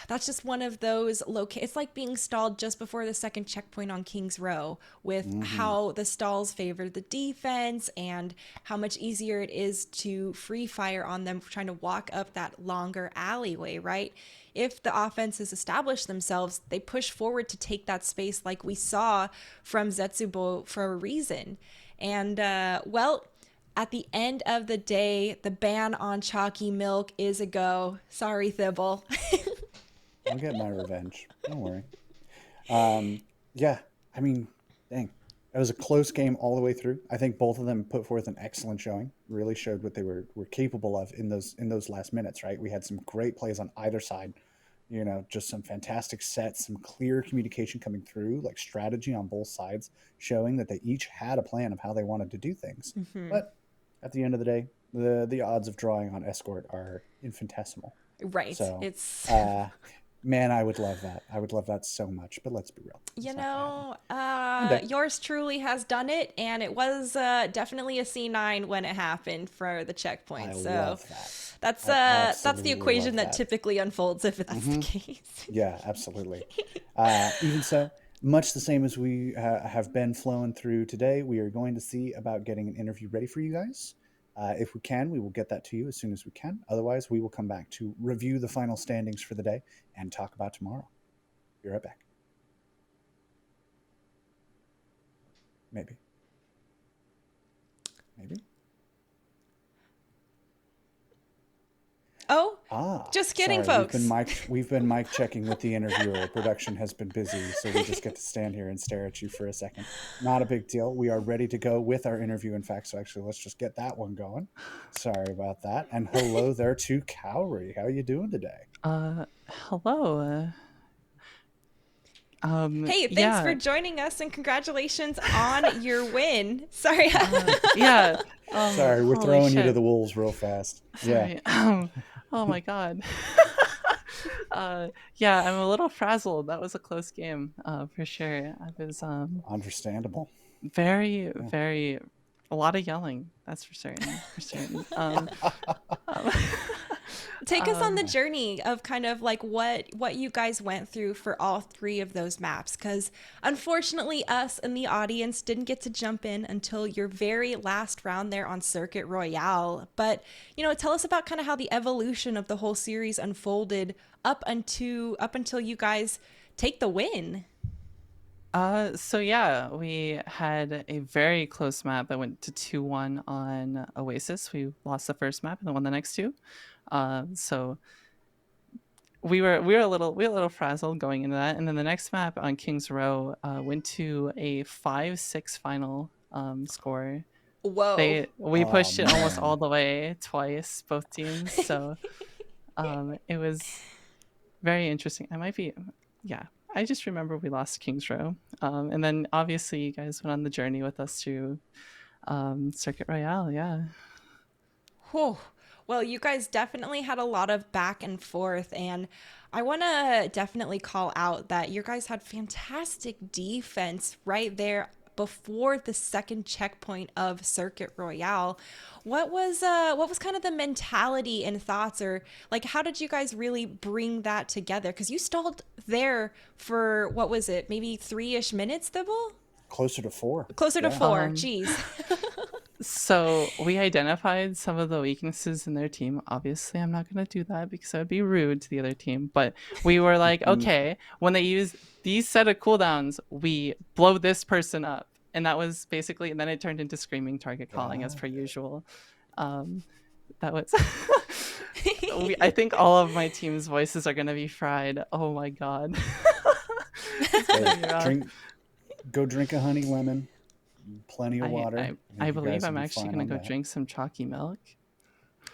that's just one of those it's like being stalled just before the second checkpoint on King's Row, with how the stalls favor the defense and how much easier it is to free fire on them trying to walk up that longer alleyway, right? If the offenses establish themselves, they push forward to take that space like we saw from Zetsubo for a reason. And, well, at the end of the day, the ban on Chalky Milk is a go. Sorry, Thibble. I'll get my revenge. Don't worry. Yeah, I mean, dang. It was a close game all the way through. I think both of them put forth an excellent showing. Really showed what they were capable of in those last minutes, right? We had some great plays on either side. just some fantastic sets, some clear communication coming through, like strategy on both sides, showing that they each had a plan of how they wanted to do things. Hmm. But at the end of the day, the odds of drawing on Escort are infinitesimal. Right. So, It's uh, man, I would love that. I would love that so much. But let's be real, it's not gonna happen. One day. yours truly has done it, and it was definitely a C9 when it happened for the checkpoint. I So love that. that's I that's the absolutely equation love that that. typically unfolds if that's the Hmm. case. Yeah, absolutely. Even so, much the same as we have been flowing through today, we are going to see about getting an interview ready for you guys. If we can, we will get that to you as soon as we can. Otherwise, we will come back to review the final standings for the day and talk about tomorrow. Be right back. Maybe. Maybe. Oh, Ah, just kidding, sorry. folks. We've been mic checking with the interviewer. Production has been busy, so we just get to stand here and stare at you for a second. Not a big deal. We are ready to go with our interview. In fact, so actually, let's just get that one going. Sorry about that. And hello there to Cowrie. How are you doing today? Hello. Hey, thanks for Yeah. joining us and congratulations on your win. Sorry. Yeah. Sorry, we're Holy throwing you to shit. the wolves real fast. Yeah, Sorry. Oh my god. Yeah, I'm a little frazzled. That was a close game, for sure. I was understandable. very, Yeah. very a lot of yelling. That's for certain. For certain. Um, Take us on the um, journey of kind of like what you guys went through for all three of those maps, because unfortunately us and the audience didn't get to jump in until your very last round there on Circuit Royale. But tell us about kind of how the evolution of the whole series unfolded up until you guys take the win. so yeah, we had a very close map that went to 2-1 on Oasis. We lost the first map and then won the next two. So we were a little frazzled going into that, and then the next map on Kings Row went to a 5-6 final score. Whoa. We Oh pushed it almost all man. the way twice, both teams. So it was very interesting. Yeah. I just remember we lost Kings Row, and then obviously you guys went on the journey with us through Circuit Royale. Yeah. Whew. Well, you guys definitely had a lot of back and forth, and I want to definitely call out that you guys had fantastic defense right there before the second checkpoint of Circuit Royale. What was kind of the mentality and thoughts, or like how did you guys really bring that together? Because you stalled there for what was it, maybe 3-ish minutes, Thibble? Closer to 4. Closer to Yeah. 4. Um, Jeez. So we identified some of the weaknesses in their team. Obviously, I'm not going to do that because that would be rude to the other team. But we were like, Mhm. okay, when they use these set of cooldowns, we blow this person up. And that was basically, and then it turned into screaming target calling as Got per it. usual. Um, that was, I think all of my team's voices are going to be fried. Oh my God. It's going to Hey, be rough. go drink a honey lemon, plenty of I, water. I, I I think you believe guys will I'm be actually fine going on to go that. drink some chalky milk.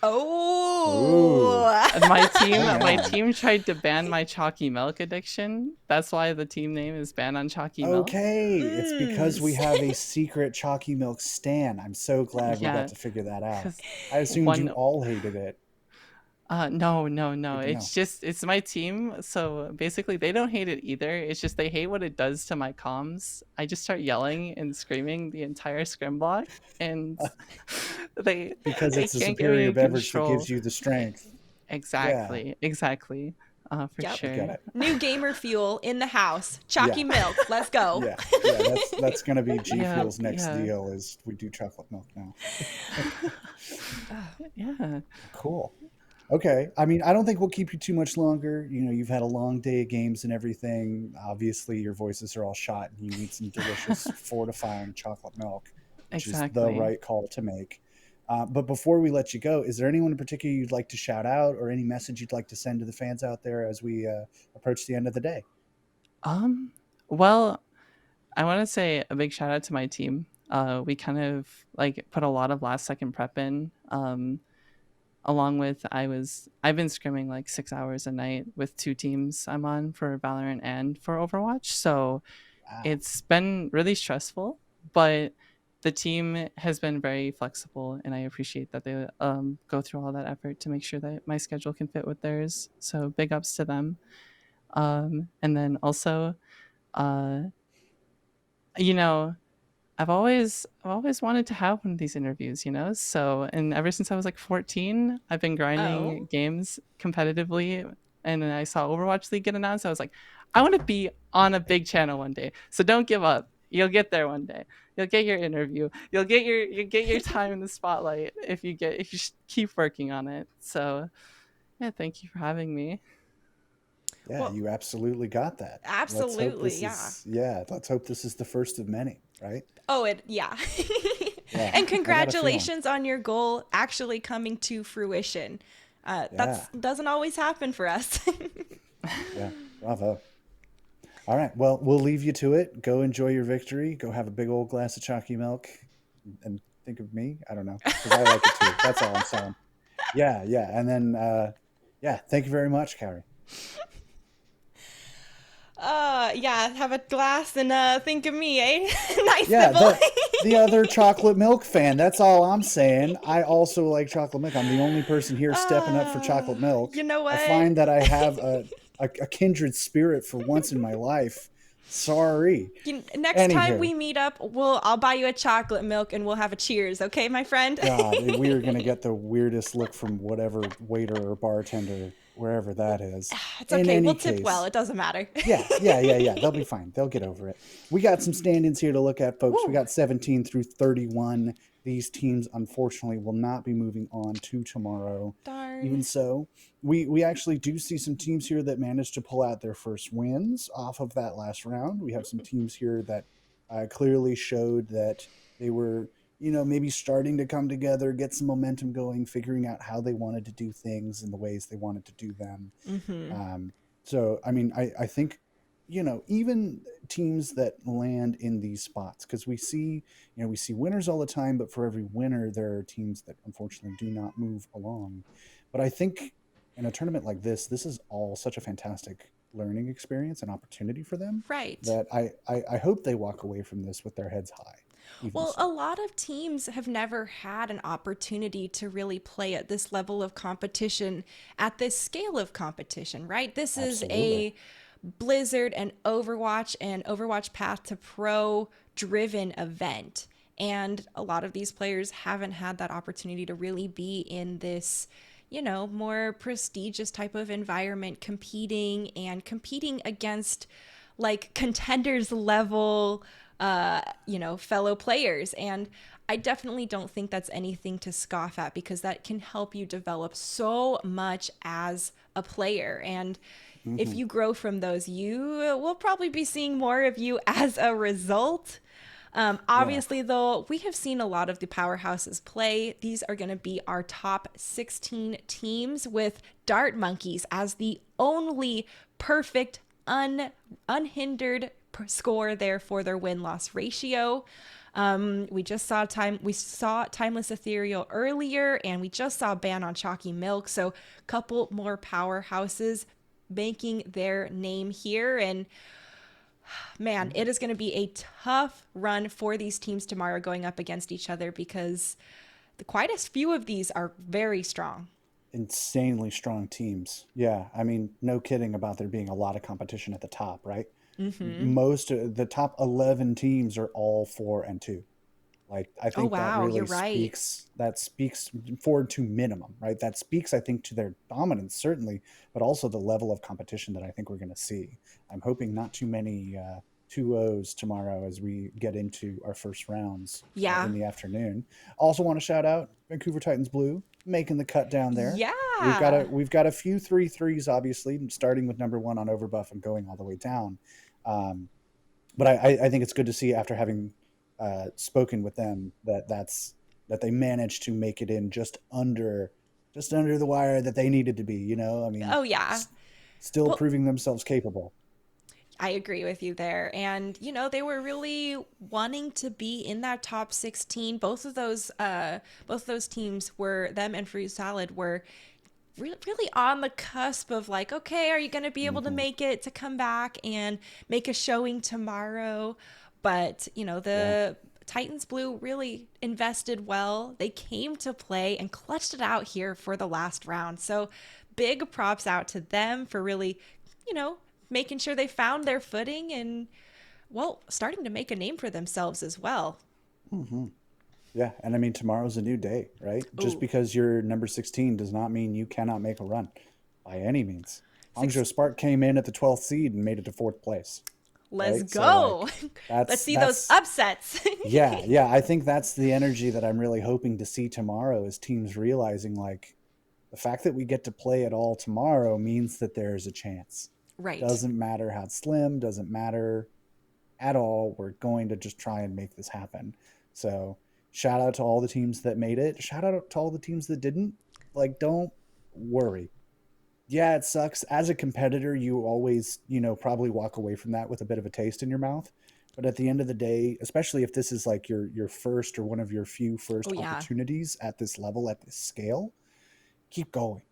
Ooh, Oh. And my hang on. team tried to ban my chalky milk addiction. That's why the team name is Ban on Chalky Milk. Okay, it's because we Mm. have a secret chalky milk stan. I'm so glad we got Yeah, to figure that out. because I assumed you one all hated it. no. Good to know. It's my team. So basically they don't hate it either. It's just they hate what it does to my comms. I just start yelling and screaming the entire scrim block, and they Because they it's a can't get me superior in beverage that gives control. you the strength. Yeah, Exactly. For Yep. I get sure. it. New gamer fuel in the house. Yeah, Chalky milk. Let's go. yeah. That's gonna be G Yeah, Fuel's next yeah. deal. Is we do chocolate milk now. Yeah. Cool. Okay. I mean, I don't think we'll keep you too much longer. You've had a long day of games and everything. Obviously, your voices are all shot and you need some delicious fortifying chocolate milk, which is the Exactly. right call to make. But before we let you go, is there anyone in particular you'd like to shout out or any message you'd like to send to the fans out there as we approach the end of the day? Um, well, I want to say a big shout out to my team. We kind of like put a lot of last second prep in. along with I've been scrimming like 6 hours a night with 2 teams I'm on for Valorant and for Overwatch. So Wow. it's been really stressful, but the team has been very flexible, and I appreciate that they go through all that effort to make sure that my schedule can fit with theirs. So big ups to them. And then also, uh, you know, I've always wanted to have one of these interviews, So, and ever since I was like 14, I've been grinding Oh. games competitively, and then I saw Overwatch League get announced. I was like, I want to be on a big channel one day. So don't give up. You'll get there one day. You'll get your interview. You'll get your time in the spotlight if you keep working on it. So, yeah, thank you for having me. Yeah, Well, you absolutely got that. absolutely, yeah. Let's hope this is the first of many, right? Oh, yeah. Yeah, And I got a feeling. congratulations on your goal actually coming to fruition. Yeah, That's doesn't always happen for us. yeah, bravo. All right, well, we'll leave you to it. Go enjoy your victory. Go have a big old glass of chalky milk, and think of me. I don't know, because I like it too. That's all I'm saying. Yeah, yeah, and then yeah, thank you very much, Carrie. Yeah, have a glass and think of me, eh? Nice Yeah, nibble. the other chocolate milk fan. That's all I'm saying. I also like chocolate milk. I'm the only person here stepping up for chocolate milk. You know I what? find that I have a kindred spirit for once in my life. Sorry. Next time Anywho, we meet up, I'll buy you a chocolate milk and we'll have a cheers, okay, my friend? God, we are gonna get the weirdest look from whatever waiter or bartender, wherever that is. It's In okay. any We'll tip well. case, It doesn't matter. yeah. They'll be fine. They'll get over it. We got some stand-ins here to look at, folks. We Woo. got 17 through 31. These teams, unfortunately, will not be moving on to tomorrow. Even Darn. so, we actually do see some teams here that managed to pull out their first wins off of that last round. We have some teams here that clearly showed that they were, maybe starting to come together, get some momentum going, figuring out how they wanted to do things and the ways they wanted to do them. Mm-hmm. So, I mean, I think, even teams that land in these spots, because we see winners all the time, but for every winner, there are teams that unfortunately do not move along. But I think in a tournament like this is all such a fantastic learning experience and opportunity for them Right. that I hope they walk away from this with their heads high. Even Well, so. a lot of teams have never had an opportunity to really play at this level of competition, at this scale of competition, right? This is Absolutely. a Blizzard and Overwatch Path to Pro driven event. And a lot of these players haven't had that opportunity to really be in this, more prestigious type of environment, competing against like contenders level fellow players. And I definitely don't think that's anything to scoff at because that can help you develop so much as a player. And if Hmm. you grow from those, you will probably be seeing more of you as a result. Yeah. Obviously, though, we have seen a lot of the powerhouses play. These are going to be our top 16 teams with Dart Monkeys as the only perfect, unhindered score there for their win-loss ratio. We saw Timeless Ethereal earlier, and we just saw Ban on Chalky Milk. So, couple more powerhouses making their name here, and man, it is going to be a tough run for these teams tomorrow going up against each other because quite a few of these are very strong. Insanely strong teams. Yeah, I mean, no kidding about there being a lot of competition at the top, right? Mm-hmm. Most of the top 11 teams are all 4-2. Like, I Oh, think that wow, you're really right. speaks forward to minimum, right? That speaks, I think, to their dominance, certainly, but also the level of competition that I think we're going to see. I'm hoping not too many 2-0s tomorrow as we get into our first rounds Yeah. in the afternoon. Also want to shout out Vancouver Titans Blue making the cut down there. Yeah. We've got a few 3-3s, obviously, starting with number one on Overbuff and going all the way down. But I think it's good to see after having spoken with them that they managed to make it in just under the wire that they needed to be. I mean, Oh, yeah. still Well, proving themselves capable. I agree with you there. And, they were really wanting to be in that top 16. Both of those teams were, them and Fruit Salad were really on the cusp of like, okay, are you going to be able to Hmm. make it to come back and make a showing tomorrow? But, Yeah. the Titans Blue really invested well. They came to play and clutched it out here for the last round. So big props out to them for really, you know, making sure they found their footing and, well, starting to make a name for themselves as well. Hmm. Yeah, and I mean tomorrow's a new day, right? Just Ooh, because you're number 16 does not mean you cannot make a run by any means. six. Hangzhou Spark came in at the 12th seed and made it to 4th place, Let's right? So go. like Let's that's see those that's upsets. yeah, yeah, I think that's the energy that I'm really hoping to see tomorrow is teams realizing like the fact that we get to play at all tomorrow means that there's a chance. Right. Doesn't matter how slim, doesn't matter at all. We're going to just try and make this happen. So, shout out to all the teams that made it. Shout out to all the teams that didn't. Like, don't worry. Yeah, it sucks. As a competitor, you always, probably walk away from that with a bit of a taste in your mouth. But at the end of the day, especially if this is like your first or one of your few Oh first yeah. opportunities at this level, at this scale, keep going.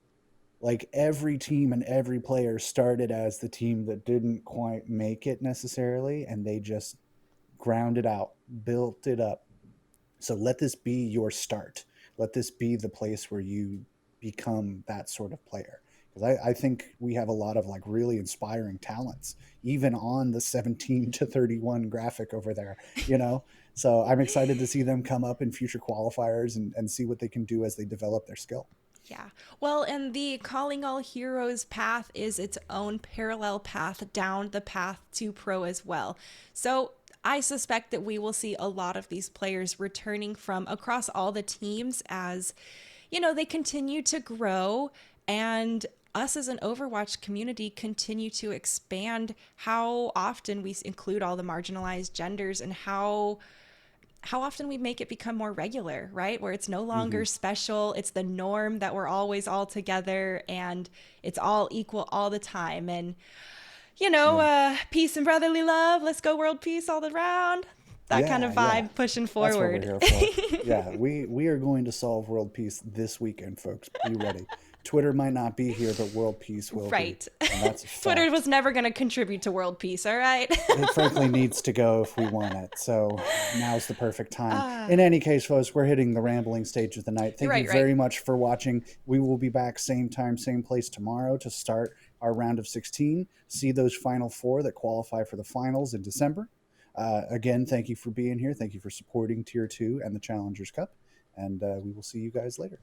Like every team and every player started as the team that didn't quite make it necessarily, and they just ground it out, built it up. So let this be your start. Let this be the place where you become that sort of player. Because I think we have a lot of like really inspiring talents, even on the 17 to 31 graphic over there, you know? So I'm excited to see them come up in future qualifiers and see what they can do as they develop their skill. Yeah. Well, and the Calling All Heroes path is its own parallel path down the path to pro as well. So I suspect that we will see a lot of these players returning from across all the teams as, they continue to grow and us as an Overwatch community continue to expand how often we include all the marginalized genders and how often we make it become more regular, right? Where it's no Mm-hmm. longer special, it's the norm that we're always all together and it's all equal all the time. And, Yeah. peace and brotherly love, let's go world peace all around. That kind of Yeah, yeah. vibe pushing That's what we're forward. here for. Yeah, we are going to solve world peace this weekend, folks. Be ready. Twitter might not be here, but world peace will be, Right. and that's a Twitter fact. was never going to contribute to world peace, all right? It frankly needs to go if we want it. So now's the perfect time. Ah, In any case, folks, we're hitting the rambling stage of the night. you're Thank you right, right. very much for watching. We will be back same time, same place tomorrow to start our round of 16. See those final four that qualify for the finals in December. Again, thank you for being here. Thank you for supporting Tier 2 and the Challengers Cup. And we will see you guys later.